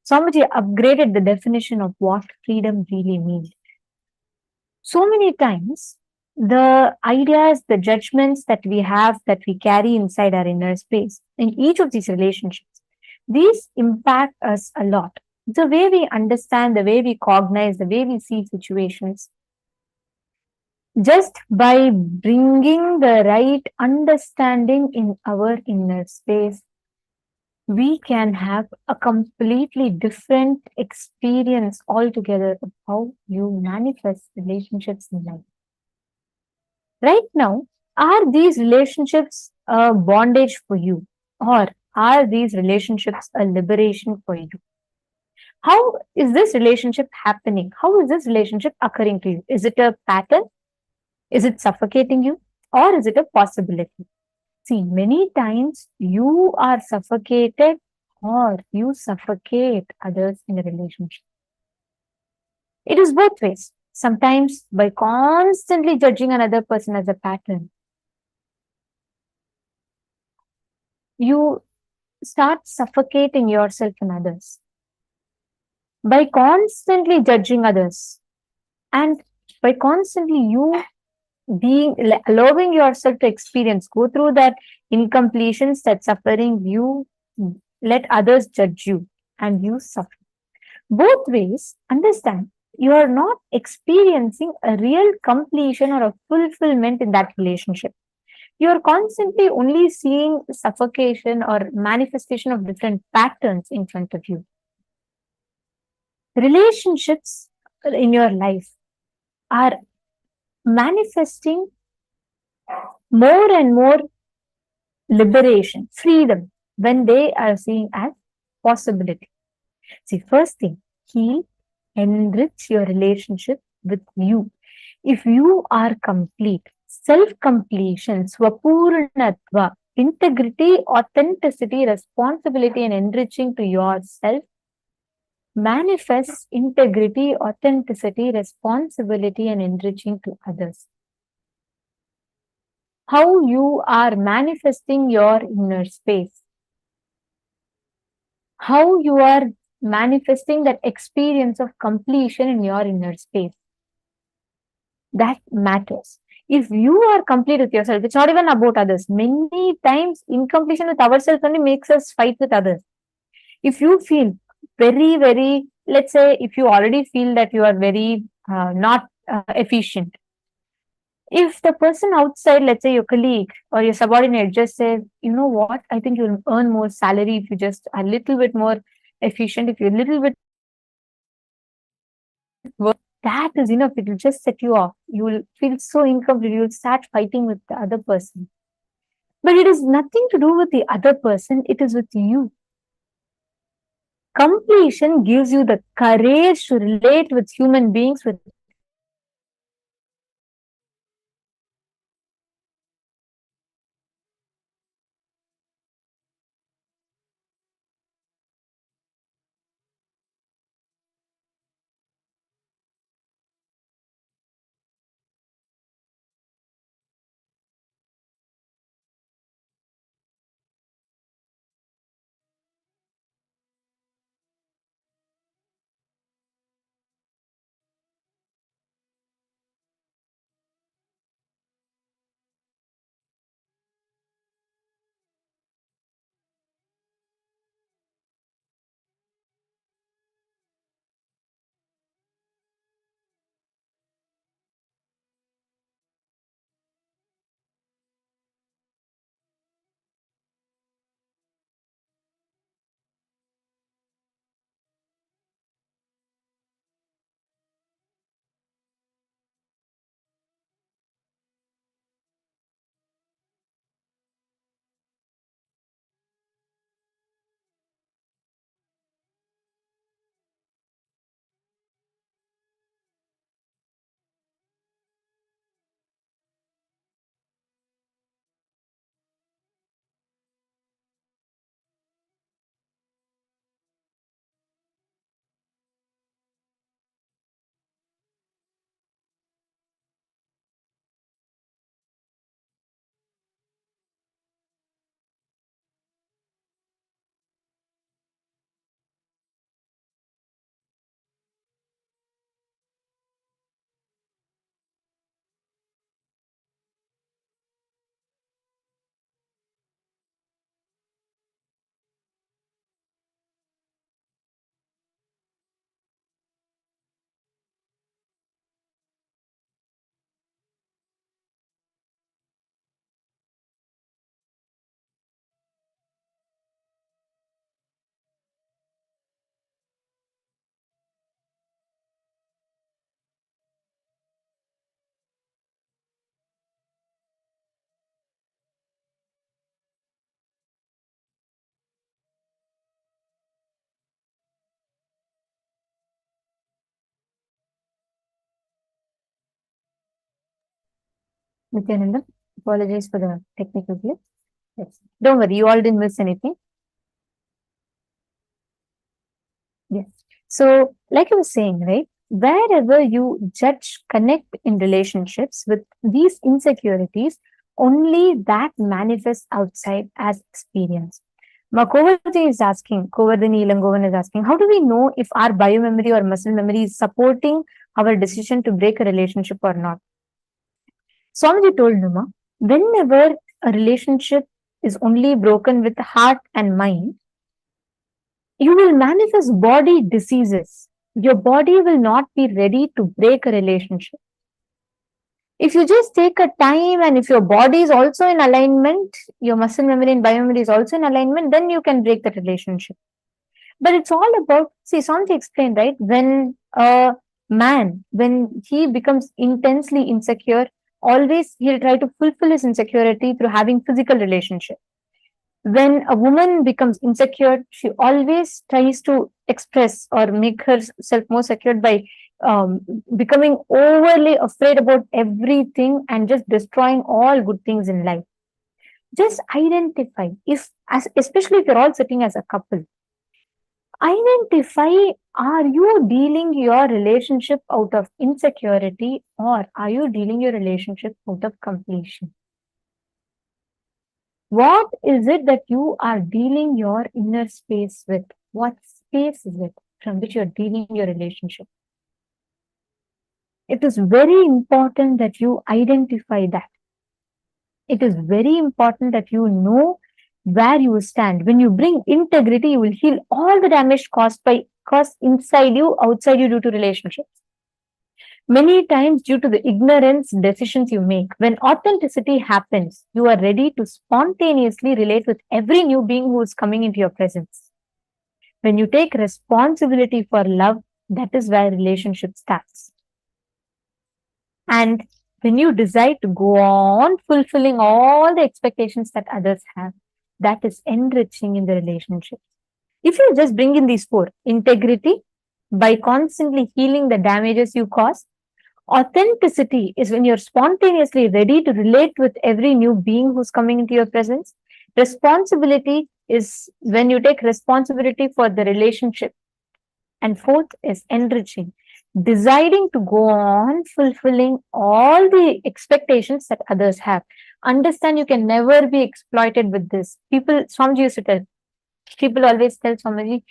Swamiji upgraded the definition of what freedom really means. So many times, the ideas, the judgments that we have, that we carry inside our inner space, in each of these relationships, these impact us a lot. The way we understand, the way we cognize, the way we see situations, just by bringing the right understanding in our inner space, we can have a completely different experience altogether of how you manifest relationships in life. Right now, are these relationships a bondage for you, or are these relationships a liberation for you? How is this relationship happening? How is this relationship occurring to you? Is it a pattern? Is it suffocating you? Or is it a possibility? See, many times you are suffocated or you suffocate others in a relationship. It is both ways. Sometimes by constantly judging another person as a pattern, you start suffocating yourself and others. By constantly judging others and by constantly you allowing yourself to experience, go through that incompletions, that suffering, you let others judge you and you suffer. Both ways, understand you are not experiencing a real completion or a fulfillment in that relationship. You are constantly only seeing suffocation or manifestation of different patterns in front of you. Relationships in your life are manifesting more and more liberation, freedom, when they are seen as possibility. See, first thing, heal, enrich your relationship with you. If you are complete, self-completion, swapurnatva, integrity, authenticity, responsibility, and enriching to yourself, manifests integrity, authenticity, responsibility, and enriching to others. How you are manifesting your inner space, how you are manifesting that experience of completion in your inner space. That matters. If you are complete with yourself, it's not even about others. Many times, incompletion with ourselves only makes us fight with others. If you feel very, very, let's say, if you already feel that you are very not efficient, if the person outside, let's say your colleague or your subordinate, just says, you know what, I think you'll earn more salary if you just a little bit more efficient, if you're a little bit work, that is enough. It will just set you off. You will feel so incomplete. You will start fighting with the other person. But it is nothing to do with the other person. It is with you. Completion gives you the courage to relate with human beings with Nithyananda, apologize for the technical glitch. Yes. Don't worry, you all didn't miss anything. Yes. So, like I was saying, right? Wherever you judge, connect in relationships with these insecurities, only that manifests outside as experience. Govardhani Ilangovan is asking, how do we know if our biomemory or muscle memory is supporting our decision to break a relationship or not? Swamiji told Numa, whenever a relationship is only broken with heart and mind, you will manifest body diseases. Your body will not be ready to break a relationship. If you just take a time and if your body is also in alignment, your muscle memory and biomemory is also in alignment, then you can break the relationship. But it's all about, see, Swamiji explained, right? When a man, when he becomes intensely insecure, always he'll try to fulfill his insecurity through having physical relationship. When a woman becomes insecure, she always tries to express or make herself more secure by becoming overly afraid about everything and just destroying all good things in life. Just identify, especially if you're all sitting as a couple, identify, are you dealing your relationship out of insecurity or are you dealing your relationship out of completion? What is it that you are dealing your inner space with? What space is it from which you're dealing your relationship? It is very important that you identify that. It is very important that you know where you stand. When you bring integrity, you will heal all the damage caused inside you, outside you due to relationships. Many times due to the ignorance decisions you make. When authenticity happens, you are ready to spontaneously relate with every new being who is coming into your presence. When you take responsibility for love, that is where relationship starts. And when you decide to go on fulfilling all the expectations that others have, that is enriching in the relationship. If you just bring in these four, integrity, by constantly healing the damages you cause. Authenticity is when you're spontaneously ready to relate with every new being who's coming into your presence. Responsibility is when you take responsibility for the relationship. And fourth is enriching, deciding to go on fulfilling all the expectations that others have. Understand you can never be exploited with this. Swamiji used to tell, people always tell Swamiji,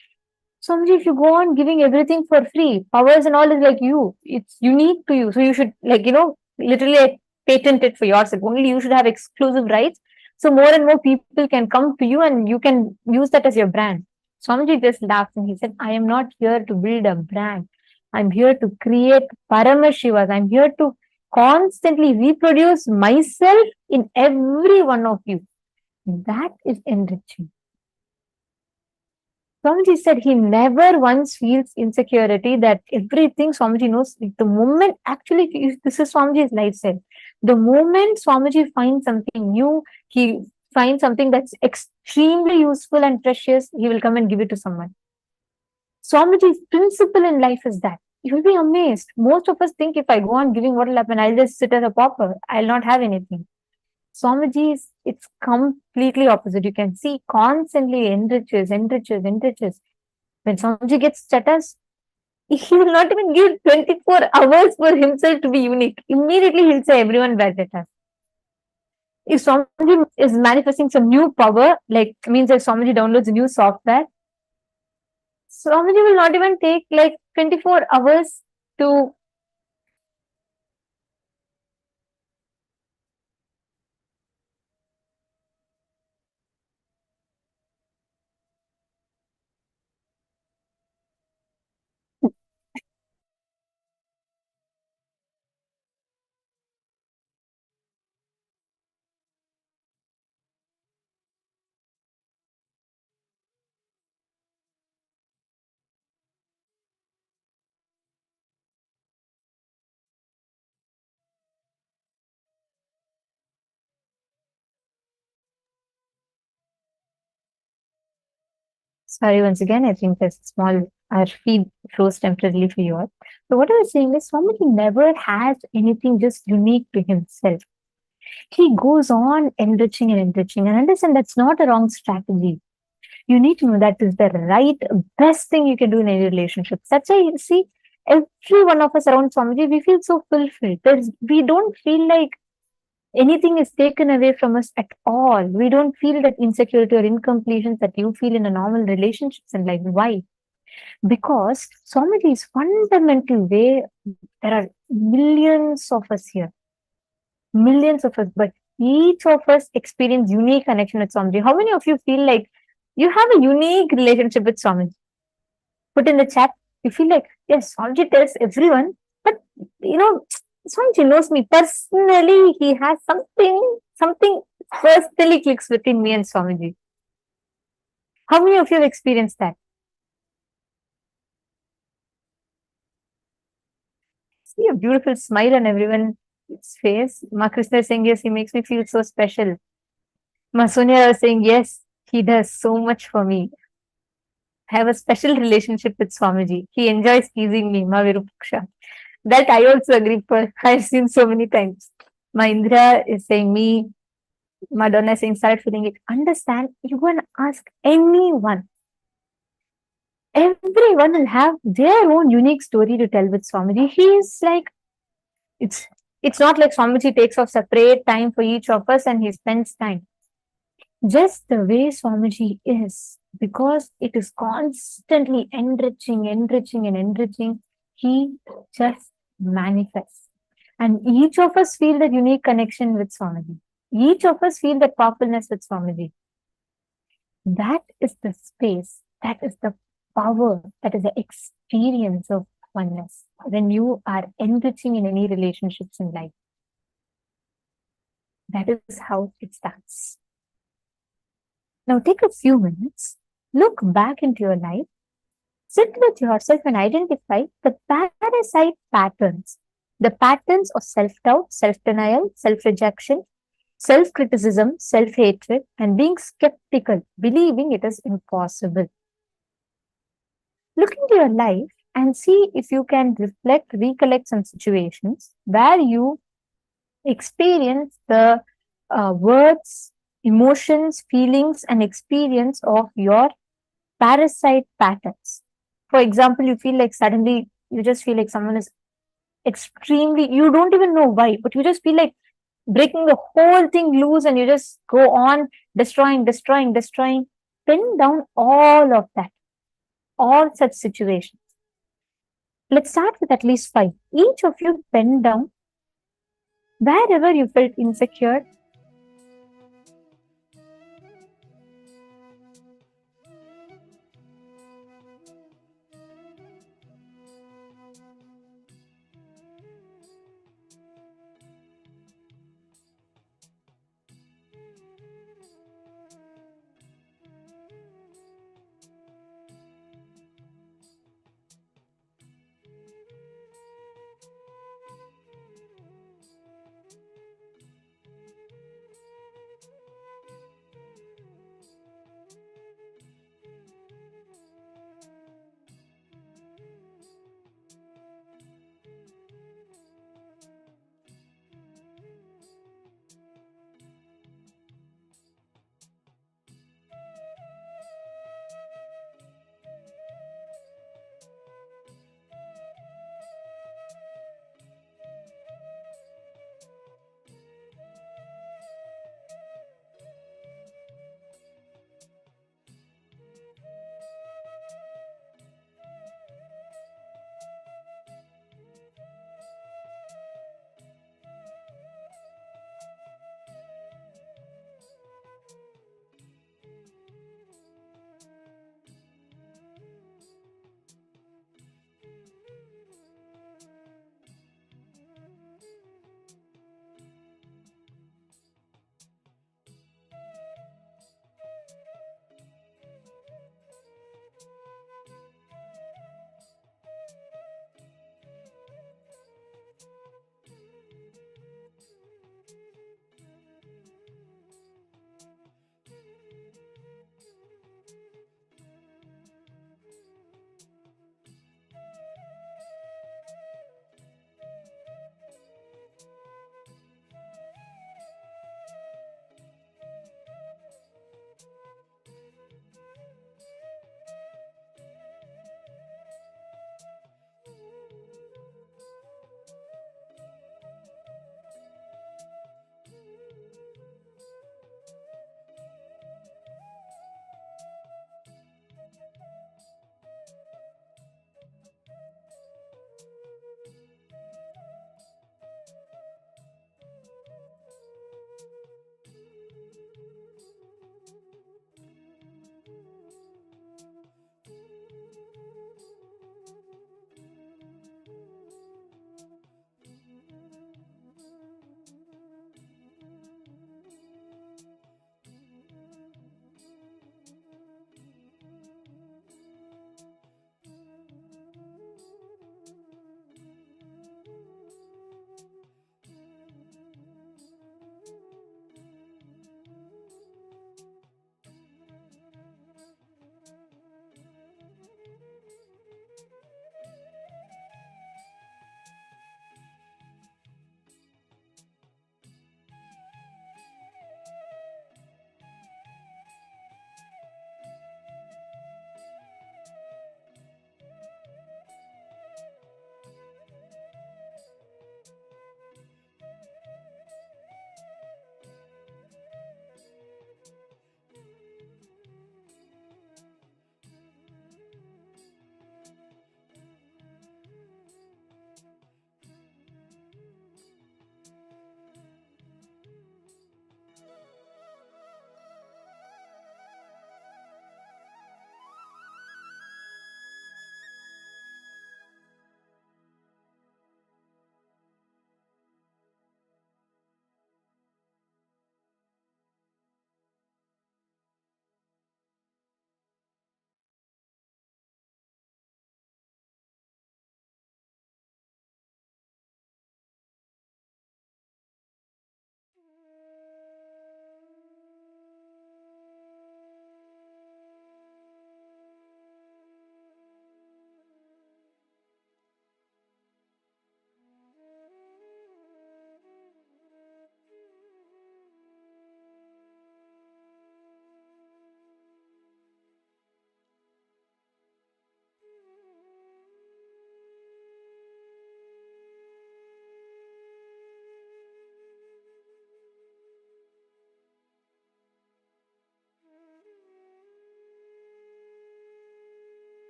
if you go on giving everything for free, powers and all is like you. It's unique to you. So you should, literally patent it for yourself. Only you should have exclusive rights. So more and more people can come to you and you can use that as your brand. Swamiji just laughed and he said, I am not here to build a brand. I'm here to create Paramashivas. I'm here to constantly reproduce myself in every one of you. That is enriching. Swamiji said he never once feels insecurity, that everything Swamiji knows. The moment, actually, this is Swamiji's lifestyle. The moment Swamiji finds something new, he finds something that's extremely useful and precious, he will come and give it to someone. Swamiji's principle in life is that. You will be amazed. Most of us think if I go on giving, what will happen? I'll just sit as a pauper. I'll not have anything. Swamiji, it's completely opposite. You can see constantly enriches. When Swamiji gets chatas, he will not even give 24 hours for himself to be unique. Immediately he'll say everyone wear chatas. If Swamiji is manifesting some new power, means if Swamiji downloads a new software, Swamiji will not even take 24 hours to Sorry, once again, I think there's a small, our feed froze temporarily for you all. So what I was saying is Swamiji never has anything just unique to himself. He goes on enriching and enriching, and understand that's not a wrong strategy. You need to know that is the right, best thing you can do in any relationship. That's why you see every one of us around Swamiji, we feel so fulfilled. We don't feel like anything is taken away from us at all. We don't feel that insecurity or incompletion that you feel in a normal relationships in life. Why? Because Swamiji's fundamental way, there are millions of us here, millions of us, but each of us experience unique connection with Swamiji. How many of you feel like you have a unique relationship with Swamiji? Put in the chat. You feel like, yes, Swamiji tells everyone, but you know, Swamiji knows me personally. He has something personally clicks between me and Swamiji. How many of you have experienced that? See a beautiful smile on everyone's face. Ma Krishna is saying, yes, he makes me feel so special. Ma Sonia was saying, yes, he does so much for me. I have a special relationship with Swamiji. He enjoys teasing me, Ma Virupaksha. That I also agree for. I've seen so many times. Ma Indra is saying me. Madonna is saying, start feeling it. Understand, you can ask anyone. Everyone will have their own unique story to tell with Swamiji. He is like, it's not like Swamiji takes off separate time for each of us and he spends time. Just the way Swamiji is, because it is constantly enriching, enriching, and enriching, he just manifests. And each of us feel that unique connection with Swamiji. Each of us feel that powerfulness with Swamiji. That is the space, that is the power, that is the experience of oneness when you are enriching in any relationships in life. That is how it starts. Now take a few minutes, look back into your life, sit with yourself and identify the parasite patterns, the patterns of self-doubt, self-denial, self-rejection, self-criticism, self-hatred, and being skeptical, believing it is impossible. Look into your life and see if you can recollect some situations where you experience the words, emotions, feelings, and experience of your parasite patterns. For example, you feel like suddenly you just feel like someone is extremely, you don't even know why, but you just feel like breaking the whole thing loose and you just go on destroying. Pin down all of that, all such situations. Let's start with at least 5. Each of you pen down wherever you felt insecure.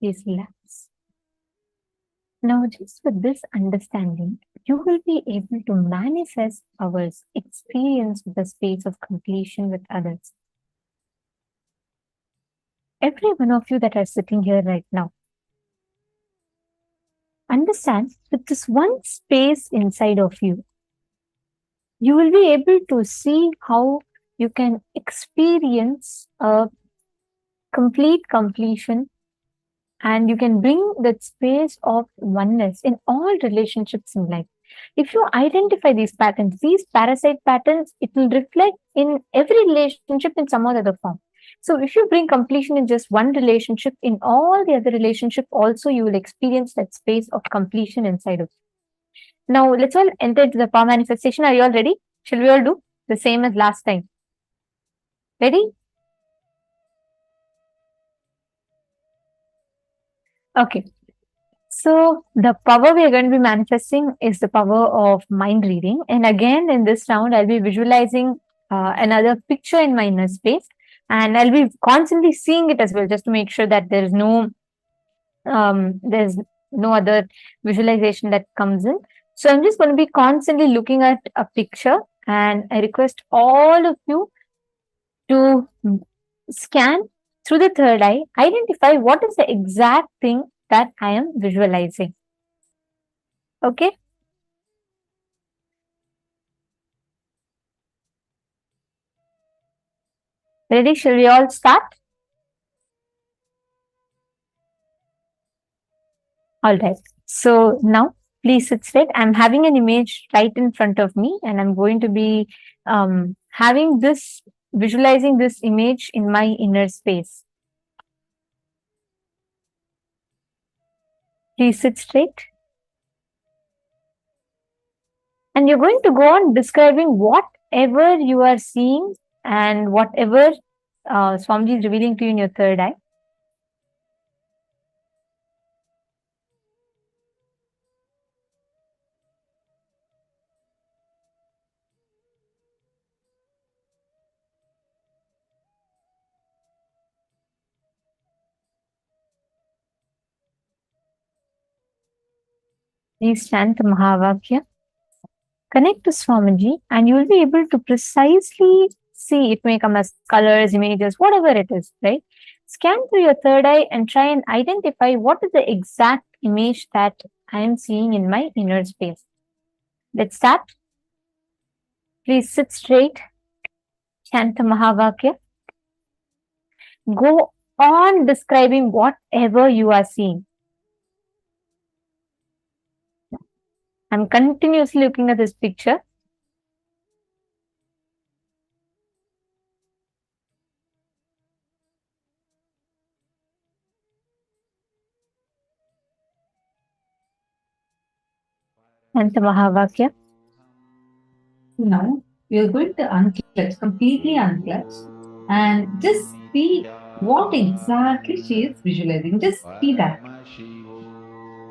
Please relax. Now, just with this understanding, you will be able to manifest our experience with the space of completion with others. Every one of you that are sitting here right now, understand that this one space inside of you, you will be able to see how you can experience a complete completion, and you can bring that space of oneness in all relationships in life. If you identify these patterns, these parasite patterns, it will reflect in every relationship in some or other form. So if you bring completion in just one relationship, in all the other relationship also you will experience that space of completion inside of you. Now let's all enter into the power manifestation. Are you all ready? Shall we all do the same as last time? Ready? Okay. So the power we are going to be manifesting is the power of mind reading. And again, in this round, I'll be visualizing another picture in my inner space, and I'll be constantly seeing it as well, just to make sure that there's no other visualization that comes in. So I'm just going to be constantly looking at a picture, and I request all of you to scan through the third eye, identify what is the exact thing that I am visualizing. Okay? Ready? Shall we all start? All right. So now, please sit straight. I'm having an image right in front of me, and I'm going to be visualizing this image in my inner space. Please sit straight. And you're going to go on describing whatever you are seeing and whatever Swamiji is revealing to you in your third eye. Please chant the Mahavakya. Connect to Swamiji, and you will be able to precisely see. It may come as colors, images, whatever it is, right? Scan through your third eye and try and identify what is the exact image that I am seeing in my inner space. Let's start. Please sit straight. Chant the Mahavakya. Go on describing whatever you are seeing. I'm continuously looking at this picture. Chant the Mahavakya. Now, we are going to unclutch, completely unclutch, and just see what exactly she is visualizing. Just see that.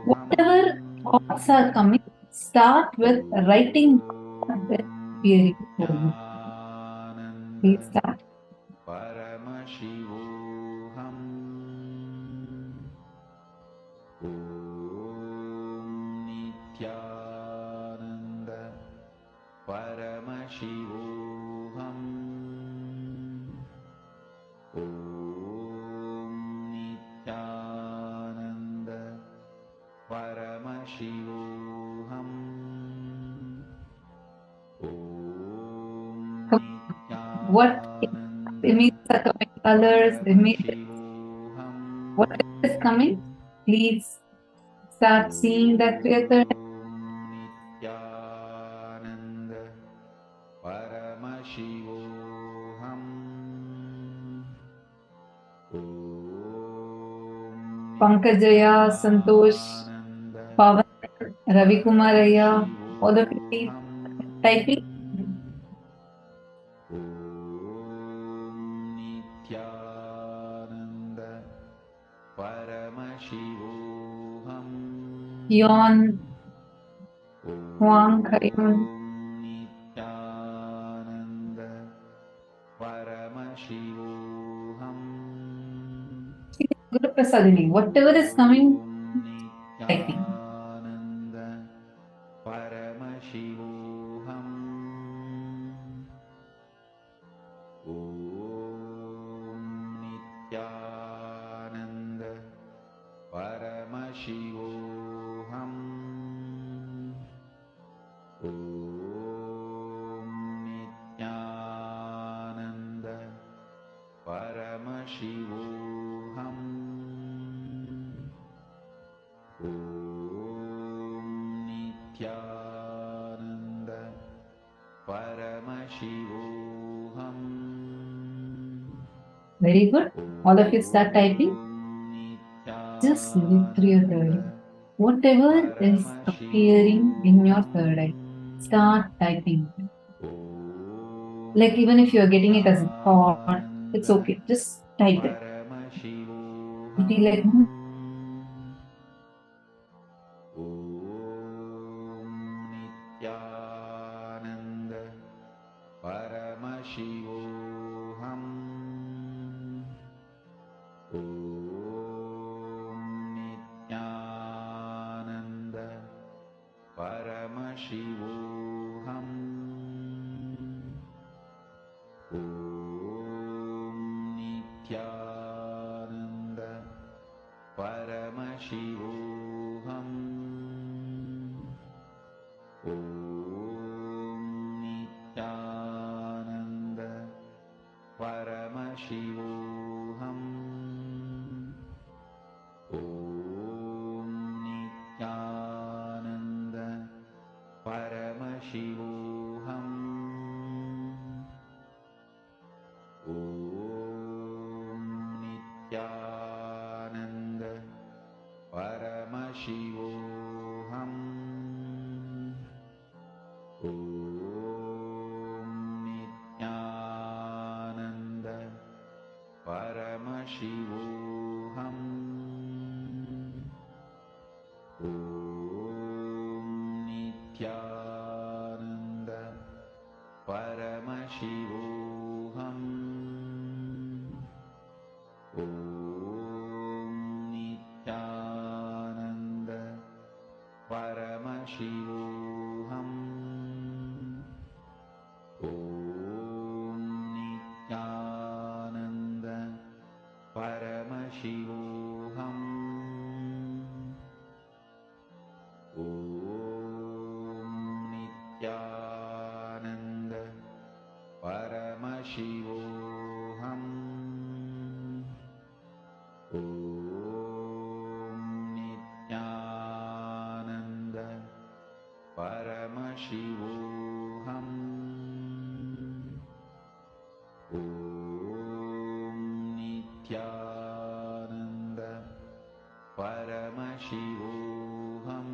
Whatever thoughts are coming, start with writing what is appearing for you. Please start. Paramashivoham Nithyananda Paramashivoham Nithyananda Paramashivoham What images are coming, colors, images, what is coming, please start seeing that together. Nithyananda Paramashivoham Pankajaya, Santosh, Pavan, Ravi Kumaraya, all of you please typing. Nithyananda Paramashivoham Yon, Huang, Karyun, Nithyananda Paramashivoham Guru Prasadini, whatever is coming, typing. Nithyananda Paramashivoham Om Nithyananda Paramashivoham Om Nithyananda Paramashivoham Om Nithyananda Paramashivoham. Very good. All of you start typing. Just live through your third eye. Whatever is appearing in your third eye, start typing. Like even if you are getting it as a thought, it's okay. Just type it. It'll be like, Nithyananda Paramashivoham Om Nithyananda Paramashivoham Om Nithyananda Paramashivoham Om Nithyananda Paramashivoham Om Nithyananda Paramashivoham Om Nithyananda Paramashivoham Om Nithyananda Paramashivoham Om Nithyananda Paramashivoham Om Nithyananda Paramashivoham Om Nithyananda Paramashivoham Om Nithyananda Paramashivoham Om Nithyananda Paramashivoham Om Nithyananda Paramashivoham Om Nithyananda Paramashivoham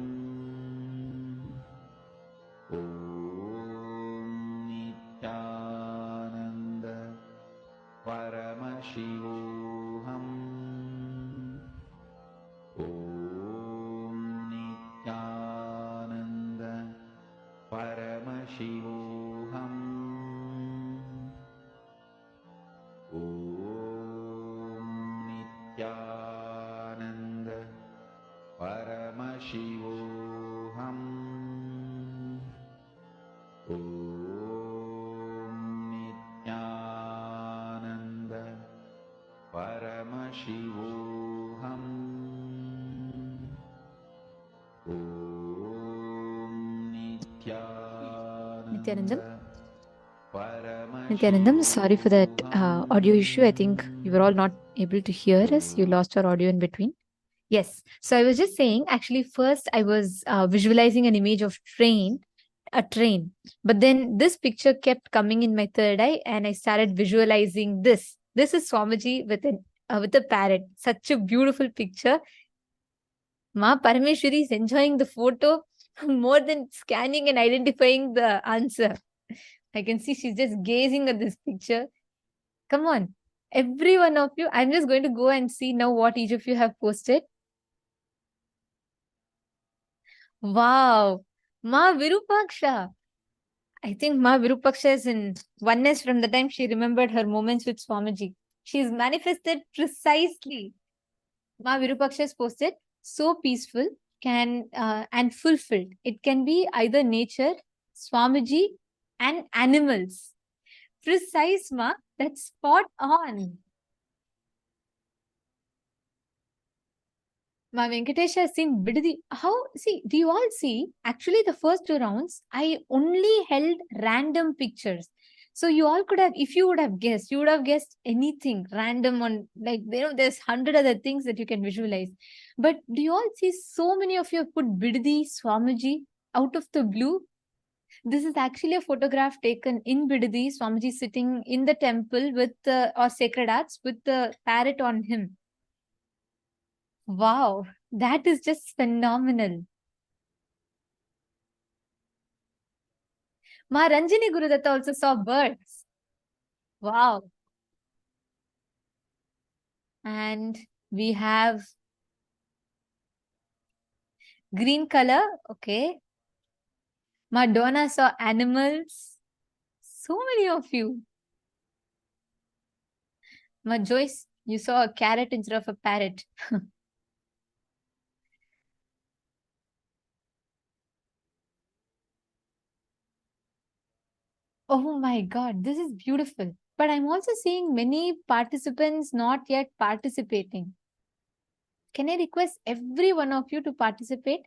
Om Nithyananda Paramashivoham Om Nithyananda Paramashivoham Om Nithyananda Paramashivoham Om Nithyanandam. Paramashivoham Nithyanandam, sorry for that audio issue. I think you were all not able to hear us. You lost your audio in between. Yes. So I was just saying, actually, first I was visualizing an image of a train. But then this picture kept coming in my third eye, and I started visualizing this. This is Swamiji with a parrot. Such a beautiful picture. Ma Parameshwari is enjoying the photo more than scanning and identifying the answer. I can see she's just gazing at this picture. Come on, every one of you. I'm just going to go and see now what each of you have posted. Wow, Ma Virupaksha. I think Ma Virupaksha is in oneness from the time she remembered her moments with Swamiji. She's manifested precisely. Ma Virupaksha has posted, so peaceful and fulfilled. It can be either nature, Swamiji, and animals. Precise, Ma. That's spot on. My Venkatesh has seen Bidadi. How? See, do you all see? Actually, the first two rounds, I only held random pictures. So you all could have, if you would have guessed, you would have guessed anything random on, like, there's 100 other things that you can visualize. But do you all see so many of you have put Bidadi, Swamiji out of the blue? This is actually a photograph taken in Bidadi, Swamiji sitting in the temple with or sacred arts with the parrot on him. Wow, that is just phenomenal. Ma Ranjini Gurudatta also saw birds. Wow. And we have green color. Okay. Madonna saw animals. So many of you. Ma Joyce, you saw a carrot instead of a parrot. Oh my God, this is beautiful. But I'm also seeing many participants not yet participating. Can I request every one of you to participate?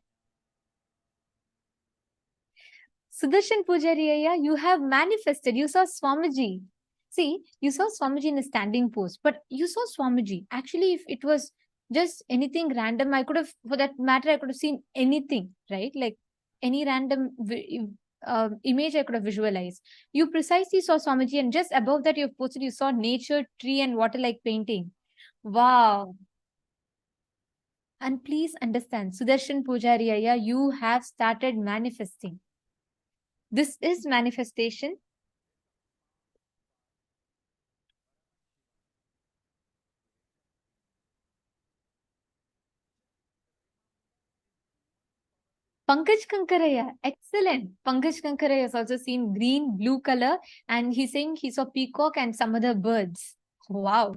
Sudarshan Pujari, you have manifested. You saw Swamiji. See, you saw Swamiji in a standing pose, but you saw Swamiji. Actually, if it was just anything random, I could have, for that matter, I could have seen anything, right? Like any random image I could have visualized. You precisely saw Swamiji, and just above that, you've posted, you saw nature, tree, and water like painting. Wow. And please understand, Sudarshan Pujari, you have started manifesting. This is manifestation. Pankaj Kankaraya, excellent. Pankaj Kankaraya has also seen green, blue color, and he's saying he saw peacock and some other birds. Wow.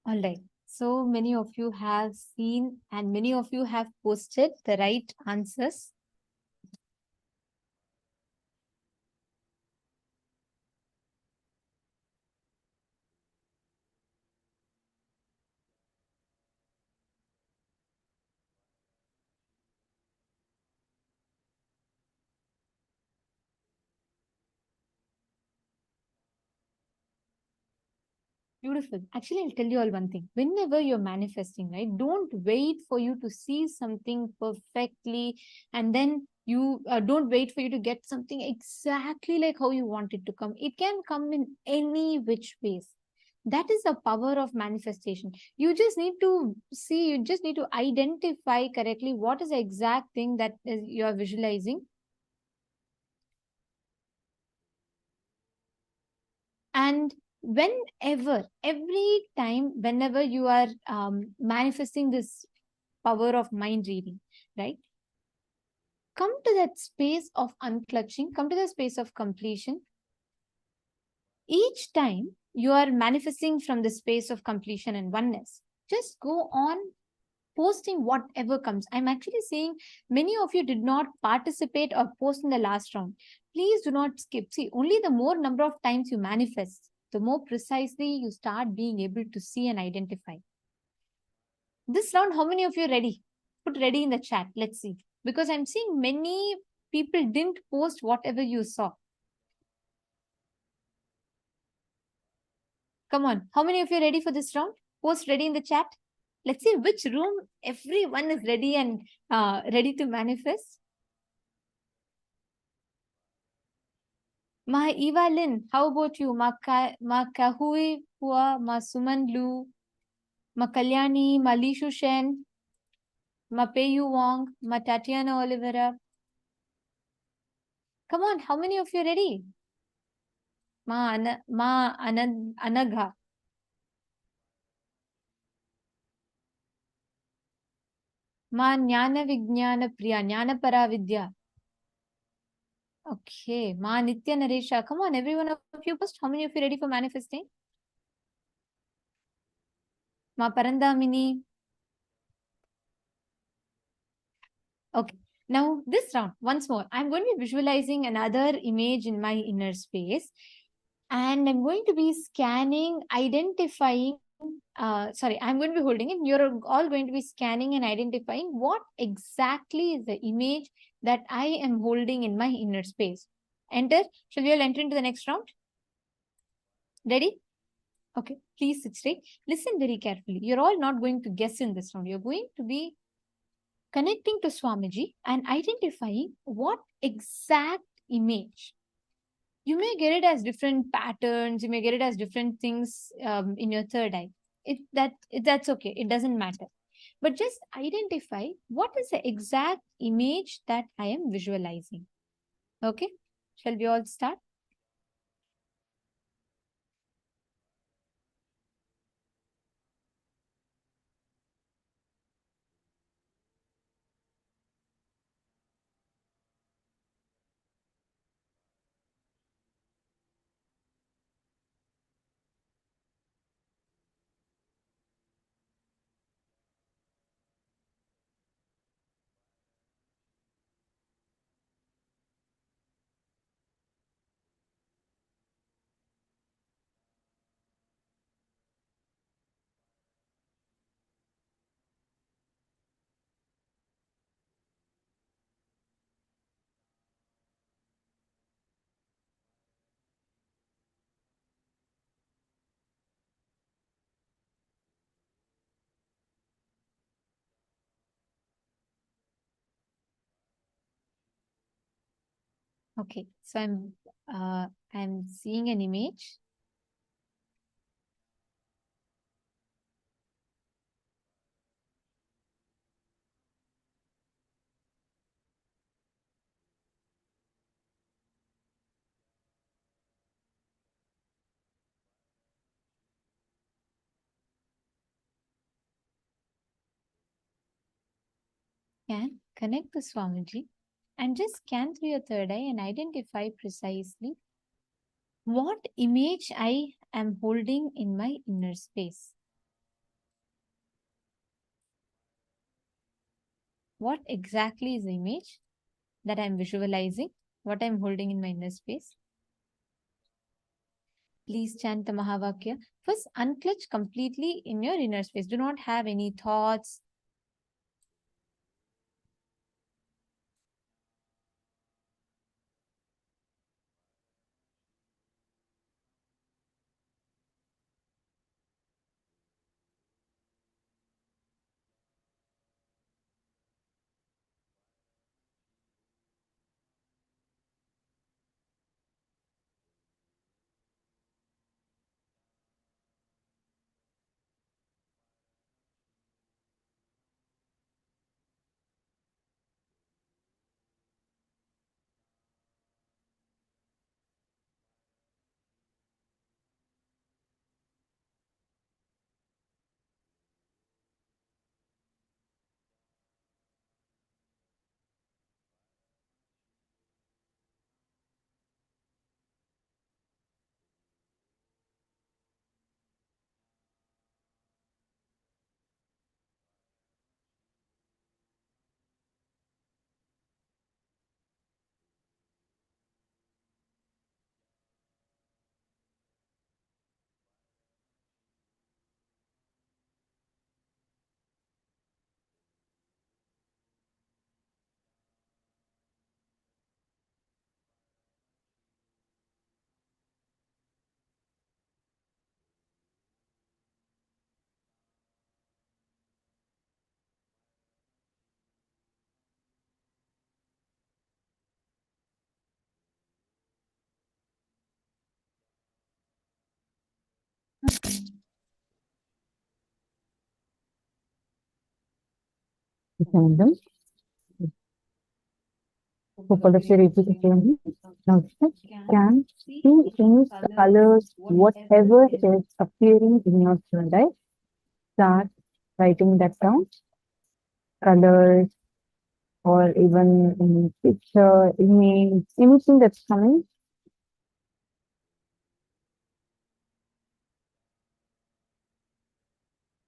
All right. So many of you have seen and many of you have posted the right answers. Beautiful. Actually, I'll tell you all one thing. Whenever you're manifesting, right, don't wait for you to see something perfectly and then you don't wait for you to get something exactly like how you want it to come. It can come in any which ways. That is the power of manifestation. You just need to see, you just need to identify correctly what is the exact thing that is, you are visualizing. And every time, whenever you are manifesting this power of mind reading, right? Come to that space of unclutching, come to the space of completion. Each time you are manifesting from the space of completion and oneness, just go on posting whatever comes. I'm actually saying many of you did not participate or post in the last round. Please do not skip. See, only the more number of times you manifest, the more precisely you start being able to see and identify. This round, how many of you are ready? Put ready in the chat. Let's see. Because I'm seeing many people didn't post whatever you saw. Come on. How many of you are ready for this round? Post ready in the chat. Let's see which room everyone is ready and ready to manifest. Ma Eva Lin, how about you? Ma Kahui Pua, Ma Suman Lu, Ma Kalyani, Ma Lishu Shen, Ma Peyu Wong, Ma Tatiana Oliveira. Come on, how many of you are ready? Ma Anagha. Ma Jnana Vijnana Priya, Jnana Paravidya. Okay, Ma Nitya Naresha. Come on, every one of you post. How many of you ready for manifesting? Ma Parandamini. Okay, now this round, once more, I'm going to be visualizing another image in my inner space. And I'm going to be scanning, identifying, I'm going to be holding it. You're all going to be scanning and identifying what exactly is the image that I am holding in my inner space. Enter. Shall we all enter into the next round? Ready? Okay, please sit straight. Listen very carefully. You're all not going to guess in this round. You're going to be connecting to Swamiji and identifying what exact image. You may get it as different patterns. You may get it as different things in your third eye. That's okay. It doesn't matter. But just identify what is the exact image that I am visualizing. Okay? Shall we all start? Okay. So I'm seeing an image. Can connect to Swamiji and just scan through your third eye and identify precisely what image I am holding in my inner space? What exactly is the image that I'm visualizing? What I'm holding in my inner space? Please chant the Mahavakya. First, unclench completely in your inner space. Do not have any thoughts. Nithyananda, hope all of you are able to hear me. Now, just scan, see any colors, whatever is appearing in your third eye. Start writing that down. Colors, or even any picture, image, anything that's coming.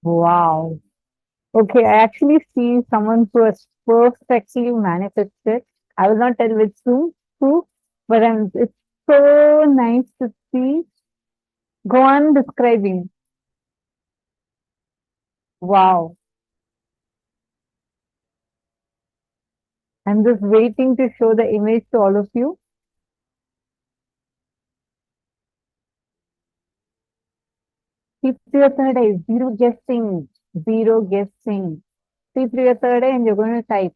Wow. Okay, I actually see someone who has perfectly manifested. I will not tell which who, but it's so nice to see. Go on describing. Wow. I'm just waiting to show the image to all of you. See through your third eye, zero guessing, zero guessing. See through your third eye and you're going to type.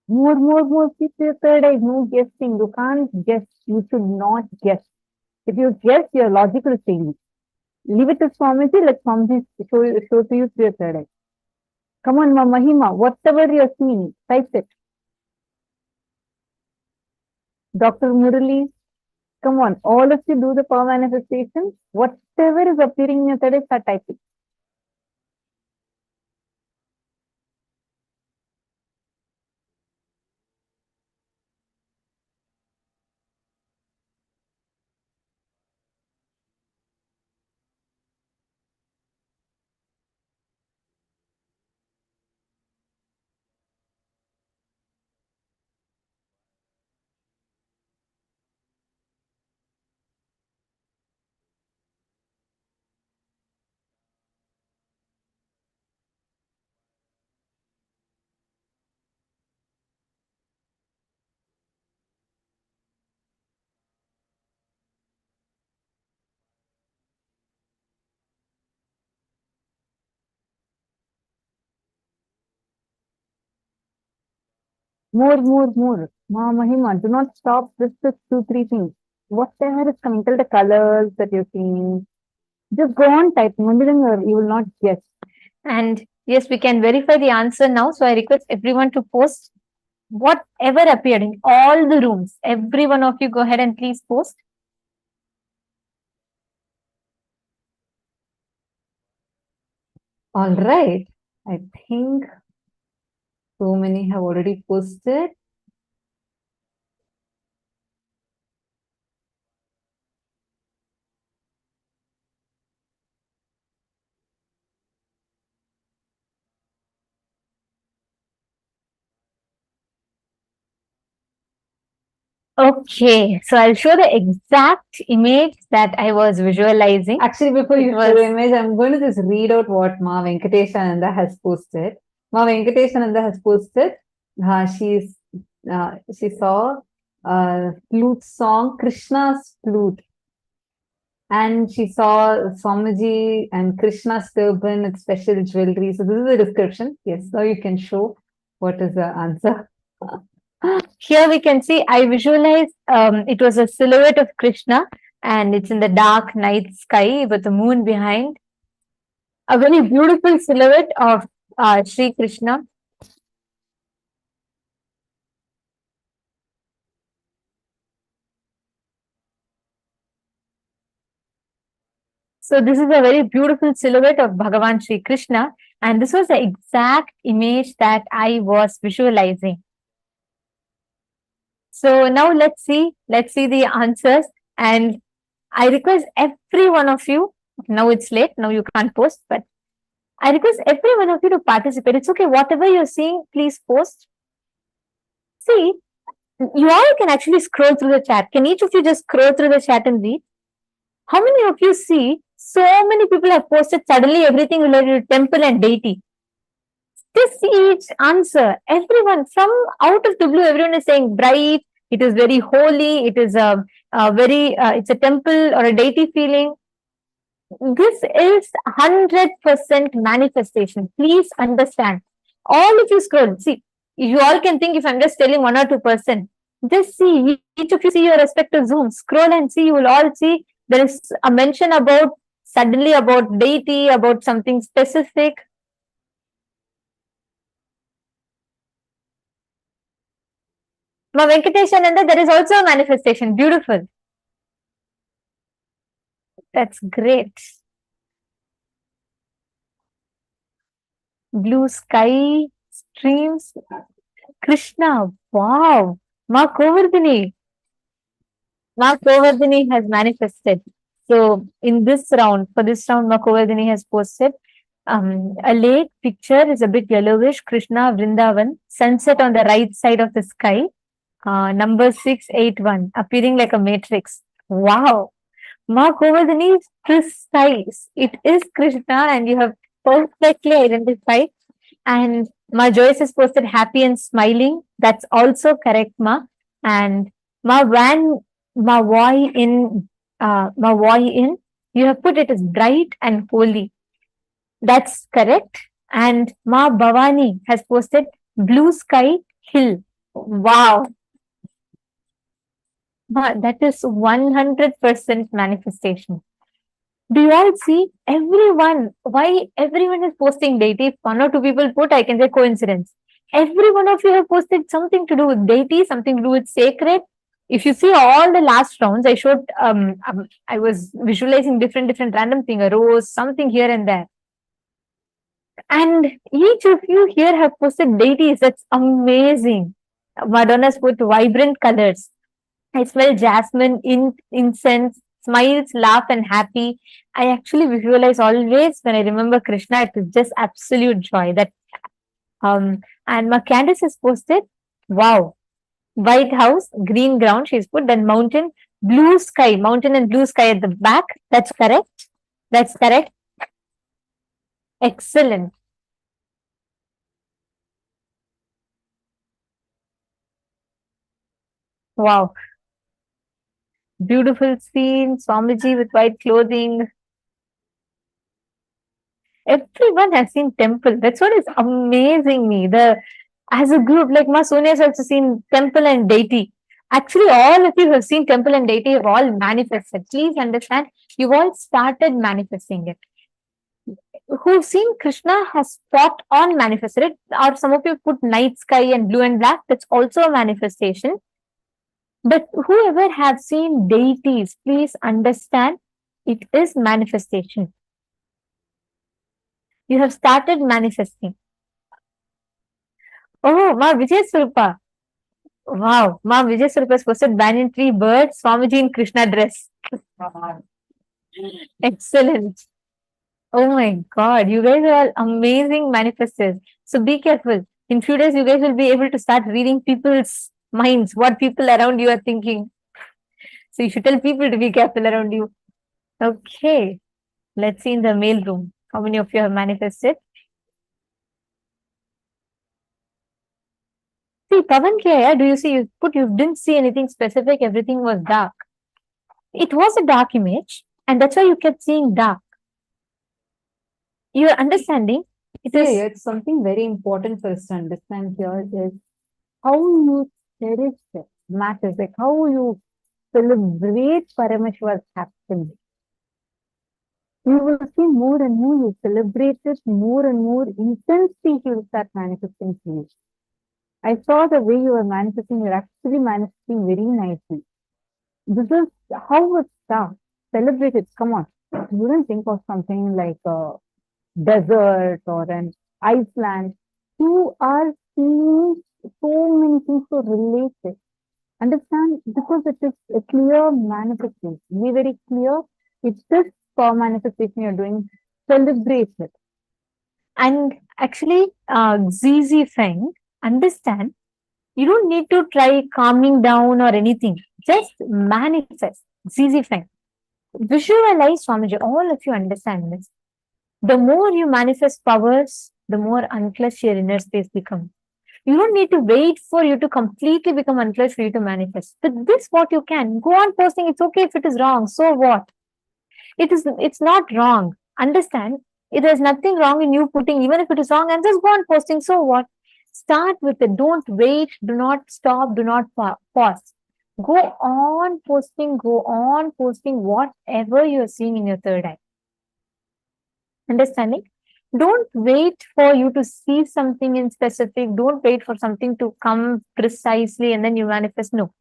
More. See through your third eye, no guessing. You can't guess. You should not guess. If you guess, your logical thing. Leave it to Swamiji, let Swamiji show to you through your third eye. Come on, Mahima, whatever you're seeing, type it. Dr. Murali, come on, all of you do the power manifestation. Whatever is appearing in your third eye, start typing. More. Mahima, do not stop. Just 2, 3 things. Whatever is coming, tell the colors that you're seeing. Just go on typing. Only then you will not guess. And yes, we can verify the answer now. So I request everyone to post whatever appeared in all the rooms. Every one of you go ahead and please post. All right. I think so many have already posted. Okay, so I'll show the exact image that I was visualizing. Actually, before you show the image, I'm going to just read out what Ma Venkateshananda has posted. Ma Venkateshananda has posted, she saw a flute song, Krishna's flute. And she saw Swamiji and Krishna's turban with special jewelry. So this is the description. Yes, now you can show what is the answer. Here we can see I visualized it was a silhouette of Krishna and it's in the dark night sky with the moon behind. A very beautiful silhouette of Sri Krishna. So this is a very beautiful silhouette of Bhagavan Sri Krishna, and this was the exact image that I was visualizing. So now let's see the answers, and I request every one of you, now it's late, now you can't post, but I request every one of you to participate. It's okay, whatever you're seeing, please post. See, you all can actually scroll through the chat. Can each of you just scroll through the chat and read? How many of you see so many people have posted suddenly everything related to temple and deity? Just see each answer. Everyone from out of the blue, everyone is saying bright. It is very holy. It is it's a temple or a deity feeling. This is 100% manifestation. Please understand. All of you scroll. See, you all can think if I'm just telling 1 or 2%. Just see, each of you see your respective zoom. Scroll and see, you will all see there is a mention about suddenly about deity, about something specific. Ma Venkateshananda, there is also a manifestation. Beautiful. That's great. Blue sky, streams, Krishna. Wow. Ma Govardhani. Ma Govardhani has manifested. So in this round, for this round, Ma Govardhani has posted a lake picture is a bit yellowish. Krishna, Vrindavan, sunset on the right side of the sky. Number 681, appearing like a matrix. Wow. Ma Govardhani is precise. It is Krishna, and you have perfectly identified. And Ma Joyce has posted happy and smiling. That's also correct, Ma. And Ma Voy in, you have put it as bright and holy. That's correct. And Ma Bhavani has posted blue sky hill. Wow. That is 100% manifestation. Do you all see everyone? Why everyone is posting deity? If 1 or 2 people put, I can say coincidence. Every one of you have posted something to do with deity, something to do with sacred. If you see all the last rounds, I showed, I was visualizing different random thing, a rose, something here and there. And each of you here have posted deities. That's amazing. Madonna's put vibrant colors. I smell jasmine, incense, smiles, laugh, and happy. I actually visualize always when I remember Krishna, it is just absolute joy. That and my Candice has posted, wow, white house, green ground. She's put then mountain, blue sky, mountain and blue sky at the back. That's correct. That's correct. Excellent. Wow. Beautiful scene, Swamiji with white clothing. Everyone has seen temple. That's what is amazing me. As a group, like Ma Sonia has also seen temple and deity. Actually, all of you have seen temple and deity have all manifested. Please understand, you've all started manifesting it. Who've seen Krishna has spot on manifested it, or some of you put night sky and blue and black. That's also a manifestation. But whoever have seen deities, please understand, it is manifestation. You have started manifesting. Oh, Ma Vijay Swarupa. Wow, Ma Vijay Swarupa has posted banyan tree bird, Swamiji in Krishna dress. Excellent. Oh my God, you guys are all amazing manifestors. So be careful. In few days, you guys will be able to start reading people's minds, what people around you are thinking. So you should tell people to be careful around you. Okay, let's see in the mail room. How many of you have manifested? See, Pavan Kaya, do you see, you didn't see anything specific, everything was dark. It was a dark image, and that's why you kept seeing dark. Your understanding, it's something very important for us to understand here is how you cherish it matters, like how you celebrate Paramashiva's happiness. You will see more and more, you celebrate it more and more intensely, you will start manifesting things. I saw the way you were manifesting, you're actually manifesting very nicely. This is how it starts. Celebrate it. Come on. You don't think of something like a desert or an Iceland. You are seeing so many things so related. Understand? Because it is a clear manifestation. Be very clear. It's this for manifestation you're doing. Celebrate it. and actually, ZZ Feng, understand, you don't need to try calming down or anything. Just manifest. ZZ Feng. Visualize Swamiji. All of you understand this. The more you manifest powers, the more unclutched your inner space becomes. You don't need to wait for you to completely become unclutched for you to manifest. But this what you can. Go on posting. It's okay if it is wrong. So what? It's not wrong. Understand? There's nothing wrong in you putting, even if it is wrong, and just go on posting. So what? Start with it. Don't wait. Do not stop. Do not pause. Go on posting. Go on posting whatever you're seeing in your third eye. Understanding? Don't wait for you to see something in specific. Don't wait for something to come precisely and then you manifest. No.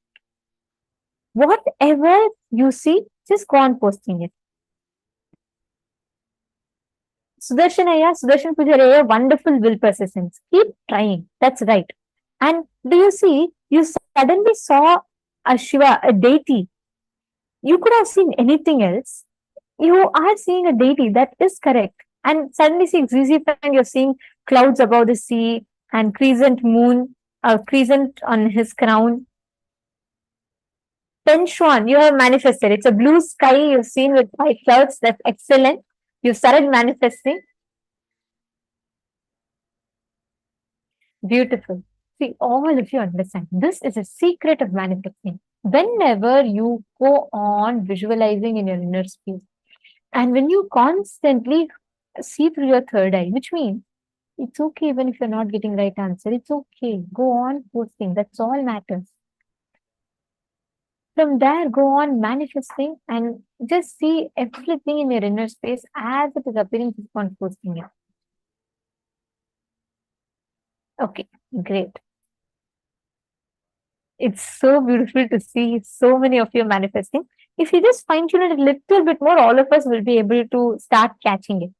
Whatever you see, just go on posting it. Sudarshan Pujaraya, wonderful will persistence. Keep trying. That's right. And do you see, you suddenly saw a Shiva, a deity. You could have seen anything else. You are seeing a deity. That is correct. And suddenly see ZZ Feng, you're seeing clouds above the sea and crescent moon, crescent on his crown. Penshuan, you have manifested. It's a blue sky you've seen with white clouds. That's excellent. You started manifesting. Beautiful. See, all of you understand. This is a secret of manifesting. Whenever you go on visualizing in your inner space, and when you constantly see through your third eye, which means it's okay even if you're not getting right answer. It's okay. Go on posting. That's all matters. From there, go on manifesting and just see everything in your inner space as it is appearing to on posting it. Okay, great. It's so beautiful to see so many of you manifesting. If you just fine tune it a little bit more, all of us will be able to start catching it.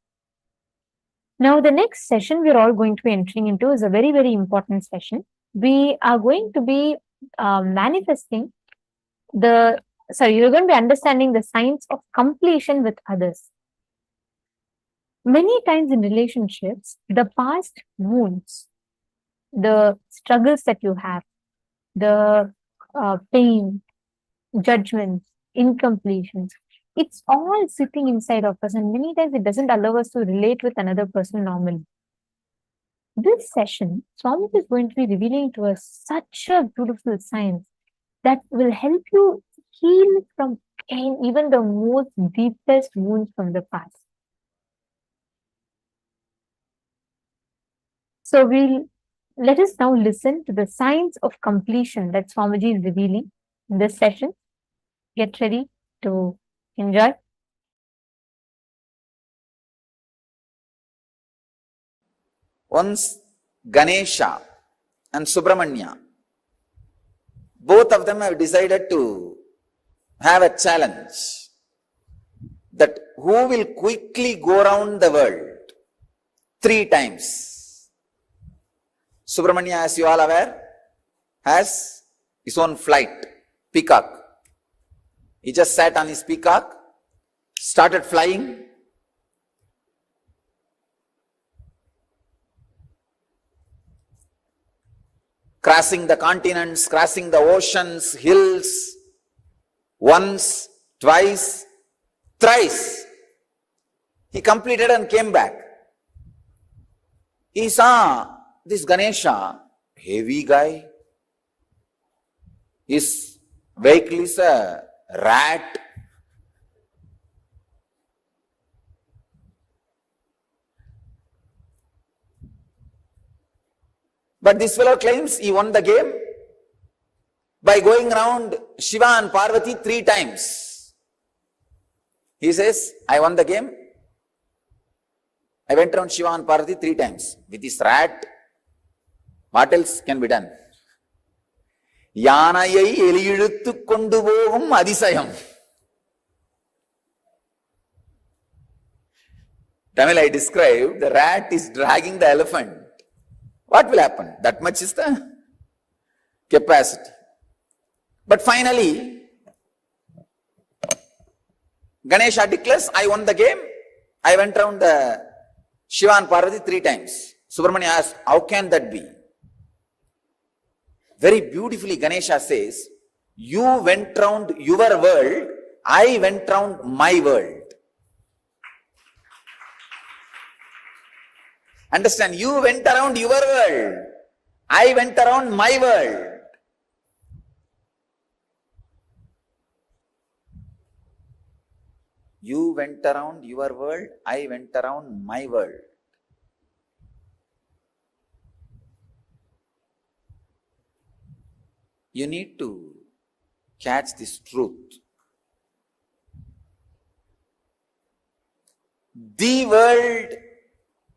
Now, the next session we're all going to be entering into is a very, very important session. We are going to be manifesting you're going to be understanding the science of completion with others. Many times in relationships, the past wounds, the struggles that you have, the pain, judgments, incompletions, it's all sitting inside of us, and many times it doesn't allow us to relate with another person normally. This session, Swami is going to be revealing to us such a beautiful science that will help you heal from even the most deepest wounds from the past. So let us now listen to the science of completion that Swamiji is revealing in this session. Get ready to enjoy. Once Ganesha and Subramanya, both of them have decided to have a challenge that who will quickly go around the world 3 times. Subramanya, as you all aware, has his own flight, peacock. He just sat on his peacock, started flying. Crossing the continents, crossing the oceans, hills, once, twice, thrice. He completed and came back. He saw this Ganesha, heavy guy. His vehicle is a rat. But this fellow claims he won the game by going around Shiva and Parvati 3 times. He says, I won the game. I went around Shiva and Parvati 3 times. With this rat, what else can be done? Yanayai eliyiluttu kondu pogum adisayam. Tamil I described, the rat is dragging the elephant. What will happen? That much is the capacity. But finally, Ganesha declares, I won the game. I went around the Shiva and Parvati 3 times. Subramanya asks, how can that be? Very beautifully Ganesha says, you went round your world, I went round my world. Understand, you went around your world, I went around my world. You went around your world, I went around my world. You need to catch this truth. The world,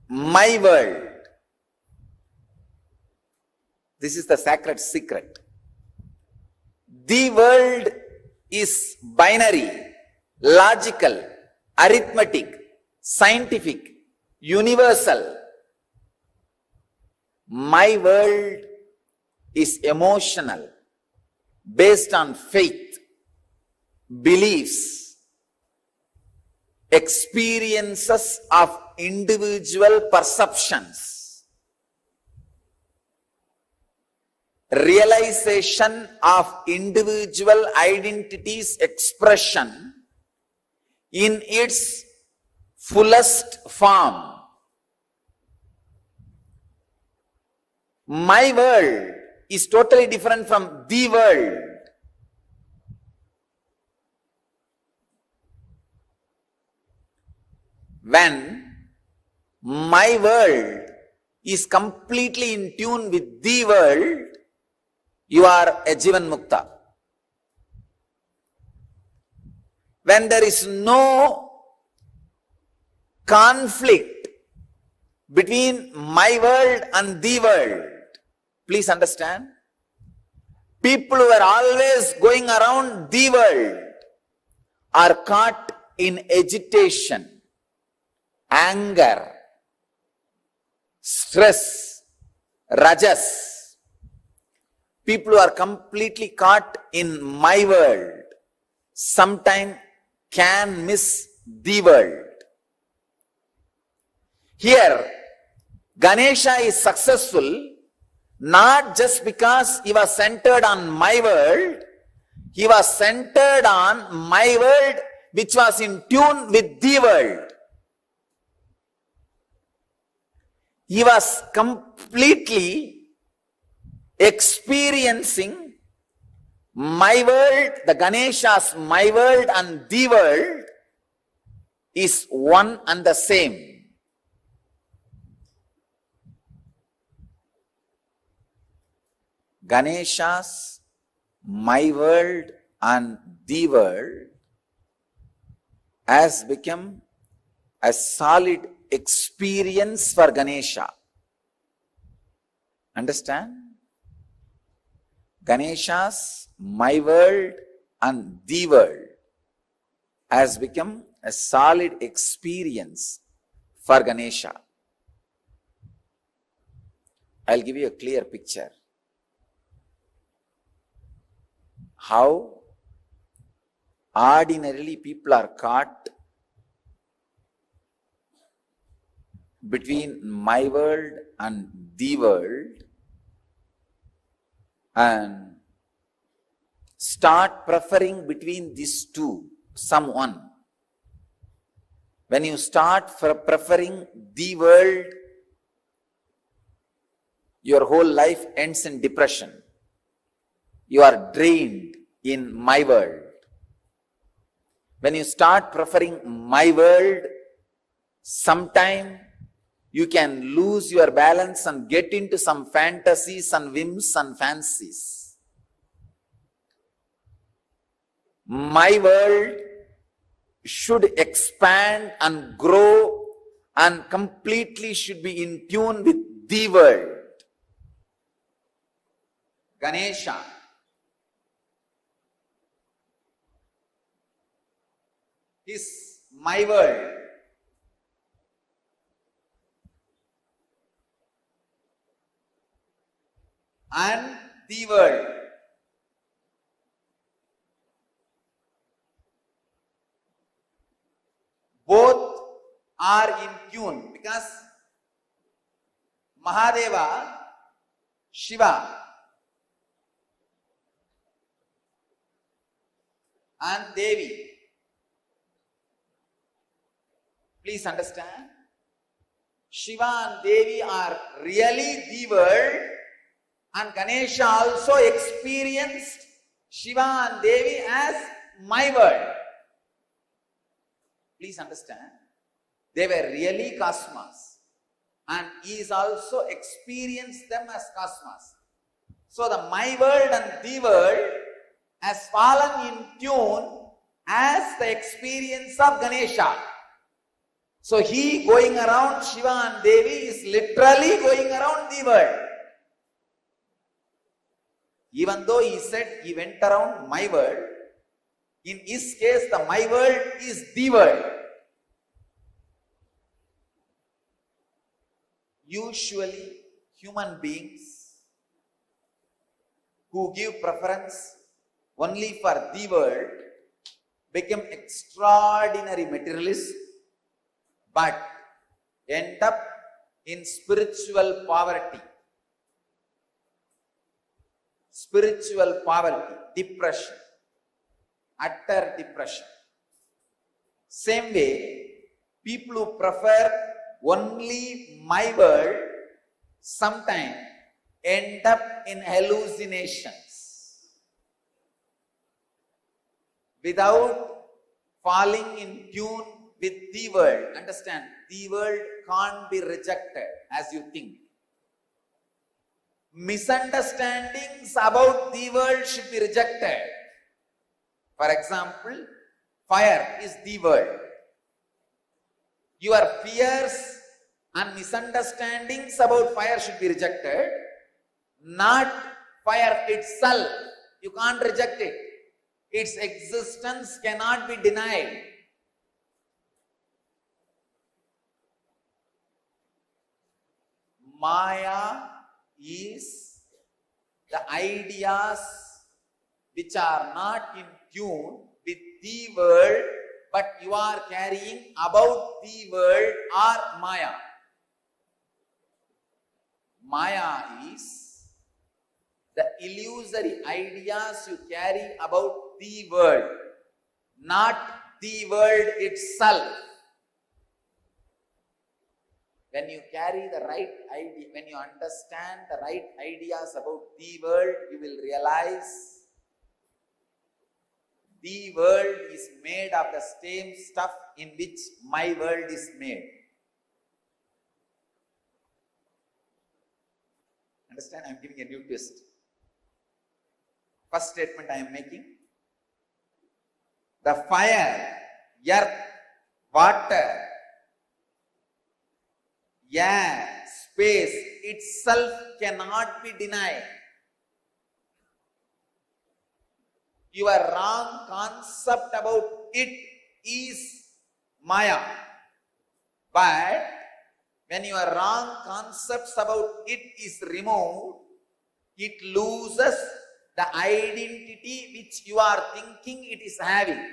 my world. This is the sacred secret. The world is binary, logical, arithmetic, scientific, universal. My world is emotional, based on faith, beliefs, experiences of individual perceptions, realization of individual identity's expression in its fullest form. My world is totally different from the world. When my world is completely in tune with the world, you are a Jivan Mukta. When there is no conflict between my world and the world, please understand, people who are always going around the world are caught in agitation, anger, stress, rajas. People who are completely caught in my world sometimes can miss the world. Here, Ganesha is successful not just because he was centered on my world, he was centered on my world which was in tune with the world. He was completely experiencing my world, the Ganesha's my world and the world is one and the same. Ganesha's my world and the world has become a solid experience for Ganesha. Understand? Ganesha's my world and the world has become a solid experience for Ganesha. I'll give you a clear picture. How ordinarily people are caught between my world and the world and start preferring between these two, someone. When you start preferring the world, your whole life ends in depression. You are drained in my world. When you start preferring my world, sometime you can lose your balance and get into some fantasies and whims and fancies. My world should expand and grow and completely should be in tune with the world. Ganesha is my world. And the world. Both are in tune because Mahadeva, Shiva, and Devi. Please understand, Shiva and Devi are really the world, and Ganesha also experienced Shiva and Devi as my world. Please understand, they were really cosmos, and he is also experienced them as cosmos. So the my world and the world has fallen in tune as the experience of Ganesha. So he going around Shiva and Devi is literally going around the world. Even though he said he went around my world, in his case the my world is the world. Usually human beings who give preference only for the world become extraordinary materialists, but end up in spiritual poverty. Spiritual poverty, depression, utter depression. Same way, people who prefer only my world sometimes end up in hallucinations without falling in tune with the world. Understand, the world can't be rejected as you think. Misunderstandings about the world should be rejected. For example, fire is the world. Your fears and misunderstandings about fire should be rejected, not fire itself. You can't reject it. Its existence cannot be denied. Maya is the ideas which are not in tune with the world, but you are carrying about the world are Maya. Maya is the illusory ideas you carry about the world, not the world itself. When you carry the right idea, when you understand the right ideas about the world, you will realize the world is made of the same stuff in which my world is made. Understand? I am giving a new twist. First statement I am making. The fire, earth, water, air, space itself cannot be denied. Your wrong concept about it is Maya. But when your wrong concepts about it is removed, it loses the identity which you are thinking it is having.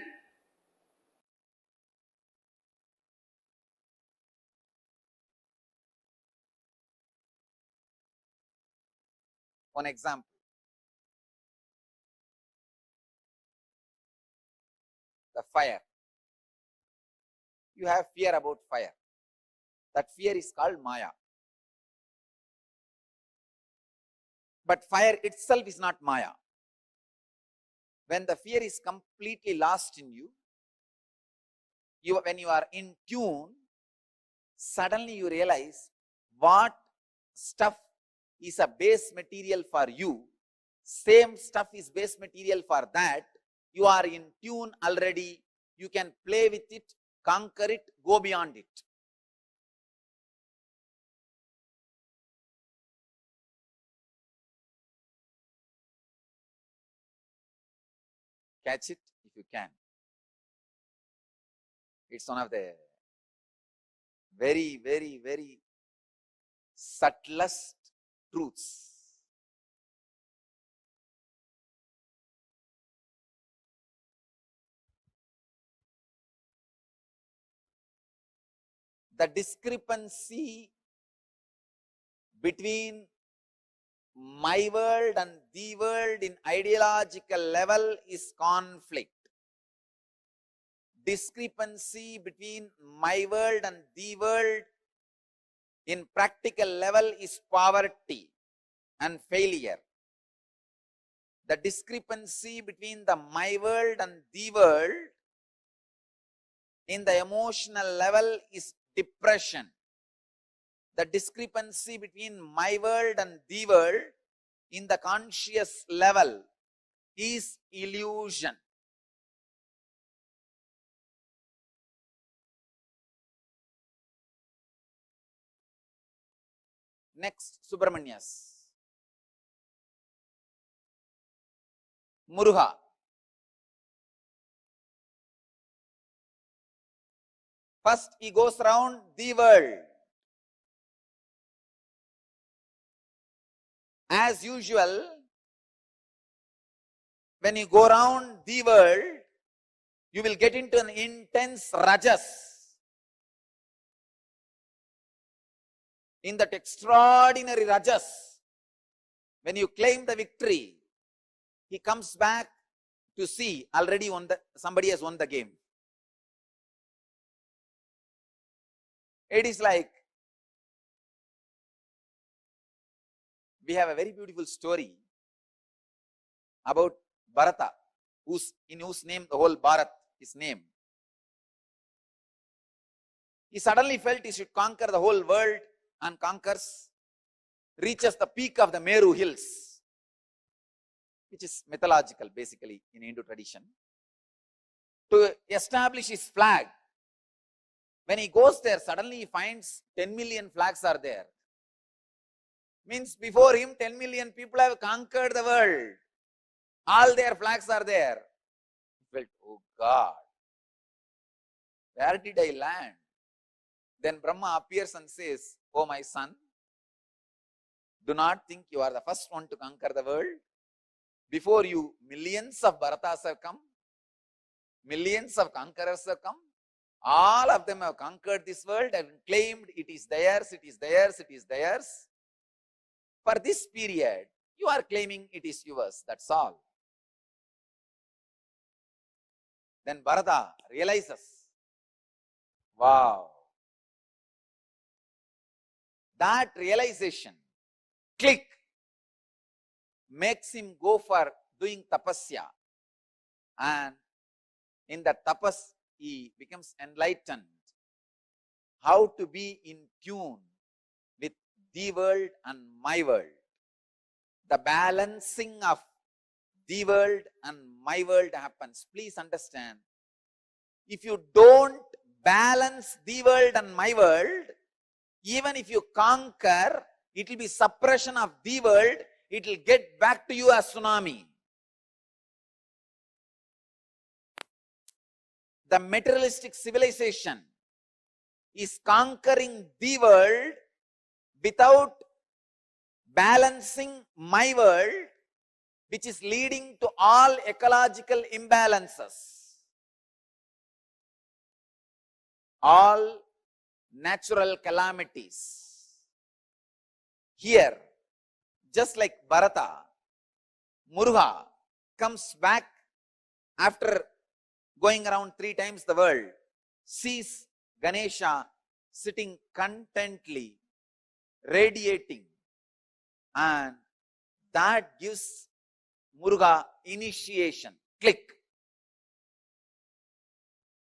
One example. The fire. You have fear about fire. That fear is called Maya. But fire itself is not Maya. When the fear is completely lost in you, when you are in tune, suddenly you realize what stuff is a base material for you, same stuff is base material for that. You are in tune already. You can play with it, conquer it, go beyond it. Catch it if you can. It's one of the very, very, very subtlest truths. The discrepancy between my world and the world in ideological level is conflict. Discrepancy between my world and the world in practical level is poverty and failure. The discrepancy between the my world and the world in the emotional level is depression. The discrepancy between my world and the world in the conscious level is illusion. Next, Subramanyas. Muruga. First, he goes around the world. As usual, when you go around the world, you will get into an intense rajas. In that extraordinary rajas, when you claim the victory, he comes back to see already somebody has won the game. It is like, we have a very beautiful story about Bharata, in whose name the whole Bharat is named. He suddenly felt he should conquer the whole world and conquers, reaches the peak of the Meru hills, which is mythological basically in Hindu tradition, to establish his flag. When he goes there, suddenly he finds 10 million flags are there. Means before him 10 million people have conquered the world. All their flags are there. He felt, oh God, where did I land? Then Brahma appears and says, oh my son, do not think you are the first one to conquer the world. Before you, millions of Bharatas have come. Millions of conquerors have come. All of them have conquered this world and claimed it is theirs, it is theirs, it is theirs. For this period, you are claiming it is yours, that's all. Then Bharata realizes, wow. That realization, click, makes him go for doing tapasya. And in that tapas, he becomes enlightened. How to be in tune with the world and my world. The balancing of the world and my world happens. Please understand, if you don't balance the world and my world, even if you conquer, it will be suppression of the world, it will get back to you as tsunami. The materialistic civilization is conquering the world without balancing my world, which is leading to all ecological imbalances, all natural calamities. Here, just like Bharata, Muruga comes back after going around 3 times the world, sees Ganesha sitting contently, radiating, and that gives Muruga initiation. Click.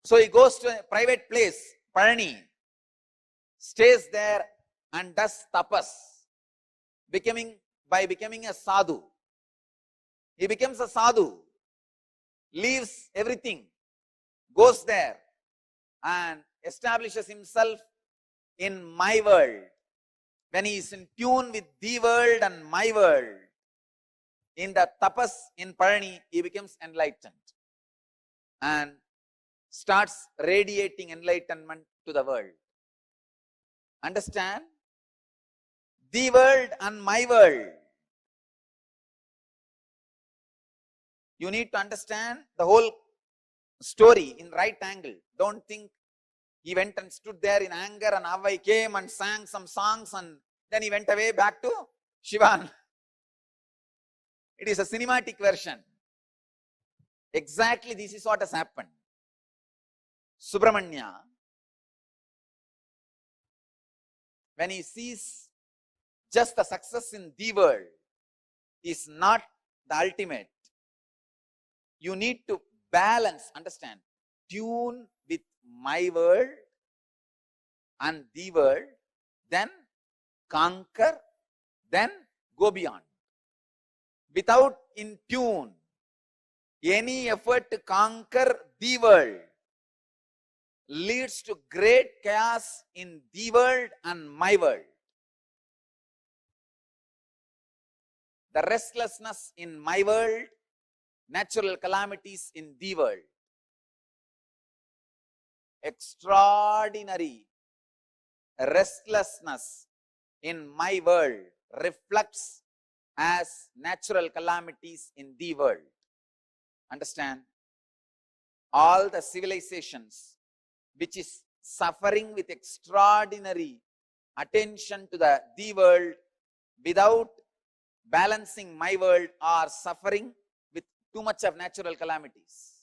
So he goes to a private place, Palani, stays there and does tapas, by becoming a sadhu. He becomes a sadhu, leaves everything, goes there and establishes himself in my world. When he is in tune with the world and my world, in the tapas in Palani, he becomes enlightened and starts radiating enlightenment to the world. Understand? The world and my world. You need to understand the whole story in right angle. Don't think he went and stood there in anger and Avai came and sang some songs and then he went away back to Shivan. It is a cinematic version. Exactly this is what has happened. Subramanya, when he sees just the success in the world is not the ultimate, you need to balance, understand, tune with my world and the world, then conquer, then go beyond. Without in tune, any effort to conquer the world leads to great chaos in the world and my world. The restlessness in my world, natural calamities in the world. Extraordinary restlessness in my world reflects as natural calamities in the world. Understand? All the civilizations which is suffering with extraordinary attention to the world without balancing my world are suffering with too much of natural calamities.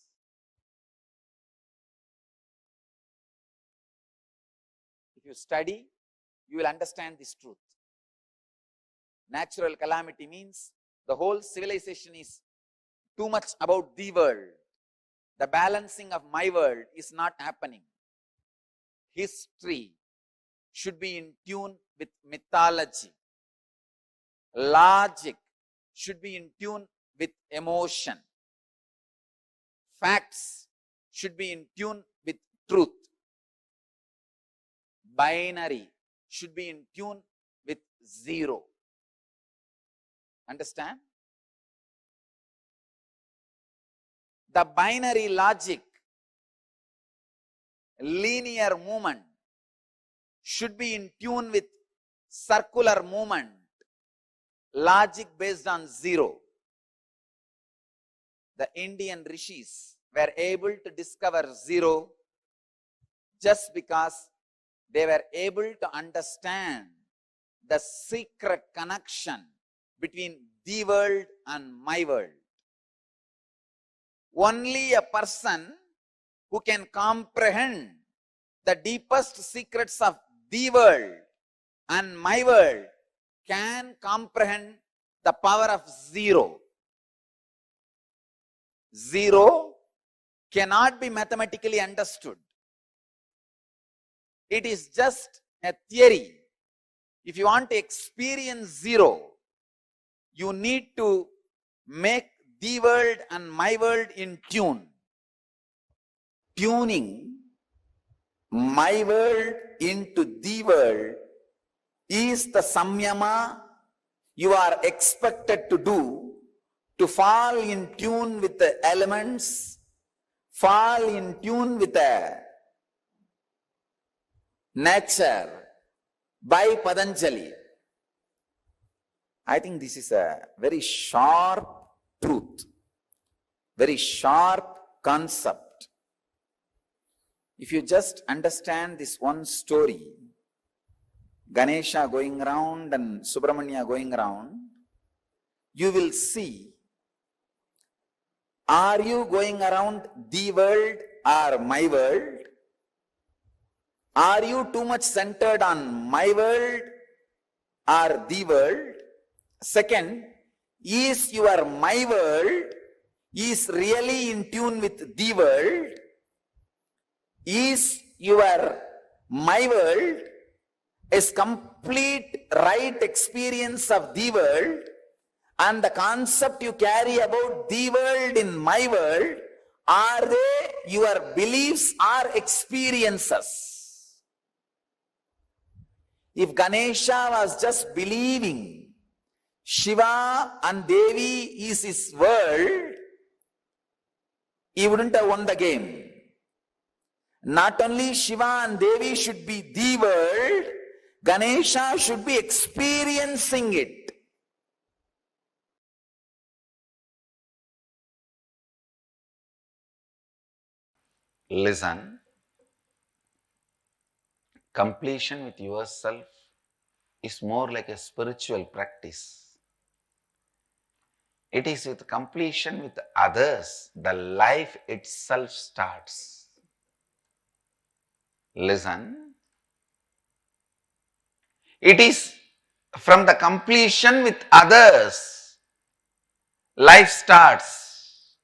If you study, you will understand this truth. Natural calamity means the whole civilization is too much about the world. The balancing of my world is not happening. History should be in tune with mythology. Logic should be in tune with emotion. Facts should be in tune with truth. Binary should be in tune with zero. Understand? The binary logic, linear movement should be in tune with circular movement, logic based on zero. The Indian rishis were able to discover zero just because they were able to understand the secret connection between the world and my world. Only a person who can comprehend the deepest secrets of the world and my world can comprehend the power of zero. Zero cannot be mathematically understood. It is just a theory. If you want to experience zero, you need to make the world and my world in tune. Tuning my world into the world is the samyama you are expected to do to fall in tune with the elements, fall in tune with the nature by Patanjali. I think this is a very sharp truth, very sharp concept. If you just understand this one story, Ganesha going around and Subramanya going around, you will see, are you going around the world or my world? Are you too much centered on my world or the world? Second, is your my world is really in tune with the world? Is your my world is complete right experience of the world, and the concept you carry about the world in my world, are they your beliefs or experiences? If Ganesha was just believing Shiva and Devi is his world, he wouldn't have won the game. Not only Shiva and Devi should be the world, Ganesha should be experiencing it. Listen, completion with yourself is more like a spiritual practice. It is with completion with others, the life itself starts. Listen, it is from the completion with others, life starts.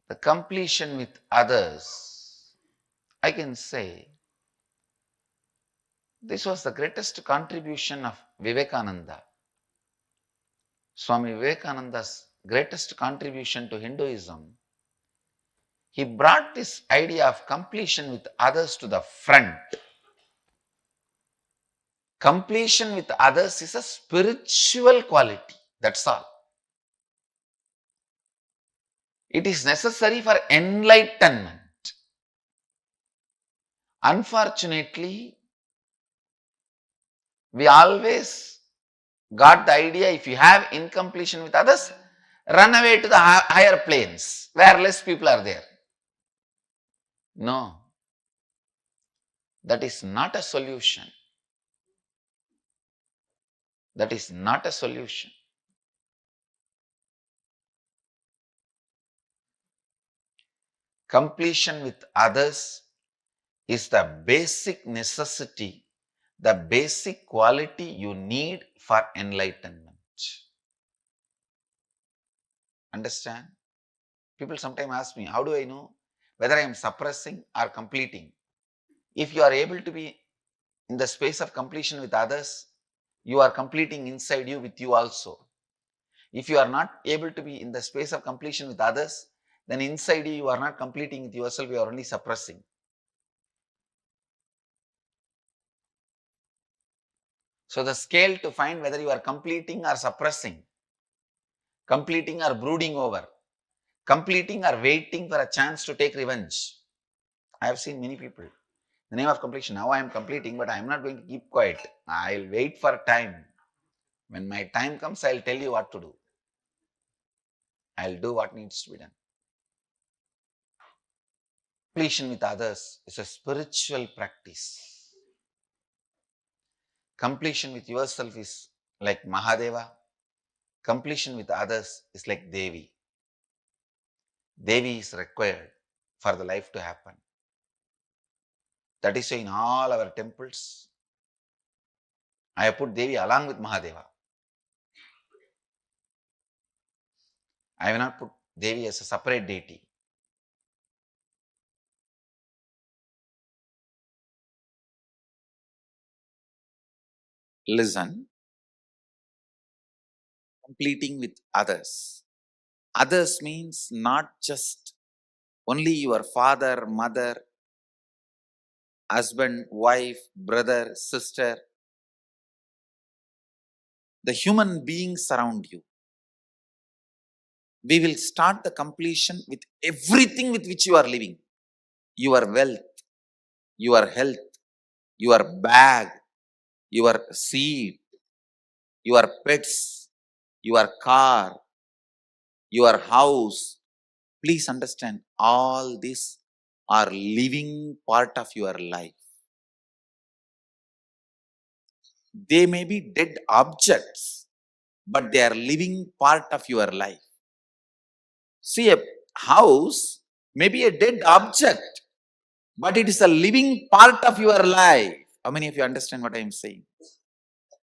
The completion with others, I can say, this was the greatest contribution of Vivekananda. Swami Vivekananda's greatest contribution to Hinduism. He brought this idea of completion with others to the front. Completion with others is a spiritual quality, that's all. It is necessary for enlightenment. Unfortunately, we always got the idea, if you have incompletion with others, run away to the higher planes where less people are there. No, that is not a solution. That is not a solution. Completion with others is the basic necessity, the basic quality you need for enlightenment. Understand? People sometimes ask me, how do I know whether I am suppressing or completing? If you are able to be in the space of completion with others, you are completing inside you with you also. If you are not able to be in the space of completion with others, then inside you are not completing with yourself, you are only suppressing. So the scale to find whether you are completing or suppressing, completing or brooding over, completing or waiting for a chance to take revenge. I have seen many people. The name of completion, now I am completing, but I am not going to keep quiet. I will wait for time. When my time comes, I will tell you what to do. I will do what needs to be done. Completion with others is a spiritual practice. Completion with yourself is like Mahadeva. Completion with others is like Devi. Devi is required for the life to happen. That is why in all our temples, I have put Devi along with Mahadeva. I have not put Devi as a separate deity. Listen, completing with others. Others means not just only your father, mother, husband, wife, brother, sister, the human beings around you. We will start the completion with everything with which you are living. Your wealth, your health, your bag, your seat, your pets, your car, your house. Please understand, all these are living part of your life. They may be dead objects, but they are living part of your life. See, a house may be a dead object, but it is a living part of your life. How many of you understand what I am saying?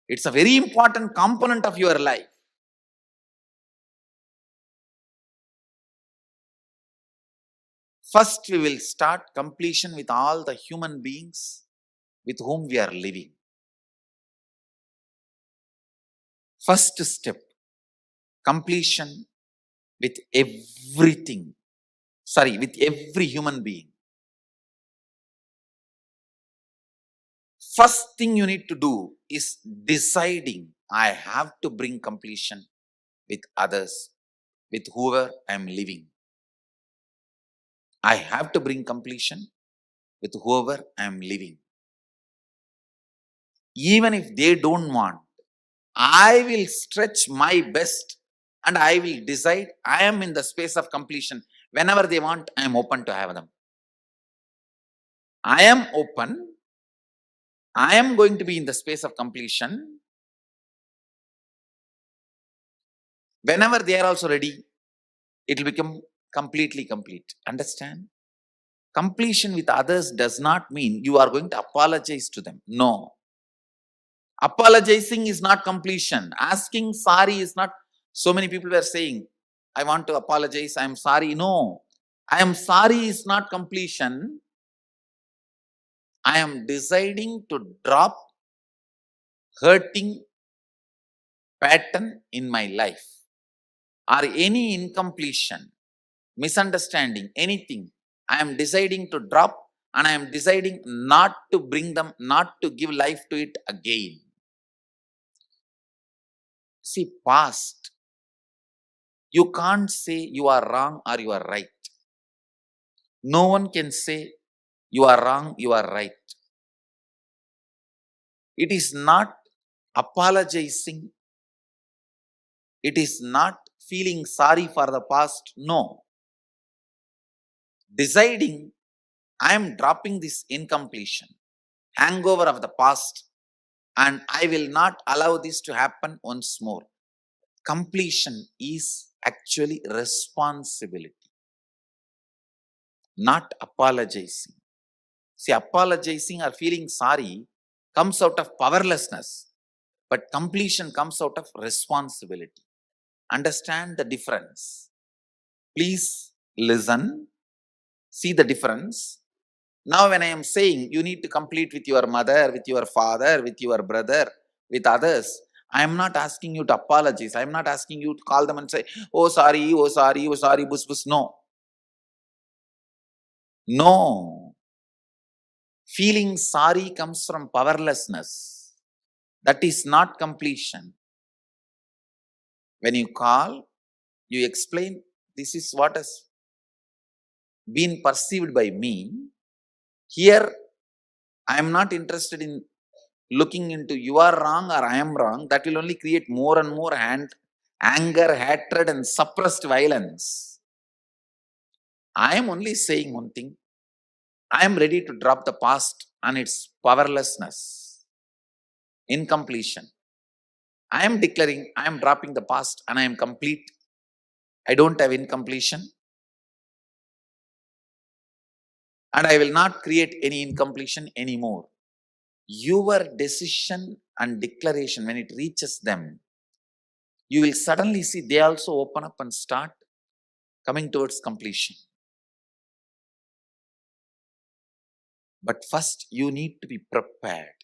It's a very important component of your life. First, we will start completion with all the human beings with whom we are living. First step, completion with everything. With every human being. First thing you need to do is deciding, I have to bring completion with others, with whoever I am living. I have to bring completion with whoever I am living. Even if they don't want, I will stretch my best and I will decide I am in the space of completion. Whenever they want, I am open to have them. I am open. I am going to be in the space of completion. Whenever they are also ready, it will become completely complete. Understand? Completion with others does not mean you are going to apologize to them. No. Apologizing is not completion. Asking sorry is not. So many people were saying, I want to apologize, I am sorry. No. I am sorry is not completion. I am deciding to drop hurting pattern in my life or any incompletion, misunderstanding, anything. I am deciding to drop and I am deciding not to bring them, not to give life to it again. See, past, you can't say you are wrong or you are right. No one can say you are wrong, you are right. It is not apologizing. It is not feeling sorry for the past. No. Deciding, I am dropping this incompletion, hangover of the past, and I will not allow this to happen once more. Completion is actually responsibility, not apologizing. See, apologizing or feeling sorry comes out of powerlessness, but completion comes out of responsibility. Understand the difference. Please listen, see the difference. Now, when I am saying you need to complete with your mother, with your father, with your brother, with others, I am not asking you to apologize. I am not asking you to call them and say, oh sorry, oh sorry, oh sorry, bus bus. No. No. Feeling sorry comes from powerlessness. That is not completion. When you call, you explain, this is what has been perceived by me. Here, I am not interested in looking into you are wrong or I am wrong. That will only create more and more anger, hatred and suppressed violence. I am only saying one thing. I am ready to drop the past and its powerlessness, incompletion. I am declaring I am dropping the past and I am complete. I don't have incompletion. And I will not create any incompletion anymore. Your decision and declaration, when it reaches them, you will suddenly see they also open up and start coming towards completion. But first, you need to be prepared.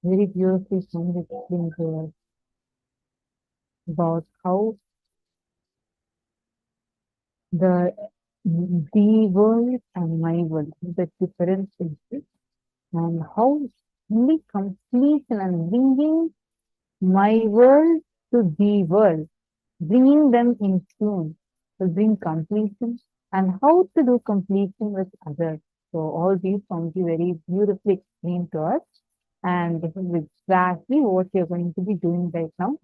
very beautifully Swami explained to us about how the world and my world, the differences, and how only completion and bringing my world to the world, bringing them in tune to bring completion, and how to do completion with others. So all these Swamiji very beautifully explained to us, and this is exactly what you're going to be doing right now.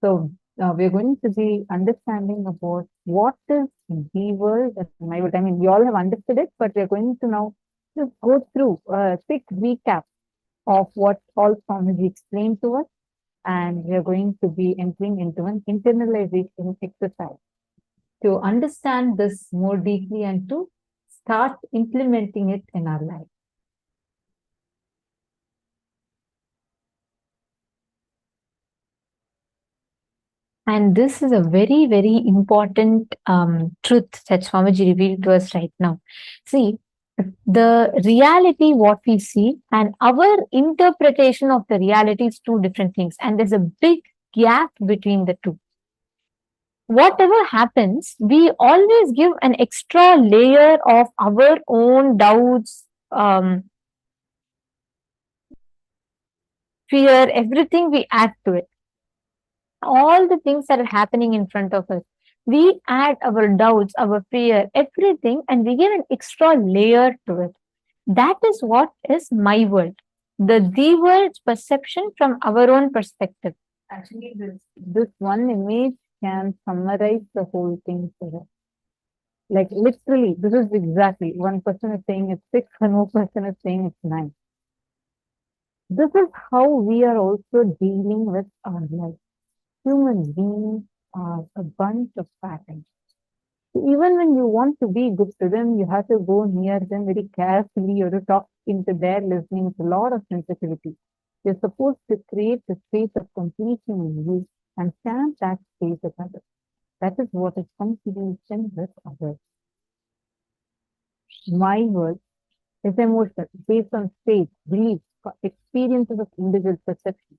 So we're going to be understanding about what is the world and my world. I mean, we all have understood it, but we're going to now just go through a quick recap of what all Swamiji explained to us, and we're going to be entering into an internalization exercise to understand this more deeply and to start implementing it in our life. And this is a very, very important truth that Swamiji revealed to us right now. See, the reality, what we see, and our interpretation of the reality is two different things. And there's a big gap between the two. Whatever happens, we always give an extra layer of our own doubts, fear, everything we add to it. All the things that are happening in front of us, we add our doubts, our fear, everything, and we give an extra layer to it. That is what is my world. The world's perception from our own perspective. Actually, this one image can summarize the whole thing for us. Like literally, this is exactly, one person is saying it's 6, one more person is saying it's 9. This is how we are also dealing with our life. Human beings are a bunch of patterns. So even when you want to be good to them, you have to go near them very carefully. You have to talk into their listening with a lot of sensitivity. You're supposed to create the space of completion in you and share that space with others. That is what is completion with others. My world is emotional, based on faith, beliefs, experiences of individual perception.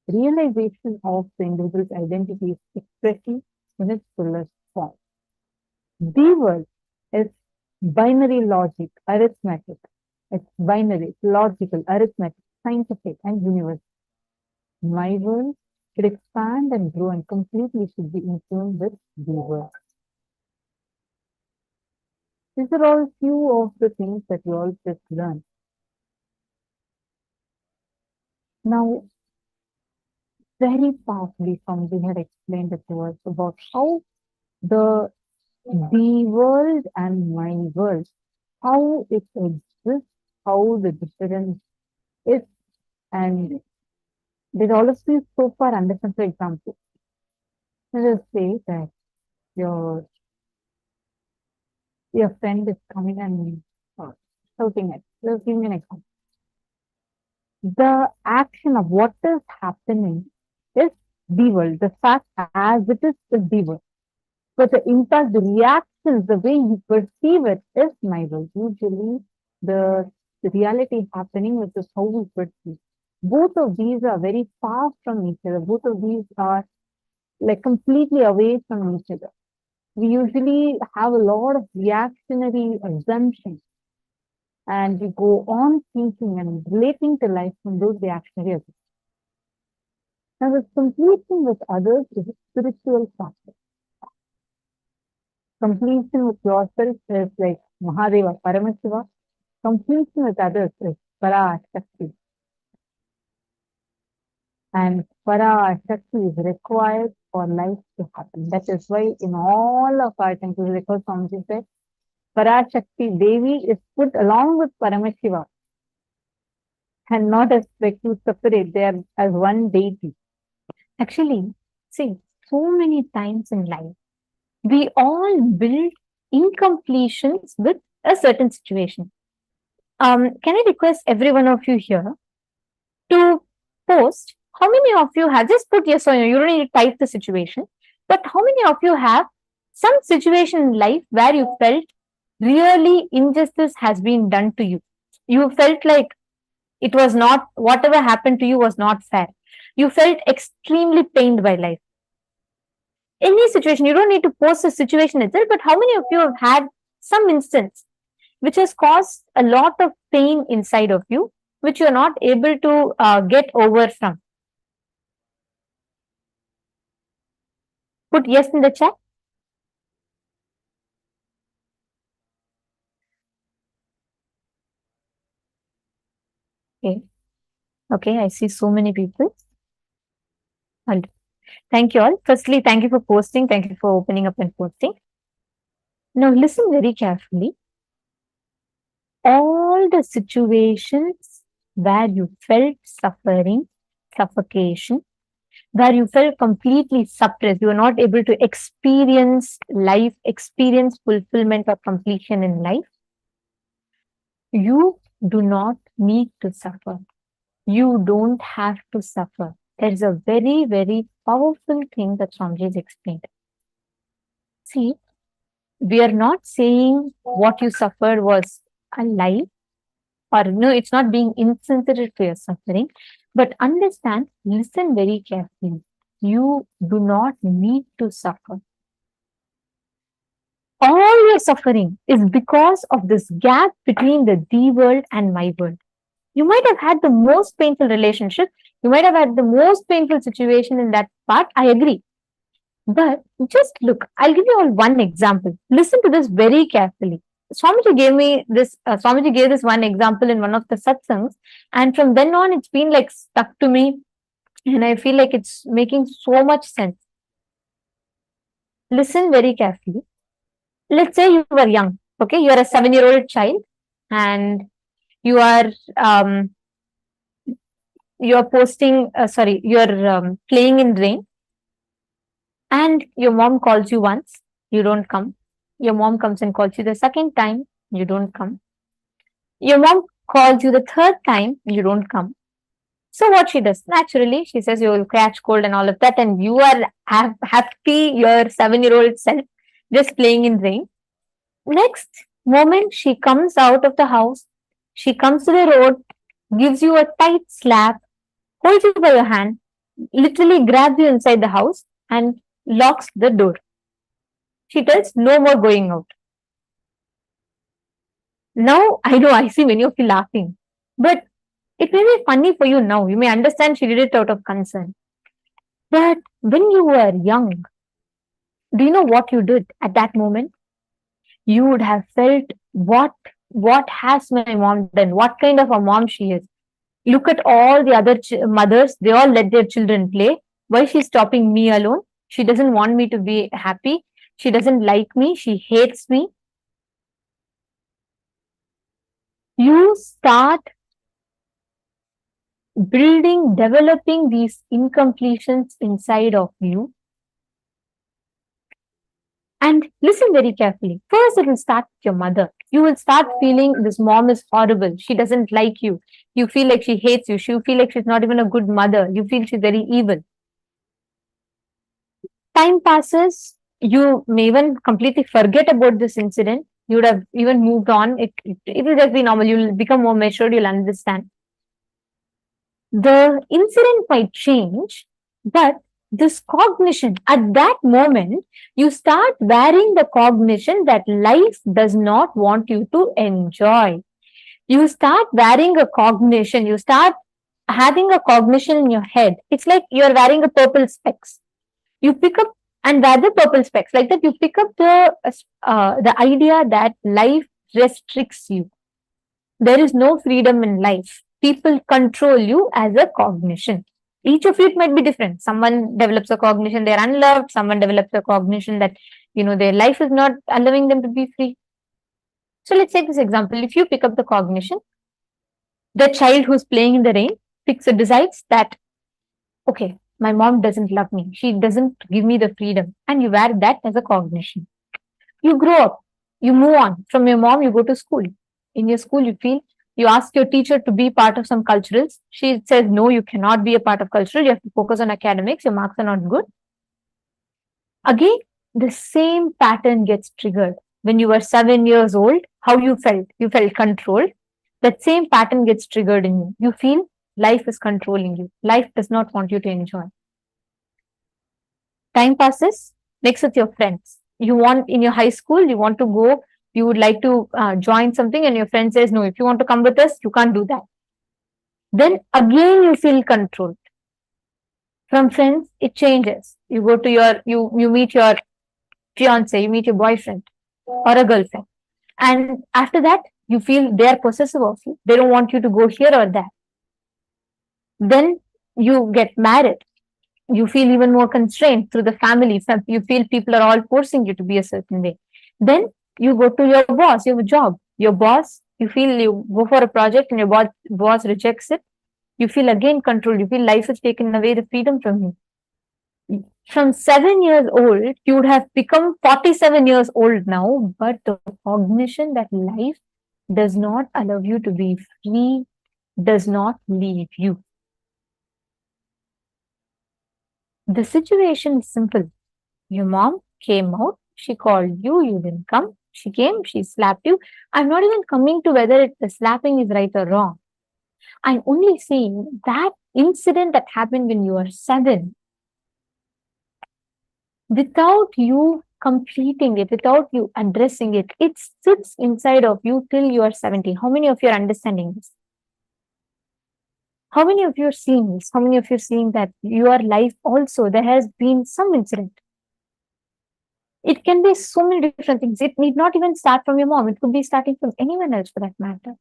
Realization of the individual's identity is expression in its fullest form. The world is binary logic, arithmetic. It's binary, logical, arithmetic, scientific, and universal. My world should expand and grow and completely should be in tune with the world. These are all few of the things that you all just learned. Now, very powerfully, somebody had explained it to us about how the world and my world, how it exists, how the difference is, and did all of you so far understand? For example, let us say that your friend is coming and shouting at you. Let's give me an example. The action of what is happening is the world. The fact as it is the world. But the impact, the reactions, the way you perceive it is my world. Usually the reality happening, which is how we perceive. Both of these are very far from each other. Both of these are like completely away from each other. We usually have a lot of reactionary assumptions and we go on thinking and relating to life from those reactionary assumptions. Now, the completion with others is a spiritual practice. Completion with yourself is like Mahadeva, Paramashiva. Completion with others is Parashakti. And Parashakti is required for life to happen. That is why in all of our temples, because Swamiji said, Parashakti Devi is put along with Paramashiva and not as like two separate. They are as one deity. Actually, see, so many times in life, we all build incompletions with a certain situation. Can I request every one of you here to post how many of you have, just put yes or no, you don't need to type the situation, but how many of you have some situation in life where you felt really injustice has been done to you? You felt like It was not, whatever happened to you was not fair. You felt extremely pained by life. Any situation, you don't need to post the situation itself, but how many of you have had some instance which has caused a lot of pain inside of you, which you are not able to get over from? Put yes in the chat. Okay. Okay, I see so many people. Thank you all. Firstly, thank you for posting. Thank you for opening up and posting. Now listen very carefully. All the situations where you felt suffering, suffocation, where you felt completely suppressed, you were not able to experience life, experience fulfillment or completion in life, you do not need to suffer. You don't have to suffer. There is a very, very powerful thing that Swamiji has explained. See, we are not saying what you suffered was a lie, or no, it's not being insensitive to your suffering, but understand, listen very carefully. You do not need to suffer. All your suffering is because of this gap between the thee world and my world. You might have had the most painful relationship. You might have had the most painful situation in that part. I agree. But just look, I'll give you all one example. Listen to this very carefully. Swamiji gave me this, Swamiji gave this one example in one of the satsangs, and from then on, it's been like stuck to me, and I feel like it's making so much sense. Listen very carefully. Let's say you were young, okay? You are a 7-year-old child, and you are playing in rain, and your mom calls you once, you don't come. Your mom comes and calls you the second time, you don't come. Your mom calls you the third time, you don't come. So what she does? Naturally, she says you will catch cold and all of that, and you are happy, your 7-year-old self, just playing in rain. Next moment, she comes out of the house, she comes to the road, gives you a tight slap, holds you by your hand, literally grabs you inside the house and locks the door. She tells no more going out. Now, I know I see many of you laughing, but it may be funny for you now. You may understand she did it out of concern. But when you were young, do you know what you did at that moment? You would have felt, what has my mom done? What kind of a mom she is? Look at all the other mothers. They all let their children play. Why she's stopping me alone? She doesn't want me to be happy. She doesn't like me. She hates me. You start developing these incompletions inside of you. And listen very carefully. First, it will start with your mother. You will start feeling this mom is horrible. She doesn't like you. You feel like she hates you. You feel like she's not even a good mother. You feel she's very evil. Time passes. You may even completely forget about this incident. You would have even moved on. It will just be normal. You'll become more matured. You'll understand. The incident might change, but this cognition, at that moment, you start wearing the cognition that life does not want you to enjoy. You start wearing a cognition, you start having a cognition in your head. It's like you're wearing a purple specs. You pick up and wear the purple specs. Like that, you pick up the idea that life restricts you. There is no freedom in life. People control you as a cognition. Each of it might be different. Someone develops a cognition they're unloved. Someone develops a cognition that, their life is not allowing them to be free. So let's take this example. If you pick up the cognition, the child who's playing in the rain decides that, okay, my mom doesn't love me. She doesn't give me the freedom. And you wear that as a cognition. You grow up. You move on. From your mom, you go to school. In your school, you ask your teacher to be part of some culturals. She says, no, you cannot be a part of cultural. You have to focus on academics. Your marks are not good. Again, the same pattern gets triggered. When you were 7 years old, how you felt? You felt controlled. that same pattern gets triggered in you. You feel life is controlling you. Life does not want you to enjoy. Time passes, next with your friends. You want in your high school, you want to go, you would like to join something, and your friend says, no, if you want to come with us, you can't do that. Then again, you feel controlled. From friends, it changes. You go to you meet your fiance, you meet your boyfriend or a girlfriend. And after that, you feel they are possessive of you. They don't want you to go here or there. Then you get married. You feel even more constrained through the family. You feel people are all forcing you to be a certain way. Then you go to your boss, you have a job. Your boss, you feel you go for a project and your boss rejects it. You feel again controlled. You feel life has taken away the freedom from you. From 7 years old, you would have become 47 years old now, but the cognition that life does not allow you to be free, does not leave you. The situation is simple. Your mom came out, she called you, you didn't come. She came, she slapped you. I'm not even coming to whether the slapping is right or wrong. I'm only saying that incident that happened when you were 7, without you completing it, without you addressing it, it sits inside of you till you are 70. How many of you are understanding this? How many of you are seeing this? How many of you are seeing that your life also, there has been some incident? It can be so many different things. It need not even start from your mom. It could be starting from anyone else for that matter.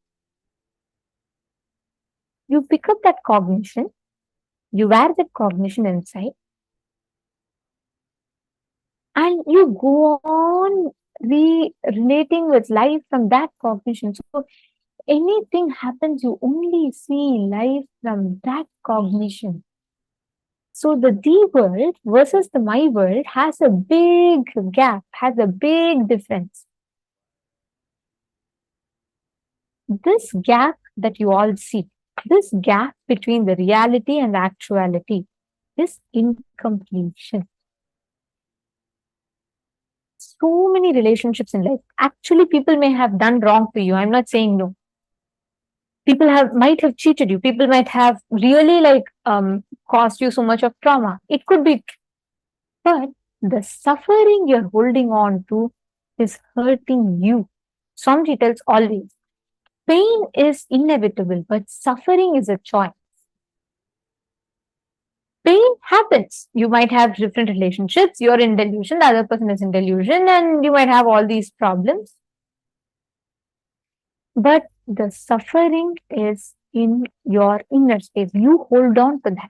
You pick up that cognition, you wear that cognition inside, and you go on relating with life from that cognition. So anything happens, you only see life from that cognition. So the thee world versus the my world has a big gap, has a big difference. This gap that you all see, this gap between the reality and the actuality is incompletion. So many relationships in life. Actually, people may have done wrong to you. I'm not saying no. People might have cheated you. People might have really caused you so much of trauma. It could be, but the suffering you're holding on to is hurting you. Swamiji tells always, pain is inevitable, but suffering is a choice. Pain happens. You might have different relationships. You're in delusion, the other person is in delusion, and you might have all these problems. But the suffering is in your inner space. You hold on to that.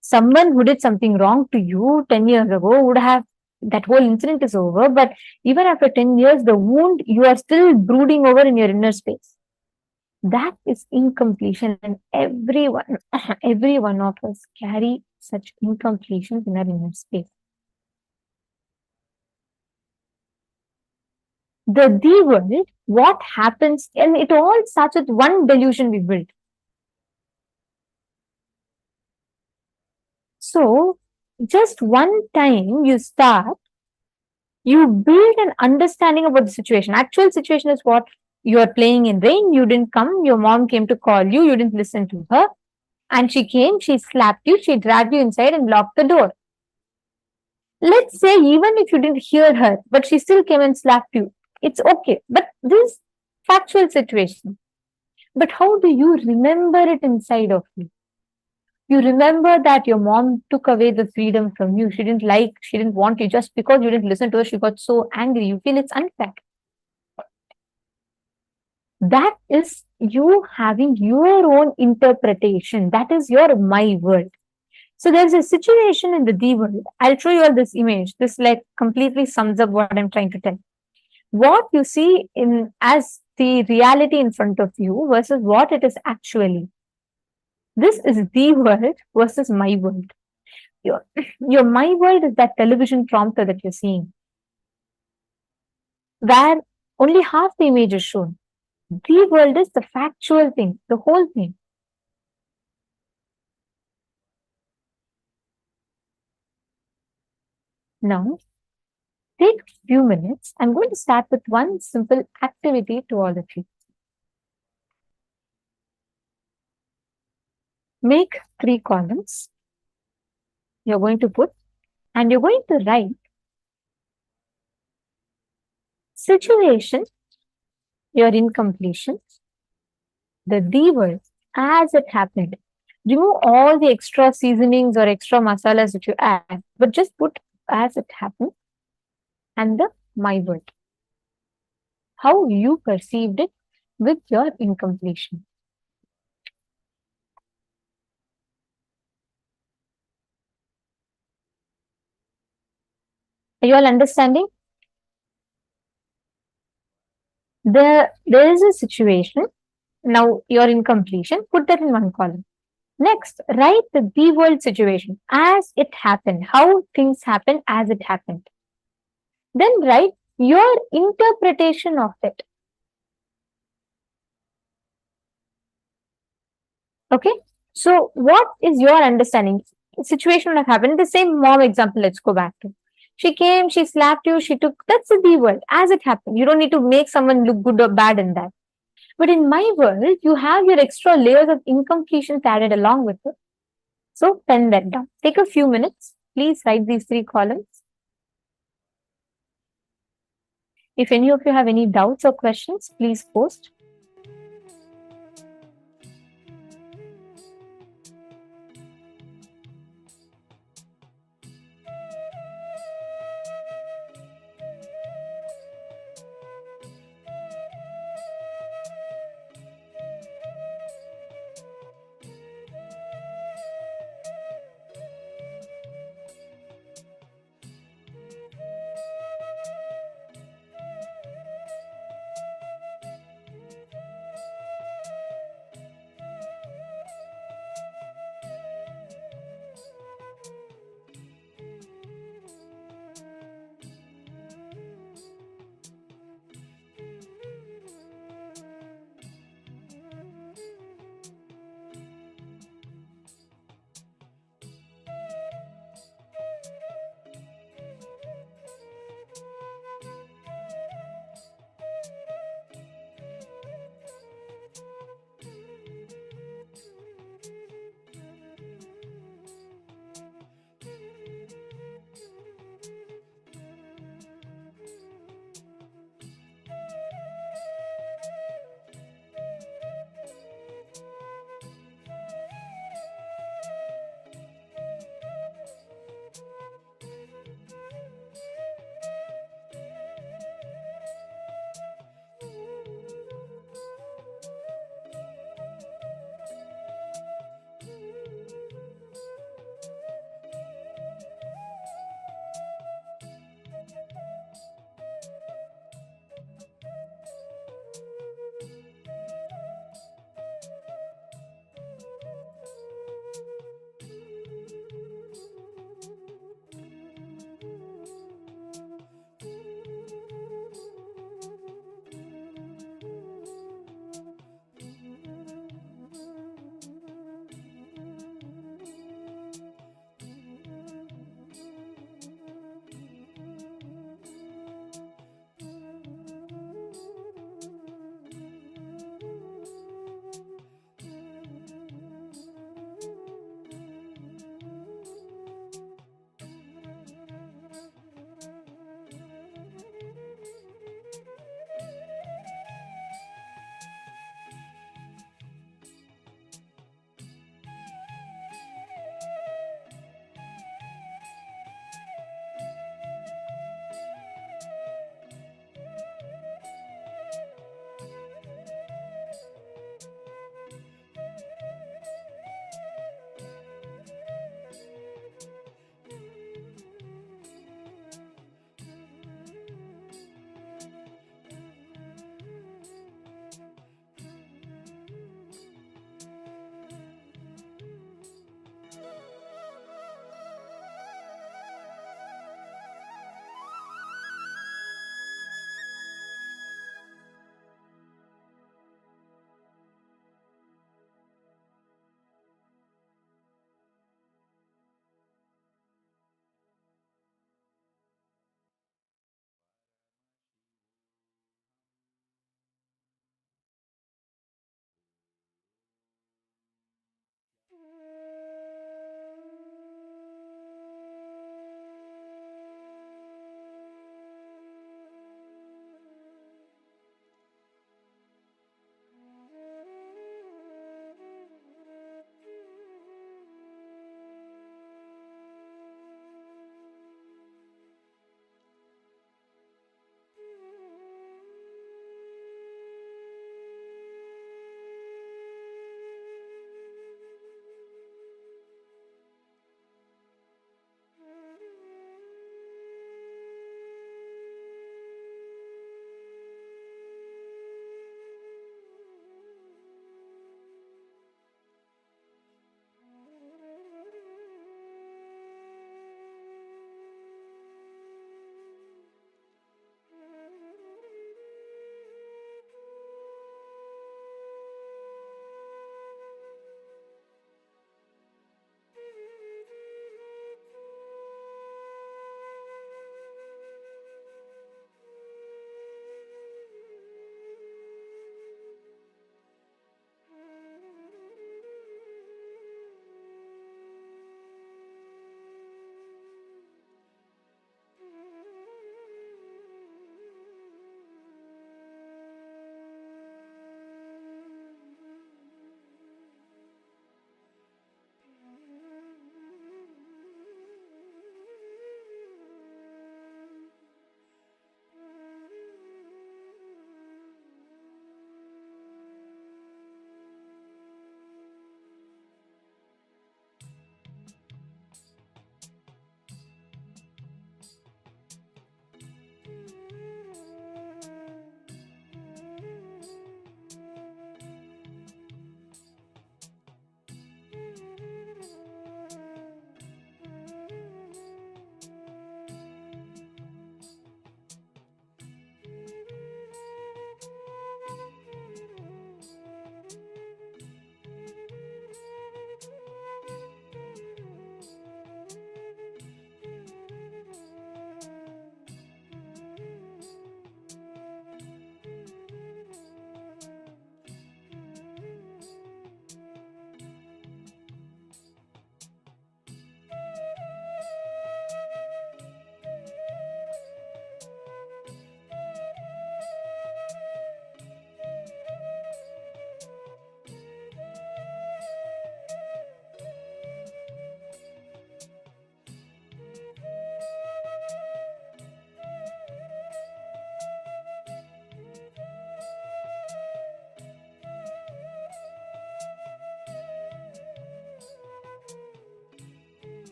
Someone who did something wrong to you 10 years ago would have, that whole incident is over, but even after 10 years, the wound you are still brooding over in your inner space. That is incompletion, and every one of us carry such incompletions in our inner space. The world, what happens, and it all starts with one delusion we built. So, just one time you start, you build an understanding about the situation. Actual situation is what? You are playing in rain, you didn't come, your mom came to call you, you didn't listen to her, and she came, she slapped you, she dragged you inside and locked the door. Let's say even if you didn't hear her, but she still came and slapped you, it's okay. But this factual situation. But how do you remember it inside of you? You remember that your mom took away the freedom from you. She didn't want you. Just because you didn't listen to her, she got so angry. You feel it's unfair. That is you having your own interpretation. That is your my world. So there's a situation in the D world. I'll show you all this image. This completely sums up what I'm trying to tell. What you see as the reality in front of you versus what it is actually. This is the world versus my world. Your my world is that television prompter that you're seeing, where only half the image is shown. The world is the factual thing, the whole thing. Now, take a few minutes. I'm going to start with one simple activity to all of you. Make 3 columns. You're going to put, and you're going to write situation, your incompletion, the word as it happened. Remove all the extra seasonings or extra masalas that you add, but just put as it happened, and the my word. How you perceived it with your incompletion. Are you all understanding? There is a situation. Now your incompletion, put that in one column. Next, write the world situation as it happened, how things happen as it happened. Then write your interpretation of it. Okay, so what is your understanding? Situation would have happened. The same mom example, let's go back to. She came, she slapped you, she took, that's the B word, as it happened. You don't need to make someone look good or bad in that. But in my world, you have your extra layers of incompletions added along with it. So pen that down. Take a few minutes. Please write these 3 columns. If any of you have any doubts or questions, please post.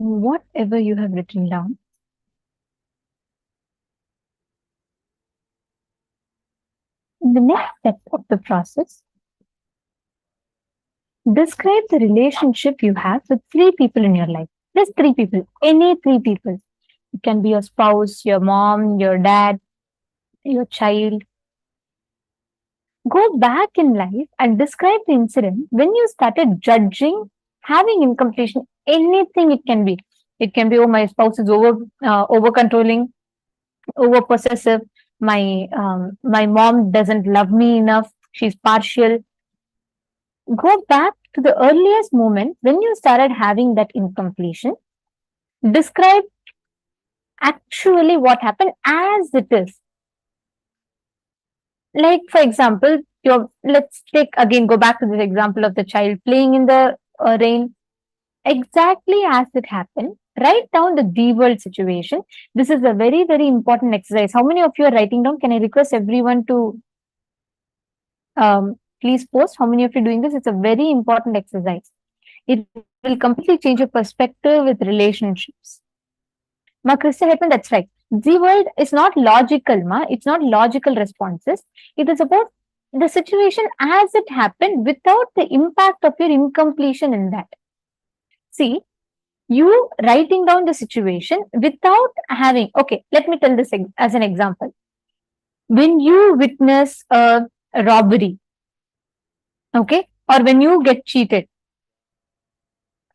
whatever you have written down. In the next step of the process, describe the relationship you have with 3 people in your life. Just 3 people, any 3 people. It can be your spouse, your mom, your dad, your child. Go back in life and describe the incident when you started judging, having incompletion, anything it can be. It can be, oh, my spouse is over controlling, over possessive. My mom doesn't love me enough. She's partial. Go back to the earliest moment when you started having that incompletion. Describe actually what happened as it is. Like, for example, let's go back to this example of the child playing in the rain. Exactly as it happened, write down the world situation. This is a very, very important exercise. How many of you are writing down? Can I request everyone to please post how many of you are doing this? It's a very important exercise. It will completely change your perspective with relationships. Ma, Krista Hetman, that's right. The world is not logical, ma. It's not logical responses. It is about the situation as it happened without the impact of your incompletion in that. See, you writing down the situation without having, okay, let me tell this as an example. When you witness a robbery, okay, or when you get cheated,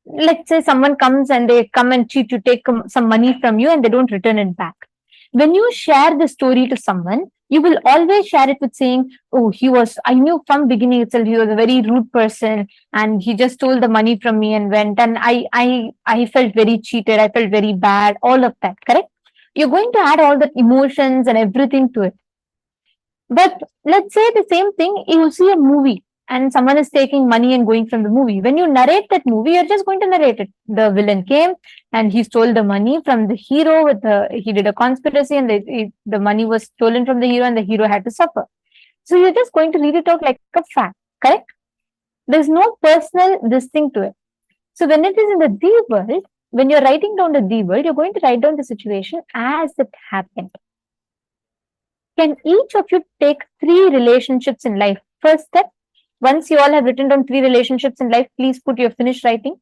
let's say someone comes and they come and cheat you, take some money from you and they don't return it back. When you share the story to someone, you will always share it with saying, oh, I knew from beginning itself he was a very rude person and he just stole the money from me and went, and I felt very cheated, I felt very bad, all of that, correct? You're going to add all the emotions and everything to it. But let's say the same thing, you see a movie and someone is taking money and going from the movie. When you narrate that movie, you're just going to narrate it. The villain came and he stole the money from the hero. He did a conspiracy and the money was stolen from the hero and the hero had to suffer. So you're just going to read it out like a fact, correct? There's no personal this thing to it. So when it is in the world, when you're writing down the world, you're going to write down the situation as it happened. Can each of you take 3 relationships in life? First step, once you all have written down 3 relationships in life, please put your finished writing.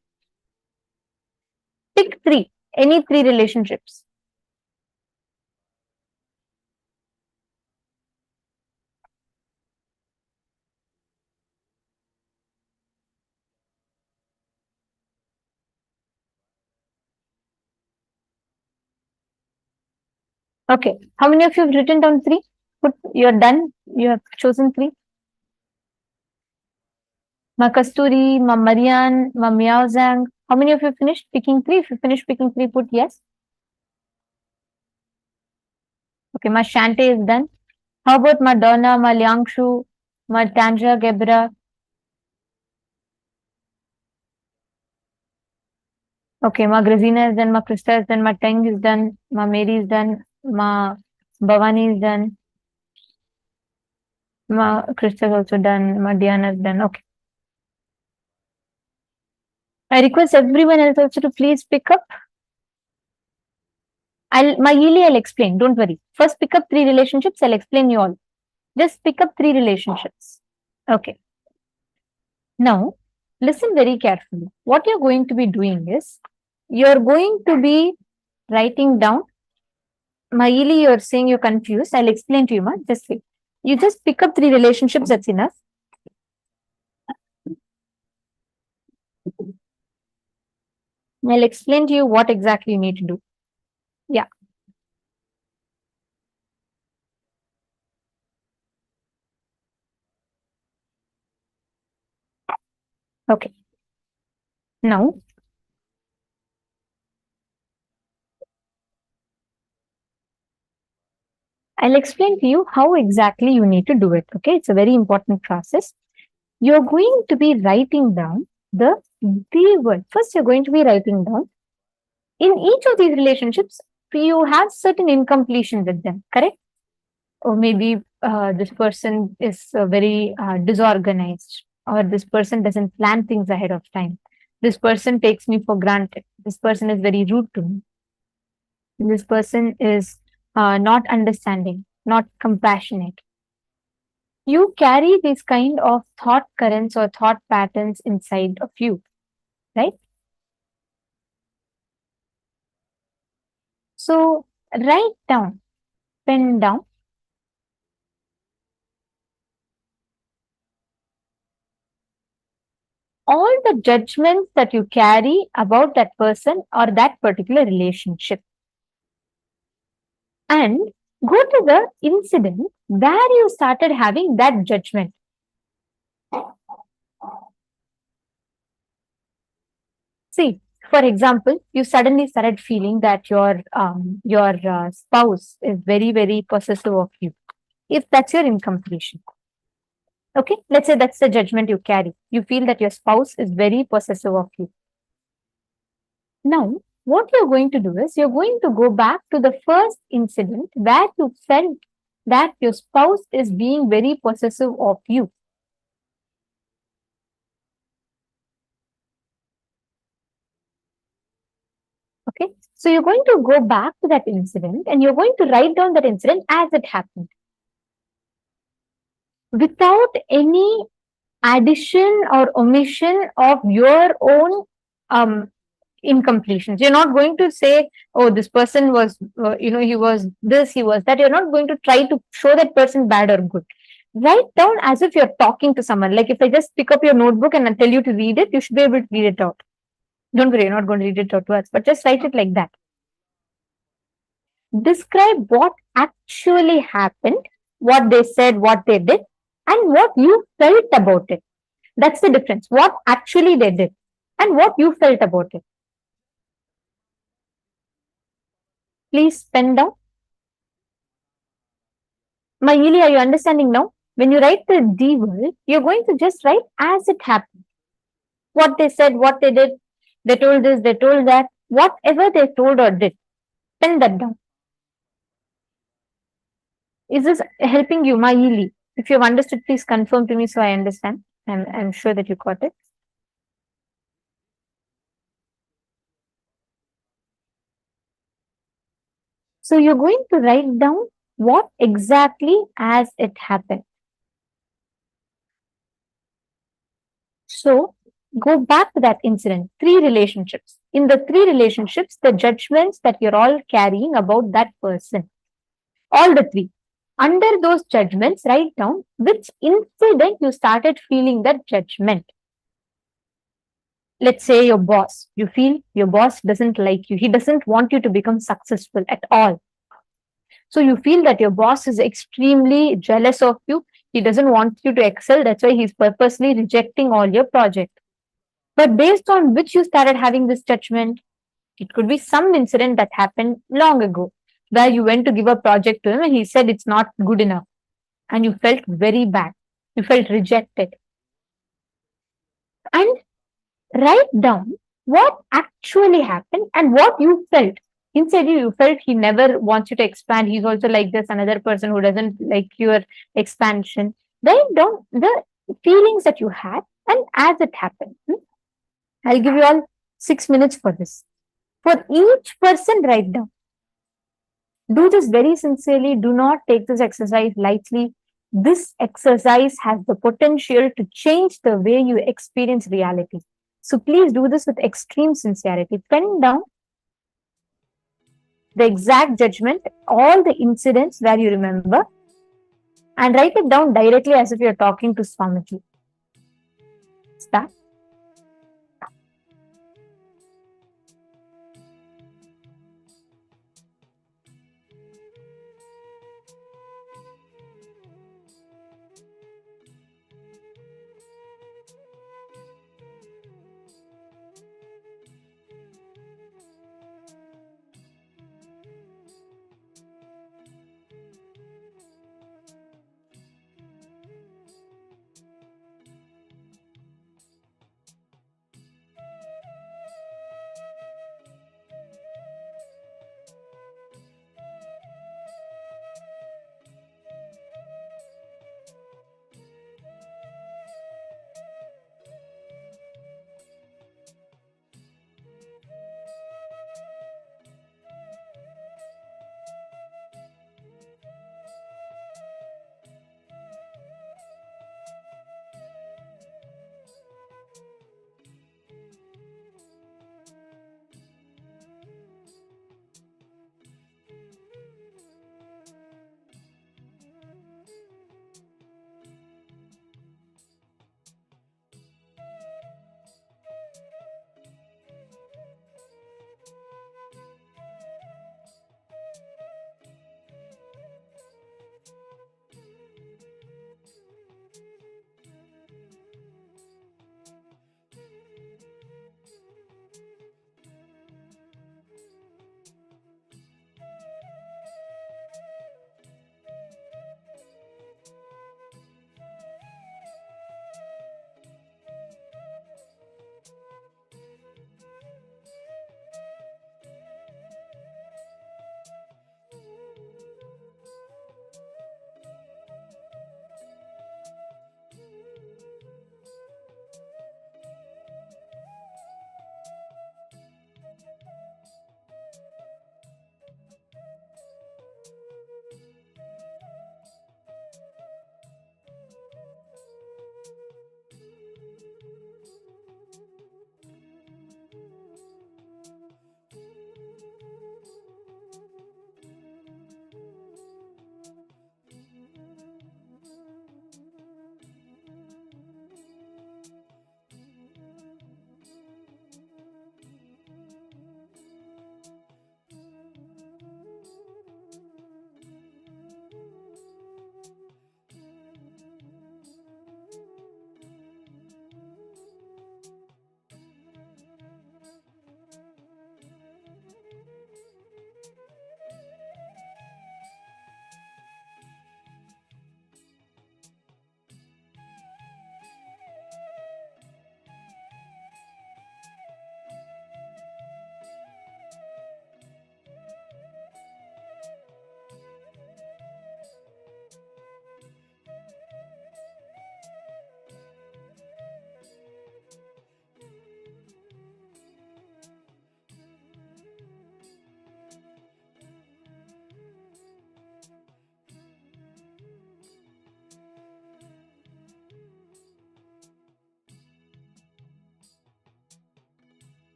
Pick 3, any 3 relationships. Okay, how many of you have written down 3? You're done, you have chosen 3. Ma Kasturi, Ma Marian, Ma Miaozang. How many of you finished picking 3? If you finished picking 3, put yes. Okay, Ma Shante is done. How about Ma Donna, Ma Liangshu, Ma Tanja, Gebra? Okay, Ma Grazina is done, Ma Krista is done, Ma Teng is done, Ma Mary is done, Ma Bhavani is done, Ma Krista is also done, Ma Diana is done. Okay. I request everyone else also to please pick up. I'll explain, don't worry. First pick up 3 relationships, I'll explain you all. Just pick up 3 relationships. Okay. Now, listen very carefully. What you're going to be doing is, you're going to be writing down. Maili, you're saying you're confused. I'll explain to you, ma. Just wait. You just pick up 3 relationships, that's enough. I'll explain to you what exactly you need to do. Yeah. Okay. Now, I'll explain to you how exactly you need to do it. Okay, it's a very important process. You're going to be writing down the word. First, you're going to be writing down. In each of these relationships, you have certain incompletion with them, correct? Or maybe this person is very disorganized, or this person doesn't plan things ahead of time. This person takes me for granted. This person is very rude to me. This person is not understanding, not compassionate. You carry these kind of thought currents or thought patterns inside of you, right? So write down, pen down all the judgments that you carry about that person or that particular relationship. And go to the incident where you started having that judgment. See, for example, you suddenly started feeling that your spouse is very, very possessive of you. If that's your incompletion, okay, let's say that's the judgment you carry. You feel that your spouse is very possessive of you. Now, what you're going to do is you're going to go back to the first incident where you felt that your spouse is being very possessive of you. Okay, so you're going to go back to that incident and you're going to write down that incident as it happened without any addition or omission of your own incompletions. You're not going to say, oh, this person was, he was this, he was that. You're not going to try to show that person bad or good. Write down as if you're talking to someone. Like if I just pick up your notebook and I tell you to read it, you should be able to read it out. Don't worry, you're not going to read it out to us, but just write it like that. Describe what actually happened, what they said, what they did, and what you felt about it. That's the difference. What actually they did and what you felt about it. Please pen down. Mayili, are you understanding now? When you write the D word, you're going to just write as it happened. What they said, what they did, they told this, they told that, whatever they told or did, pen that down. Is this helping you, Mayili? If you have understood, please confirm to me so I understand. I'm sure that you got it. So you're going to write down what exactly as it happened. So go back to that incident. 3 relationships. In the 3 relationships, the judgments that you're all carrying about that person. All the 3. Under those judgments, write down which incident you started feeling that judgment. Let's say your boss. You feel your boss doesn't like you. He doesn't want you to become successful at all. So you feel that your boss is extremely jealous of you. He doesn't want you to excel. That's why he's purposely rejecting all your project. But based on which you started having this judgment, it could be some incident that happened long ago where you went to give a project to him and he said it's not good enough. And you felt very bad. You felt rejected. And write down what actually happened and what you felt. Inside you, you felt he never wants you to expand. He's also like this, another person who doesn't like your expansion. Write down the feelings that you had and as it happened. I'll give you all 6 minutes for this. For each person, write down. Do this very sincerely. Do not take this exercise lightly. This exercise has the potential to change the way you experience reality. So please do this with extreme sincerity. Pen down the exact judgment, all the incidents where you remember, and write it down directly as if you're talking to Swamiji. Start.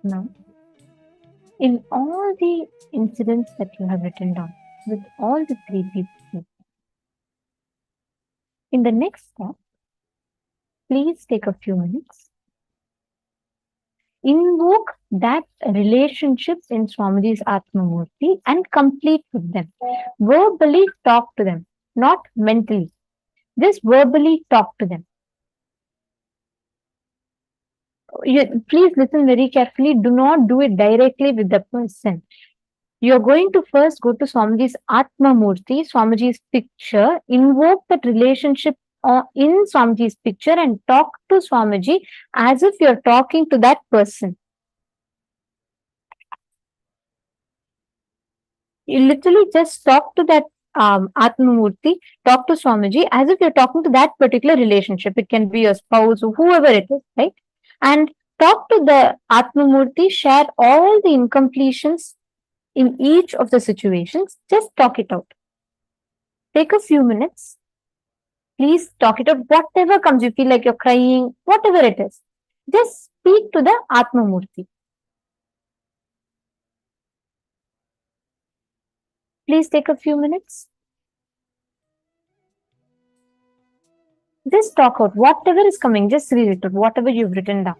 Now, in all the incidents that you have written down, with all the three people, in the next step, please take a few minutes. Invoke that relationship in Swamiji's Atmamurti and complete with them. Verbally talk to them, not mentally. Just verbally talk to them. Please listen very carefully. Do not do it directly with the person. You're going to first go to Swamiji's Atmamurti, Swamiji's picture, invoke that relationship in Swamiji's picture and talk to Swamiji as if you're talking to that person. You literally just talk to that Atmamurti, talk to Swamiji as if you're talking to that particular relationship. It can be your spouse or whoever it is, right? And talk to the Atmamurti, share all the incompletions in each of the situations. Just talk it out. Take a few minutes. Please talk it out. Whatever comes, you feel like you're crying, whatever it is. Just speak to the Atmamurti. Please take a few minutes. Just talk out. Whatever is coming, just read it out. Whatever you've written down.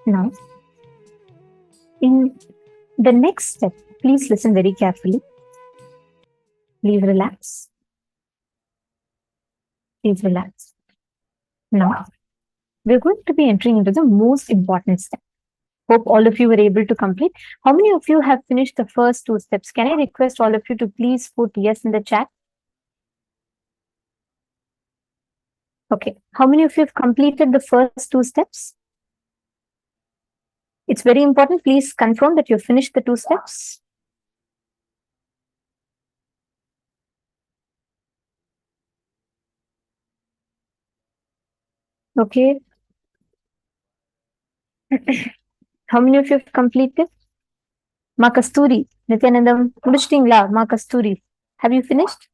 Now, in the next step, please listen very carefully. Please relax. Please relax. Now, we're going to be entering into the most important step. Hope all of you were able to complete. How many of you have finished the first two steps? Can I request all of you to please put yes in the chat? Okay. How many of you have completed the first two steps? It's very important. Please confirm that you've finished the two steps. Okay. How many of you have completed? Ma Kasturi, Nithyanandam, Mudichtingla, Ma Kasturi. Have you finished?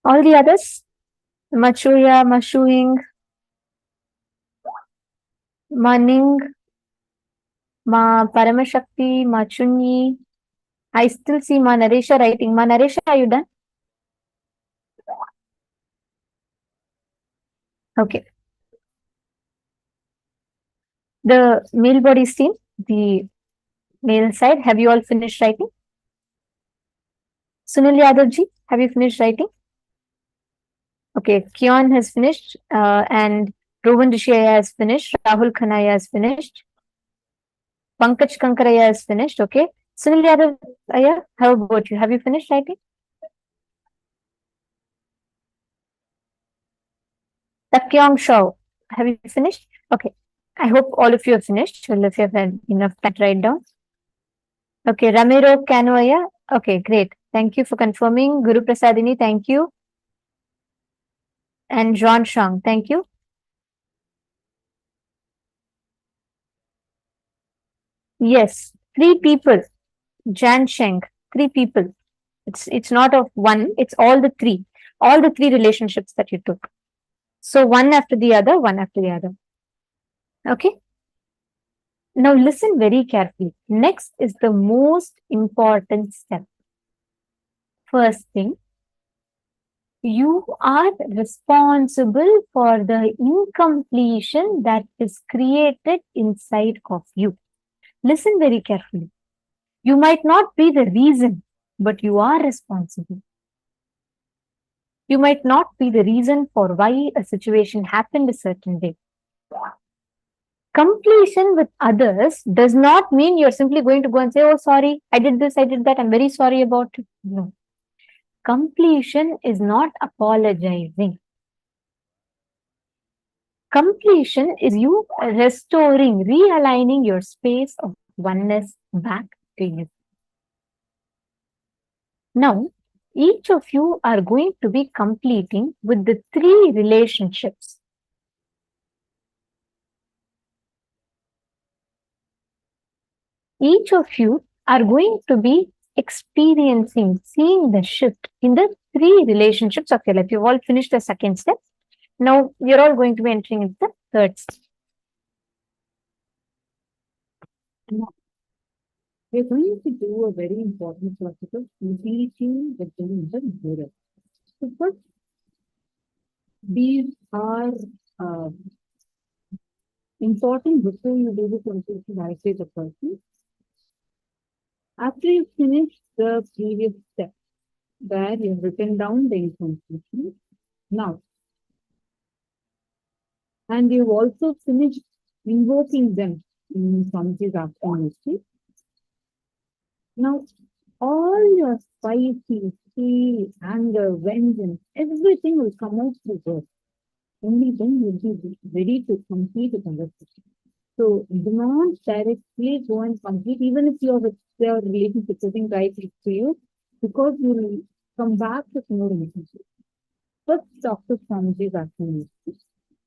All the others? Machuya, Mashuing, Maning, Ma Paramashakti, Ma Chunyi. I still see Ma Naresha writing. Ma Naresha, are you done? Okay. The male bodies team, the male side, have you all finished writing? Sunil Yadavji, have you finished writing? Okay, Kion has finished, and Rohan Rishiyaya has finished, Rahul Khanaya has finished, Pankaj Kankaraya has finished, okay. Sunil Yadavaya, how about you? Have you finished writing? Takyong Shao, have you finished? Okay, I hope all of you have finished, all of you have had enough time to write down. Okay, Ramiro Canoya, okay, great. Thank you for confirming. Guru Prasadini, thank you. And John Shang, thank you. Yes, 3 people. Jan Sheng, 3 people. It's not of one, it's all the 3 relationships that you took. So one after the other, one after the other. Okay. Now listen very carefully. Next is the most important step. First thing, you are responsible for the incompletion that is created inside of you. Listen very carefully. You might not be the reason, but you are responsible. You might not be the reason for why a situation happened a certain way. Completion with others does not mean you're simply going to go and say, oh, sorry, I did this, I did that, I'm very sorry about it. No. Completion is not apologizing. Completion is you restoring, realigning your space of oneness back to you. Now, each of you are going to be completing with the 3 relationships. Each of you are going to be experiencing, seeing the shift in the 3 relationships of your life. You've all finished the second step. Now, you're all going to be entering into the third step. Now, we're going to do a very important process of completing within the mirror. So first, these are important before you do the completion validate the person. After you finish the previous step, where you've written down the incompletion, now, and you've also finished invoking them in Swamiji's afternoon. Now, all your spicy, fear, anger, vengeance, everything will come out through words. Only then you'll be ready to complete the conversation. So do not directly go and complete, even if your relationship isn't right to you, because you will come back with no relationship. First, talk to Swamiji's afternoon.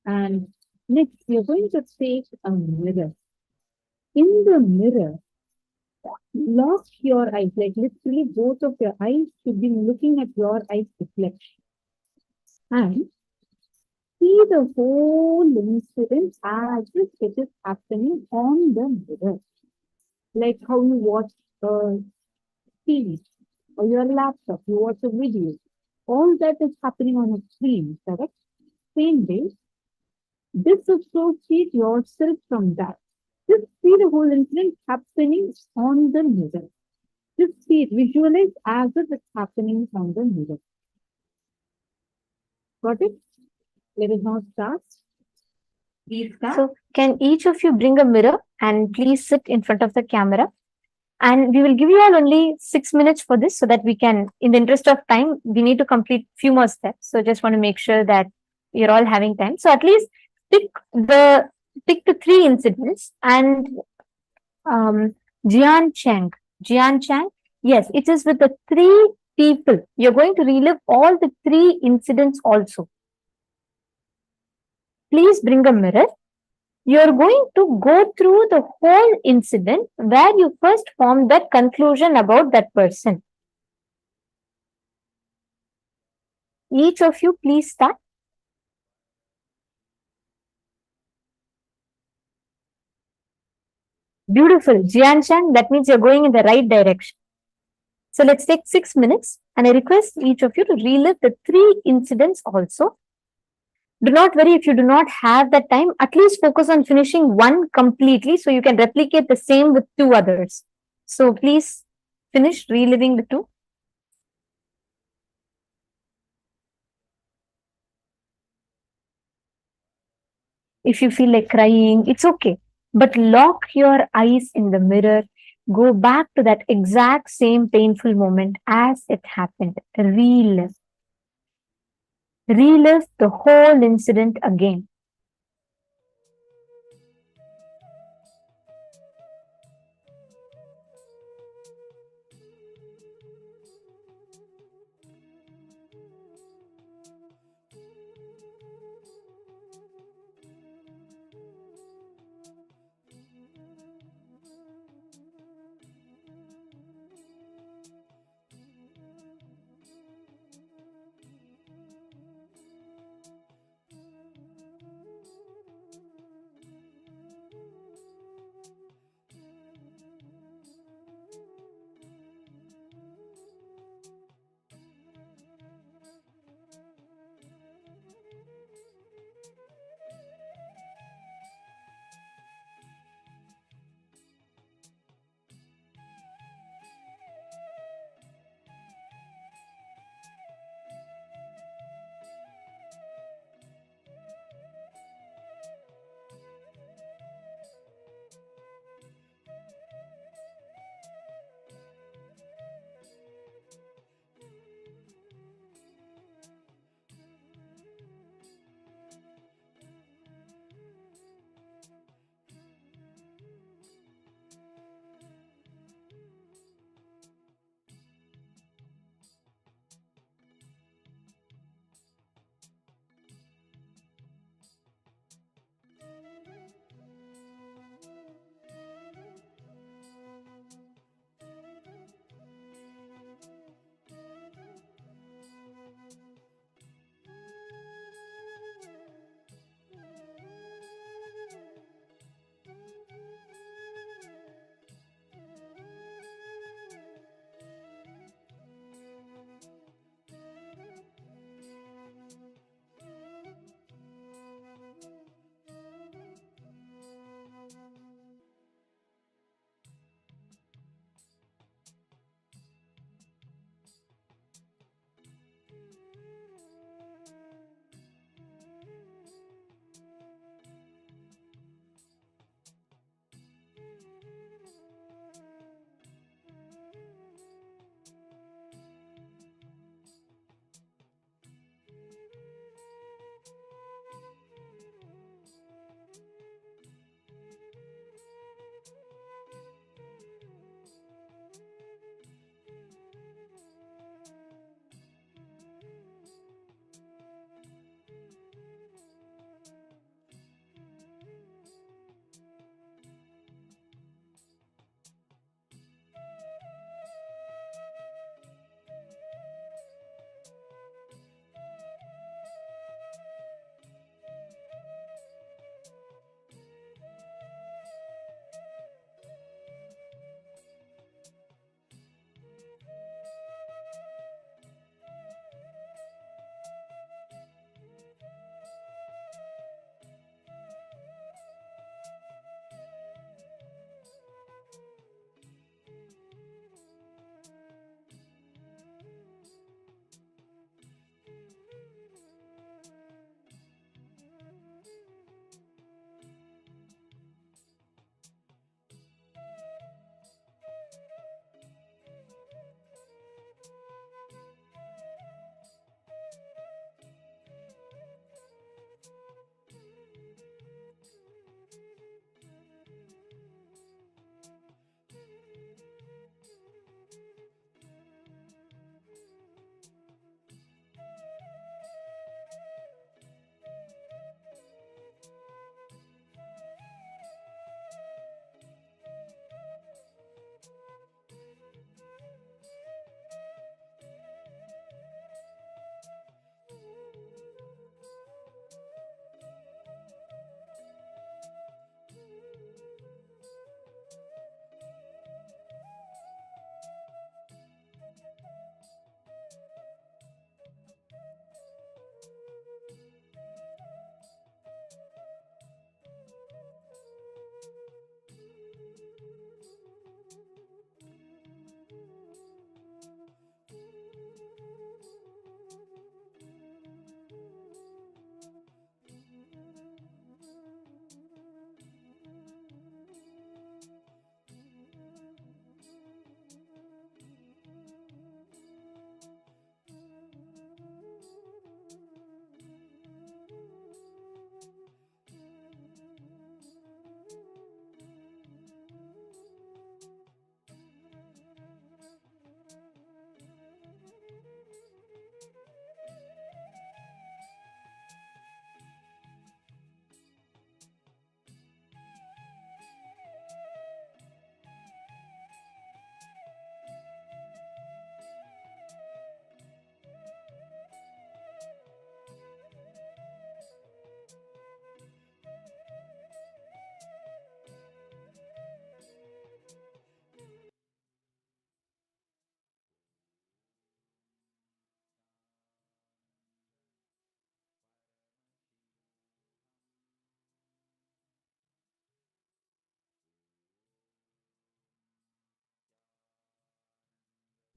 And next, you're going to take a mirror. In the mirror, lock your eyes, like literally both of your eyes should be looking at your eyes reflection. And see the whole incident as if it is happening on the mirror. Like how you watch a TV or your laptop, you watch a video. All that is happening on a screen, correct? same way, disassociate yourself from that. Just see the whole incident happening on the mirror. Just see it, visualize as if it's happening on the mirror. Got it? Let us now start. Please start. So, can each of you bring a mirror and please sit in front of the camera? And we will give you all only 6 minutes for this so that we can, in the interest of time, we need to complete few more steps. So, just want to make sure that you're all having time. So, at least pick to 3 incidents and Jian Chang. Yes, it is with the 3 people. You're going to relive all the 3 incidents also. Please bring a mirror. You're going to go through the whole incident where you first formed that conclusion about that person. Each of you, please start. Beautiful. Jian Chang, that means you're going in the right direction. So let's take 6 minutes and I request each of you to relive the 3 incidents also. Do not worry if you do not have that time. At least focus on finishing one completely so you can replicate the same with 2 others. So please finish reliving the 2. If you feel like crying, it's okay. But lock your eyes in the mirror. Go back to that exact same painful moment as it happened. Relive the whole incident again.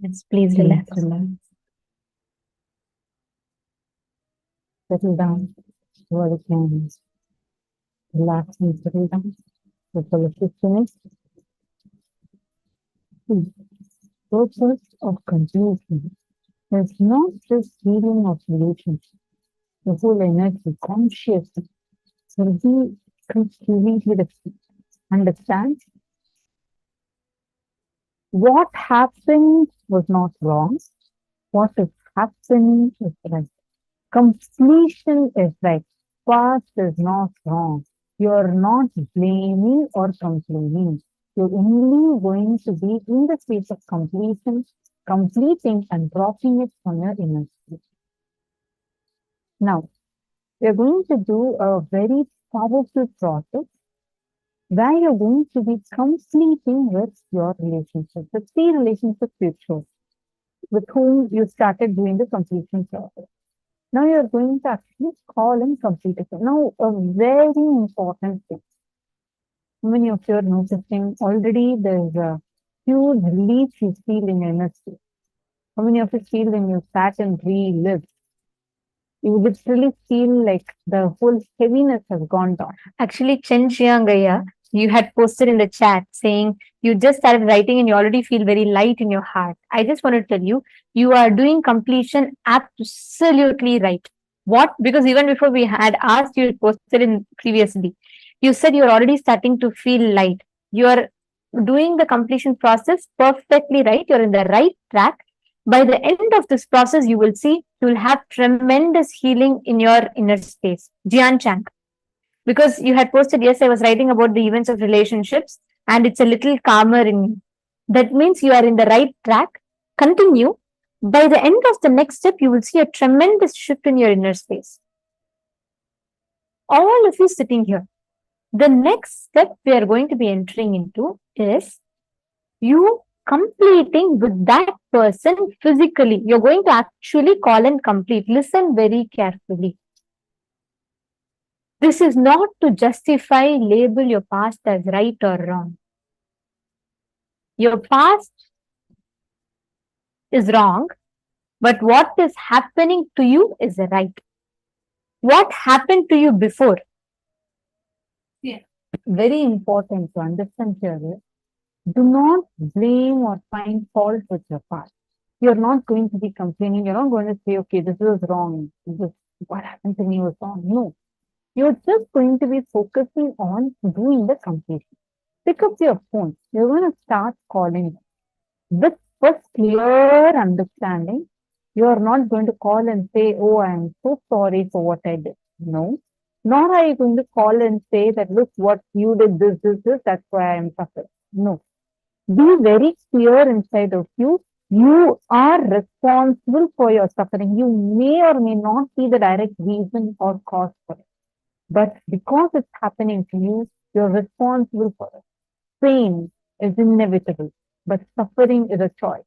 Yes, please relax. Settle down. Where you can relax and settle down. The fellowship finished. The purpose of completion is not just healing of relationship. The whole energy, consciousness will be completely different. Understand? What happened was not wrong. What is happening is right. Completion is right. Past is not wrong. You're not blaming or complaining. You're only going to be in the space of completion, completing and dropping it from your inner space. Now, we're going to do a very powerful process where you're going to be completing with your relationship, the three relationships you chose, with whom you started doing the completion process. Now you're going to actually call and complete it. Now, a very important thing. How many of you are noticing already there's a huge relief you feel in your inner space? How many of you feel when you sat and relived? You literally feel like the whole heaviness has gone down. Actually, Chen Chiangaya, you had posted in the chat saying you just started writing and you already feel very light in your heart. I just want to tell you, you are doing completion absolutely right. What? Because even before we had asked, you posted in previously, you said you're already starting to feel light. You are doing the completion process perfectly right. You're in the right track. By the end of this process, you will see you will have tremendous healing in your inner space. Jian Chang. Because you had posted, yes, I was writing about the events of relationships and it's a little calmer in me. That means you are in the right track. Continue. By the end of the next step, you will see a tremendous shift in your inner space. All of you sitting here. The next step we are going to be entering into is you completing with that person physically. You're going to actually call and complete. Listen very carefully. This is not to justify, label your past as right or wrong. Your past is wrong, but what is happening to you is right. What happened to you before? Yeah. Very important to understand here is, do not blame or find fault with your past. You're not going to be complaining. You're not going to say, okay, this is wrong. What happened to me was wrong. No. You're just going to be focusing on doing the completion. Pick up your phone. You're going to start calling them. With first clear understanding, you're not going to call and say, oh, I'm so sorry for what I did. No. Nor are you going to call and say that, look, what you did, this, that's why I'm suffering. No. Be very clear inside of you. You are responsible for your suffering. You may or may not be the direct reason or cause for it. But because it's happening to you, you're responsible for it. Pain is inevitable, but suffering is a choice.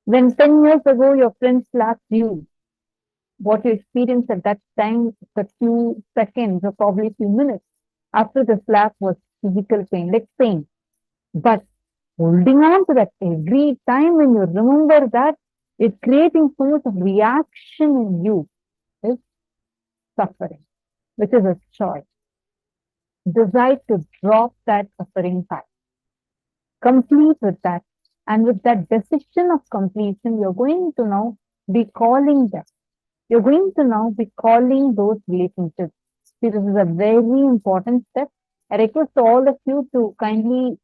When 10 years ago your friend slapped you, what you experienced at that time, a few seconds or probably a few minutes after the slap was physical pain, like pain. But holding on to that every time when you remember that, it's creating so much of reaction in you is suffering, which is a choice. Decide to drop that suffering path. Complete with that. And with that decision of completion, you're going to now be calling them. You're going to now be calling those relationships. See, this is a very important step. I request all of you to kindly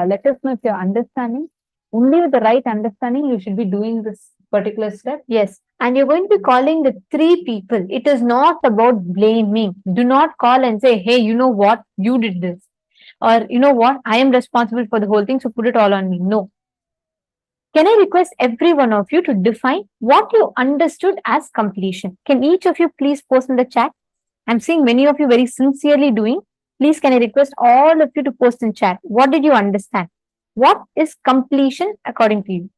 let us know if you're understanding. Only with the right understanding, you should be doing this particular step. Yes. And you're going to be calling the three people. It is not about blaming. Do not call and say, hey, you know what? You did this. Or, you know what? I am responsible for the whole thing, so put it all on me. No. Can I request every one of you to define what you understood as completion? Can each of you please post in the chat? I'm seeing many of you very sincerely doing. Please, can I request all of you to post in chat? What did you understand? What is completion according to you?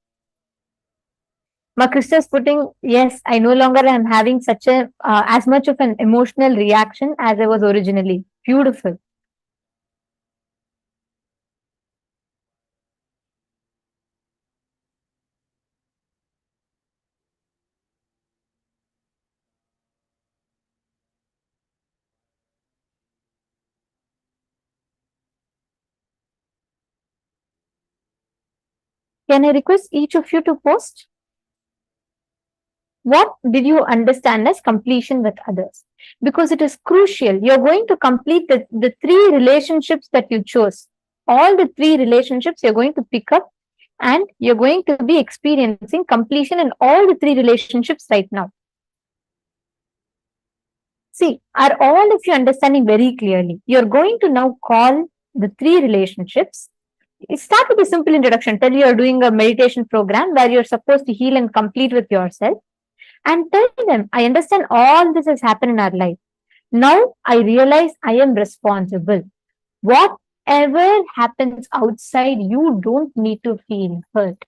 Ma Krista is putting, yes, I no longer am having such a as much of an emotional reaction as I was originally. Beautiful. Can I request each of you to post? What did you understand as completion with others? Because it is crucial. You're going to complete the three relationships that you chose. All the three relationships you're going to pick up, and you're going to be experiencing completion in all the three relationships right now. See, are all of you understanding very clearly? You're going to now call the three relationships. Start with a simple introduction. Tell you're doing a meditation program where you're supposed to heal and complete with yourself. And tell them, I understand all this has happened in our life. Now I realize I am responsible. Whatever happens outside, you don't need to feel hurt.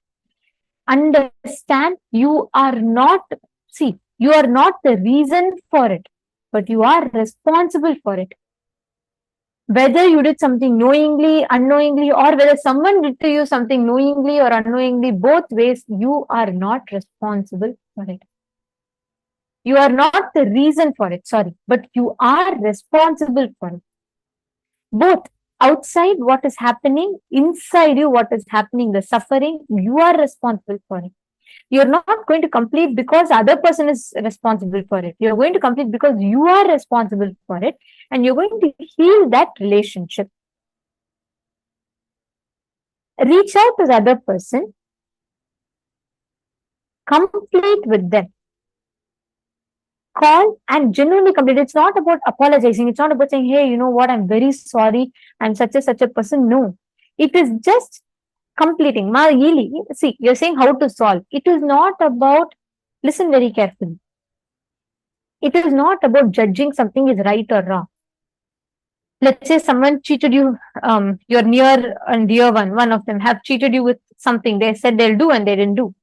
Understand you are not the reason for it, but you are responsible for it. Whether you did something knowingly, unknowingly, or whether someone did to you something knowingly or unknowingly, both ways, you are not responsible for it. You are not the reason for it, but you are responsible for it. Both outside what is happening, inside you what is happening, the suffering, you are responsible for it. You're not going to complete because the other person is responsible for it. You're going to complete because you are responsible for it, and you're going to heal that relationship. Reach out to the other person, complete with them. Call and genuinely complete. It's not about apologizing. It's not about saying, hey, you know what, I'm very sorry, I'm such a person. No, it is just completing. See, you're saying how to solve. It is not about, listen very carefully. It is not about judging something is right or wrong. Let's say someone cheated you, your near and dear one of them have cheated you with something. They said they'll do and they didn't do.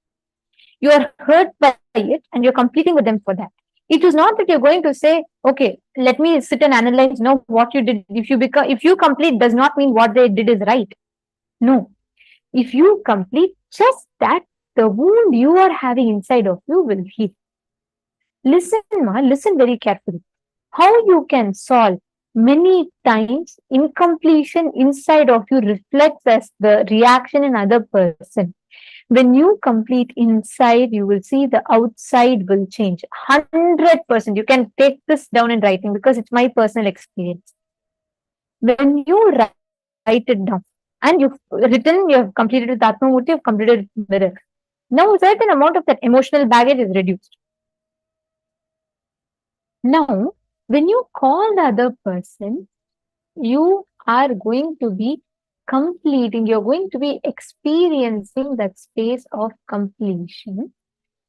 You are hurt by it and you're completing with them for that. It is not that you're going to say, okay, let me sit and analyze now what you did. If you complete does not mean what they did is right. No. If you complete, just that the wound you are having inside of you will heal. Listen very carefully. How you can solve many times incompletion inside of you reflects as the reaction in other person. When you complete inside, you will see the outside will change. 100%. You can take this down in writing because it's my personal experience. When you write it down and you've written, you have completed with Atmamurti, you've completed with Mirror. Now a certain amount of that emotional baggage is reduced. Now, when you call the other person, you are going to be completing, you're going to be experiencing that space of completion.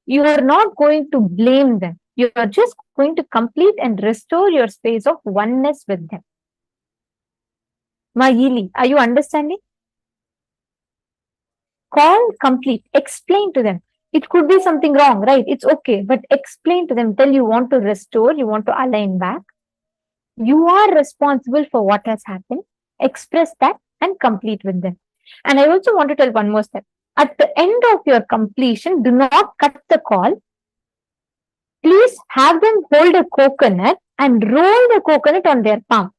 You are not going to blame them. You are just going to complete and restore your space of oneness with them. Mayili, are you understanding? Call, complete, explain to them. It could be something wrong, right? It's okay, but explain to them. Tell you want to restore, you want to align back. You are responsible for what has happened. Express that and complete with them. And I also want to tell one more step. At the end of your completion, do not cut the call. Please have them hold a coconut and roll the coconut on their palm.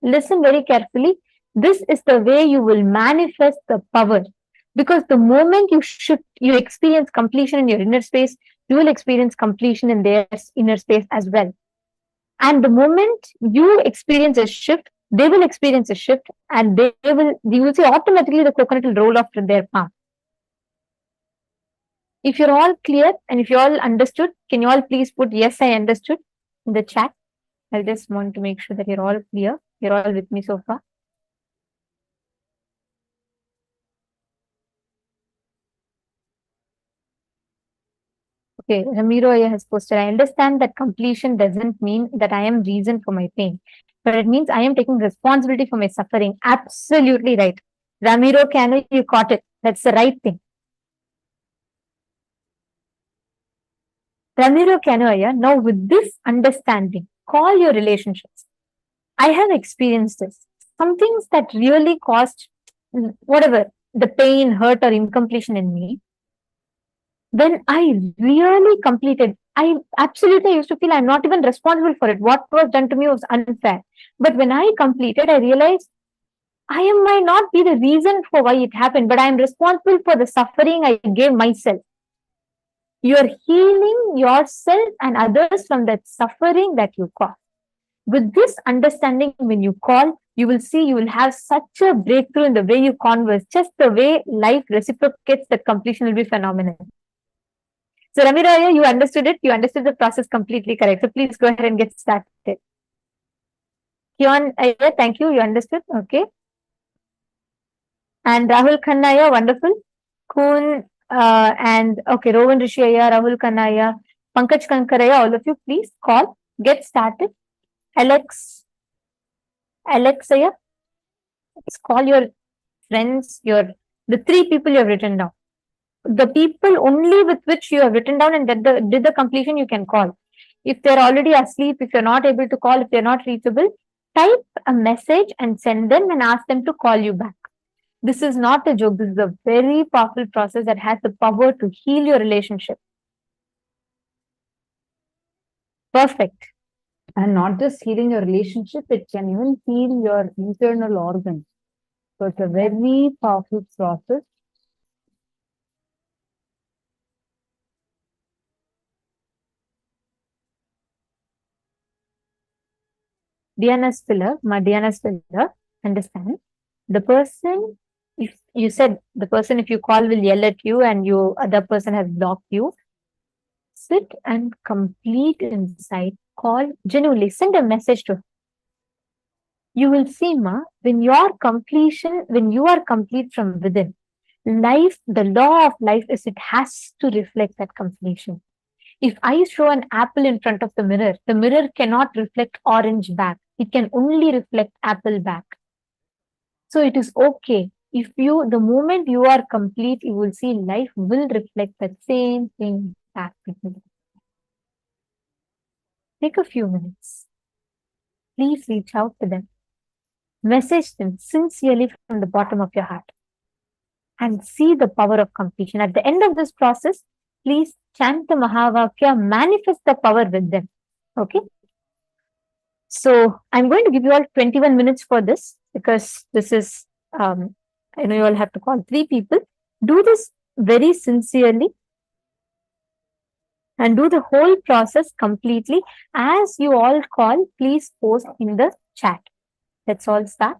Listen very carefully. This is the way you will manifest the power. Because the moment you experience completion in your inner space, you will experience completion in their inner space as well. And the moment you experience a shift, they will experience a shift, and you will see automatically the coconut will roll off from their palm. If you're all clear and if you all understood, can you all please put yes, I understood in the chat? I just want to make sure that you're all clear. You're all with me so far. Okay, Ramiro has posted, I understand that completion doesn't mean that I am reason for my pain, but it means I am taking responsibility for my suffering. Absolutely right. Ramiro Cano, you caught it. That's the right thing. Ramiro Cano, now with this understanding, call your relationships. I have experienced this. Some things that really caused whatever, the pain, hurt, or incompletion in me. When I really completed, I used to feel I'm not even responsible for it. What was done to me was unfair. But when I completed, I realized I might not be the reason for why it happened, but I am responsible for the suffering I gave myself. You are healing yourself and others from that suffering that you caused. With this understanding, when you call, you will see you will have such a breakthrough in the way you converse. Just the way life reciprocates, that completion will be phenomenal. So, Ramiraya, you understood it. You understood the process completely correct. So, please go ahead and get started. Kion, thank you. You understood. Okay. And Rahul Khanaya, wonderful. Kun and okay, Rowan Rishaya, Rahul Khanaya, Pankaj Kankaraya, all of you, please call. Get started. Alexaya, let's call your friends, the 3 people you have written down. The people only with which you have written down and did the completion, you can call. If they're already asleep, if you're not able to call, if they're not reachable, type a message and send them and ask them to call you back. This is not a joke. This is a very powerful process that has the power to heal your relationship. Perfect. And not just healing your relationship, it can even heal your internal organs. So it's a very powerful process. Diana Spiller, understand. The person, if you said the person, if you call, will yell at you and other person has blocked you, sit and complete inside. Call, genuinely send a message to her. You will see, Ma, when you are complete from within, life, the law of life is it has to reflect that completion. If I show an apple in front of the mirror cannot reflect orange back. It can only reflect apple back. So it is okay. The moment you are complete, you will see life will reflect that same thing back. Take a few minutes. Please reach out to them. Message them sincerely from the bottom of your heart and see the power of completion. At the end of this process, please chant the Mahavakya, manifest the power with them. Okay? So I'm going to give you all 21 minutes for this because this is, I know you all have to call 3 people. Do this very sincerely and do the whole process completely. As you all call, please post in the chat. Let's all start.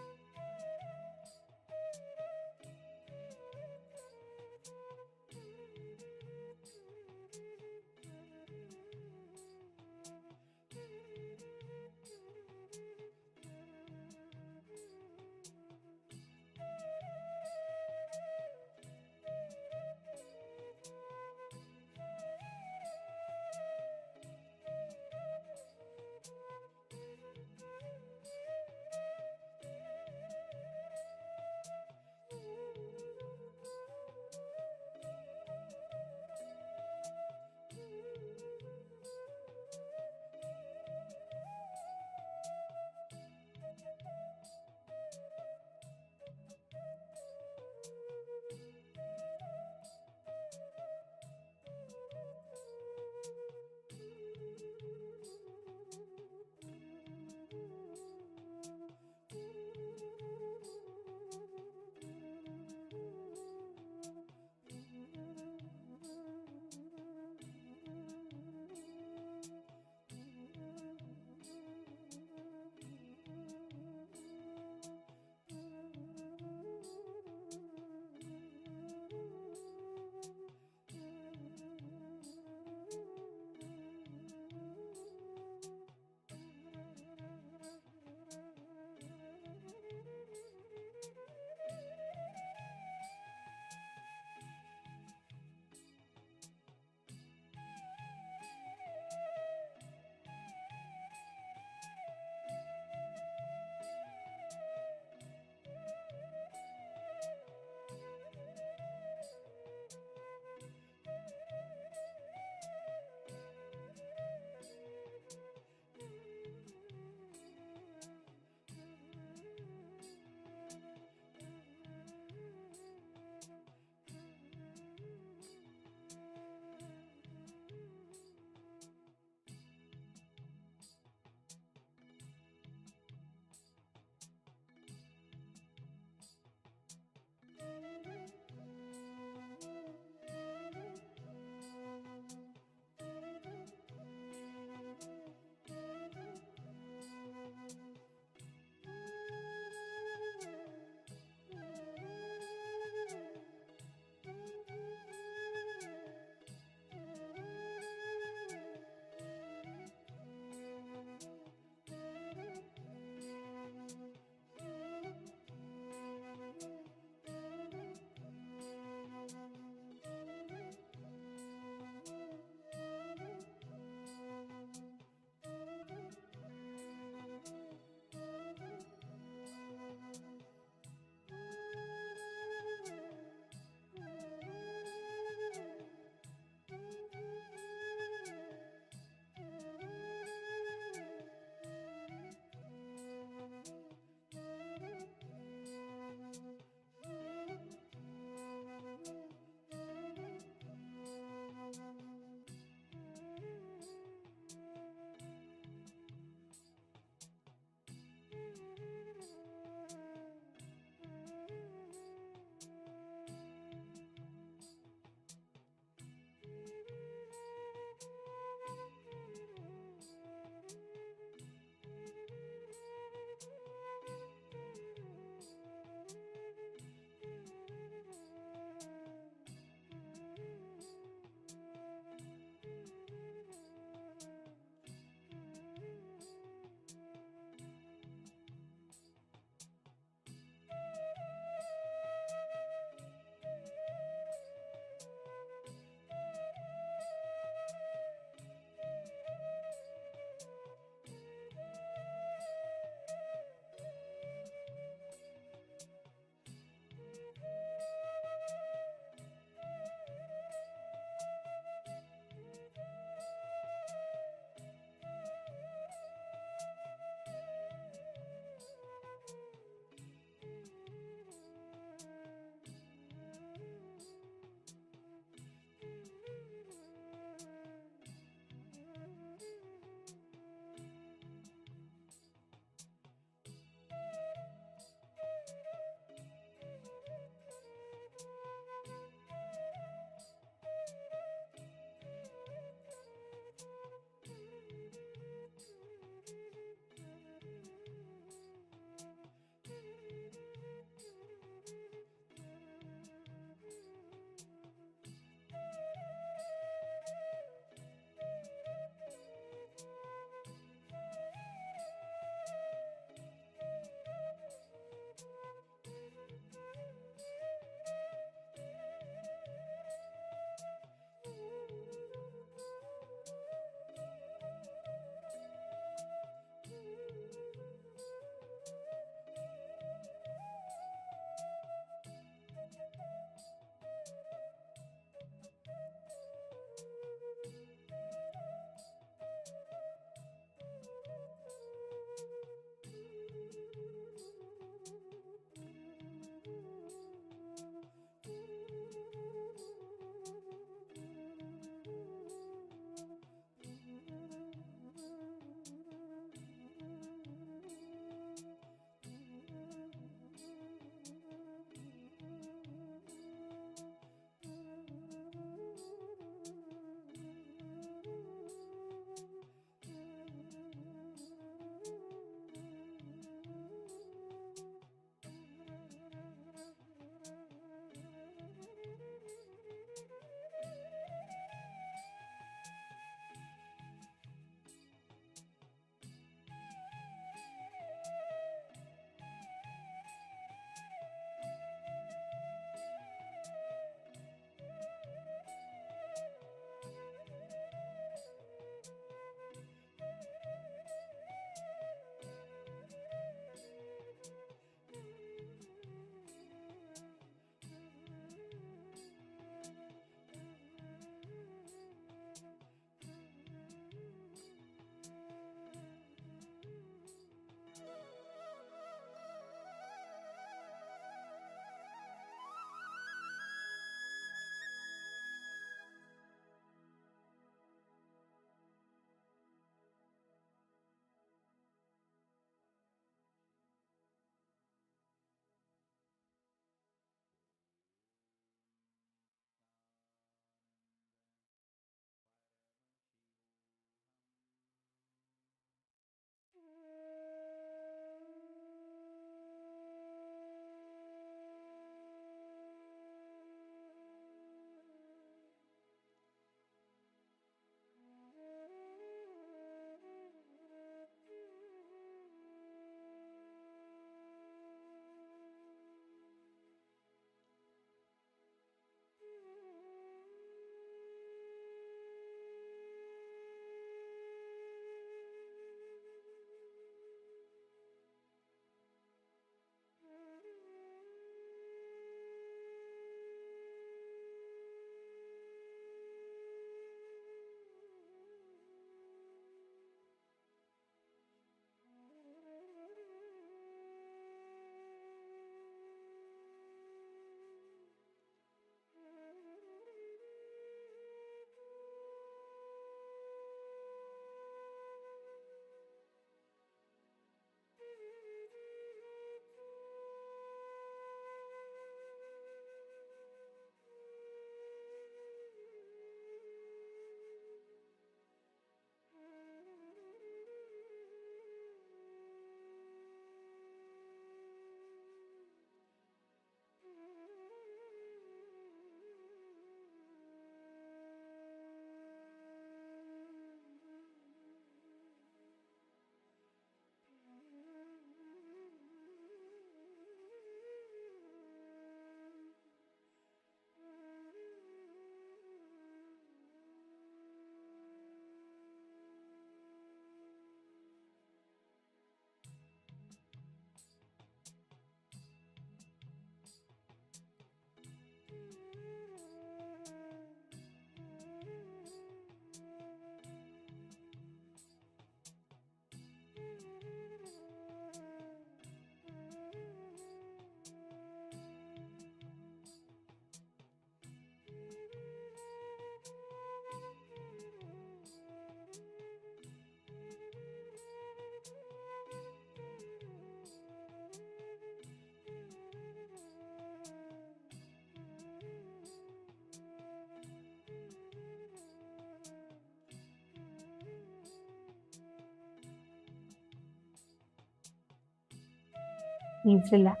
Please relax.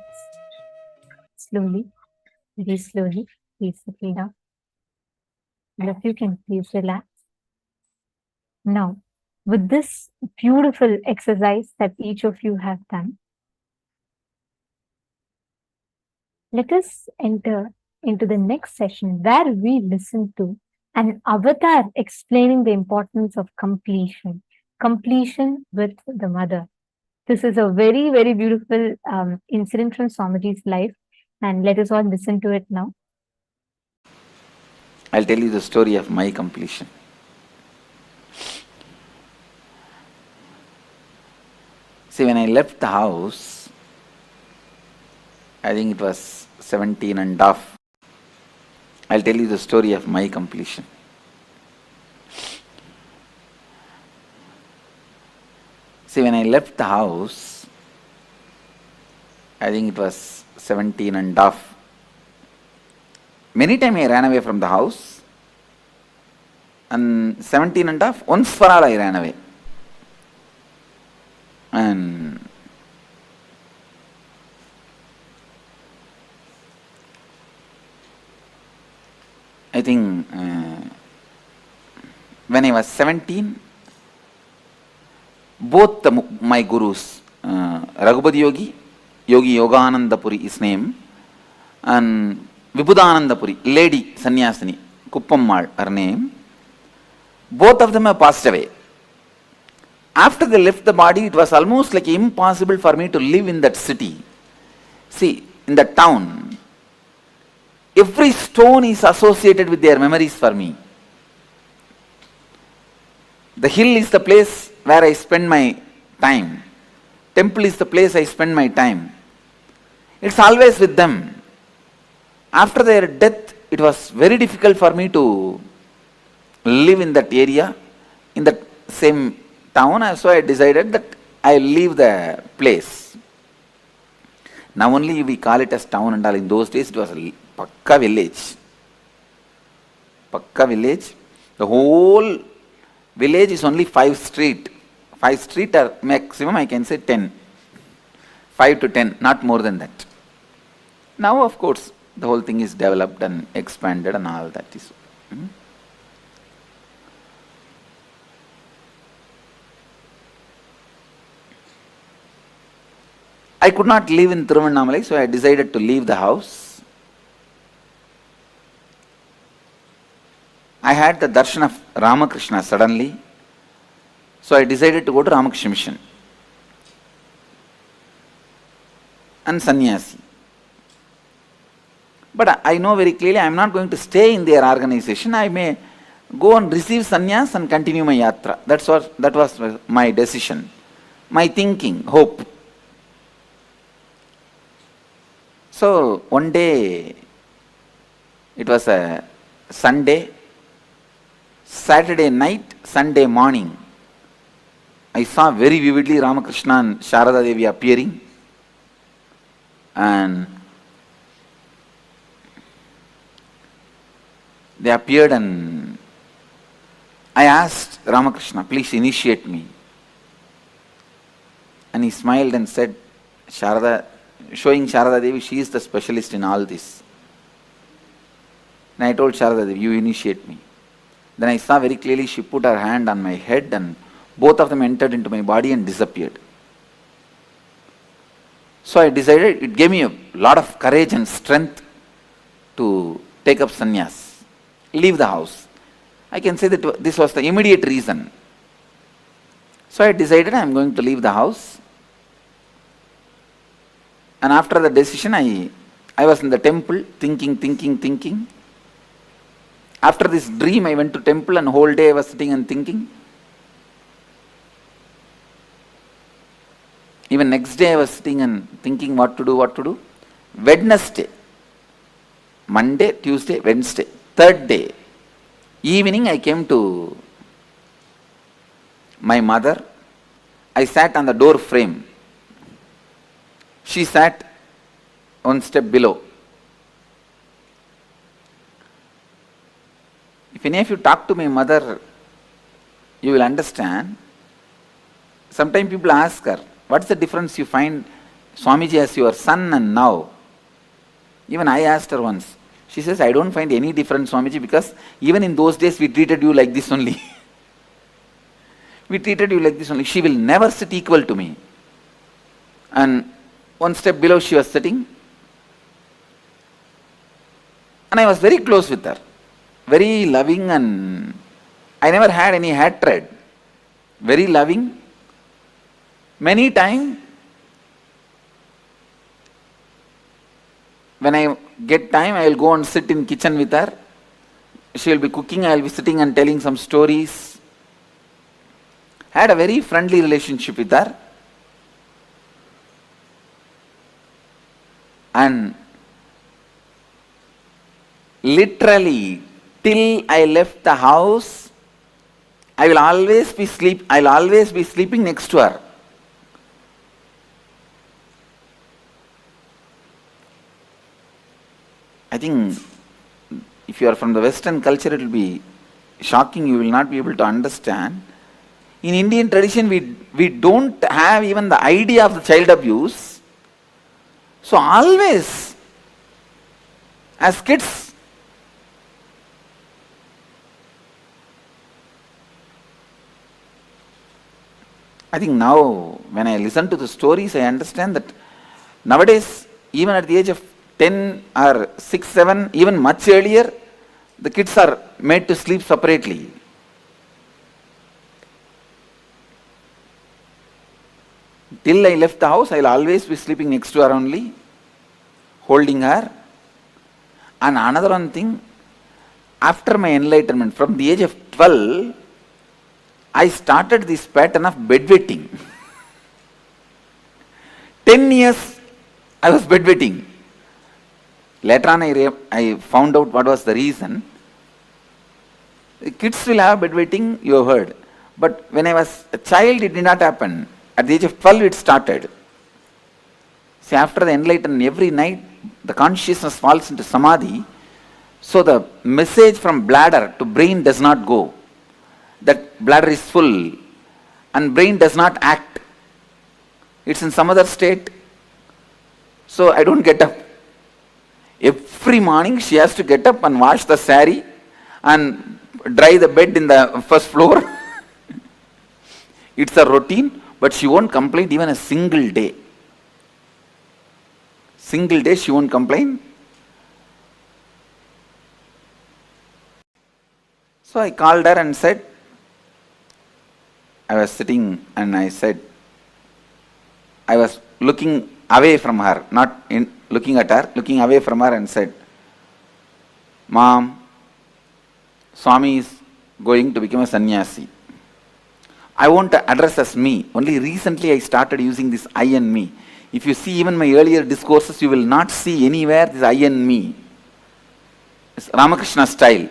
Slowly, very slowly, please settle down. And if you can, please relax. Now, with this beautiful exercise that each of you have done, let us enter into the next session where we listen to an avatar explaining the importance of completion, completion with the mother. This is a very, very beautiful incident from Swamiji's life, and let us all listen to it now. I'll tell you the story of my completion. See, when I left the house, I think it was 17 and a half. I'll tell you the story of my completion. See, when I left the house, I think it was 17 and a half. Many times I ran away from the house, and 17 and a half, once for all I ran away. And I think when I was 17, both my gurus, Raghupati Yogi, Yogi Yogananda Puri his name, and Vibhudananda Puri, lady sannyasini, Kuppammal her name, both of them have passed away. After they left the body, it was almost like impossible for me to live in that city. See, in that town, every stone is associated with their memories for me. The hill is the place where I spend my time. Temple is the place I spend my time. It's always with them. After their death, it was very difficult for me to live in that area, in that same town, so I decided that I'll leave the place. Now only we call it as town and all. In those days it was a Pakka village. Pakka village. The whole village is only 5 street. 5 street or maximum I can say 10. 5 to 10, not more than that. Now of course the whole thing is developed and expanded and all that is. I could not live in Tiruvannamalai, so I decided to leave the house. I had the darshan of Ramakrishna suddenly, so I decided to go to Ramakrishna Mission and sannyasi. But I know very clearly I am not going to stay in their organization. I may go and receive sannyas and continue my yatra. That was my decision, my thinking, hope. So one day, it was a Sunday, Saturday night, Sunday morning, I saw very vividly Ramakrishna and Sharada Devi appearing, and they appeared, and I asked Ramakrishna, please initiate me. And he smiled and said, showing Sharada Devi, she is the specialist in all this. And I told Sharada Devi, you initiate me. Then I saw very clearly she put her hand on my head and both of them entered into my body and disappeared. So I decided, it gave me a lot of courage and strength to take up sannyas, leave the house. I can say that this was the immediate reason. So I decided I am going to leave the house. And after the decision, I was in the temple thinking. After this dream, I went to temple and whole day I was sitting and thinking. Even next day I was sitting and thinking what to do. Wednesday, Monday, Tuesday, Wednesday, third day, evening I came to my mother. I sat on the door frame. She sat one step below. If any of you talk to my mother, you will understand. Sometimes people ask her, what's the difference you find Swamiji as your son and now. Even I asked her once. She says, I don't find any difference, Swamiji, because even in those days we treated you like this only. We treated you like this only. She will never sit equal to me. And one step below she was sitting. And I was very close with her. Very loving, and I never had any hatred. Very loving. Many times, when I get time, I will go and sit in kitchen with her. She will be cooking, I will be sitting and telling some stories. Had a very friendly relationship with her. And literally, till I left the house, I'll always be sleeping next to her. I think if you are from the Western culture, it will be shocking, you will not be able to understand. In Indian tradition, we don't have even the idea of the child abuse. So always, as kids, I think now, when I listen to the stories, I understand that nowadays, even at the age of 10 or 6, 7, even much earlier, the kids are made to sleep separately. Till I left the house, I'll always be sleeping next to her only, holding her. And another one thing, after my enlightenment, from the age of 12, I started this pattern of bedwetting. 10 years I was bedwetting. Later on I found out what was the reason. Kids will have bedwetting, you have heard. But when I was a child, it did not happen. At the age of 12, it started. See, after the enlightenment, every night the consciousness falls into samadhi, so the message from bladder to brain does not go. That bladder is full and brain does not act. It's in some other state. So I don't get up. Every morning she has to get up and wash the sari and dry the bed in the first floor. It's a routine, but she won't complain even a single day. Single day she won't complain. So I called her and said, I was sitting and I said, I was looking away from her, not looking at her, looking away from her, and said, Mom, Swami is going to become a sannyasi. I won't address as me. Only recently I started using this I and me. If you see even my earlier discourses, you will not see anywhere this I and me. It's Ramakrishna style.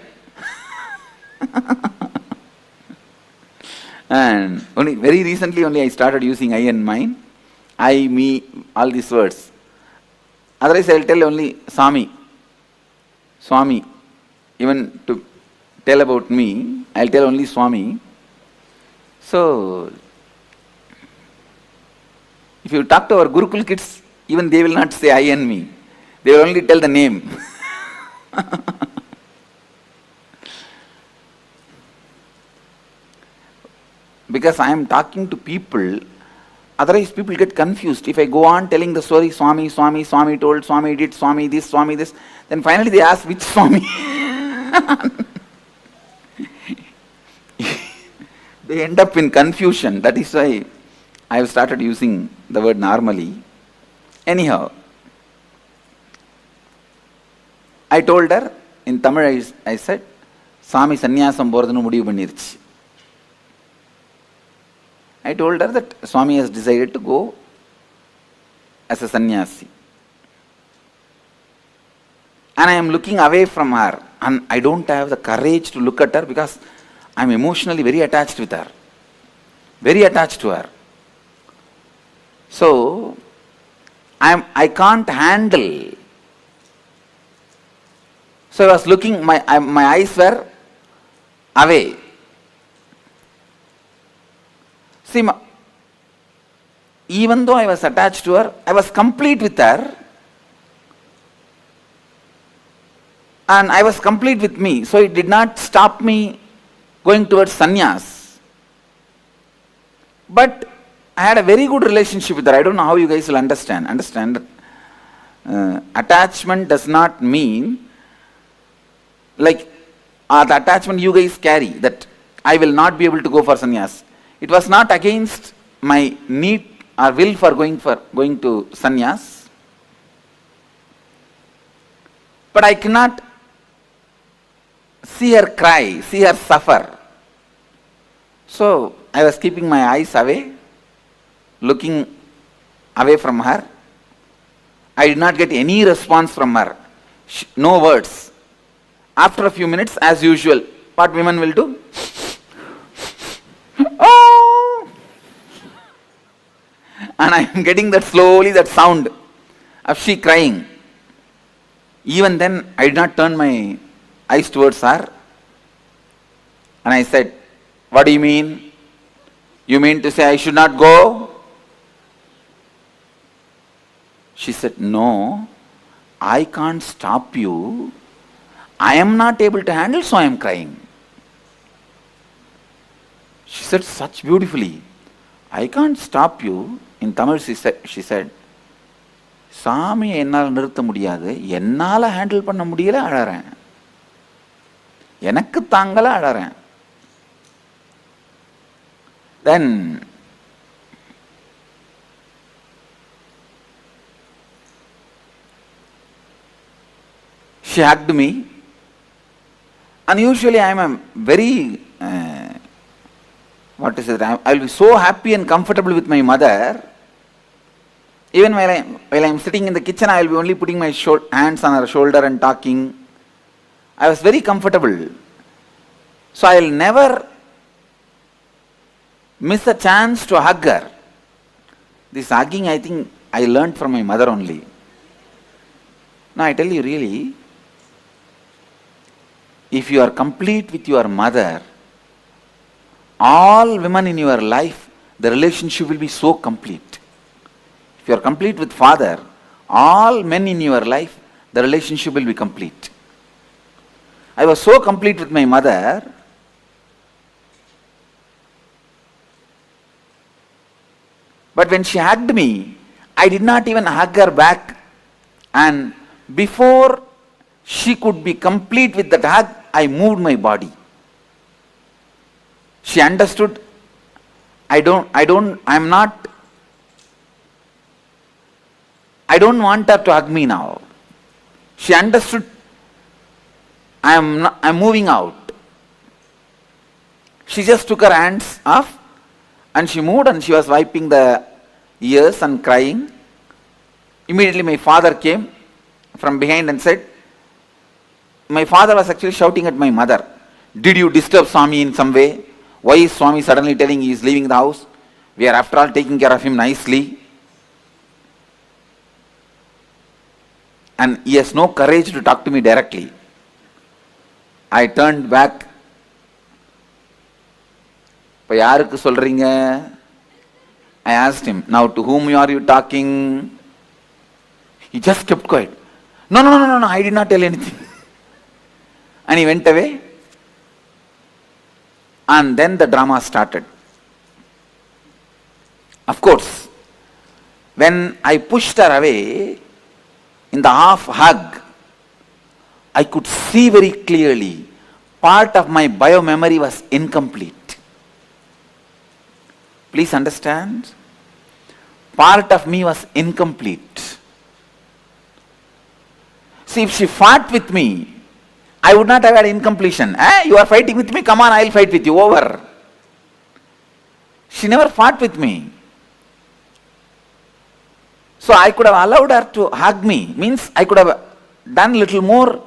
And only very recently only I started using I and mine. I, me, all these words. Otherwise I will tell only Swami. Swami. Even to tell about me, I will tell only Swami. So, if you talk to our Gurukul kids, even they will not say I and me. They will only tell the name. Because I am talking to people, otherwise people get confused. If I go on telling the story, Swami, Swami, Swami told, Swami did, Swami this, then finally they ask which Swami. They end up in confusion. That is why I have started using the word normally. Anyhow, I told her, in Tamil I said, Swami sannyasam போறதுன்னு முடிவு பண்ணிருச்சு. I told her that Swami has decided to go as a sannyasi. And I am looking away from her. And I don't have the courage to look at her because I am emotionally very attached with her. Very attached to her. So, I can't handle. So I was looking, my eyes were away. See, even though I was attached to her, I was complete with her. And I was complete with me. So it did not stop me going towards sannyas. But I had a very good relationship with her. I don't know how you guys will understand. Attachment does not mean like the attachment you guys carry, that I will not be able to go for sannyas. It was not against my need or will for going to sannyas. But I cannot see her cry, see her suffer. So I was keeping my eyes away, looking away from her. I did not get any response from her. No words. After a few minutes, as usual, what women will do? Oh! And I am getting that sound of she crying. Even then, I did not turn my eyes towards her. And I said, what do you mean? You mean to say I should not go? She said, no, I can't stop you. I am not able to handle, so I am crying. She said such beautifully, I can't stop you. In Tamil she said, சாமி என்னால் நிறுத்த முடியாது, என்னால் handle பண்ண முடியல, அழறேன், எனக்கு தாங்கல, அழறேன். Then she hugged me, and usually I am a very I will be so happy and comfortable with my mother. Even while I am sitting in the kitchen, I will be only putting my hands on her shoulder and talking. I was very comfortable. So I will never miss a chance to hug her. This hugging, I think, I learned from my mother only. Now I tell you really, if you are complete with your mother, all women in your life, the relationship will be so complete. If you are complete with father, all men in your life, the relationship will be complete. I was so complete with my mother, but when she hugged me, I did not even hug her back, and before she could be complete with that hug, I moved my body. She understood, I don't want her to hug me now. She understood, I'm moving out. She just took her hands off and she moved, and she was wiping the ears and crying. Immediately my father came from behind and said, my father was actually shouting at my mother, did you disturb Swami in some way? Why is Swami suddenly telling he is leaving the house? We are after all taking care of him nicely. And he has no courage to talk to me directly. I turned back. I asked him, now to whom are you talking? He just kept quiet. No, I did not tell anything. And he went away. And then the drama started. Of course, when I pushed her away, in the half hug, I could see very clearly part of my bio-memory was incomplete. Please understand, part of me was incomplete. See, if she fought with me, I would not have had incompletion. You are fighting with me, come on, I will fight with you, over. She never fought with me. So I could have allowed her to hug me, means I could have done little more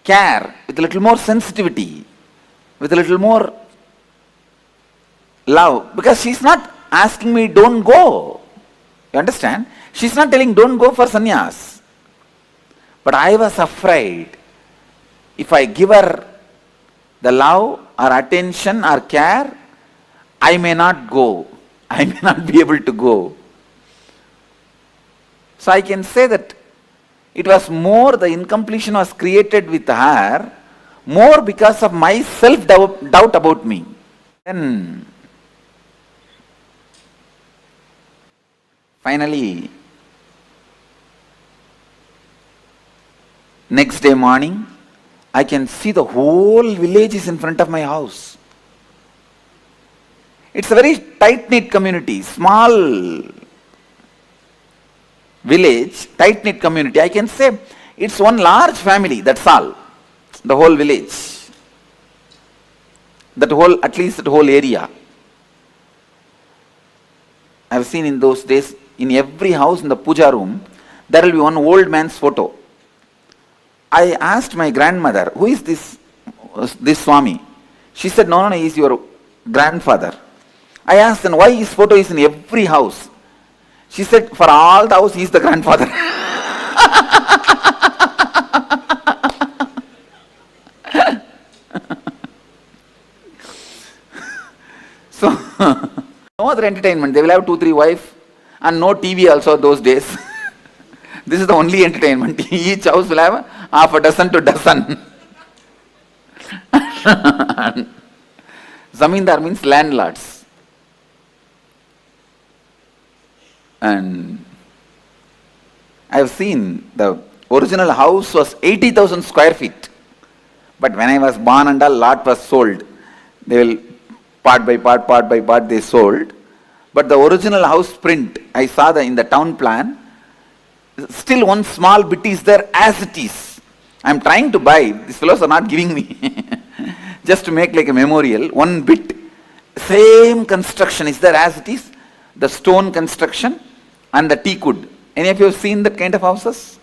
care, with a little more sensitivity, with a little more love, because she is not asking me don't go. You understand? She is not telling don't go for sannyas. But I was afraid, if I give her the love or attention or care, I may not go. I may not be able to go. So I can say that it was more, the incompletion was created with her, more because of my self-doubt about me. Then, finally, next day morning, I can see the whole village is in front of my house. It's a very tight-knit community, small village, tight-knit community. I can say it's one large family, that's all. The whole village. At least that whole area. I've seen in those days, in every house in the puja room, there will be one old man's photo. I asked my grandmother, who is this Swami? She said, no, he is your grandfather. I asked, then why his photo is in every house? She said, for all the house, he is the grandfather. So, no other entertainment. They will have 2-3 wives and no TV also those days. This is the only entertainment. Each house will have half a dozen to dozen. Zamindar means landlords. And I have seen the original house was 80,000 square feet. But when I was born and a lot was sold. They will part by part they sold. But the original house print, I saw in the town plan, still one small bit is there as it is. I am trying to buy, these fellows are not giving me, just to make like a memorial, one bit, same construction is there as it is, the stone construction and the teak wood. Any of you have seen that kind of houses?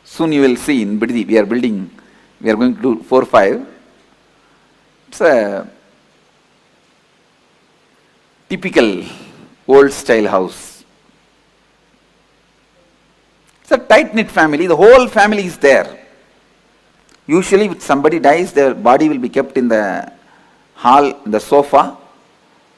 Soon you will see in Biddi, we are going to do 4-5. It's a typical old style house. It's a tight-knit family, the whole family is there. Usually if somebody dies, their body will be kept in the hall, the sofa,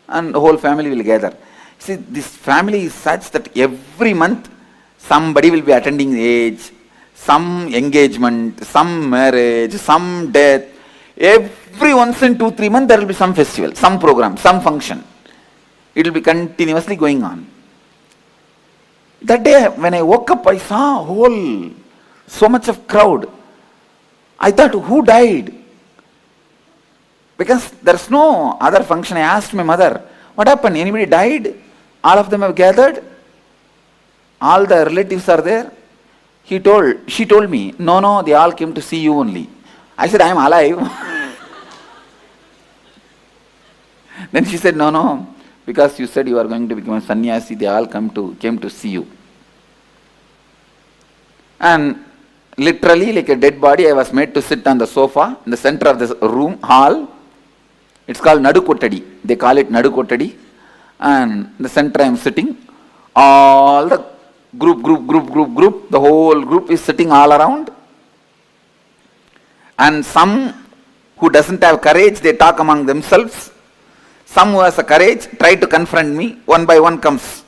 and the whole family will gather. See, this family is such that every month somebody will be attending age, some engagement, some marriage, some death. Every once in 2-3 months there will be some festival, some program, some function. It will be continuously going on. That day when I woke up, I saw so much of crowd. I thought, who died? Because there's no other function. I asked my mother, what happened? Anybody died? All of them have gathered? All the relatives are there? She told me, no, they all came to see you only. I said, I am alive. Then she said, no, because you said you are going to become a sannyasi, they all came to see you. And literally, like a dead body, I was made to sit on the sofa in the center of the room, hall. It's called Nadu Kottadi. They call it Nadu Kottadi. And in the center I am sitting. All the group, the whole group is sitting all around. And some who doesn't have courage, they talk among themselves. Some who has a courage try to confront me. One by one comes.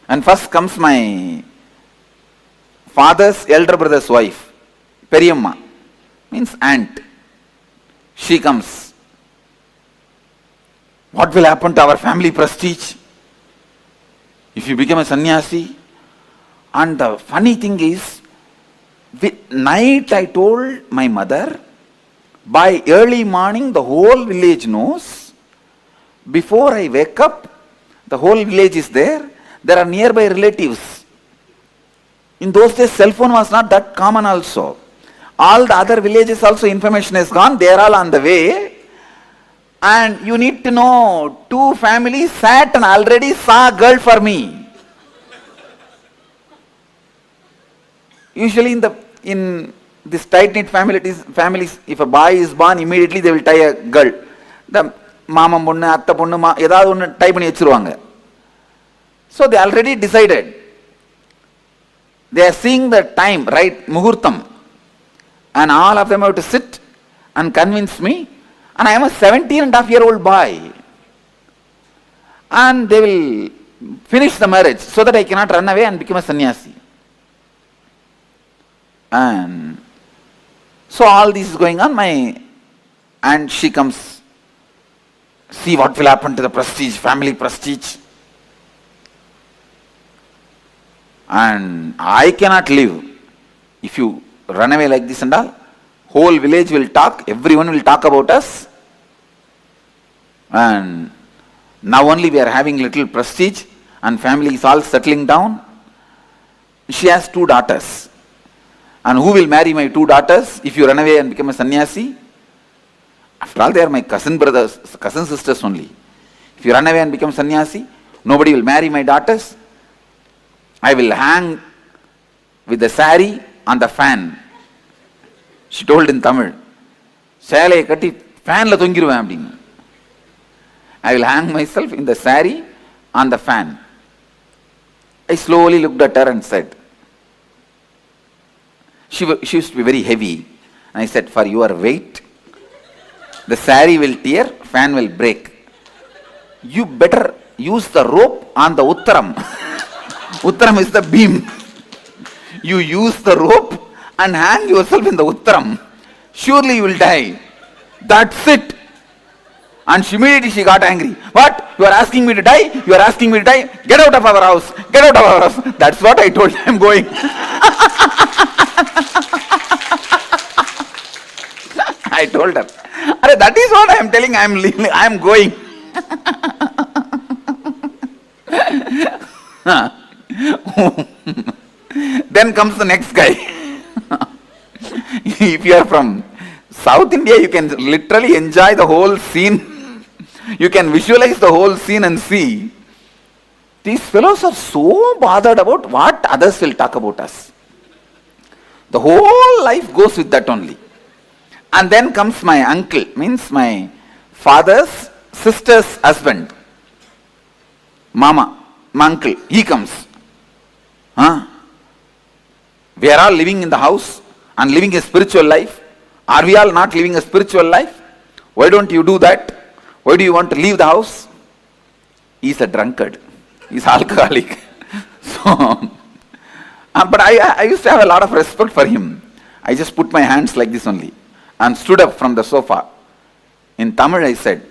And first comes my father's elder brother's wife, Periyamma, means aunt. She comes. What will happen to our family prestige if you become a sannyasi? And the funny thing is, night I told my mother, by early morning the whole village knows. Before I wake up, the whole village is there. There are nearby relatives. In those days, cell phone was not that common also. All the other villages also information is gone. They are all on the way. And you need to know, 2 families sat and already saw a girl for me. Usually in this tight-knit families, if a boy is born, immediately they will tie a girl. The mama ponnu, atta ponnu, edavadhu onnu tie panni vechiruvaanga. So they already decided. They are seeing the time, right, muhurtam. And all of them have to sit and convince me. And I am a 17.5-year-old boy. and they will finish the marriage so that I cannot run away and become a sannyasi. And so all this is going on, and she comes, see what will happen to the prestige, family prestige. And I cannot live if you run away like this and all. Whole village will talk, everyone will talk about us. And now only we are having little prestige and family is all settling down. She has 2 daughters. And who will marry my 2 daughters if you run away and become a sannyasi? After all, they are my cousin brothers, cousin sisters only. If you run away and become sannyasi, nobody will marry my daughters. I will hang with the sari on the fan. She told in Tamil. Shalai katti fan la thongiruven appadinu. I will hang myself in the sari on the fan. I slowly looked at her and said, she used to be very heavy. And I said, for your weight, the sari will tear, fan will break. You better use the rope on the uttaram. Uttaram is the beam. You use the rope and hang yourself in the uttaram. Surely you will die. That's it. And immediately she got angry. What? You are asking me to die? You are asking me to die? Get out of our house. Get out of our house. That's what I told you. I am going. I told her. That is what I am telling. I am leaving. I am going. Then comes the next guy. If you are from South India, you can literally enjoy the whole scene. You can visualize the whole scene and see. These fellows are so bothered about what others will talk about us. The whole life goes with that only. And then comes my uncle, means my father's sister's husband. Mama, my uncle, he comes. We are all living in the house and living a spiritual life. Are we all not living a spiritual life? Why don't you do that? Why do you want to leave the house? He is a drunkard. He is alcoholic. So, but I used to have a lot of respect for him. I just put my hands like this only and stood up from the sofa. In Tamil I said,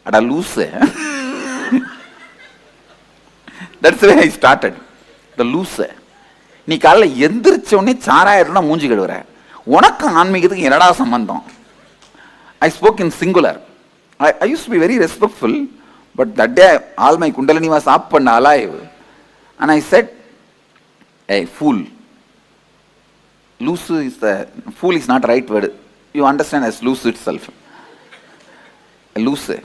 Ada loose. That's the way I started. The loose. நீ காலைல எந்திரிச்ச உடனே சாராயிரம்னா மூஞ்சி கழுவுற, உனக்கு ஆன்மீகத்துக்கு என்னடா சம்பந்தம்? I spoke in singular. I used to be very respectful, but that day all my kundalini was up and alive. And I said, hey, fool. Loose is fool is not the right word. You understand as loose itself. Loose.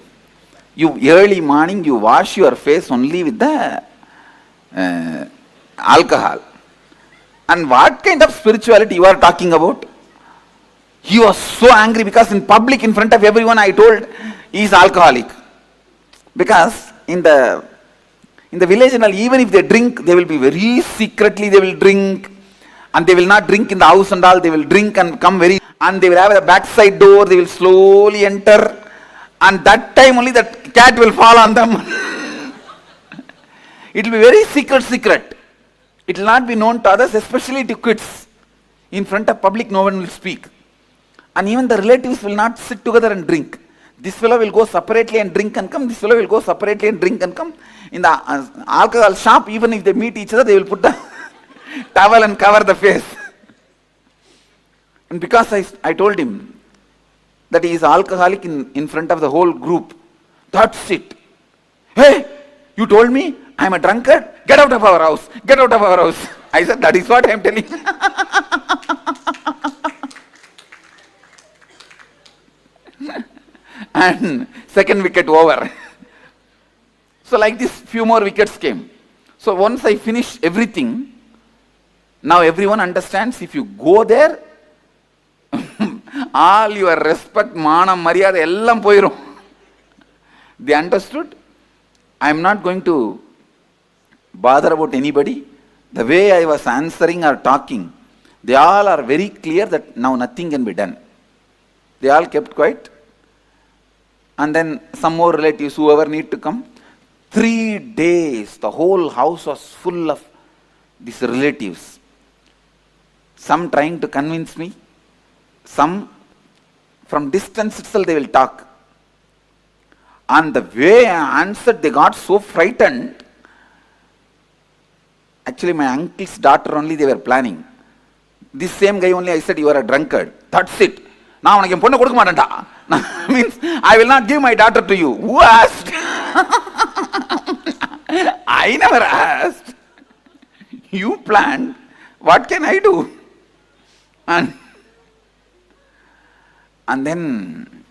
You early morning you wash your face only with the alcohol. And what kind of spirituality you are talking about? He was so angry because in public, in front of everyone, I told he is alcoholic. Because in the village and all, even if they drink, they will be very secretly, they will drink. And they will not drink in the house and all, they will drink and come and they will have a backside door, they will slowly enter. And that time only that cat will fall on them. It will be very secret. It will not be known to others, especially to kids. In front of public, no one will speak. And even the relatives will not sit together and drink. This fellow will go separately and drink and come. This fellow will go separately and drink and come. In the alcohol shop, even if they meet each other, they will put the towel and cover the face. And because I told him that he is alcoholic in front of the whole group, that's it. Hey, you told me I am a drunkard? Get out of our house. Get out of our house. I said, that is what I am telling. And second wicket over. So like this, few more wickets came. So once I finished everything, now everyone understands if you go there, all your respect, manam, maryada, ellam poirum. They understood. I am not going to bother about anybody. The way I was answering or talking, they all are very clear that now nothing can be done. They all kept quiet. And then some more relatives, whoever need to come, 3 days, the whole house was full of these relatives. Some trying to convince me, some from distance itself they will talk. And the way I answered, they got so frightened. Actually, my uncle's daughter only they were planning. This same guy only I said, you are a drunkard. That's it. Now I means I will not give my daughter to you. Who asked? I never asked. You planned. What can I do? And then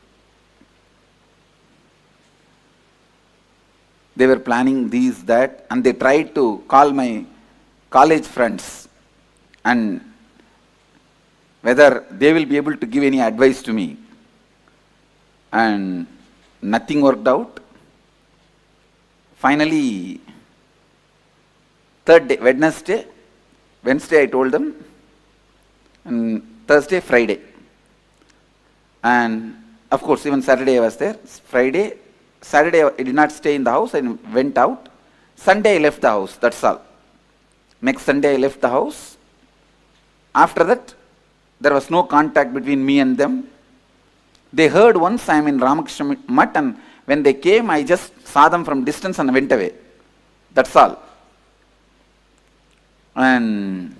they were planning these, that, and they tried to call my college friends and whether they will be able to give any advice to me. And nothing worked out. Finally, third day, Wednesday I told them, and Thursday, Friday. And of course, even Saturday I was there. Saturday I did not stay in the house, I went out. Sunday I left the house, that's all. Next Sunday I left the house. After that, there was no contact between me and them. They heard once I am in Ramakrishna Mutt, and when they came, I just saw them from distance and went away. That's all. And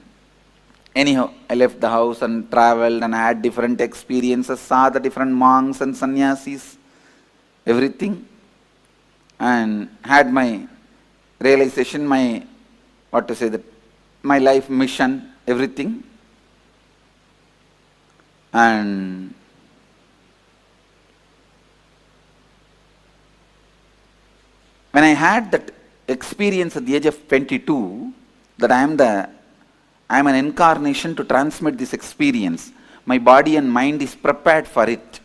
anyhow, I left the house and traveled and had different experiences, saw the different monks and sannyasis, everything, and had my realization, my life mission, everything. And when I had that experience at the age of 22, that I am an incarnation to transmit this experience, my body and mind is prepared for it.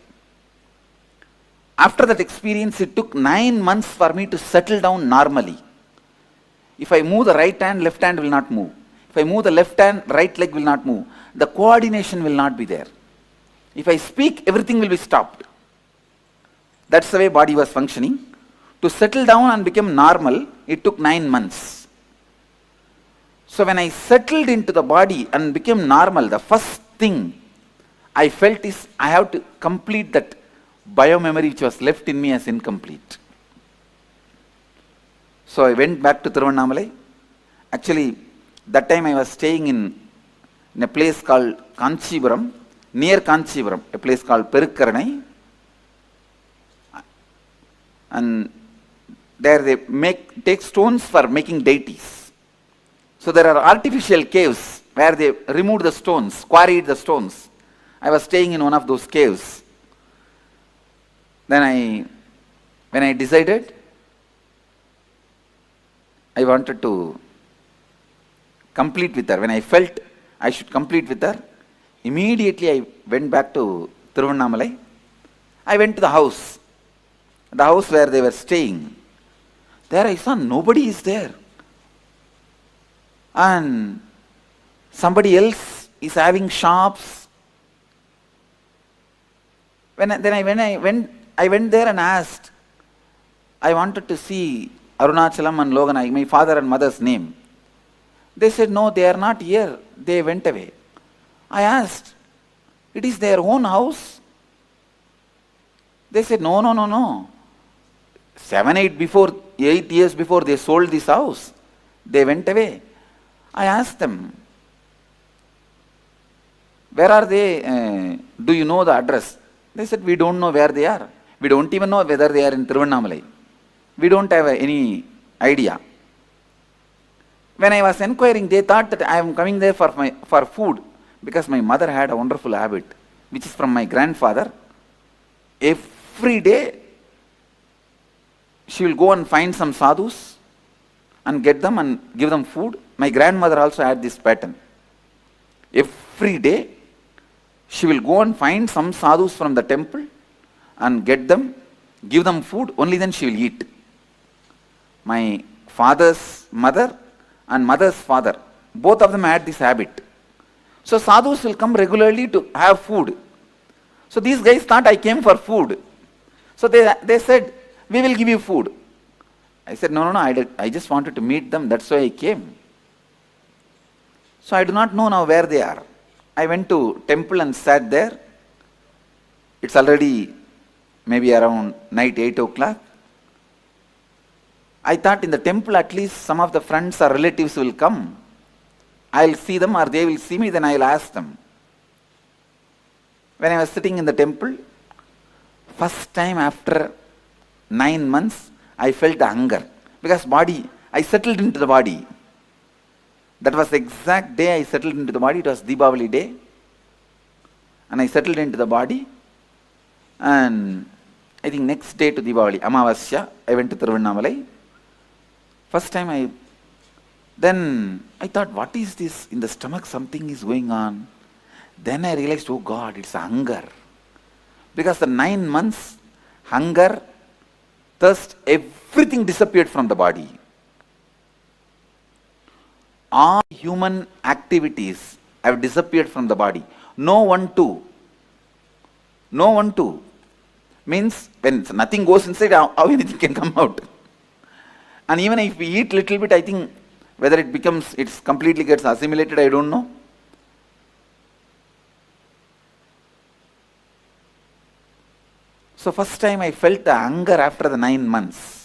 After that experience, it took 9 months for me to settle down normally. If I move the right hand, left hand will not move. If I move the left hand, right leg will not move. The coordination will not be there. If I speak, everything will be stopped. That's the way body was functioning. To settle down and become normal, it took 9 months. So when I settled into the body and became normal, the first thing I felt is I have to complete that bio-memory which was left in me as incomplete. So I went back to Tiruvannamalai. Actually, that time I was staying in a place called Kanchipuram, near Kanchipuram, a place called Perukkaranai. And there they take stones for making deities. So there are artificial caves where they removed the stones, quarried the stones. I was staying in one of those caves. Then when I decided, I wanted to complete with her. When I felt I should complete with her, immediately I went back to Tiruvannamalai. I went to the house where they were staying. There I saw nobody is there. And somebody else is having shops. I went there and asked. I wanted to see Arunachalam and Loganai, my father and mother's name. They said, no, they are not here. They went away. I asked, it is their own house? They said, no. 8 years before they sold this house, they went away. I asked them, where are they? Do you know the address? They said, we don't know where they are. We don't even know whether they are in Tiruvannamalai. We don't have any idea. When I was inquiring, they thought that I am coming there for food, because my mother had a wonderful habit, which is from my grandfather. Every day, she will go and find some sadhus and get them and give them food. My grandmother also had this pattern. Every day, she will go and find some sadhus from the temple and get them, give them food, only then she will eat. My father's mother and mother's father, both of them had this habit. So sadhus will come regularly to have food. So these guys thought I came for food. So they said, we will give you food. I said, no, I just wanted to meet them, that's why I came. So I do not know now where they are. I went to temple and sat there. It's already maybe around night 8 o'clock. I thought in the temple at least some of the friends or relatives will come. I'll see them or they will see me, then I'll ask them. When I was sitting in the temple, first time after 9 months, I felt the hunger. Because I settled into the body. That was the exact day I settled into the body. It was Deepavali day. And I settled into the body. And I think next day to Deepavali, Amavasya, I went to Thiruvannamalai. First time then I thought, what is this? In the stomach something is going on. Then I realized, oh God, it's hunger. Because the 9 months, hunger, thirst, everything disappeared from the body. All human activities have disappeared from the body. No one too. Means when nothing goes inside, how anything can come out? And even if we eat little bit, I think whether it completely gets assimilated, I don't know. So first time I felt the hunger after the 9 months.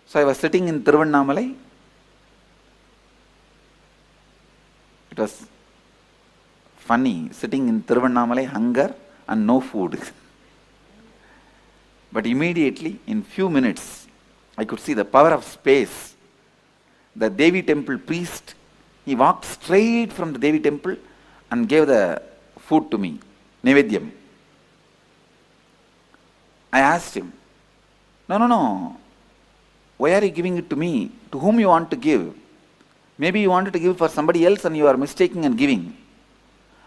So I was sitting in Thiruvannamalai. It was funny, sitting in Thiruvannamalai, hunger and no food. But immediately, in few minutes, I could see the power of space. The Devi temple priest, he walked straight from the Devi temple and gave the food to me, Nivedyam. I asked him, no. Why are you giving it to me? To whom you want to give? Maybe you wanted to give for somebody else and you are mistaking and giving.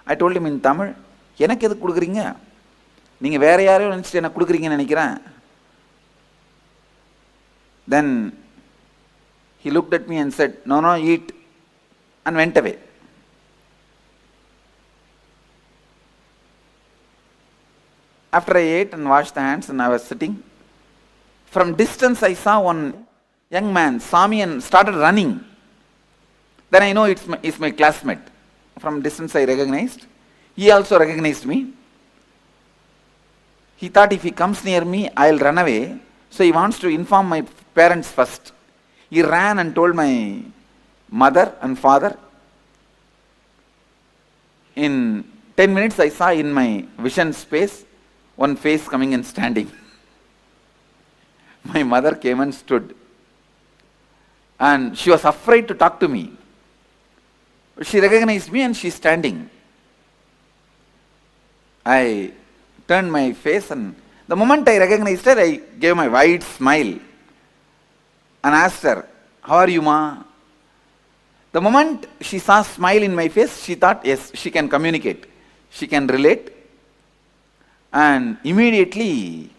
I told him in Tamil, எனக்கு எது கொடுக்குறீங்க? நீங்க வேற யாரையோ நினைச்சிட்டு எனக்கு கொடுக்குறீங்கன்னு நினைக்கிறேன். Then he looked at me and said, no, eat, and went away. After I ate and washed the hands and I was sitting, from distance I saw one young man, Swami, and started running. Then I know it's my classmate. From distance I recognized. He also recognized me. He thought if he comes near me, I'll run away. So he wants to inform my parents first. He ran and told my mother and father. In 10 minutes I saw in my vision space one face coming and standing. My mother came and stood. And she was afraid to talk to me. She recognized me and she's standing. I turned my face and the moment I recognized her, I gave my wide smile and asked her, how are you, Ma? The moment she saw a smile in my face, she thought, yes, she can communicate. She can relate. And immediately,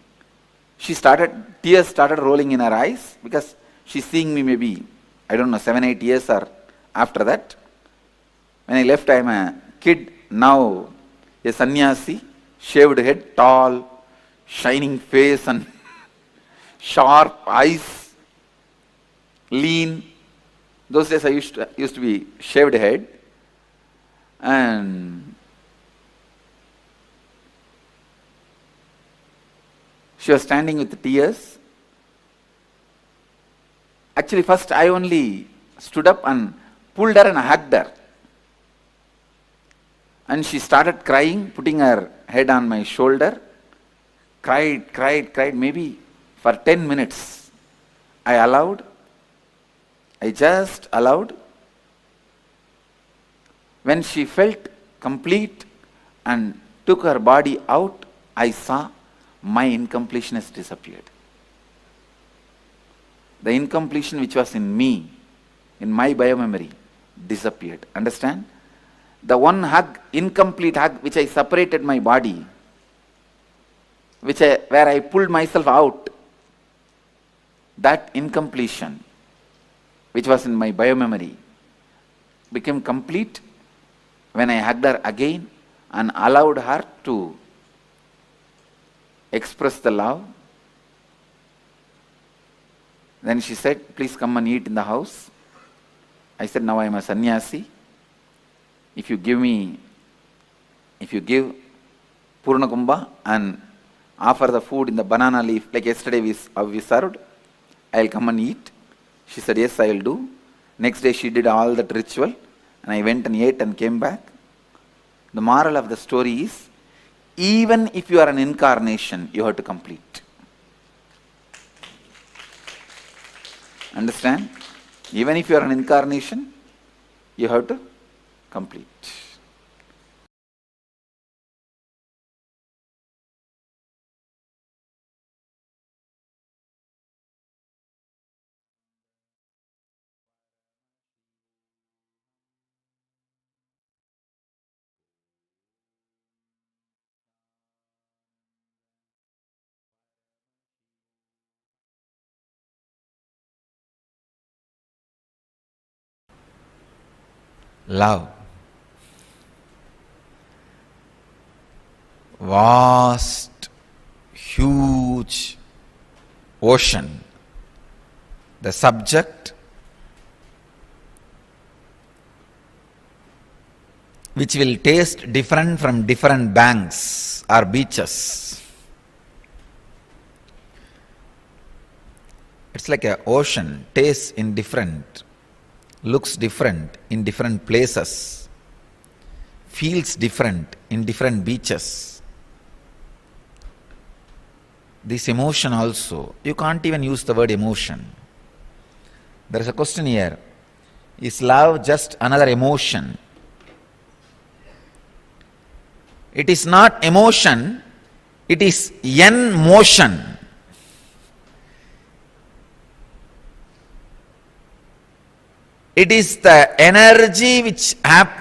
tears started rolling in her eyes because she's seeing me maybe, 7-8 years or after that. When I left, I'm a kid, now a sannyasi, shaved head, tall, shining face and sharp eyes, lean. Those days I used to be shaved head. And she was standing with tears. Actually, first I only stood up and pulled her and hugged her. And she started crying, putting her head on my shoulder. Cried, maybe for 10 minutes. I just allowed. When she felt complete and took her body out, I saw my incompleteness disappeared. The incompletion which was in me, in my biomemory, disappeared. Understand? The one hug, incomplete hug, which I separated my body, where I pulled myself out, that incompletion, which was in my biomemory, became complete when I hugged her again and allowed her to express the love Then she said, please come and eat in the house. I said, now I am a sannyasi. If you give Purna Kumbha and offer the food in the banana leaf, like yesterday we served, I'll come and eat. She said, yes, I'll do. Next day she did all that ritual, and I went and ate and came back. The moral of the story is, even if you are an incarnation, you have to complete. Understand? Even if you are an incarnation, you have to complete. Love. Vast, huge ocean. The subject, which will taste different from different banks or beaches. It's like an ocean, tastes in different, looks different in different places, feels different in different beaches. This emotion also, you can't even use the word emotion. There is a question here. Is love just another emotion? It is not emotion, it is yen motion. It is the energy which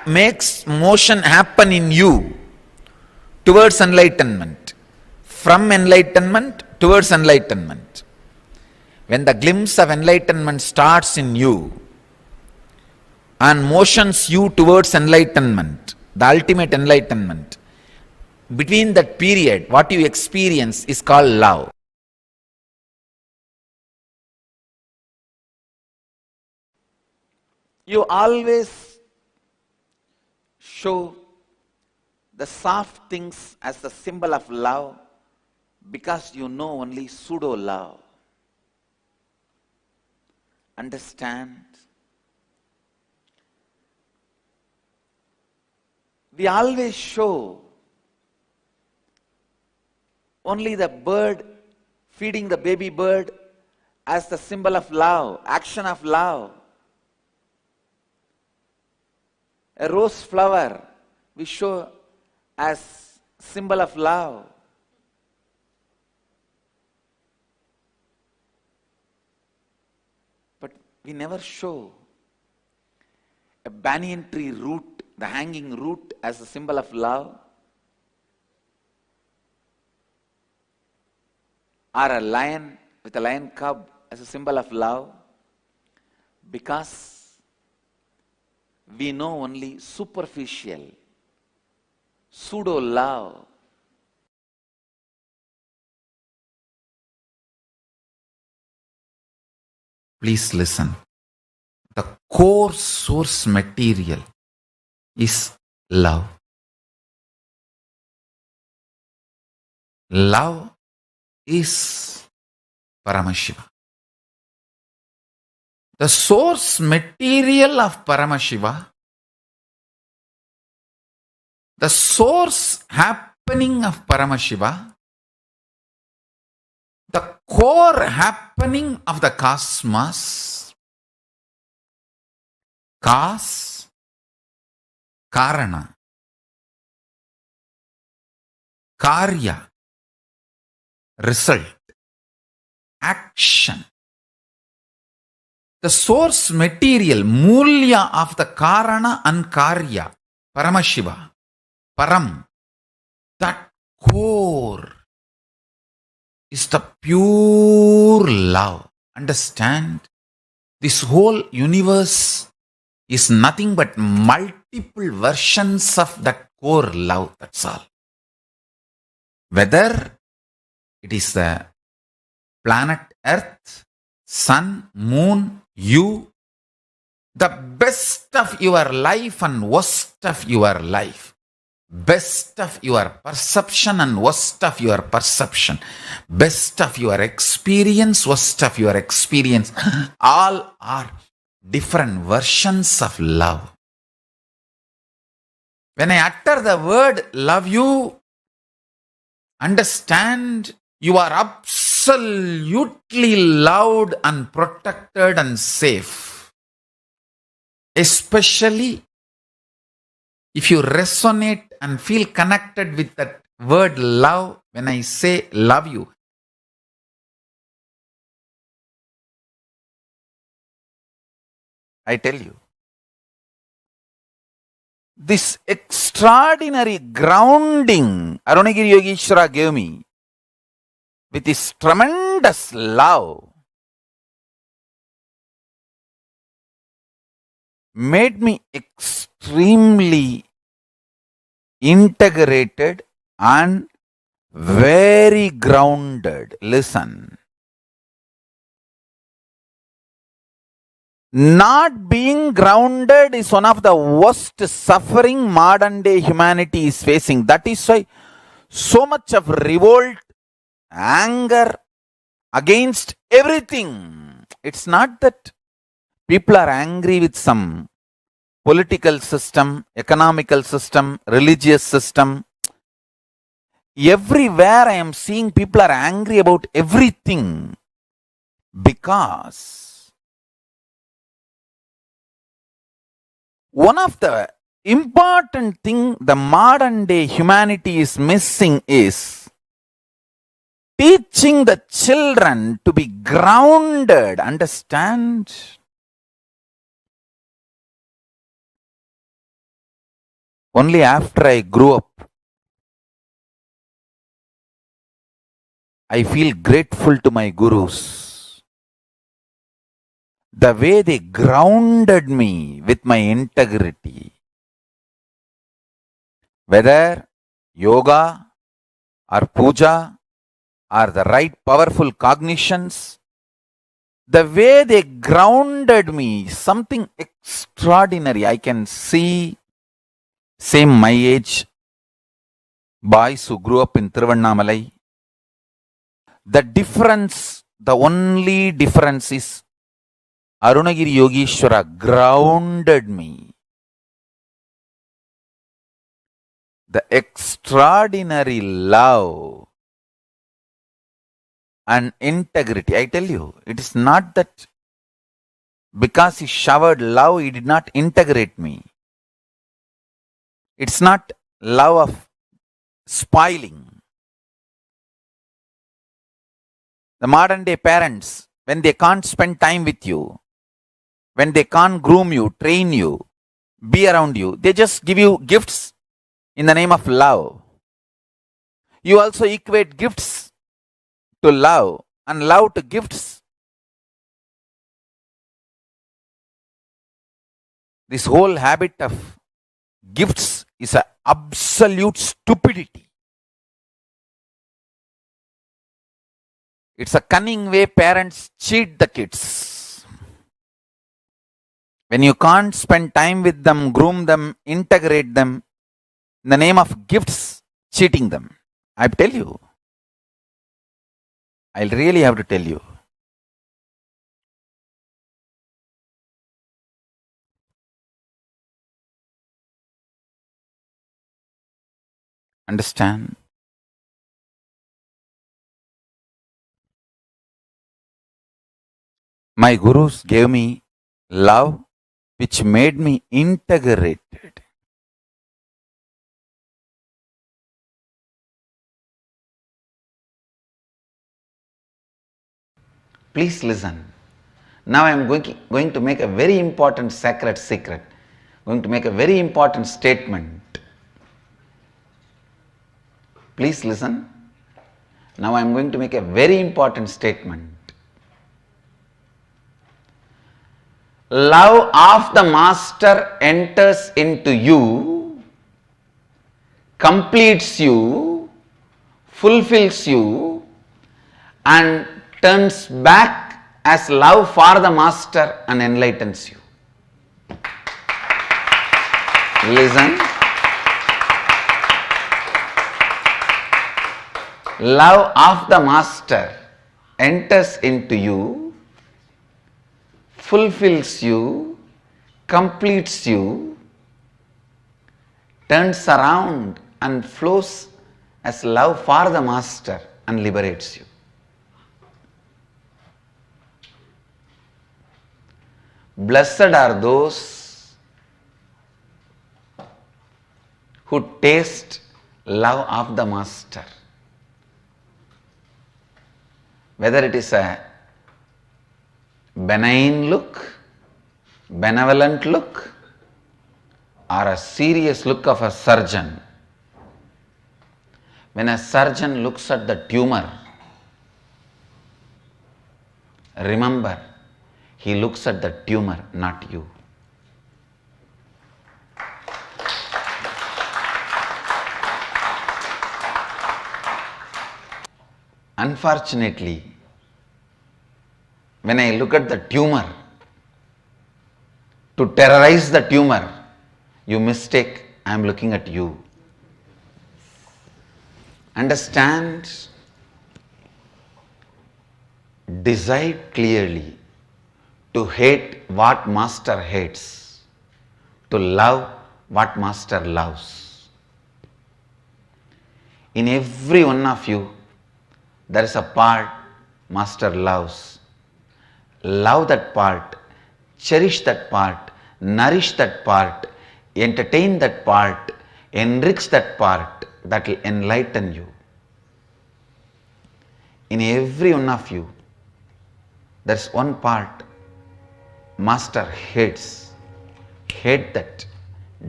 makes motion happen in you towards enlightenment, from enlightenment towards enlightenment. When the glimpse of enlightenment starts in you and motions you towards enlightenment, the ultimate enlightenment, between that period, what you experience is called love. You always show the soft things as the symbol of love because you know only pseudo love. Understand? We always show only the bird feeding the baby bird as the symbol of love, action of love. A rose flower we show as symbol of love. But we never show a banyan tree root, the hanging root, as a symbol of love. Or a lion with a lion cub as a symbol of love. Because we know only superficial, pseudo love. Please listen. The core source material is love. Love is Paramashiva. The source material of Paramashiva, the source happening of Paramashiva, the core happening of the cosmos, cause, karana, karya, result, action. The source material, mulya of the karana and karya, Paramashiva, Param, that core is the pure love. Understand? This whole universe is nothing but multiple versions of that core love, that's all. Whether it is the planet Earth, sun, moon, you, the best of your life and worst of your life. Best of your perception and worst of your perception. Best of your experience, worst of your experience. All are different versions of love. When I utter the word love you, understand you are absolutely loved and protected and safe. Especially if you resonate and feel connected with that word love, when I say love you, I tell you, this extraordinary grounding Arunagiri Yogeshwara gave me with his tremendous love made me extremely integrated and very grounded. Listen. Not being grounded is one of the worst suffering modern day humanity is facing. That is why so much of revolt, anger against everything. It's not that people are angry with some political system, economical system, religious system. Everywhere I am seeing people are angry about everything because one of the important thing the modern day humanity is missing is teaching the children to be grounded. Understand? Only after I grew up, I feel grateful to my gurus. The way they grounded me with my integrity. Whether yoga or puja or the right powerful cognitions, the way they grounded me, something extraordinary. I can see same my age boys who grew up in Tiruvannamalai. The difference, the only difference is Arunagiri Yogeshwara grounded me. The extraordinary love and integrity. I tell you, it is not that because he showered love, he did not integrate me. It's not love of spoiling. The modern day parents, when they can't spend time with you, when they can't groom you, train you, be around you, they just give you gifts in the name of love. You also equate gifts to love and love to gifts. This whole habit of gifts is an absolute stupidity. It's a cunning way parents cheat the kids. When you can't spend time with them, groom them, integrate them, in the name of gifts, cheating them. I tell you. I'll really have to tell you. Understand? My gurus gave me love which made me integrated. Please listen. Now I am going to make a very important sacred secret. Going to make a very important statement. Please listen. Now I am going to make a very important statement. Love of the Master enters into you, completes you, fulfills you, and turns back as love for the master and enlightens you. Listen. Love of the master enters into you, fulfills you, completes you, turns around and flows as love for the master and liberates you. Blessed are those who taste love of the master. Whether it is a benign look, benevolent look, or a serious look of a surgeon. When a surgeon looks at the tumor, remember, he looks at the tumor, not you. Unfortunately, when I look at the tumor, to terrorize the tumor, you mistake I am looking at you. Understand, decide clearly to hate what master hates, to love what master loves. In every one of you, there is a part master loves. Love that part, cherish that part, nourish that part, entertain that part, enrich that part, that will enlighten you. In every one of you, there is one part master hates. Hate that,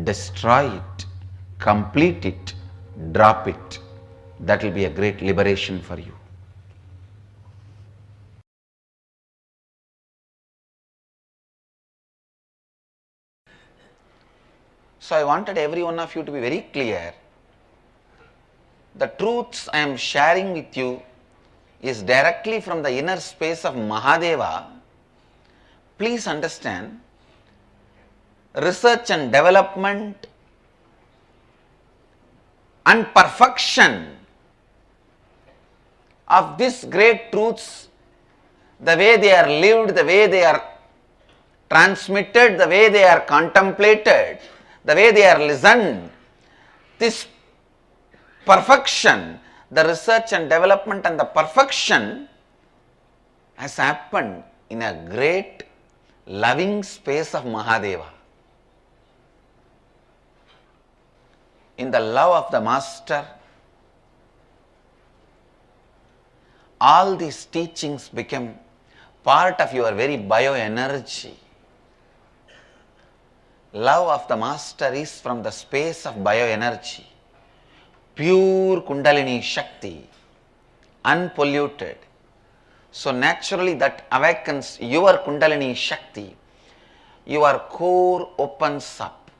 destroy it, complete it, drop it. That will be a great liberation for you. So I wanted every one of you to be very clear. The truths I am sharing with you is directly from the inner space of Mahadeva. Please understand, research and development and perfection of these great truths, the way they are lived, the way they are transmitted, the way they are contemplated, the way they are listened, this perfection, the research and development and the perfection has happened in a great loving space of Mahadeva. In the love of the master, all these teachings become part of your very bioenergy. Love of the master is from the space of bioenergy, pure Kundalini Shakti, unpolluted. So naturally that awakens your Kundalini Shakti, your core opens up.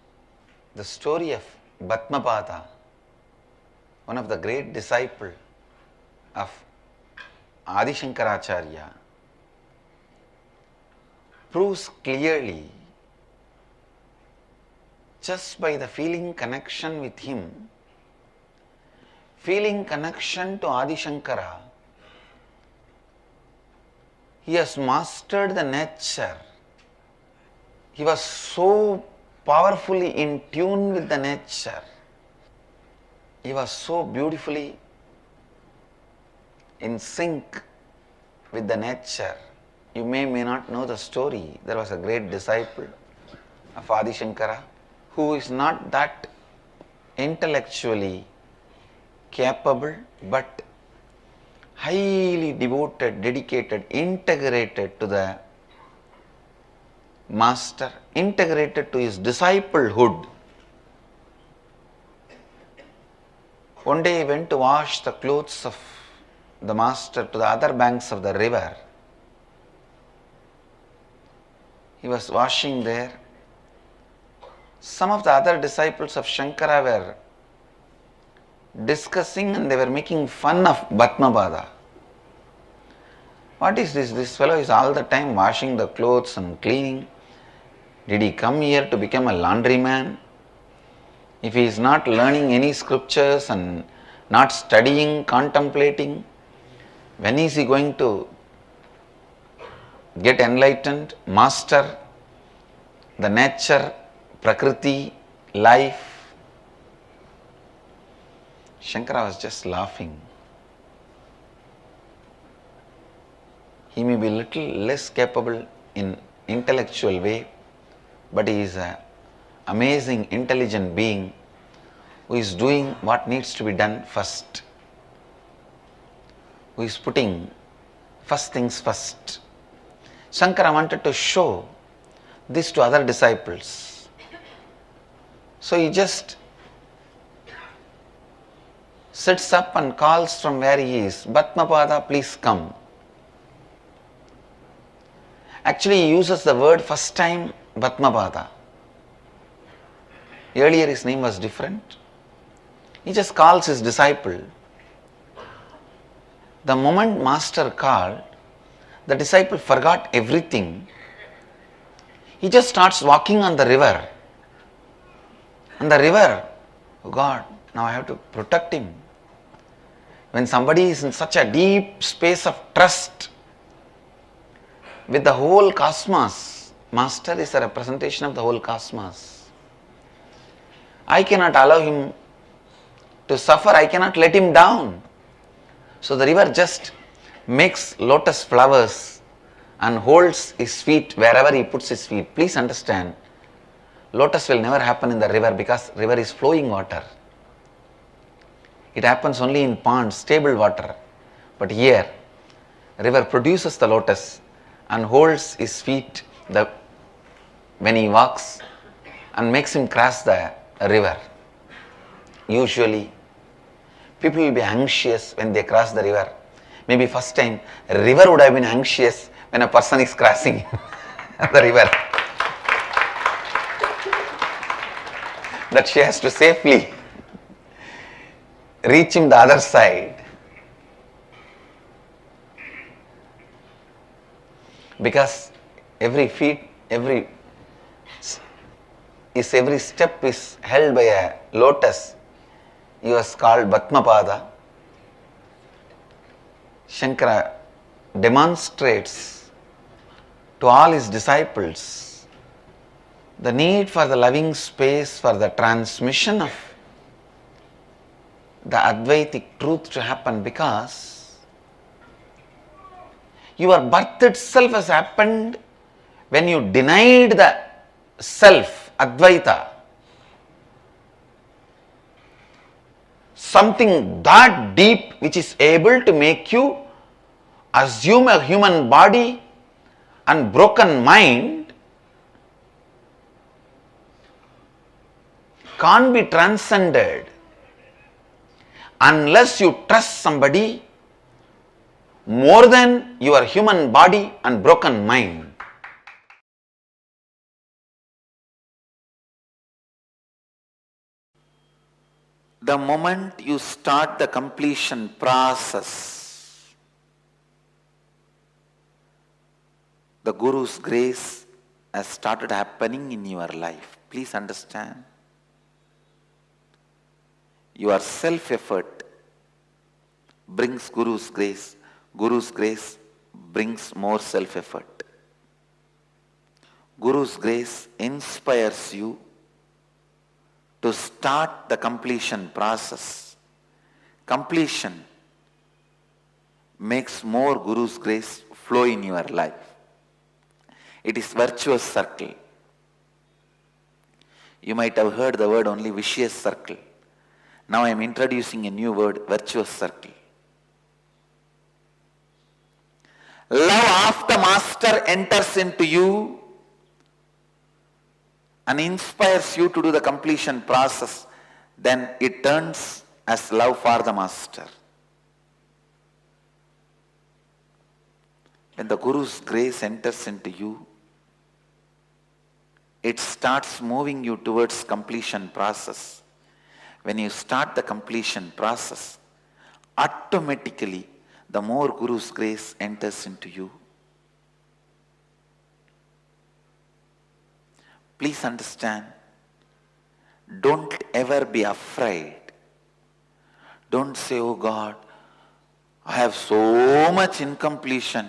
The story of Bhatmapada, one of the great disciples of Adi Shankaracharya, proves clearly, just by the feeling connection with him, feeling connection to Adi Shankara, he has mastered the nature. He was so powerfully in tune with the nature. He was so beautifully in sync with the nature. You may not know the story. There was a great disciple of Adi Shankara who is not that intellectually capable, but highly devoted, dedicated, integrated to the master, integrated to his disciplehood. One day he went to wash the clothes of the master to the other banks of the river. He was washing there. Some of the other disciples of Shankara were discussing and they were making fun of Bhatmapada. What is this? This fellow is all the time washing the clothes and cleaning. Did he come here to become a laundryman? If he is not learning any scriptures and not studying, contemplating, when is he going to get enlightened, master the nature, prakriti, life? Shankara was just laughing. He may be little less capable in intellectual way, but he is an amazing, intelligent being who is doing what needs to be done first, who is putting first things first. Shankara wanted to show this to other disciples. So he just sits up and calls from where he is, Batmapada, please come. Actually, he uses the word first time, Batmapada. Earlier his name was different. He just calls his disciple. The moment Master called, the disciple forgot everything. He just starts walking on the river. And the river, oh God, now I have to protect him. When somebody is in such a deep space of trust with the whole cosmos, Master is a representation of the whole cosmos. I cannot allow him to suffer, I cannot let him down. So the river just makes lotus flowers and holds his feet wherever he puts his feet. Please understand, lotus will never happen in the river because river is flowing water. It happens only in ponds, stable water. But here, river produces the lotus and holds his feet when he walks and makes him cross the river. Usually, people will be anxious when they cross the river. Maybe first time, a river would have been anxious when a person is crossing the river. That she has to safely reach him the other side. Because every step is held by a lotus. He was called Batmapada. Shankara demonstrates to all his disciples the need for the loving space for the transmission of the Advaitic truth to happen, because your birth itself has happened when you denied the self, Advaita. Something that deep which is able to make you assume a human body and broken mind can't be transcended unless you trust somebody more than your human body and broken mind. The moment you start the completion process, the Guru's grace has started happening in your life. Please understand. Your self-effort brings Guru's grace. Guru's grace brings more self-effort. Guru's grace inspires you to start the completion process. Completion makes more Guru's grace flow in your life. It is virtuous circle. You might have heard the word only vicious circle. Now I am introducing a new word, virtuous circle. Love of the Master enters into you and inspires you to do the completion process. Then it turns as love for the Master. When the Guru's grace enters into you, it starts moving you towards completion process. When you start the completion process, automatically the more Guru's grace enters into you. Please understand, don't ever be afraid. Don't say, oh God, I have so much incompletion.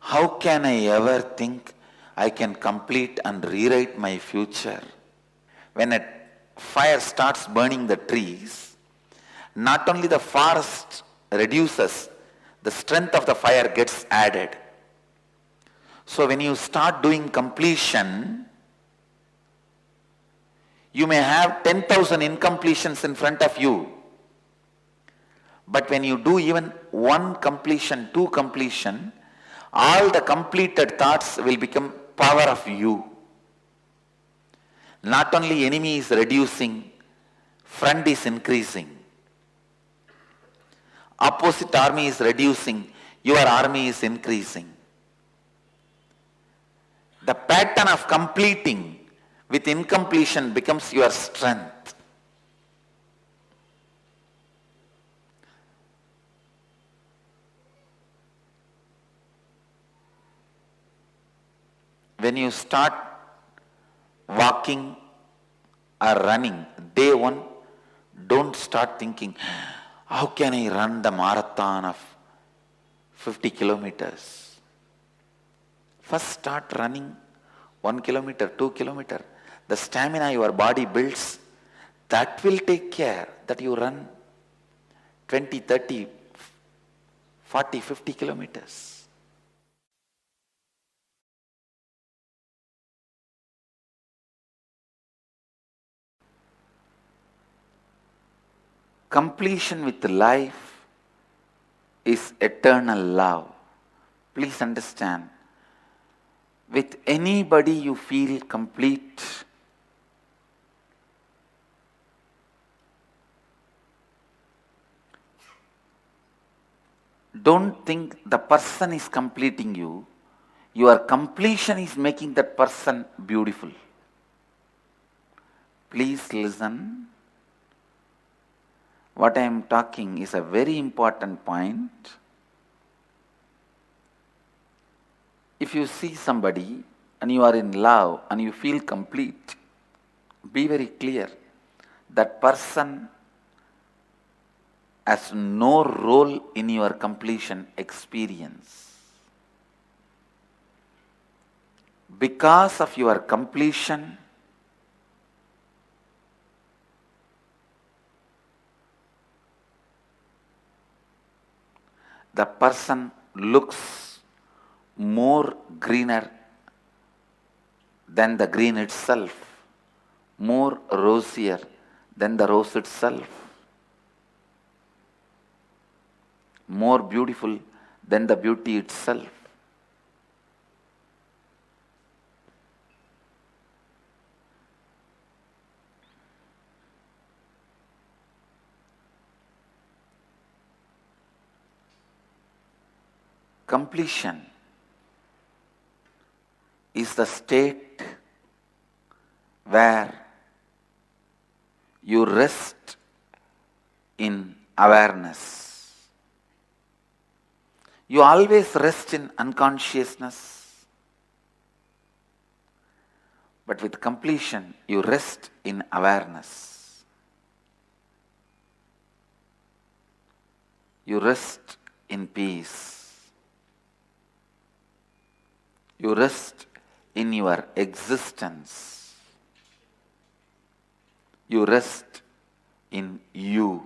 How can I ever think I can complete and rewrite my future? When a fire starts burning the trees, not only the forest reduces, the strength of the fire gets added. So when you start doing completion, you may have 10,000 incompletions in front of you. But when you do even one completion, two completion, all the completed thoughts will become power of you. Not only enemy is reducing, friend is increasing. Opposite army is reducing, your army is increasing. The pattern of completing with incompletion becomes your strength. When you start walking or running, day one, don't start thinking, how can I run the marathon of 50 kilometers? First start running 1 kilometer, 2 kilometer. The stamina your body builds, that will take care that you run 20, 30, 40, 50 kilometers. Completion with life is eternal love. Please understand, with anybody you feel complete, don't think the person is completing you. Your completion is making that person beautiful. Please listen. What I am talking is a very important point. If you see somebody and you are in love and you feel complete, be very clear. That person has no role in your completion experience. Because of your completion, the person looks more greener than the green itself, more rosier than the rose itself, more beautiful than the beauty itself. Completion is the state where you rest in awareness. You always rest in unconsciousness, but with completion you rest in awareness. You rest in peace. You rest in your existence. You rest in you.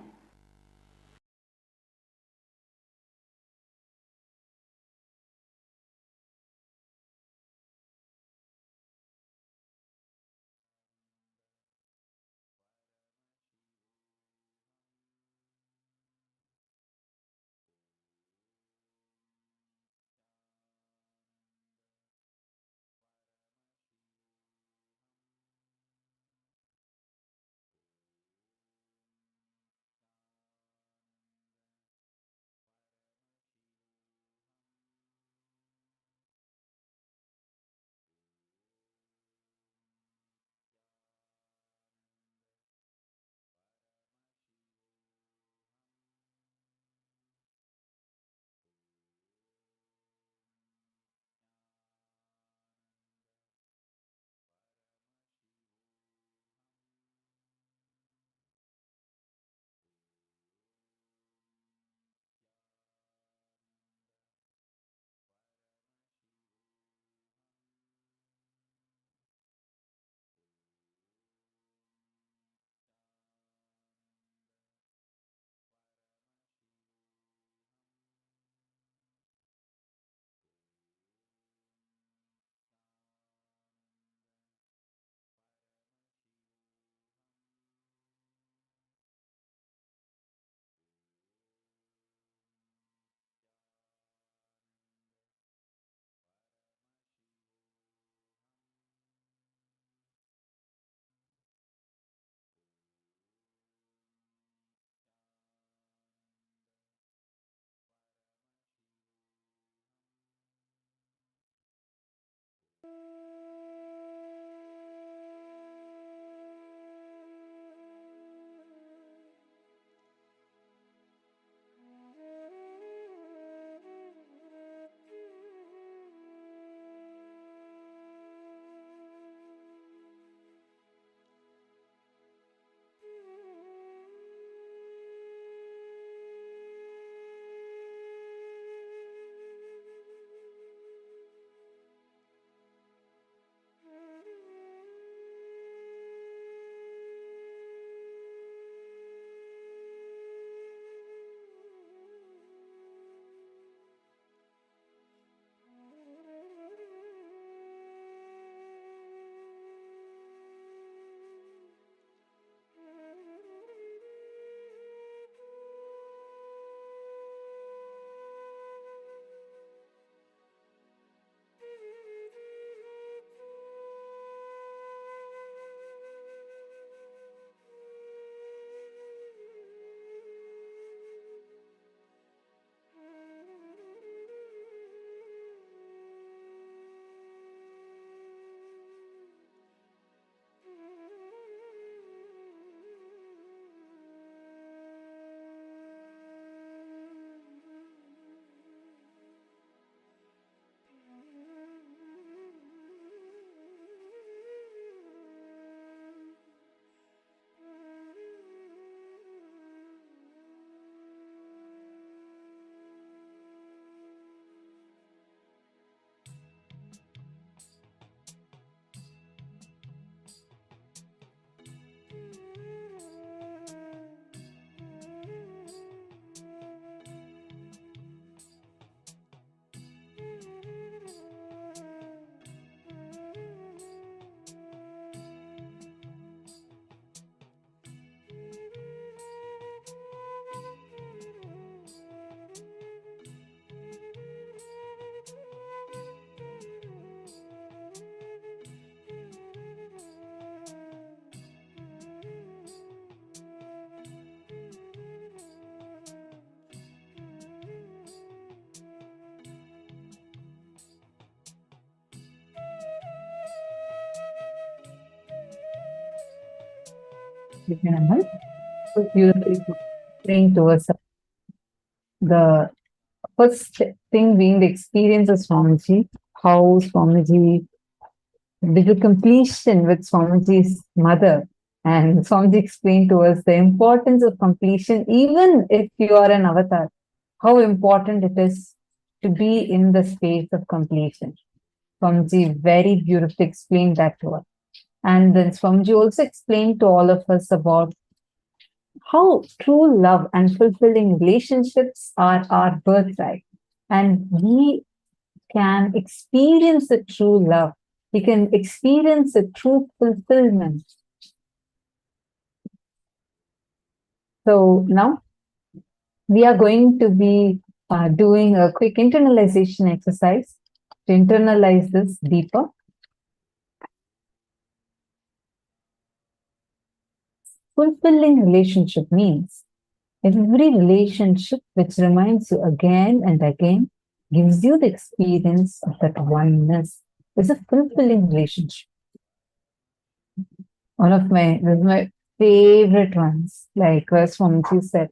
Nithyananda, so beautifully explained to us the first thing being the experience of Swamiji, how Swamiji did a completion with Swamiji's mother. And Swamiji explained to us the importance of completion, even if you are an avatar, how important it is to be in the space of completion. Swamiji very beautifully explained that to us. And then Swamiji also explained to all of us about how true love and fulfilling relationships are our birthright. And we can experience the true love. We can experience the true fulfillment. So now we are going to be doing a quick internalization exercise to internalize this deeper. Fulfilling relationship means every relationship which reminds you again and again, gives you the experience of that oneness, is a fulfilling relationship. This is my favorite ones, like Swamiji said.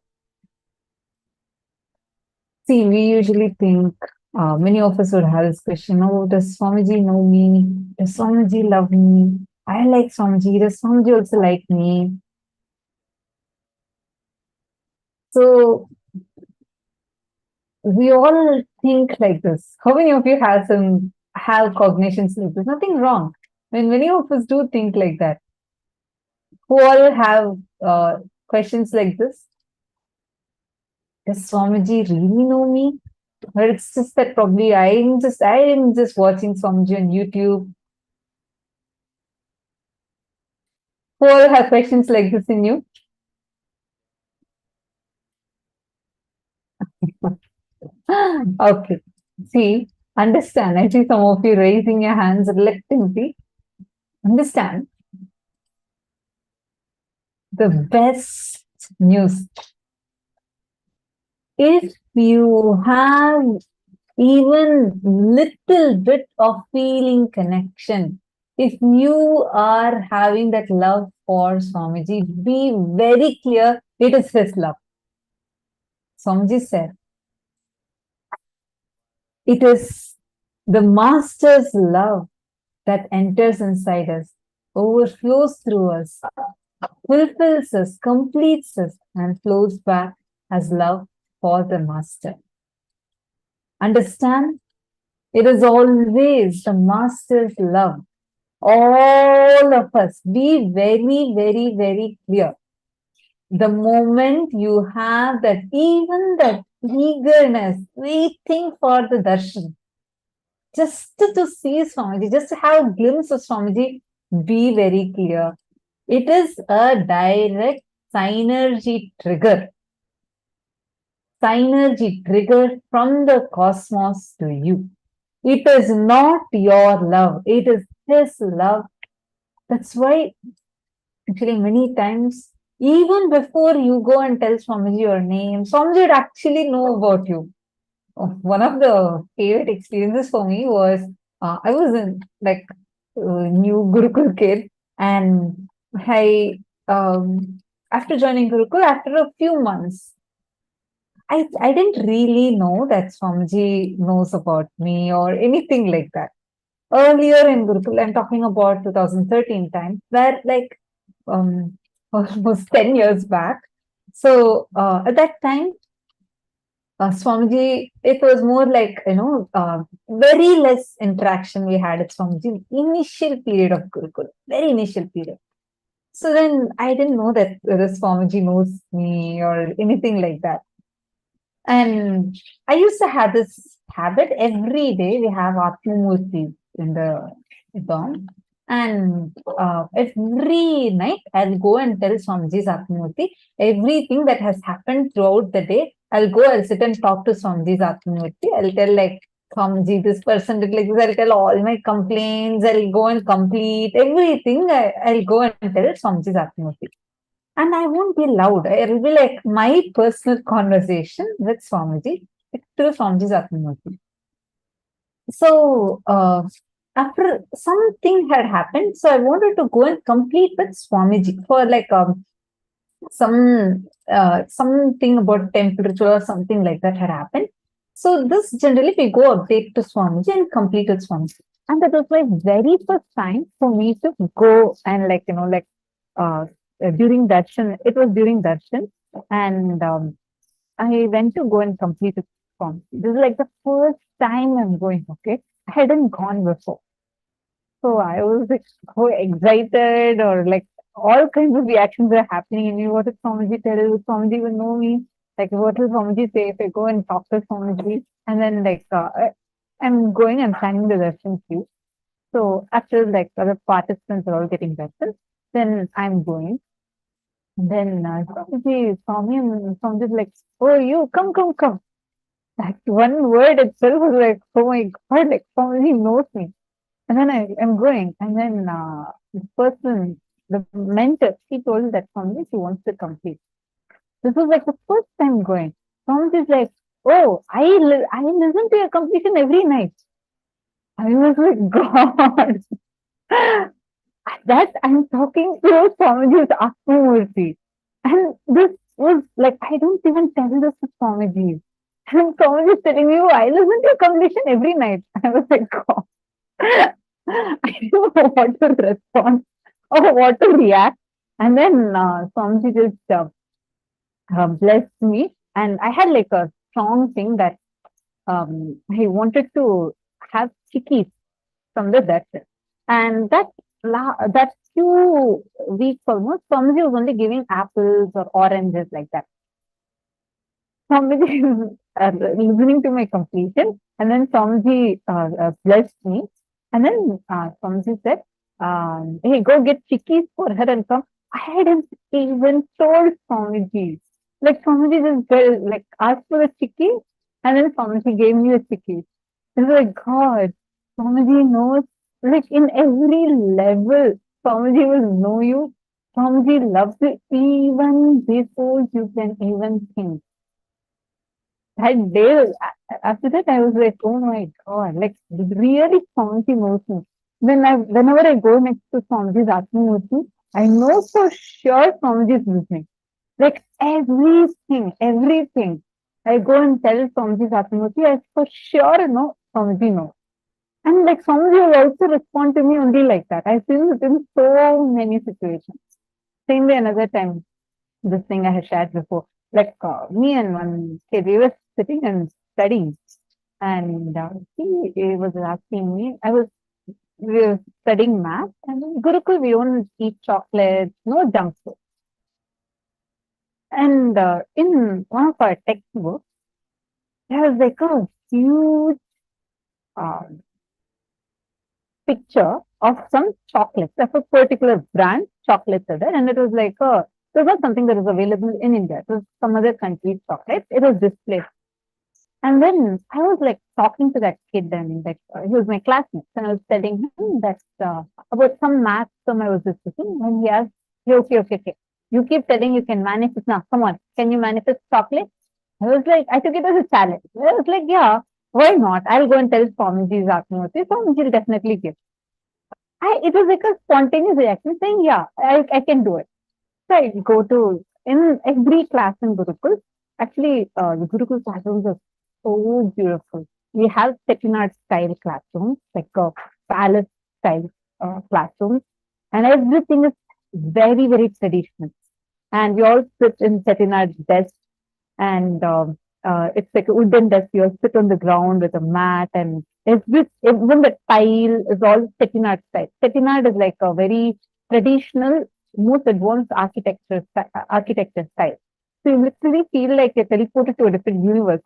See, we usually think, many of us would have this question, oh, does Swamiji know me? Does Swamiji love me? I like Swamiji. Does Swamiji also like me? So we all think like this. How many of you have cognitions like this? Nothing wrong. Many of us do think like that. Who all have questions like this? Does Swamiji really know me? Or it's just that probably I am just watching Swamiji on YouTube. Who all have questions like this in you? Okay. See, understand. I see some of you raising your hands reluctantly. Understand. The best news. If you have even little bit of feeling connection, if you are having that love for Swamiji, be very clear, it is his love. Swamiji said, it is the Master's love that enters inside us, overflows through us, fulfills us, completes us, and flows back as love for the Master. Understand? It is always the Master's love. All of us, be very, very, very clear. The moment you have that, even that eagerness, waiting for the darshan, just to see Swamiji, just to have a glimpse of Swamiji, be very clear. It is a direct synergy trigger. Synergy trigger from the cosmos to you. It is not your love. It is his love. That's why, actually, many times, even before you go and tell Swamiji your name, Swamiji would actually know about you. One of the favorite experiences for me was, I was in like new Gurukul kid, and I, after joining Gurukul, after a few months, I didn't really know that Swamiji knows about me or anything like that. Earlier in Gurukul, I'm talking about 2013 time, where like almost 10 years back. So at that time, Swamiji, it was more like, very less interaction we had at Swamiji, initial period of Gurukul, very initial period. So then I didn't know that the Swamiji knows me or anything like that. And I used to have this habit every day. We have Atmamurti in the dorm. And every night I'll go and tell Swamiji's Atmamurti everything that has happened throughout the day. I'll sit and talk to Swamiji's Atmamurti. I'll tell like, Swamiji, this person did like this. I'll tell all my complaints. I'll go and complete everything. I'll go and tell Swamiji's Atmamurti. And I won't be loud. It'll be like my personal conversation with Swamiji through Swamiji's Atmamurti. So, after something had happened, so I wanted to go and complete with Swamiji for like something about temple ritual or something like that had happened. So this generally we go update to Swamiji and complete with Swamiji. And that was my very first time for me to go and during darshan, it was during darshan, and I went to go and complete it form. This is like the first time I'm going, okay? I hadn't gone before. So I was like so excited, or like all kinds of reactions are happening in me. What did Swamiji tell? Will Swamiji will know me? Like, what will Swamiji say if I go and talk to Swamiji? And then I'm going and signing the darshan queue. So after like other participants are all getting darshan, then I'm going. And then Swamiji saw me and Swamiji like, oh, you come. That one word itself was like, oh my God, like Swamiji knows me. And then I'm going. And then this person, the mentor, she told that Swamiji, she wants to complete. This was like the first time going. Swamiji is like, oh, I listen to your completion every night. I was like, God. That I'm talking to Swamiji's Atmamurti. And this was like, I don't even tell this to Swamiji. And Swamiji is telling me, oh, I listen to your completion every night. I was like, God. I don't know what to respond or what to react. And then Swamiji just blessed me. And I had like a strong thing that I wanted to have chickies from the darshan. And that few weeks almost, Swamiji was only giving apples or oranges like that. Swamiji listening to my completion, and then Swamiji blessed me. And then Swamiji said, hey, go get chickies for her and come. I hadn't even told Swamiji. Like Swamiji just like asked for the chickie, and then Swamiji gave me the chickies. It's like, God, Swamiji knows, like in every level, Swamiji will know you. Swamiji loves you even before you can even think. That day, after that, I was like, oh my God, like really Swamiji knows me. Whenever I go next to Swamiji's Atmamurti, I know for sure Swamiji is listening. Like everything. I go and tell Swamiji's Atmamurti, I for sure know Swamiji knows. And like Swamiji will also respond to me only like that. I've seen it in so many situations. Same way another time, this thing I had shared before. Like me and one kid, we were sitting and studying. And he was asking me, we were studying math. And in Gurukul, we don't eat chocolates, no junk food. And in one of our textbooks, there was like a huge picture of some chocolates, of a particular brand chocolates are there, and it was like it was not something that was available in India. It was some other country's chocolate. It was displayed. And then I was like talking to that kid, and like he was my classmate, and I was telling him that about some math term I was discussing, and he asked, okay. You keep telling you can manifest. Now, come on, can you manifest chocolate? I was like, I took it as a challenge. I was like, yeah, why not? I'll go and tell Swamiji's Atmamurti. Swamiji will definitely give. It was like a spontaneous reaction saying, yeah, I can do it. So I go to, in every class in Gurukul, actually, the Gurukul classrooms are so beautiful. We have Chettinad style classrooms, like palace style classrooms, and everything is very, very traditional. And we all sit in Chettinad desks, and it's like a wooden desk. You all sit on the ground with a mat, and even the tile is all Chettinad style. Chettinad is like a very traditional, most advanced architecture style. So you literally feel like you're teleported to a different universe.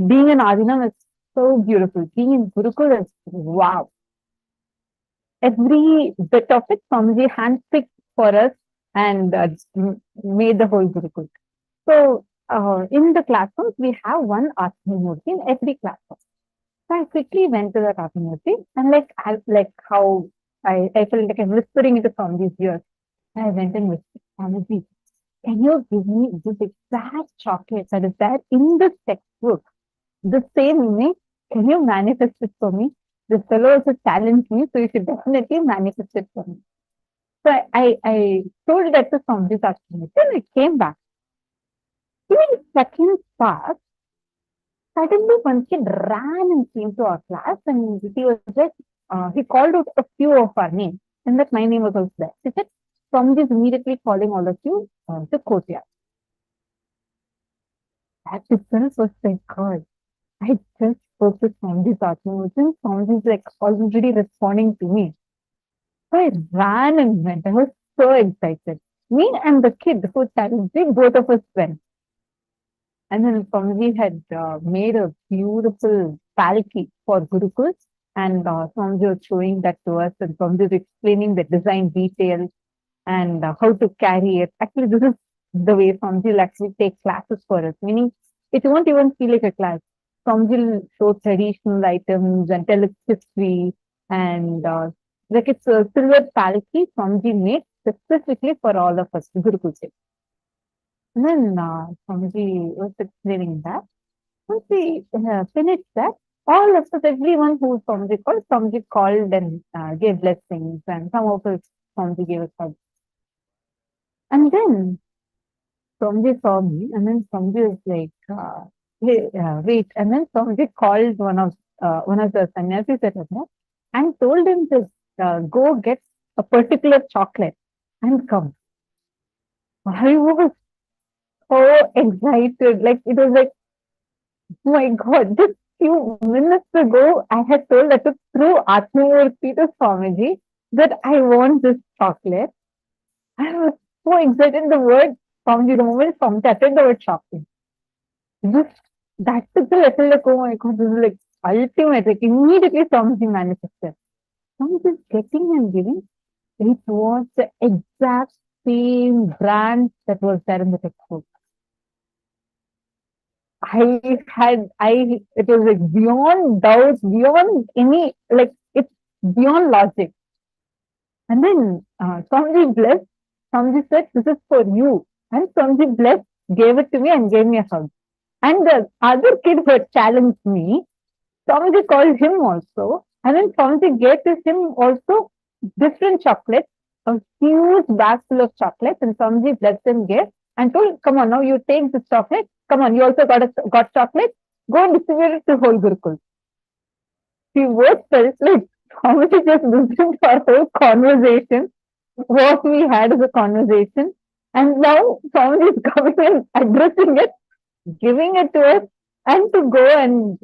Being in Adinam is so beautiful. Being in Gurukul is wow. Every bit of it, Swamiji handpicked for us and made the whole Gurukul. So in the classrooms, we have one Atmamurti in every classroom. So I quickly went to that Atmamurti, and like how I felt like I'm whispering into Swamiji's ears. I went and whispered, Swamiji, can you give me this exact chocolate that is there in this textbook? The same image, can you manifest it for me? This fellow also challenged me, so you should definitely manifest it for me. So I told that to Swamiji's Atmamurti, and I came back. In seconds passed, suddenly one kid ran and came to our class, and he was just, he called out a few of our names, and that my name was also there. He said, Swamiji is immediately calling all of you to courtyard. That itself was like, God, I just spoke to Swamiji's Atmamurti, and Swamiji is like already responding to me. So I ran and went. I was so excited. Me and the kid who challenged me, both of us went. And then Swamiji had made a beautiful palki for Gurukul, and Swamiji was showing that to us, and Swamiji was explaining the design details and how to carry it. Actually, this is the way Swamiji will actually take classes for us, meaning it won't even feel like a class. Swamiji will show traditional items and tell its history, and like it's a silver palki Swamiji made specifically for all of us, Gurukul. And then Swamiji was explaining that. Once we finished that, all of us, everyone who Swamiji called and gave blessings, and some of us, Swamiji gave us hugs. And then Swamiji saw me, and then Swamiji was like, hey, wait. And then Swamiji called one of the sannyasis at home and told him to go get a particular chocolate and come. I was so excited. Like, it was like, oh my God, just few minutes ago, I had told that through Atmamurti to Swamiji that I want this chocolate. I was so excited. The word Swamiji, the moment Swamiji uttered the word chocolate, that took the level like, oh my God, this is like ultimate. Like, immediately Swamiji manifested. Swamiji is getting and giving. It was the exact same brand that was there in the textbook. It was like beyond doubt, beyond any, like, it's beyond logic. And then Swamiji blessed. Swamiji said, this is for you. And Swamiji blessed, gave it to me and gave me a hug. And the other kid who had challenged me, Swamiji called him also. And then Swamiji gave to him also different chocolates, a huge bag full of chocolates. And Swamiji blessed him, gave and told, come on, now you take this chocolate. Come on, you also got chocolate. Go and distribute it to whole Gurukul. We both felt like Swamiji just listened to our whole conversation, what we had as a conversation. And now Swamiji is coming and addressing it, giving it to us, and to go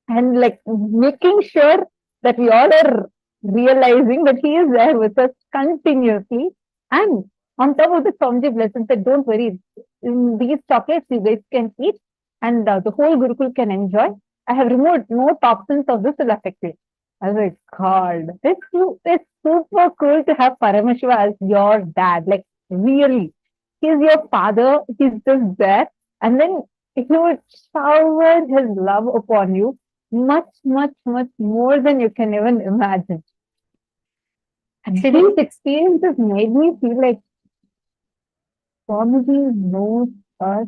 and like making sure that we all are realizing that he is there with us continuously. And on top of the Swamiji blessings, that don't worry, in these chocolates you guys can eat and the whole Gurukul can enjoy. I have removed no toxins of this will affect you. I was like, God, it's super cool to have Paramashiva as your dad. Like, really, he's your father. He's just there. And then he would shower his love upon you much, much, much more than you can even imagine. Actually, these experiences made me feel like Swamiji knows us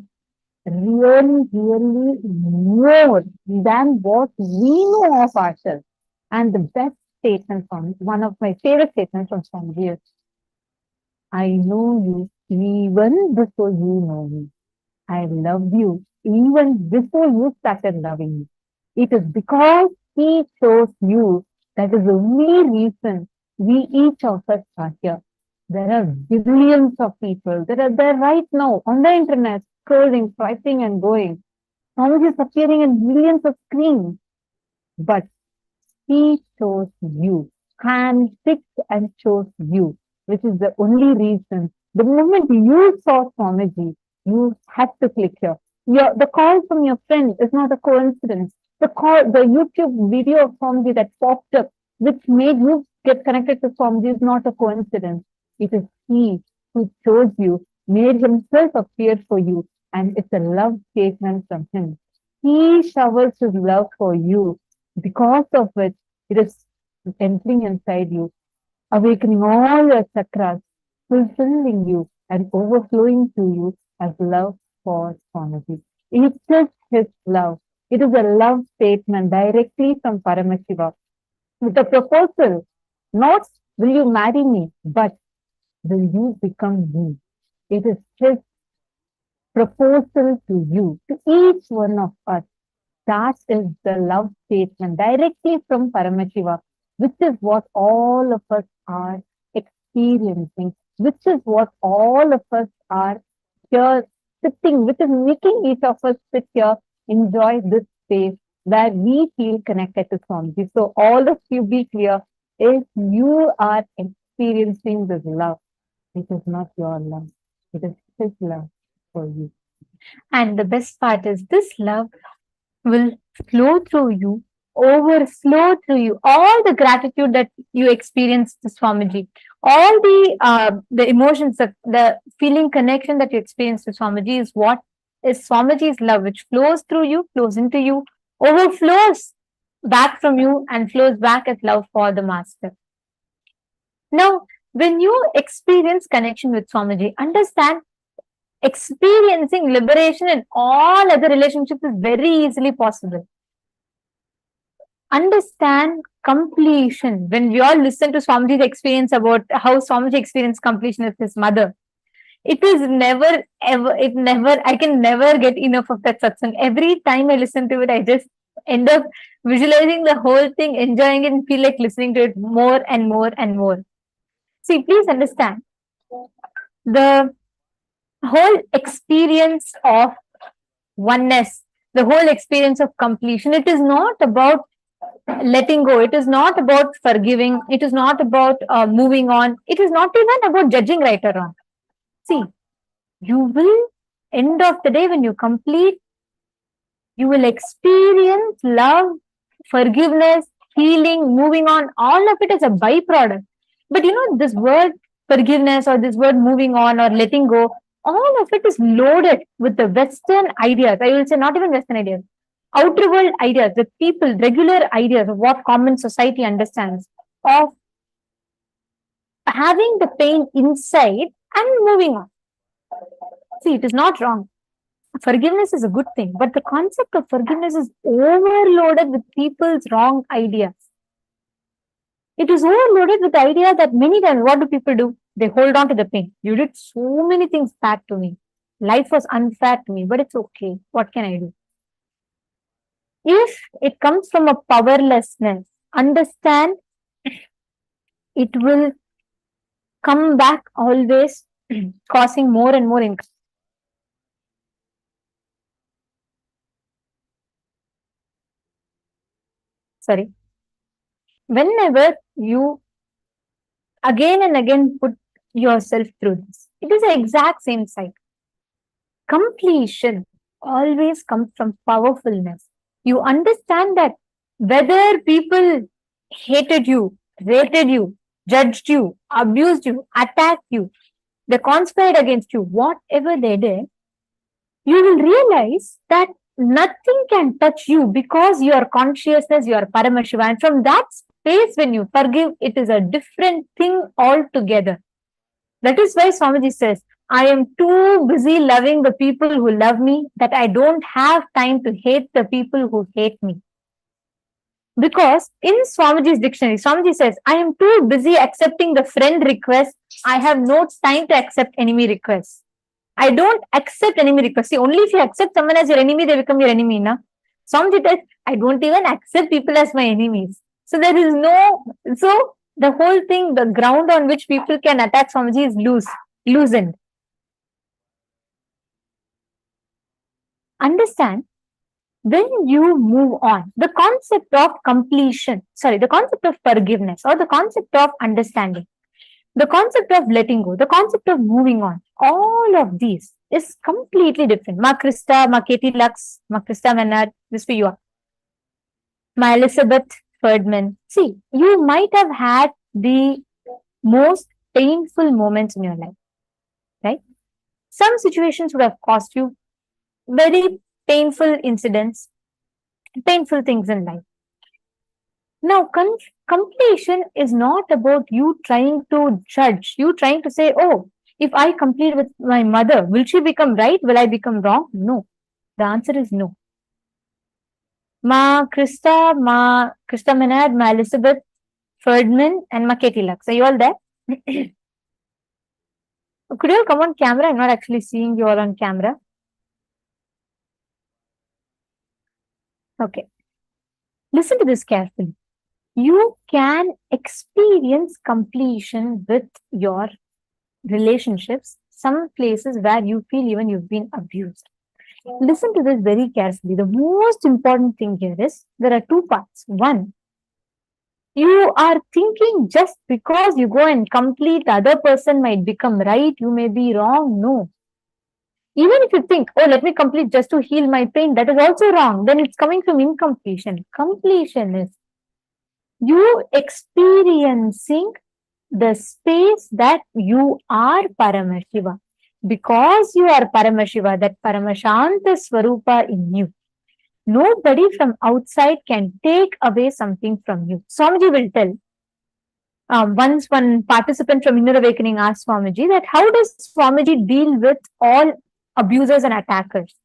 really, really more than what we know of ourselves. And the best statement from one of my favorite statements from Swamiji is, I know you even before you know me. I love you even before you started loving me. It is because he chose you that is the only reason we each of us are here. There are billions of people that are there right now on the internet, scrolling, swiping and going. Swamiji is appearing in millions of screens. But he chose you, handpicked and chose you, which is the only reason. The moment you saw Swamiji, you had to click here. The call from your friend is not a coincidence. The YouTube video of Swamiji that popped up, which made you get connected to Swamiji, is not a coincidence. It is he who chose you, made himself appear for you, and it's a love statement from him. He showers his love for you, because of which it is entering inside you, awakening all your chakras, fulfilling you and overflowing to you as love for Swamiji. It is his love. It is a love statement directly from Paramashiva with a proposal. Not will you marry me, but will you become me? It is his proposal to you, to each one of us. That is the love statement directly from Paramashiva, which is what all of us are experiencing, which is what all of us are here sitting, which is making each of us sit here, enjoy this space where we feel connected to Swamiji. So all of you be clear, if you are experiencing this love, it is not your love, it is his love for you. And the best part is this love will flow through you, overflow through you. All the gratitude that you experience to Swamiji, all the emotions, the feeling connection that you experience to Swamiji is what is Swamiji's love, which flows through you, flows into you, overflows back from you and flows back as love for the Master. Now, when you experience connection with Swamiji, understand experiencing liberation in all other relationships is very easily possible. Understand completion. When we all listen to Swamiji's experience about how Swamiji experienced completion with his mother, it is never, ever, I can never get enough of that satsang. Every time I listen to it, I just end up visualizing the whole thing, enjoying it, and feel like listening to it more and more and more. See, please understand, the whole experience of oneness, the whole experience of completion, it is not about letting go. It is not about forgiving. It is not about moving on. It is not even about judging right or wrong. See, you will, end of the day, when you complete, you will experience love, forgiveness, healing, moving on. All of it is a byproduct. But this word forgiveness or this word moving on or letting go, all of it is loaded with the Western ideas. I will say not even Western ideas, outer world ideas, the people, regular ideas of what common society understands of having the pain inside and moving on. See, it is not wrong. Forgiveness is a good thing, but the concept of forgiveness is overloaded with people's wrong ideas. It is overloaded with the idea that many times, what do people do? They hold on to the pain. You did so many things bad to me. Life was unfair to me, but it's okay. What can I do? If it comes from a powerlessness, understand it will come back always causing more and more income. Sorry. Whenever you again and again put yourself through this, it is the exact same cycle. Completion always comes from powerfulness. You understand that whether people hated you, rated you, judged you, abused you, attacked you, they conspired against you, whatever they did, you will realize that nothing can touch you because your consciousness, your Paramashiva. And from that space, when you forgive, it is a different thing altogether. That is why Swamiji says, I am too busy loving the people who love me that I don't have time to hate the people who hate me. Because in Swamiji's dictionary, Swamiji says, I am too busy accepting the friend request. I have no time to accept enemy requests. I don't accept enemy requests. See, only if you accept someone as your enemy, they become your enemy. Na? Swamiji says, I don't even accept people as my enemies. So there is no, so the whole thing, the ground on which people can attack Swamiji is loosened. Understand, when you move on, the concept of completion, the concept of forgiveness or the concept of understanding, the concept of letting go, the concept of moving on, all of these is completely different. Ma Krista, Ma Katie Lux, Ma Krista Menard, this for you are. Ma Elizabeth Ferdman. See, you might have had the most painful moments in your life, right? Some situations would have cost you very painful incidents, painful things in life. Now, completion is not about you trying to judge, you trying to say, oh, if I complete with my mother, will she become right? Will I become wrong? No. The answer is no. Ma Krista Menard, Ma Elizabeth Ferdman, and Ma Katie Lux. Are you all there? Could you all come on camera? I'm not actually seeing you all on camera. Okay. Listen to this carefully. You can experience completion with your relationships, some places where you feel even you've been abused. Listen to this very carefully. The most important thing here is there are two parts. One, you are thinking just because you go and complete, the other person might become right, you may be wrong. No. Even if you think, oh, let me complete just to heal my pain, that is also wrong. Then it's coming from incompletion. Completion is you experiencing the space that you are Paramashiva. Because you are Paramashiva, that Paramashanta Swarupa in you, nobody from outside can take away something from you. Swamiji will tell. Once one participant from Inner Awakening asked Swamiji that how does Swamiji deal with all abusers and attackers?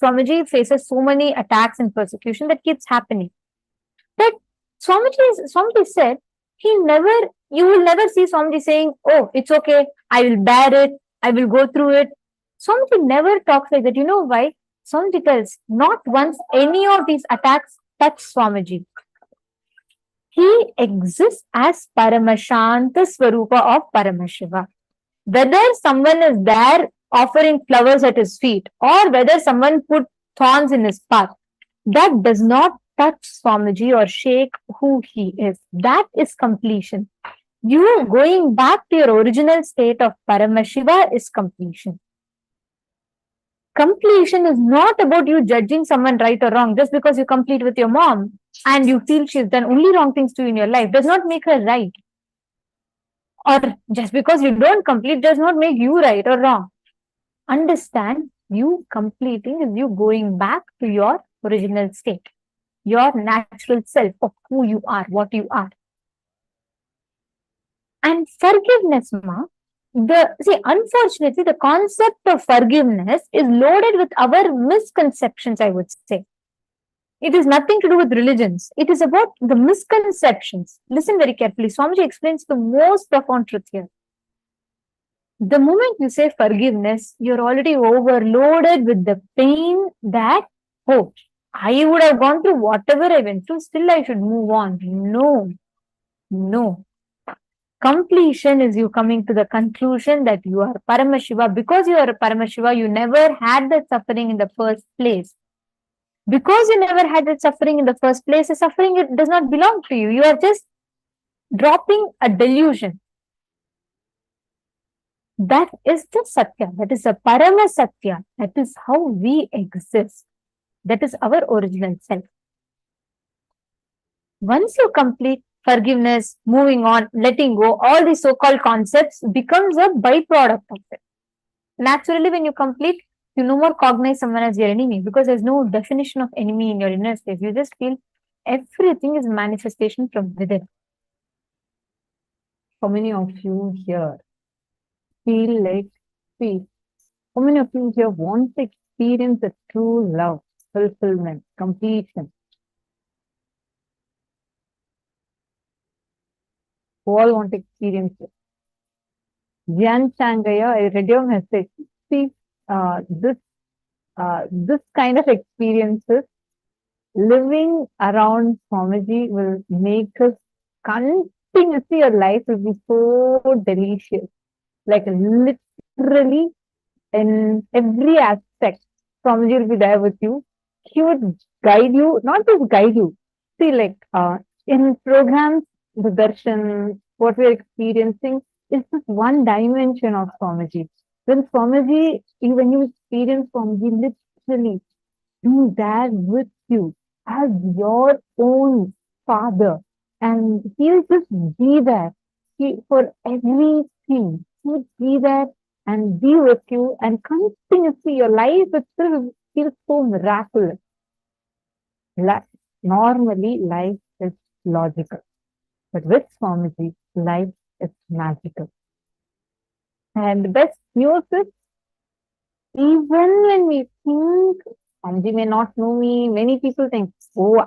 Swamiji faces so many attacks and persecution that keeps happening. But Swamiji said, you will never see Swamiji saying, oh, it's okay, I will bear it, I will go through it. Swamiji never talks like that. You know why? Swamiji tells, not once any of these attacks touch Swamiji. He exists as Paramashanta Swarupa of Paramashiva. Whether someone is there offering flowers at his feet or whether someone put thorns in his path, that does not touch Swamiji or shake who he is. That is completion. You going back to your original state of Paramashiva is completion. Completion is not about you judging someone right or wrong. Just because you complete with your mom and you feel she's done only wrong things to you in your life does not make her right. Or just because you don't complete does not make you right or wrong. Understand, you completing is you going back to your original state, your natural self of who you are, what you are. And forgiveness, Unfortunately, the concept of forgiveness is loaded with our misconceptions, I would say. It is nothing to do with religions. It is about the misconceptions. Listen very carefully. Swamiji explains the most profound truth here. The moment you say forgiveness, you're already overloaded with the pain that, oh, I would have gone through whatever I went through, still I should move on. No. Completion is you coming to the conclusion that you are Paramashiva. Because you are a Paramashiva, you never had that suffering in the first place. Because you never had that suffering in the first place, the suffering it does not belong to you. You are just dropping a delusion. That is the Satya. That is the Parama Satya. That is how we exist. That is our original self. Once you complete forgiveness, moving on, letting go, all these so-called concepts becomes a byproduct of it. Naturally, when you complete, you no more cognize someone as your enemy because there's no definition of enemy in your inner space. You just feel everything is manifestation from within. How many of you here feel like peace? How many of you here want to experience the true love, fulfillment, completion? Who all want to experience it? Jan Changaya, I read your message. See, this kind of experiences, living around Swamiji will make us continuously, your life will be so delicious. Like literally in every aspect, Swamiji will be there with you. He would guide you, not just guide you. See, like in programs, the darshan, what we are experiencing is just one dimension of Swamiji. When Swamiji, when you experience Swamiji, literally be there with you as your own father, and he'll just be there for everything. He'll be there and be with you, and continuously your life itself feels so miraculous. Normally, life is logical, but with Swamiji, life is magical. And the best news is, even when we think Swamiji may not know me, many people think, oh,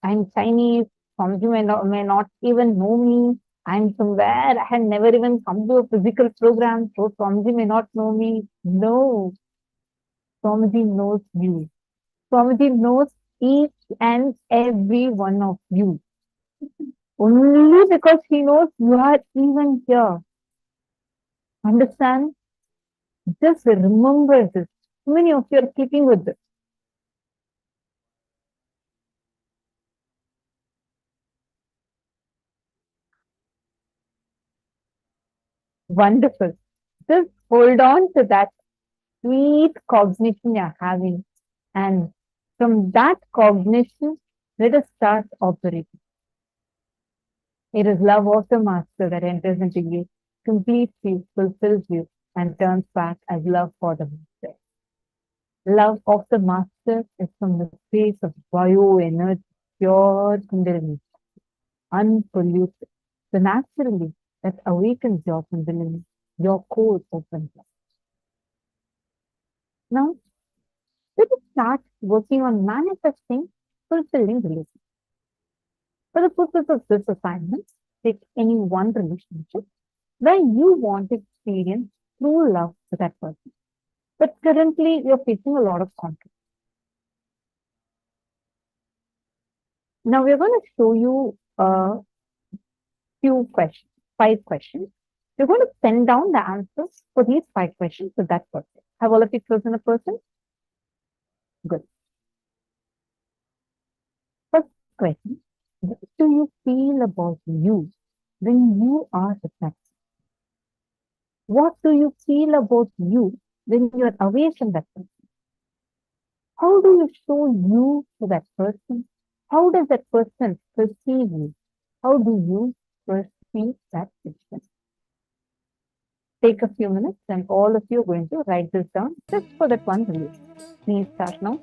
I'm Chinese, Swamiji may not even know me. I'm somewhere, I had never even come to a physical program, so Swamiji may not know me. No, Swamiji knows you. Swamiji knows each and every one of you. Only because he knows you are even here. Understand? Just remember this. How many of you are keeping with this? Wonderful. Just hold on to that sweet cognition you're having. And from that cognition, let us start operating. It is love of the master that enters into you, completes you, fulfills you, and turns back as love for the master. Love of the master is from the space of bioenergy, pure Kundalini, unpolluted. So naturally, that awakens your Kundalini, your core opens up. Now, let us start working on manifesting fulfilling relationships. For the purpose of this assignment, take any one relationship where you want to experience true love to that person. But currently, you're facing a lot of conflict. Now, we're going to show you a few questions, 5 questions. You're going to pen down the answers for these 5 questions to that person. Have all of you chosen a person? Good. First question, what do you feel about you when you are with that person? What do you feel about you when you are away from that person? How do you show you to that person? How does that person perceive you? How do you perceive that person? Take a few minutes and all of you are going to write this down just for that one relation. Please start now.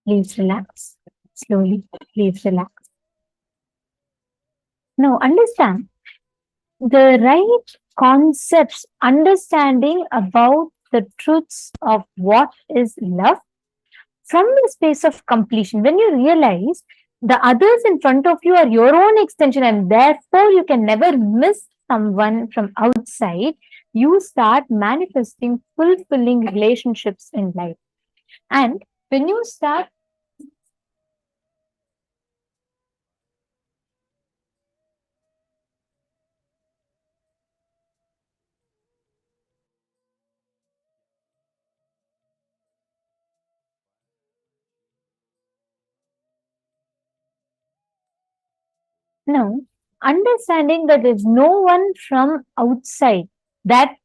Please relax. Slowly, please relax. Now, understand the right concepts, understanding about the truths of what is love from the space of completion. When you realize the others in front of you are your own extension and therefore you can never miss someone from outside, you start manifesting fulfilling relationships in life. And when you start now understanding that there's no one from outside that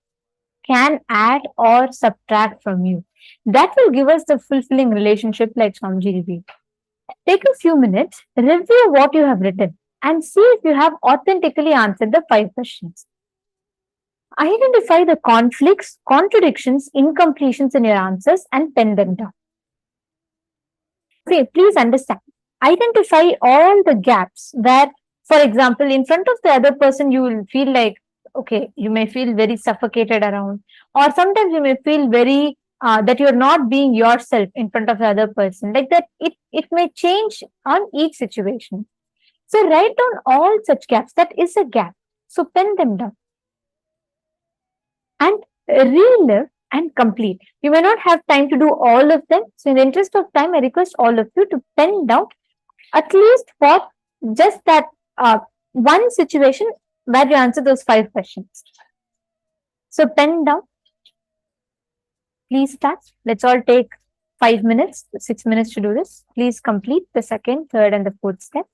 can add or subtract from you. That will give us the fulfilling relationship like Swamiji revealed. Take a few minutes, review what you have written, and see if you have authentically answered the 5 questions. Identify the conflicts, contradictions, incompletions in your answers and pen them down. Okay, please understand. Identify all the gaps where, for example, in front of the other person, you will feel like, okay, you may feel very suffocated around, or sometimes you may feel very that you're not being yourself in front of the other person. Like that, it may change on each situation. So write down all such gaps. That is a gap. So pen them down and relive and complete. You may not have time to do all of them. So in the interest of time, I request all of you to pen down at least for just that one situation where you answer those 5 questions. So pen down. Please start. Let's all take 5 minutes, 6 minutes to do this. Please complete the second, third, and the fourth step.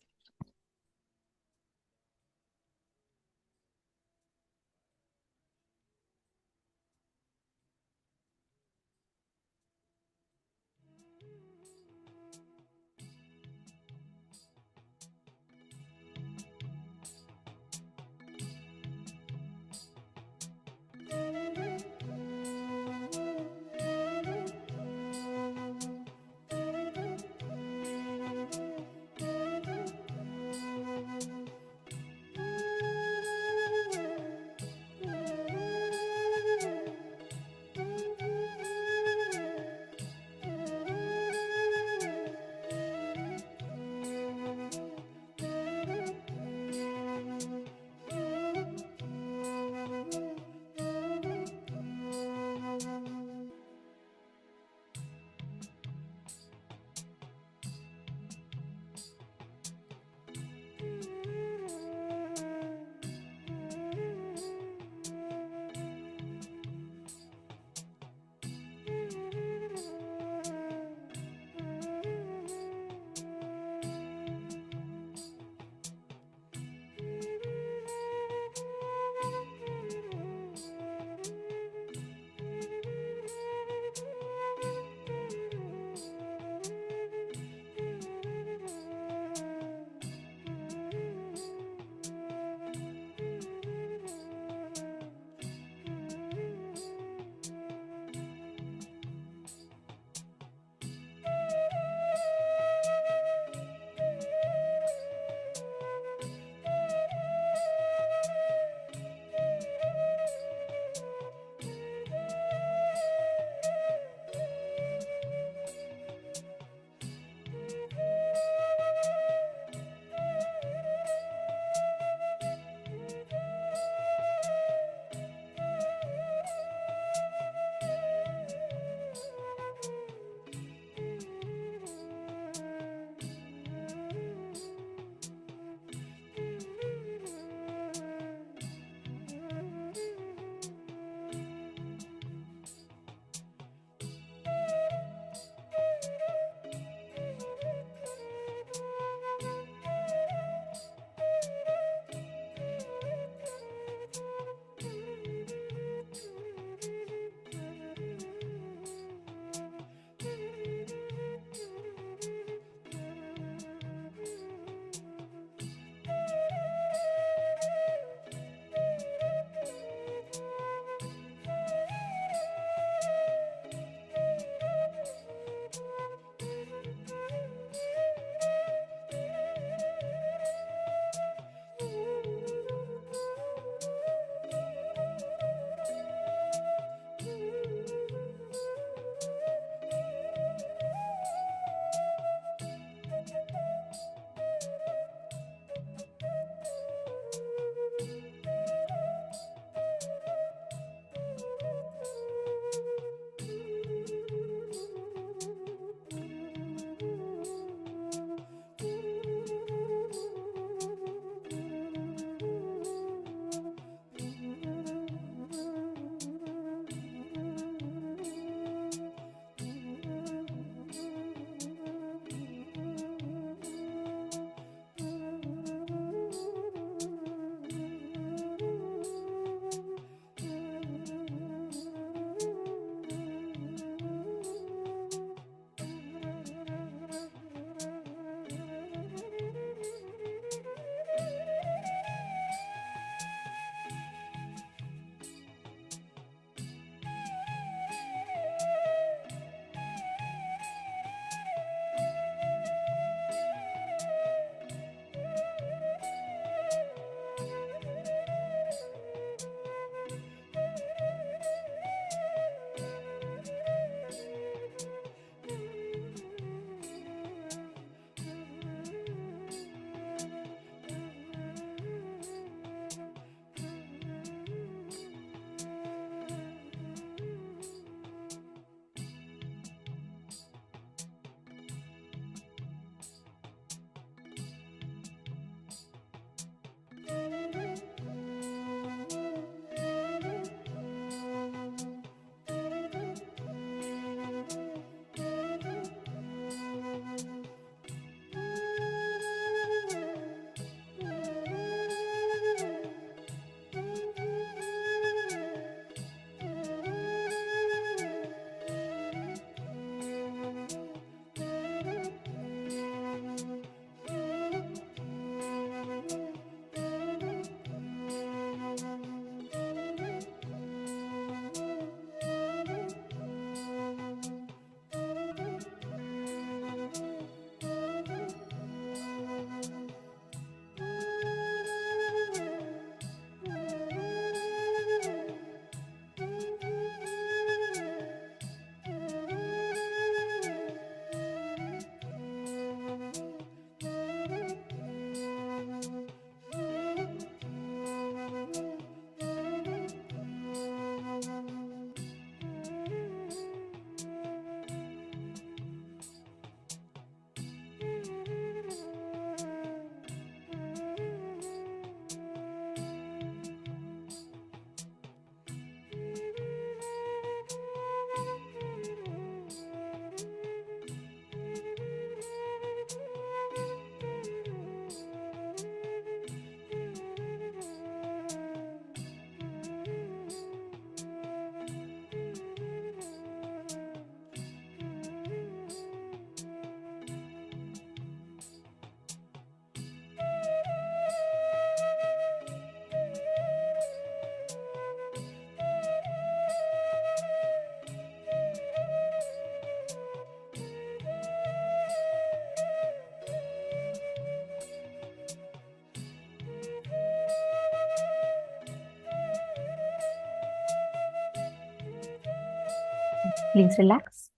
Please relax.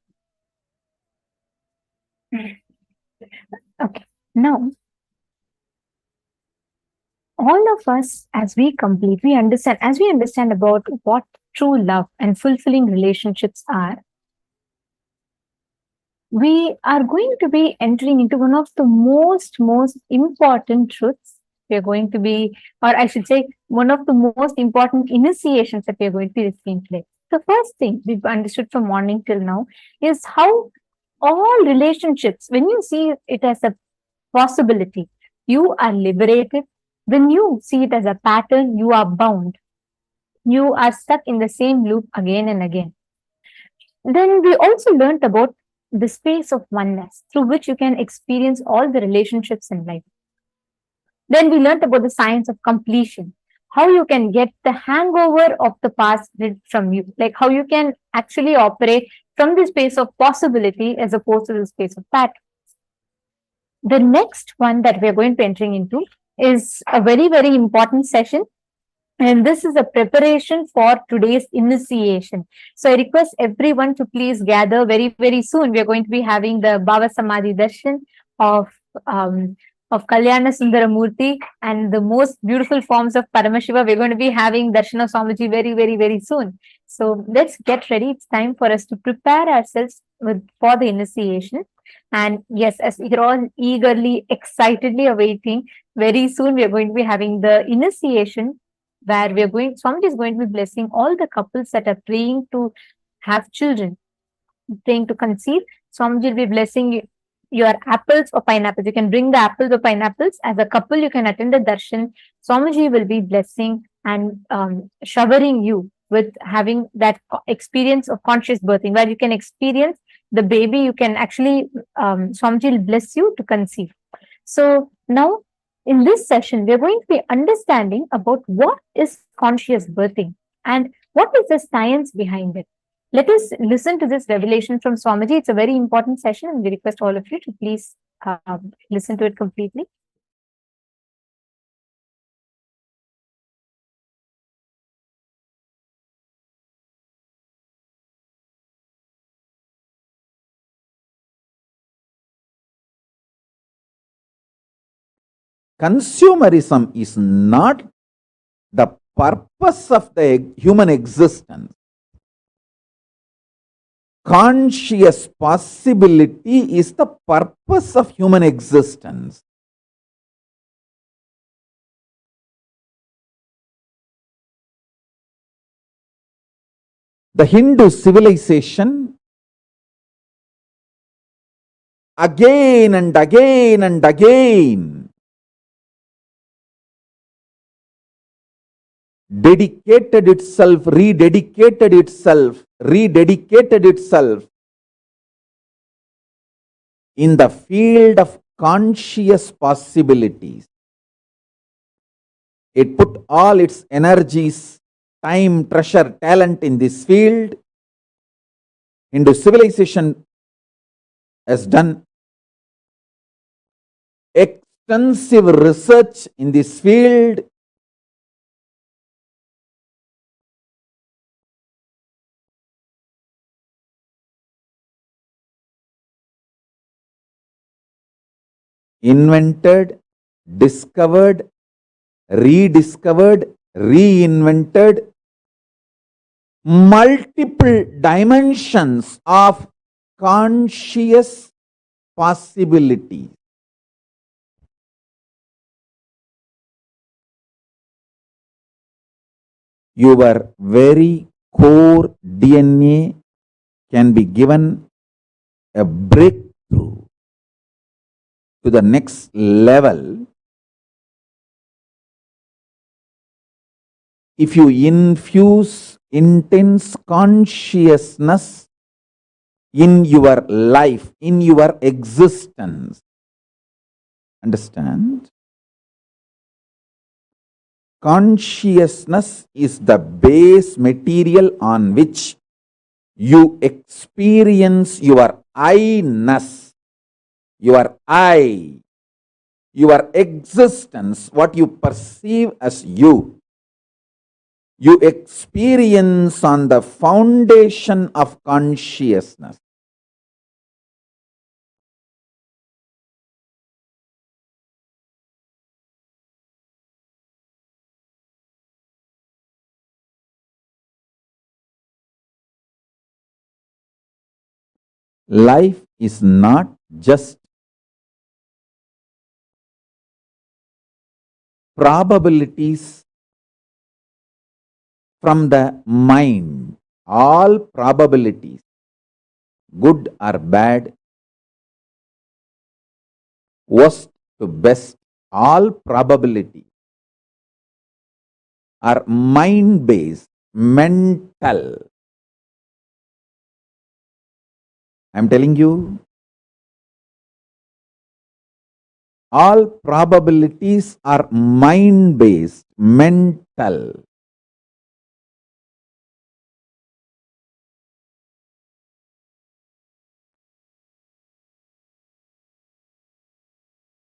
Okay. Now, all of us, as we understand about what true love and fulfilling relationships are, we are going to be entering into one of the most important truths. We are going to be, or I should say, one of the most important initiations that we are going to be receiving today. The first thing we've understood from morning till now is how all relationships, when you see it as a possibility, you are liberated. When you see it as a pattern, you are bound. You are stuck in the same loop again and again. Then we also learned about the space of oneness through which you can experience all the relationships in life. Then we learned about the science of completion, how you can get the hangover of the past rid from you, like how you can actually operate from the space of possibility as opposed to the space of pattern. The next one that we are going to be entering into is a very important session. And this is a preparation for today's initiation. So I request everyone to please gather very soon. We are going to be having the Bhava Samadhi Darshan of Kalyana Sundaramurti and the most beautiful forms of Paramashiva. We're going to be having Darshan of Swamiji very soon. So let's get ready. It's time for us to prepare ourselves for the initiation. And yes, as you're all eagerly, excitedly awaiting, very soon we are going to be having the initiation where Swamiji is going to be blessing all the couples that are praying to have children, praying to conceive. Swamiji will be blessing your apples or pineapples. You can bring the apples or pineapples. As a couple, you can attend the darshan. Swamiji will be blessing and showering you with having that experience of conscious birthing, where you can experience the baby. You can actually, Swamiji will bless you to conceive. So now, in this session, we are going to be understanding about what is conscious birthing and what is the science behind it. Let us listen to this revelation from Swamiji. It's a very important session, and we request all of you to please listen to it completely. Consumerism is not the purpose of the human existence. Conscious possibility is the purpose of human existence. The Hindu civilization again and again rededicated itself in the field of conscious possibilities. It put all its energies, time, treasure, talent in this field. Hindu civilization has done extensive research in this field. Invented, discovered, rediscovered, reinvented multiple dimensions of conscious possibility. Your very core DNA can be given a breakthrough to the next level if you infuse intense consciousness in your life, in your existence. Understand? Consciousness is the base material on which you experience your I-ness, your I, your existence, what you perceive as you. you experience on the foundation of consciousness. Life is not just probabilities from the mind. All probabilities, good or bad, worst to best, all probability are mind-based, mental. I am telling you, all probabilities are mind-based, mental.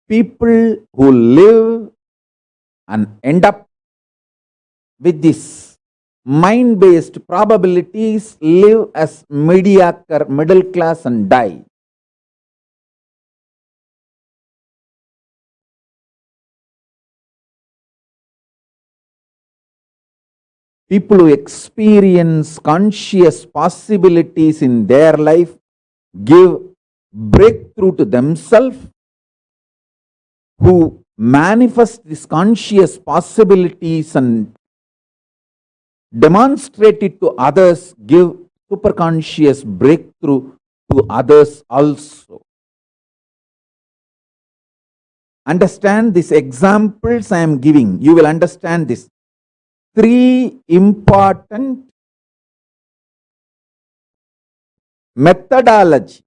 People who live and end up with this mind-based probabilities live as mediocre, middle class and die. People who experience conscious possibilities in their life give breakthrough to themselves, who manifest these conscious possibilities and demonstrate it to others, give superconscious breakthrough to others also. Understand these examples I am giving. You will understand this. 3 important methodology,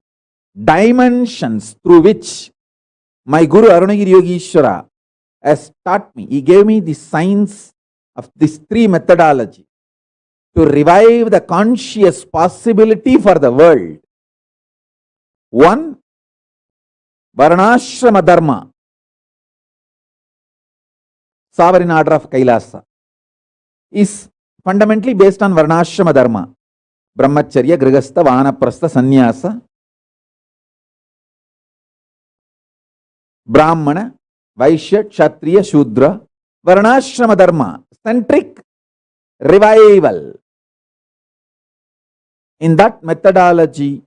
dimensions through which my Guru Arunagiri Yogeshwara has taught me. He gave me the science of these 3 methodology to revive the conscious possibility for the world. 1, Varnashrama Dharma, sovereign order of KAILASA, is fundamentally based on Varnashrama Dharma. Brahmacharya, Grihastha, Vanaprastha, Sannyasa, Brahmana, Vaishya, Kshatriya, Shudra, Varnashrama Dharma, centric revival. In that methodology,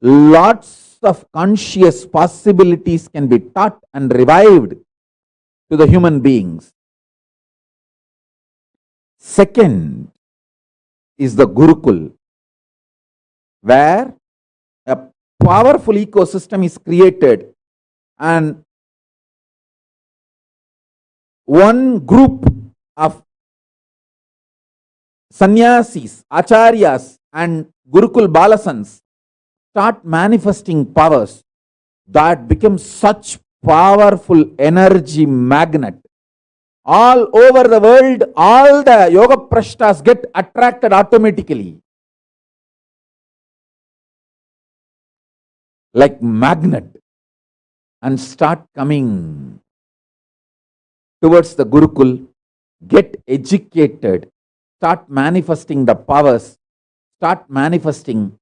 lots of conscious possibilities can be taught and revived to the human beings. Second is the Gurukul, where a powerful ecosystem is created and one group of sannyasis, acharyas and Gurukul balasans start manifesting powers that become such powerful energy magnet. All over the world, all the yoga prashtas get attracted automatically. Like magnet, and start coming towards the Gurukul, get educated, start manifesting the powers, start manifesting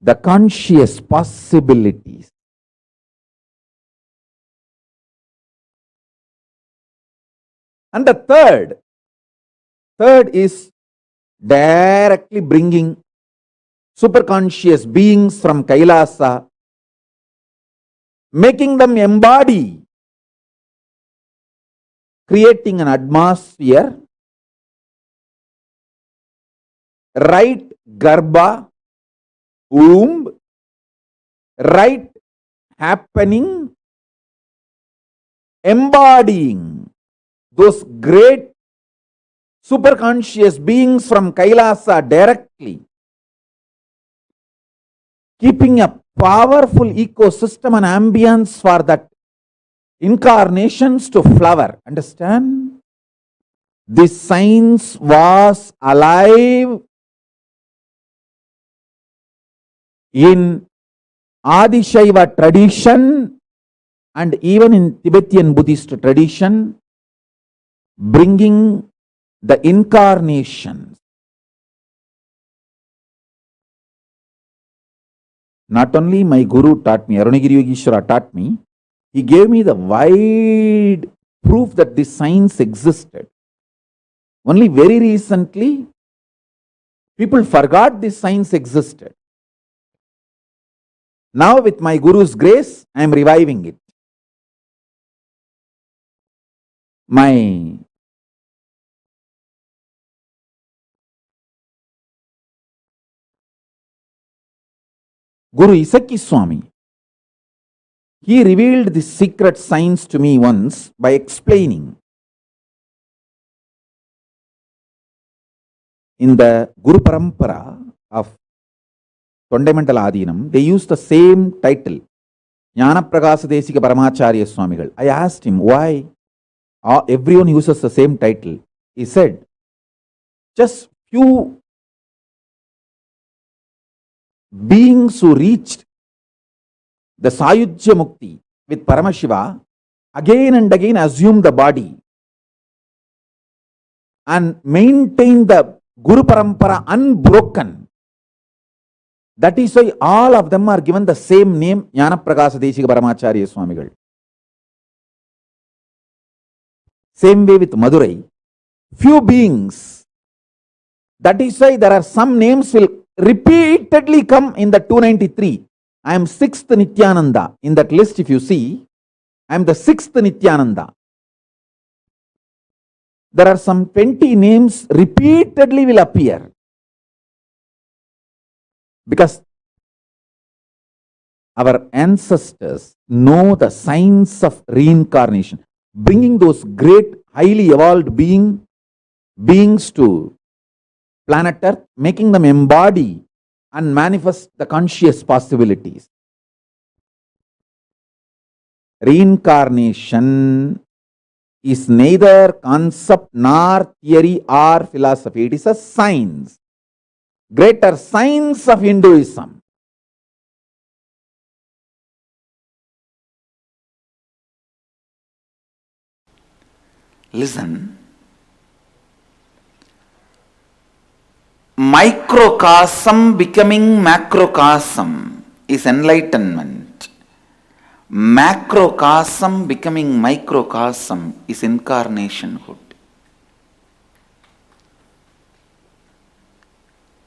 the conscious possibilities. And the third is directly bringing superconscious beings from KAILASA, making them embody, creating an atmosphere, right garbha, womb, right happening, embodying those great superconscious beings from KAILASA directly, keeping a powerful ecosystem and ambience for that incarnations to flower. Understand? This science was alive in Adishaiva tradition and even in Tibetan Buddhist tradition, bringing the incarnations. Not only my Guru taught me, Arunagiri Yogeshwara taught me, he gave me the wide proof that this science existed. Only very recently, people forgot this science existed. Now with my Guru's grace, I am reviving it. My Guru Isaki Swami, he revealed this secret science to me once by explaining. In the Guru Parampara of Fundamental Adinam, they used the same title, Jnana Prakasadesika Paramacharya Swamigal. I asked him why everyone uses the same title. He said, just few beings who reached the Sayujya Mukti with Paramashiva again and again assume the body and maintain the Guru Parampara unbroken. That is why all of them are given the same name, Jnana Prakasadesika Paramacharya Swamigal. Same way with Madurai. Few beings. That is why there are some names will repeatedly come in the 293. I am 6th Nithyananda. In that list, if you see, I am the 6th Nithyananda. There are some 20 names repeatedly will appear. Because our ancestors know the science of reincarnation, bringing those great, highly evolved beings to planet Earth, making them embody and manifest the conscious possibilities. Reincarnation is neither concept nor theory or philosophy. It is a science. Greater science of Hinduism. Listen. Microcosm becoming macrocosm is enlightenment. Macrocosm becoming microcosm is incarnationhood.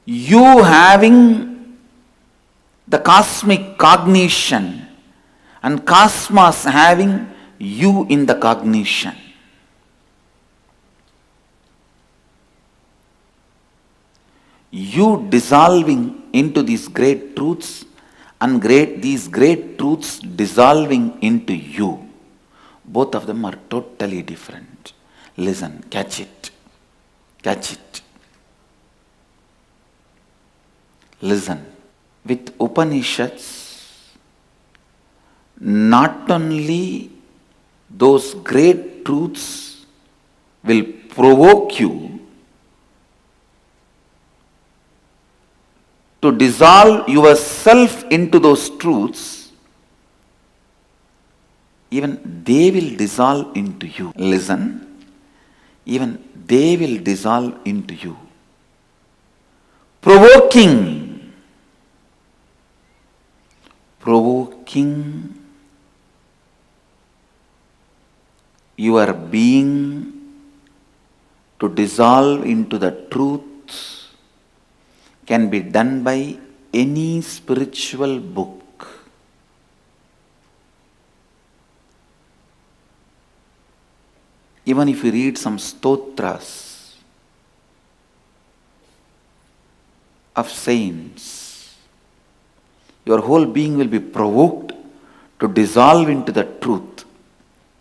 You having the cosmic cognition and cosmos having you in the cognition. You dissolving into these great truths and these great truths dissolving into you. Both of them are totally different. Listen, catch it. Catch it. Listen. With Upanishads, not only those great truths will provoke you to dissolve yourself into those truths, even they will dissolve into you. Listen, even they will dissolve into you. Provoking your being to dissolve into the truth can be done by any spiritual book. Even if you read some stotras of saints, your whole being will be provoked to dissolve into the truth.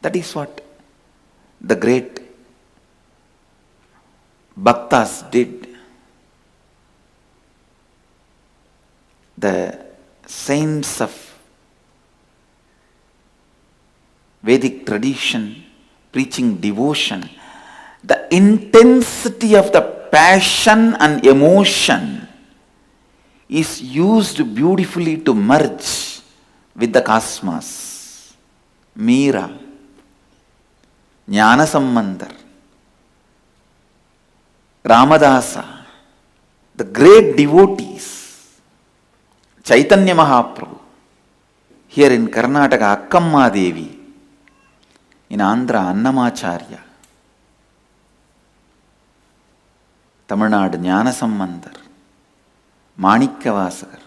That is what the great bhaktas did. The saints of Vedic tradition preaching devotion, the intensity of the passion and emotion is used beautifully to merge with the cosmos. Meera, Jnana Sambandhar, Ramadasa, the great devotees, Chaitanya Mahaprabhu, here in Karnataka, Akkamma Devi, in Andhra, Annamacharya, Tamil Nadu, Jnana Sambandar, Manikkavasagar.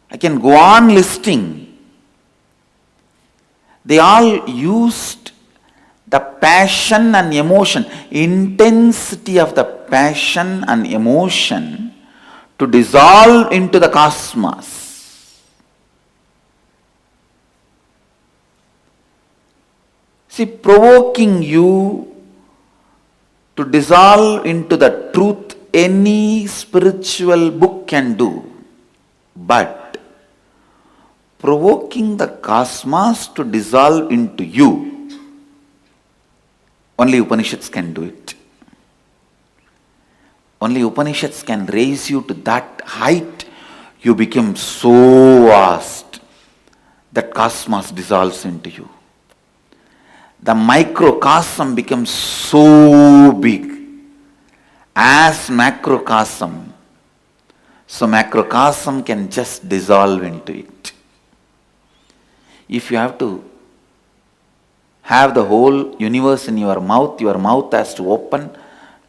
I can go on listing. They all used the passion and emotion, intensity of the passion and emotion to dissolve into the cosmos. See, provoking you to dissolve into the truth, any spiritual book can do. But provoking the cosmos to dissolve into you, only Upanishads can do it. Only Upanishads can raise you to that height. You become so vast that cosmos dissolves into you. The microcosm becomes so big as macrocosm. So macrocosm can just dissolve into it. If you have to have the whole universe in your mouth has to open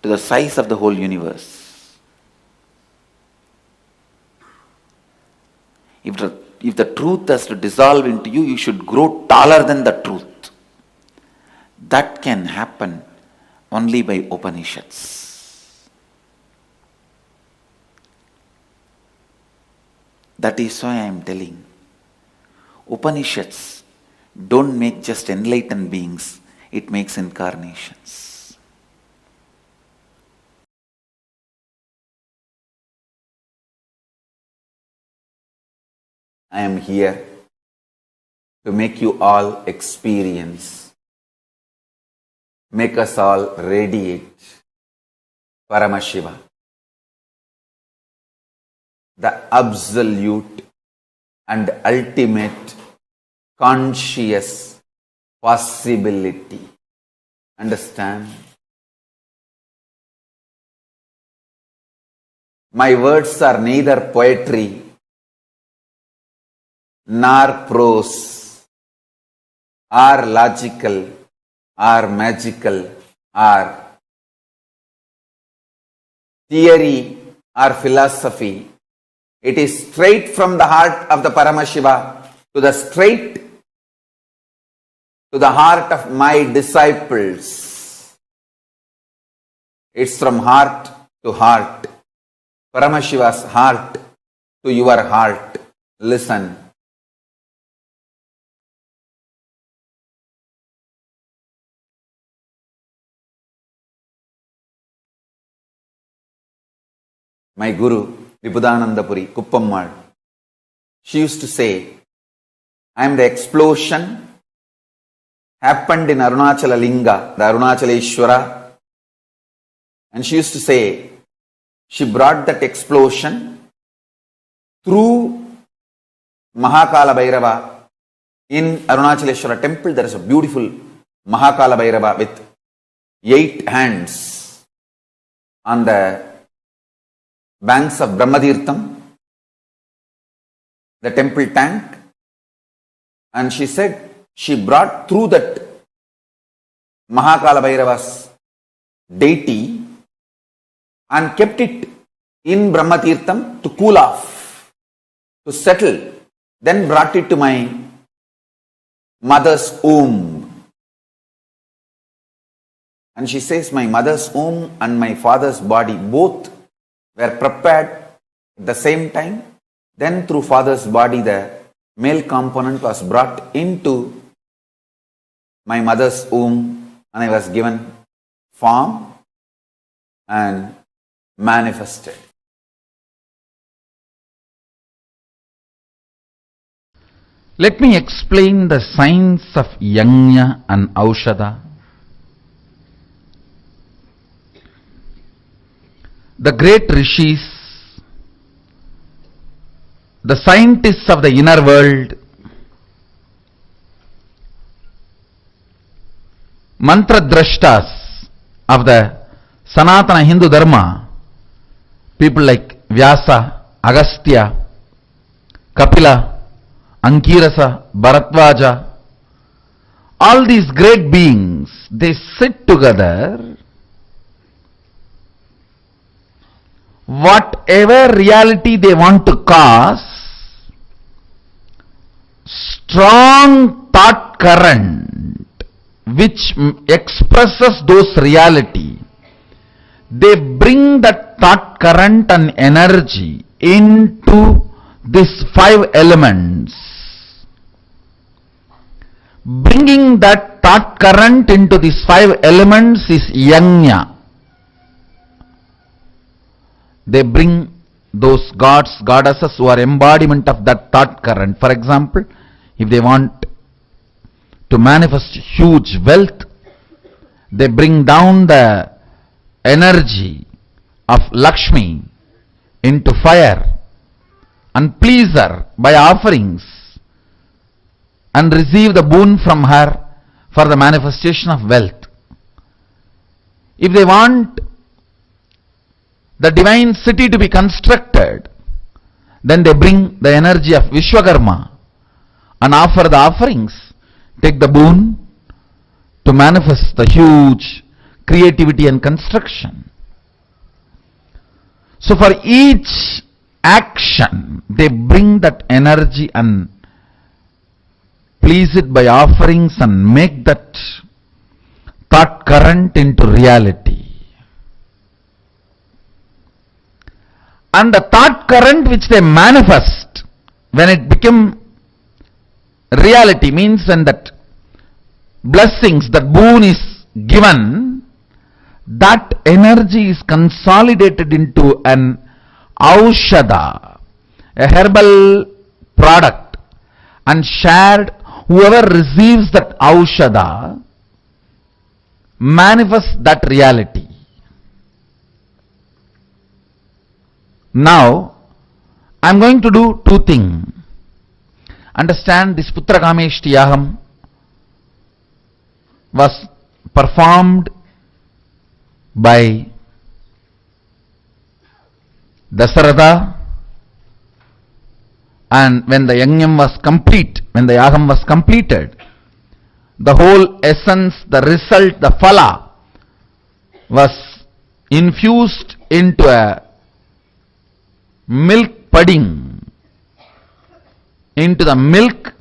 to the size of the whole universe. If the truth has to dissolve into you, you should grow taller than the truth. That can happen only by Upanishads. That is why I am telling, Upanishads don't make just enlightened beings, it makes incarnations. I am here to make you all experience, make us all radiate Paramashiva, the absolute and ultimate conscious possibility. Understand? My words are neither poetry nor prose, or logical, or magical, or theory, or philosophy. It is straight from the heart of the Paramashiva to the heart of my disciples. It's from heart to heart. Paramashiva's heart to your heart. Listen. My Guru, Vibhudanandapuri, Kuppammal, she used to say, I am the explosion happened in Arunachala Linga, the Arunachaleshwara. And she used to say, she brought that explosion through Mahakala Bhairava. In Arunachaleshwara temple, there is a beautiful Mahakala Bhairava with 8 hands on the banks of Brahmatirtham, the temple tank. And she said, she brought through that Mahakala Bhairava's deity and kept it in Brahmatirtham to cool off, to settle. Then brought it to my mother's womb. And she says, my mother's womb and my father's body both were prepared at the same time. Then through father's body, the male component was brought into my mother's womb, and I was given form and manifested. Let me explain the science of Yajna and Aushadha. The great rishis, the scientists of the inner world, mantra drashtas of the Sanatana Hindu Dharma, people like Vyasa, Agastya, Kapila, Ankirasa, Bharadvaja, all these great beings, they sit together. Whatever reality they want to cause, strong thought current which expresses those reality, they bring that thought current and energy into these 5 elements. Bringing that thought current into these 5 elements is yajna. They bring those gods, goddesses who are embodiment of that thought current. For example, if they want to manifest huge wealth, they bring down the energy of Lakshmi into fire and please her by offerings and receive the boon from her for the manifestation of wealth. If they want the divine city to be constructed, then they bring the energy of Vishwakarma and offer the offerings, take the boon to manifest the huge creativity and construction. So for each action, they bring that energy and please it by offerings and make that thought current into reality. And the thought current which they manifest, when it become reality, means when that blessings, that boon is given, that energy is consolidated into an aushadha, a herbal product, and shared. Whoever receives that aushadha manifests that reality. Now, I am going to do 2 things. Understand, this Putra Kameshti Yagam was performed by Dasaratha, and when the yajnam was complete, when the yagam was completed, the whole essence, the result, the phala was infused into a milk pudding, into the milk,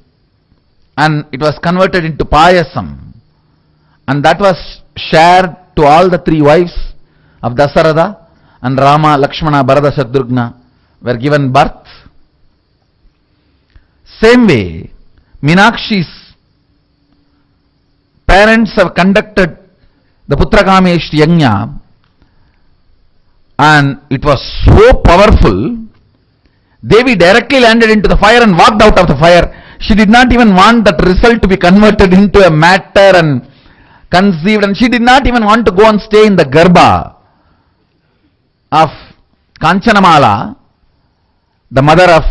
and it was converted into payasam, and that was shared to all the 3 wives of Dasaratha, and Rama, Lakshmana, Bharata, Shatrugna were given birth. Same way, Meenakshi's parents have conducted the Putra Kameshti Yajna, and it was so powerful. Devi directly landed into the fire and walked out of the fire. She did not even want that result to be converted into a matter and conceived, and she did not even want to go and stay in the Garbha of Kanchanamala, the mother of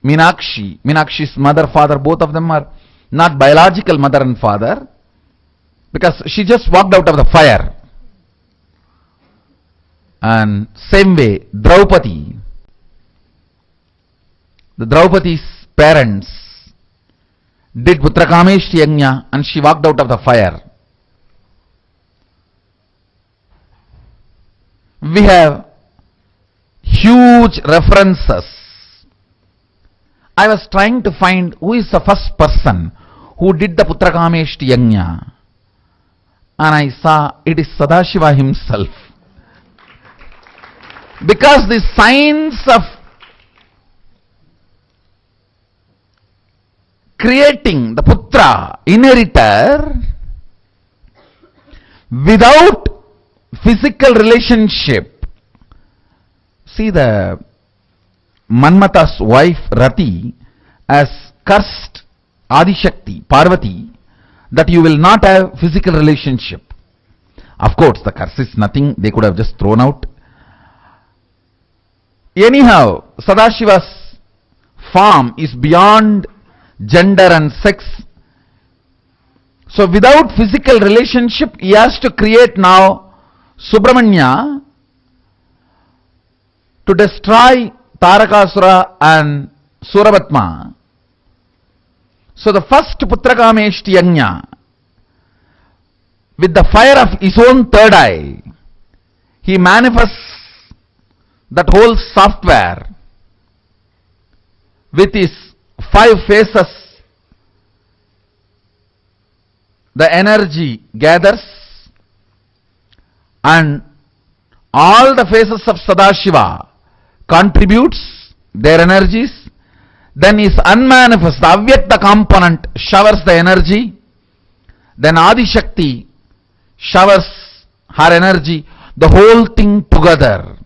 Meenakshi. Meenakshi's mother, father, both of them are not biological mother and father, because she just walked out of the fire. And same way, Draupadi, the Draupadi's parents did Putra Kameshti Yajna, and she walked out of the fire. We have huge references. I was trying to find who is the first person who did the Putra Kameshti Yajna, and I saw it is Sadashiva himself. Because the science of creating the Putra, inheritor, without physical relationship. See, the Manmata's wife Rati has cursed Adishakti, Parvati, that you will not have physical relationship. Of course, the curse is nothing, they could have just thrown out. Anyhow, Sadashiva's form is beyond gender and sex. So without physical relationship, he has to create now Subramanya to destroy Tarakasura and Suravatma. So the first Putrakameshti Yajna, with the fire of his own third eye, he manifests that whole software with his 5 faces. The energy gathers and all the faces of Sadashiva contributes their energies. Then his unmanifest, the Avyakta component showers the energy. Then Adi Shakti showers her energy. The whole thing together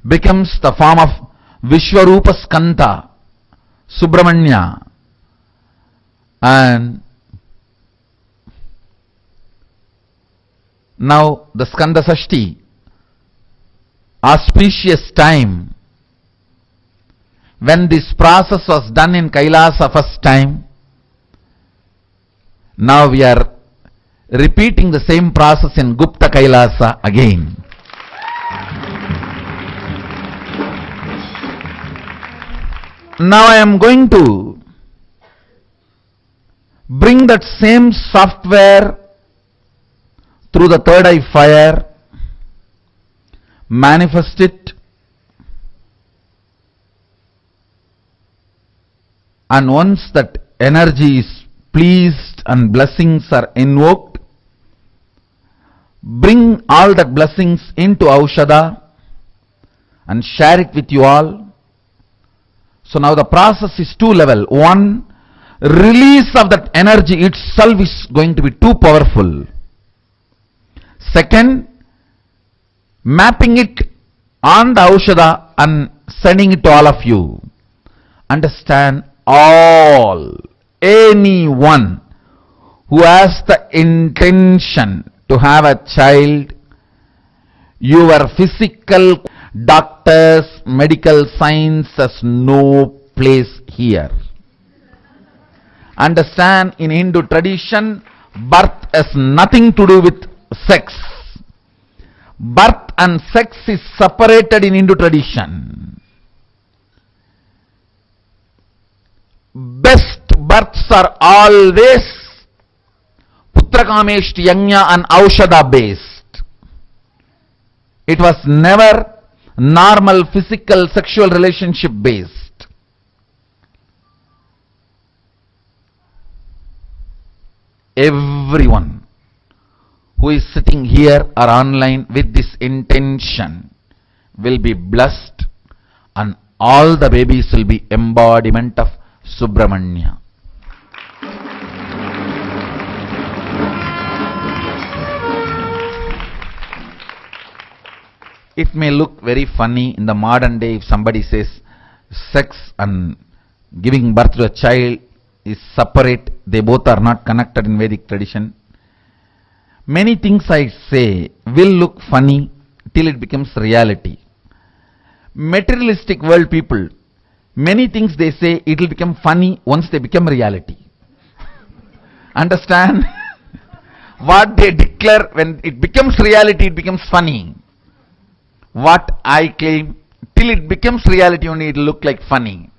becomes the form of Vishwarupa Skanda, Subramanya. And now the Skanda Sashti, auspicious time, when this process was done in Kailasa first time, now we are repeating the same process in Gupta Kailasa again. Now I am going to bring that same software through the third eye fire, manifest it, and once that energy is pleased and blessings are invoked, bring all that blessings into Aushada and share it with you all. So now the process is 2 level. One, release of that energy itself is going to be too powerful. Second, mapping it on the Aushada and sending it to all of you. Understand, all, anyone who has the intention to have a child, your physical doctors, medical science has no place here. Understand, in Hindu tradition, birth has nothing to do with sex. Birth and sex is separated in Hindu tradition. Best births are always Putrakameshti Yajna and Aushada based. It was never normal physical sexual relationship based. Everyone who is sitting here or online with this intention will be blessed, and all the babies will be embodiment of Subramanya. It may look very funny in the modern day if somebody says sex and giving birth to a child is separate, they both are not connected in Vedic tradition. Many things I say will look funny till it becomes reality. Materialistic world people, many things they say it will become funny once they become reality. Understand? What they declare, when it becomes reality, it becomes funny. What I claim, till it becomes reality only, it will look like funny.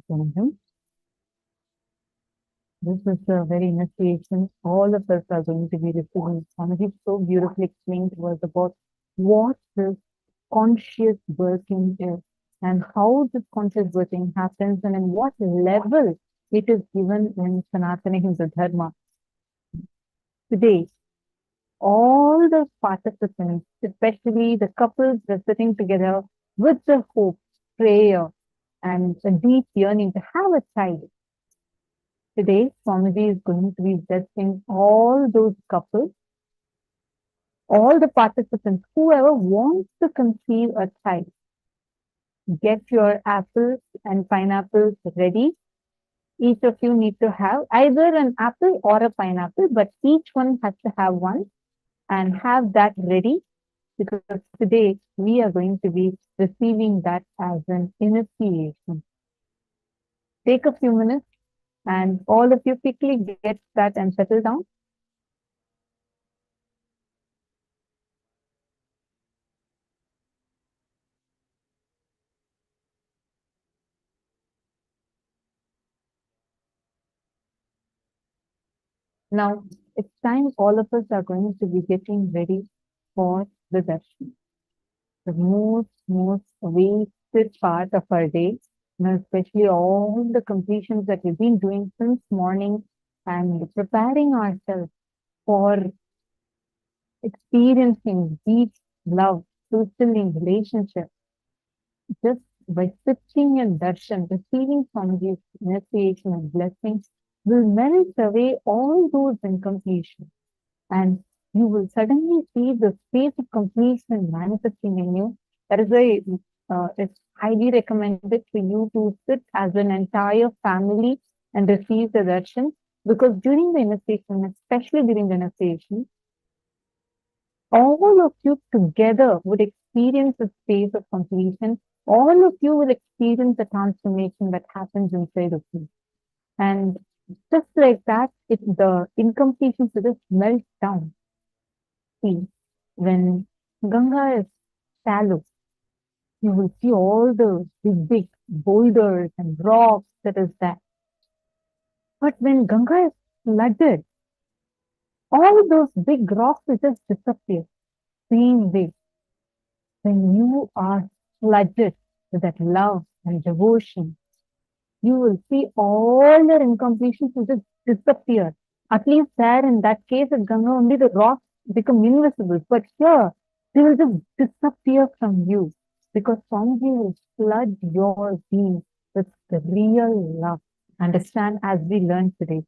join him. This is a very initiation. All of us are going to be receiving. Swamiji so beautifully explained to us about what this conscious working is and how this conscious working happens and in what level it is given in Sanatana Hindu Dharma. Today, all the participants, especially the couples, are sitting together with the hope, prayer, and a deep yearning to have a child. Today, Swamiji is going to be blessing all those couples, all the participants, whoever wants to conceive a child. Get your apples and pineapples ready. Each of you need to have either an apple or a pineapple, but each one has to have one and have that ready, because today we are going to be receiving that as an initiation. Take a few minutes and all of you quickly get that and settle down. Now, it's time all of us are going to be getting ready for the darshan. The most wasted part of our day, especially all the completions that we've been doing since morning and preparing ourselves for experiencing deep love, fulfilling relationship. Just by sitting in darshan, receiving Swamiji's initiation and blessings will melt away all those incompletions. And you will suddenly see the space of completion manifesting in you. That is why it's highly recommended for you to sit as an entire family and receive the darshan, because during the initiation, especially during the initiation, all of you together would experience the space of completion. All of you will experience the transformation that happens inside of you. And just like that, the incompletions will just melt down. See, when Ganga is shallow, you will see all the big boulders and rocks that is there. But when Ganga is flooded, all those big rocks will just disappear. Same way, when you are flooded with that love and devotion, you will see all your incompletions will just disappear. At least there in that case at Ganga, only the rocks become invisible. But here, they will just disappear from you, because Swamiji will flood your being with the real love. Understand, as we learned today.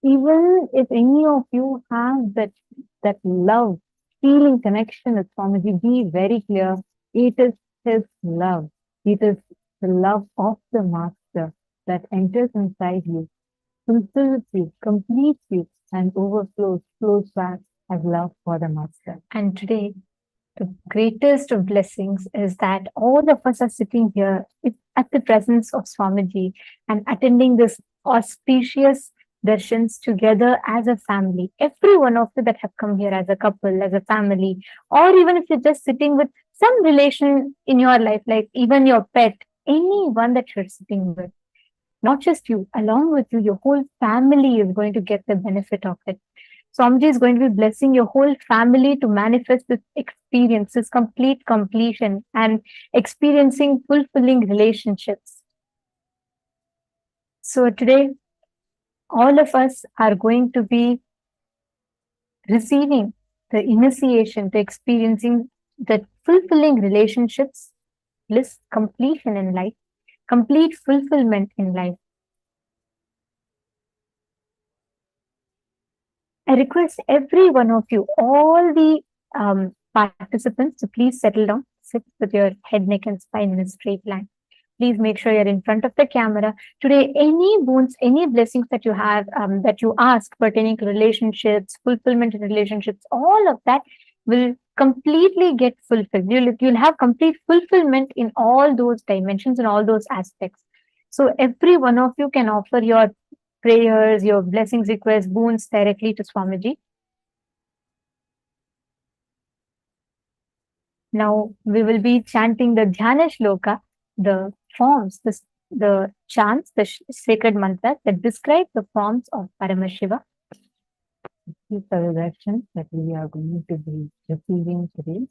Even if any of you have that love, feeling connection with Swamiji, be very clear, it is his love. It is the love of the Master that enters inside you, fulfills you, completes you, and overflows, flows back as love for the Master. And today, the greatest of blessings is that all of us are sitting here at the presence of Swamiji and attending this auspicious darshans together as a family. Every one of you that have come here as a couple, as a family, or even if you're just sitting with some relation in your life, like even your pet, anyone that you're sitting with, not just you, along with you, your whole family is going to get the benefit of it. Swamiji is going to be blessing your whole family to manifest this experience, this complete completion and experiencing fulfilling relationships. So today, all of us are going to be receiving the initiation to experiencing the fulfilling relationships, bliss, completion in life, complete fulfillment in life. I request every one of you, all the participants, to please settle down, sit with your head, neck, and spine in a straight line. Please make sure you're in front of the camera. Today, any boons, any blessings that you have, that you ask pertaining to relationships, fulfillment in relationships, all of that will completely get fulfilled. You'll have complete fulfillment in all those dimensions and all those aspects. So every one of you can offer your prayers, your blessings, requests, boons directly to Swamiji. Now we will be chanting the Jana Loka, the forms, the the chants, the sacred mantras that describe the forms of Paramashiva. These are the directions that we are going to be receiving today.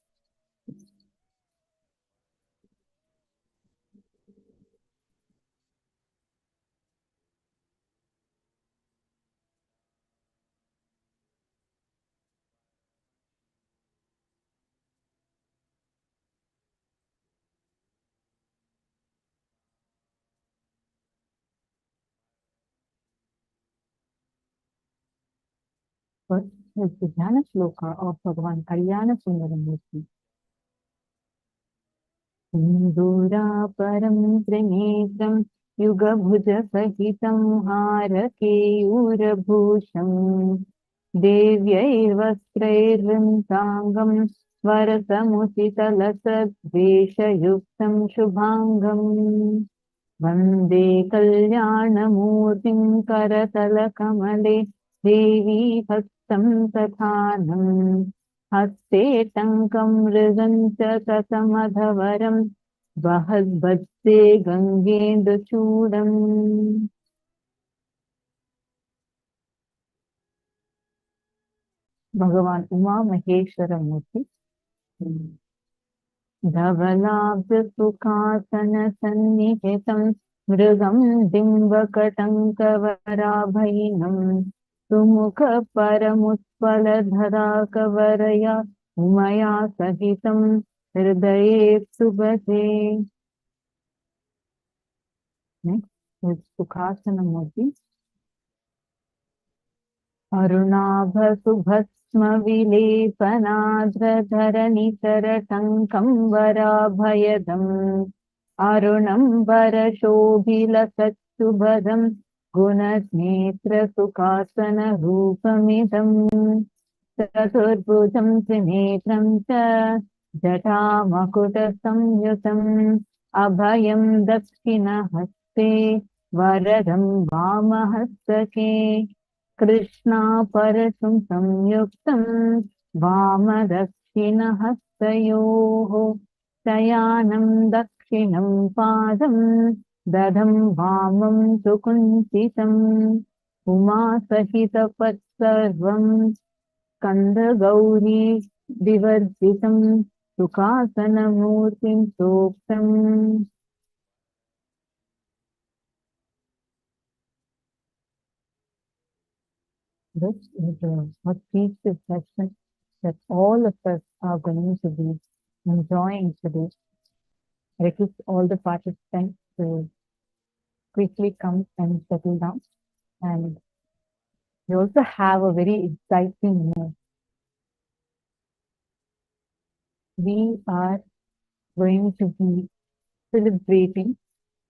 First is the Jana Loka of Bhagavan Sundaramurti. Sindura param trinetram yuga bhuja sahitam harake urabhusham devyai vastrairvintangam svarasamusita yuktam shubhangam Vande Kalyanamurtim Karatala Kamale Devi Bhaktam Tathanam Haste Tankam Rizanta Tasamadhavaram Vahadbhatte Gangendu Chudam. Bhagavan Uma Maheshwara Murti. Dhavalabdasukasana sannihitam mrugam dimbakatankavarabhainam sumukha paramuspala kavaraya umaya sahitam hridaye subhate. Next is Sukhasana Murti. Arunabha subhasma vilepanadra dharanitaratankam varabhayadam Arunam varashobhila satsubhadam gunasnetra sukhasana rupamidam Chaturbhujam trinetram cha jata samyutam abhayam dakshina haste varadam vamahastake Krishna parasum samyuktam vama dakshina hastayoho sayanam dakshinam padam dadam vamam sukunsitam uma sahita patsarvam skanda gauri divarjitam sukasana murtim soktam. This is what teaches this session that all of us are going to be enjoying today. I request all the participants to quickly come and settle down. And we also have a very exciting news. We are going to be celebrating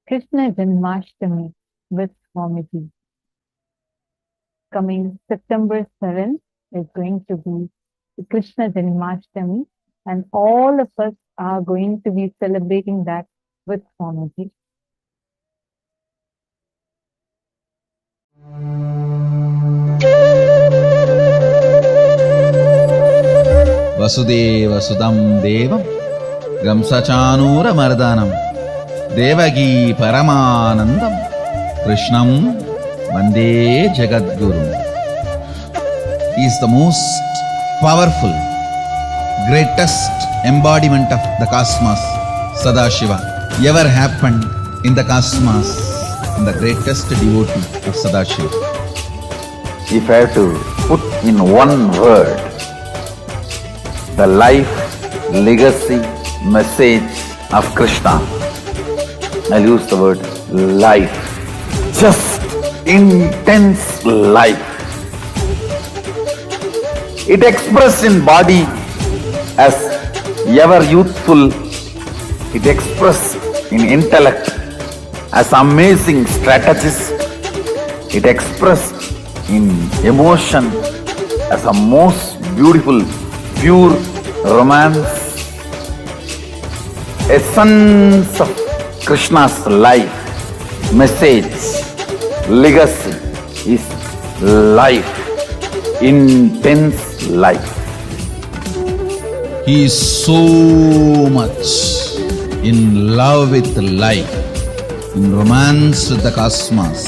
Krishna Janmashtami with Swamiji. Coming September 7th is going to be Krishna Janmashtami, and all of us are going to be celebrating that with Swamiji. Vasudeva Sudam Devam Gamsachanura Mardanam Devagi Paramanandam Krishnam Vande Jagadguru. He is the most powerful, greatest embodiment of the cosmos, Sadashiva, ever happened in the cosmos, and the greatest devotee of Sadashiva. If I have to put in one word the life, legacy, message of Krishna, I'll use the word life. Just intense life. It expressed in body as ever youthful. It expressed in intellect as amazing strategist. It expressed in emotion as a most beautiful, pure romance. Essence of Krishna's life, message, legacy is life, intense life. He is so much in love with life in romance with the cosmos.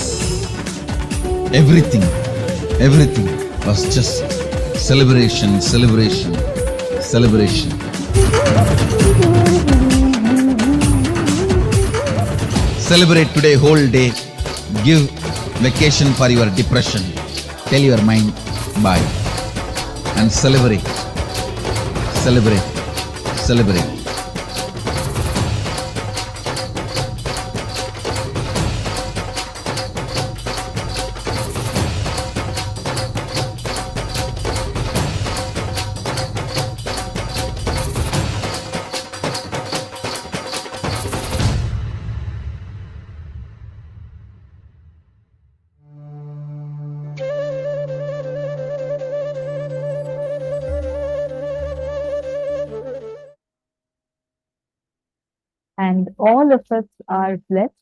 Everything was just celebration. Celebrate today whole day. Give vacation for your depression. Tell your mind bye and celebrate. And all of us are blessed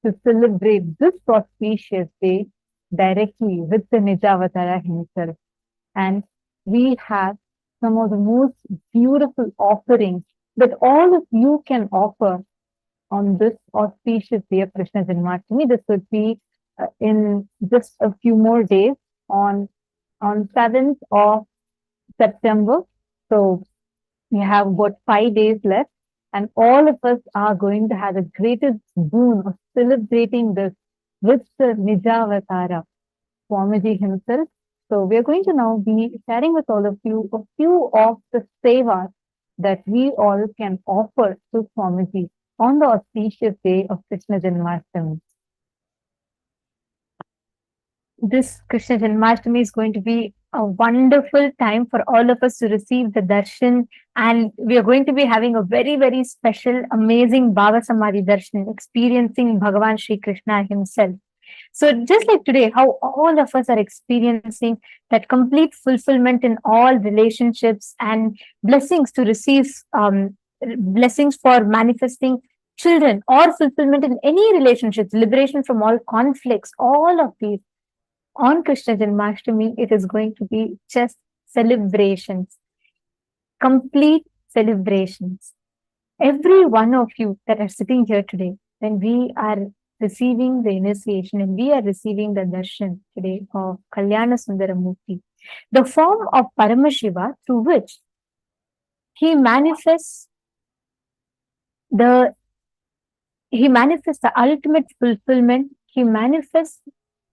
to celebrate this auspicious day directly with the Nijavatara himself. And we have some of the most beautiful offerings that all of you can offer on this auspicious day of Krishna Janmashtami. This would be in just a few more days on 7th of September. So we have about 5 days left, and all of us are going to have the greatest boon of celebrating this with the Nijavatara, Swamiji himself. So we are going to now be sharing with all of you a few of the sevas that we all can offer to Swamiji on the auspicious day of Krishna Janmashtami. This Krishna Janmashtami is going to be a wonderful time for all of us to receive the darshan, and we are going to be having a very, very special, amazing Bhava Samadhi darshan, experiencing Bhagavan Shri Krishna himself. So just like today, how all of us are experiencing that complete fulfillment in all relationships and blessings to receive, blessings for manifesting children or fulfillment in any relationships, liberation from all conflicts, all of these. On Krishna Janmashtami, it is going to be just celebrations, complete celebrations. Every one of you that are sitting here today, when we are receiving the initiation and we are receiving the darshan today of Kalyana Sundaramurti, the form of Paramashiva through which he manifests the ultimate fulfillment, he manifests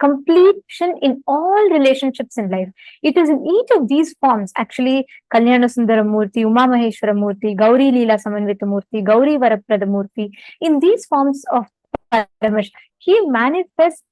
completion in all relationships in life. It is in each of these forms, actually, Kalyana Sundaramurti, Uma Maheshwara Murti, Gauri Leela Samanvita Murti, Gauri Varaprada Murti, in these forms of Paramash, he manifests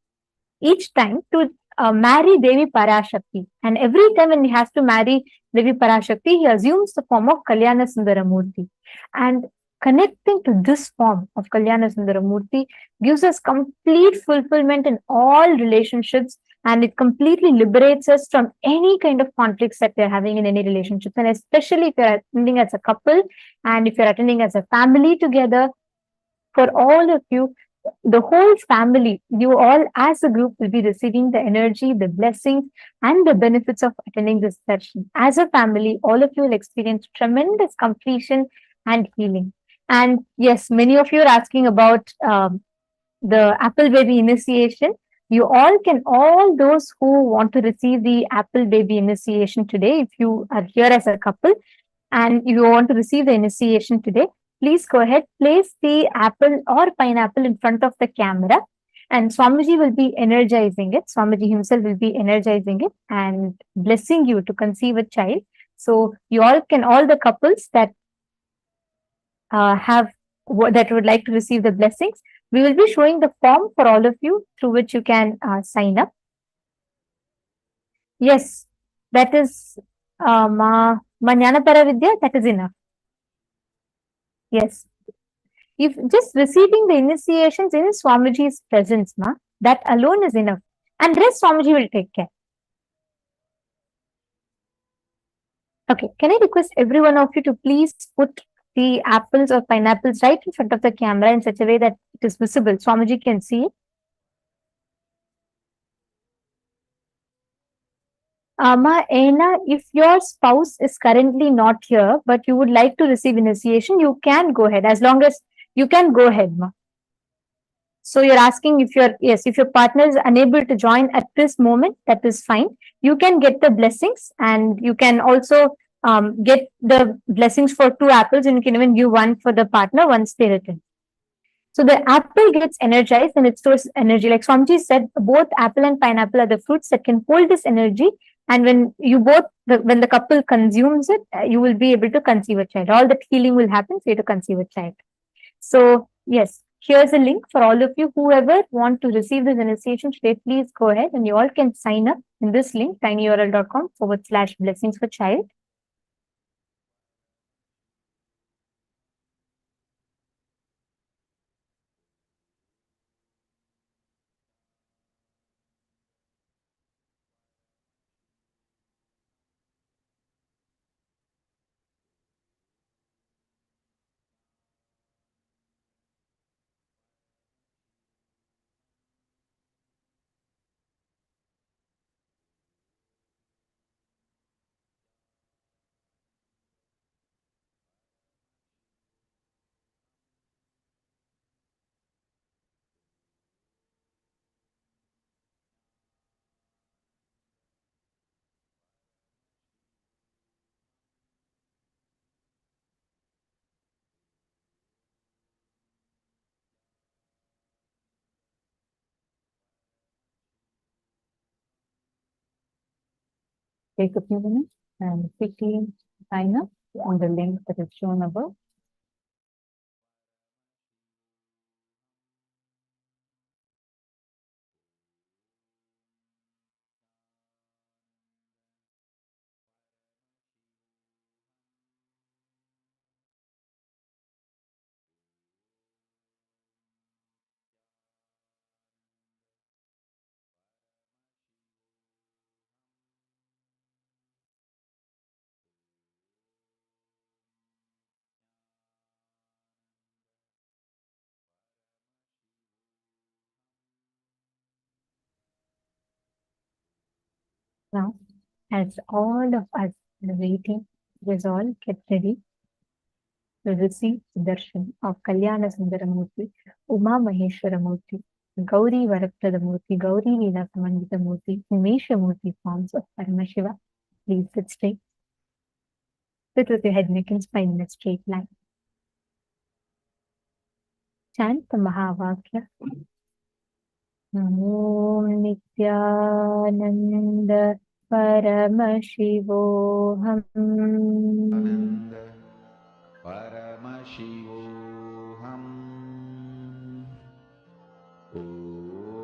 each time to marry Devi Parashakti. And every time when he has to marry Devi Parashakti, he assumes the form of Kalyana Sundaramurti. And connecting to this form of Kalyana Sundaramurti gives us complete fulfillment in all relationships, and it completely liberates us from any kind of conflicts that we're having in any relationships. And especially if you're attending as a couple and if you're attending as a family together, for all of you, the whole family, you all as a group will be receiving the energy, the blessings, and the benefits of attending this session. As a family, all of you will experience tremendous completion and healing. And yes, many of you are asking about the Apple Baby initiation. You all can, all those who want to receive the Apple Baby initiation today, if you are here as a couple and you want to receive the initiation today, please go ahead, place the apple or pineapple in front of the camera, and Swamiji will be energizing it. Swamiji himself will be energizing it and blessing you to conceive a child. So you all can, all the couples that that would like to receive the blessings, we will be showing the form for all of you through which you can sign up. Yes, that is Jnanapara Vidya, that is enough. Yes. If just receiving the initiations in Swamiji's presence, that alone is enough. And rest Swamiji will take care. Okay, can I request every one of you to please put the apples or pineapples right in front of the camera in such a way that it is visible. Swamiji can see it. Ena, if your spouse is currently not here, but you would like to receive initiation, you can go ahead. As long as you can go ahead, Ma. So you're asking if if your partner is unable to join at this moment, that is fine. You can get the blessings, and you can also get the blessings for 2 apples, and you can even give one for the partner once they return. So the apple gets energized and it stores energy. Like Swamiji said, both apple and pineapple are the fruits that can hold this energy. And when when the couple consumes it, you will be able to conceive a child. All that healing will happen for you to conceive a child. So yes, here's a link for all of you. Whoever want to receive this initiation today, please go ahead and you all can sign up in this link, tinyurl.com/blessings for child. Take a few minutes and quickly sign up on the link that is shown above. Now, as all of us are waiting, let us all get ready to receive the darshan of Kalyana Sundaramurti, Uma Maheshwaramurti, Gauri Varapradamurti, Gauri Leela Samanditamurti, Umeshamurti forms of Paramashiva. Please sit straight. Sit with your head, neck, and spine in a straight line. Chant the Mahavakya. Om Nithyananda Paramashivoham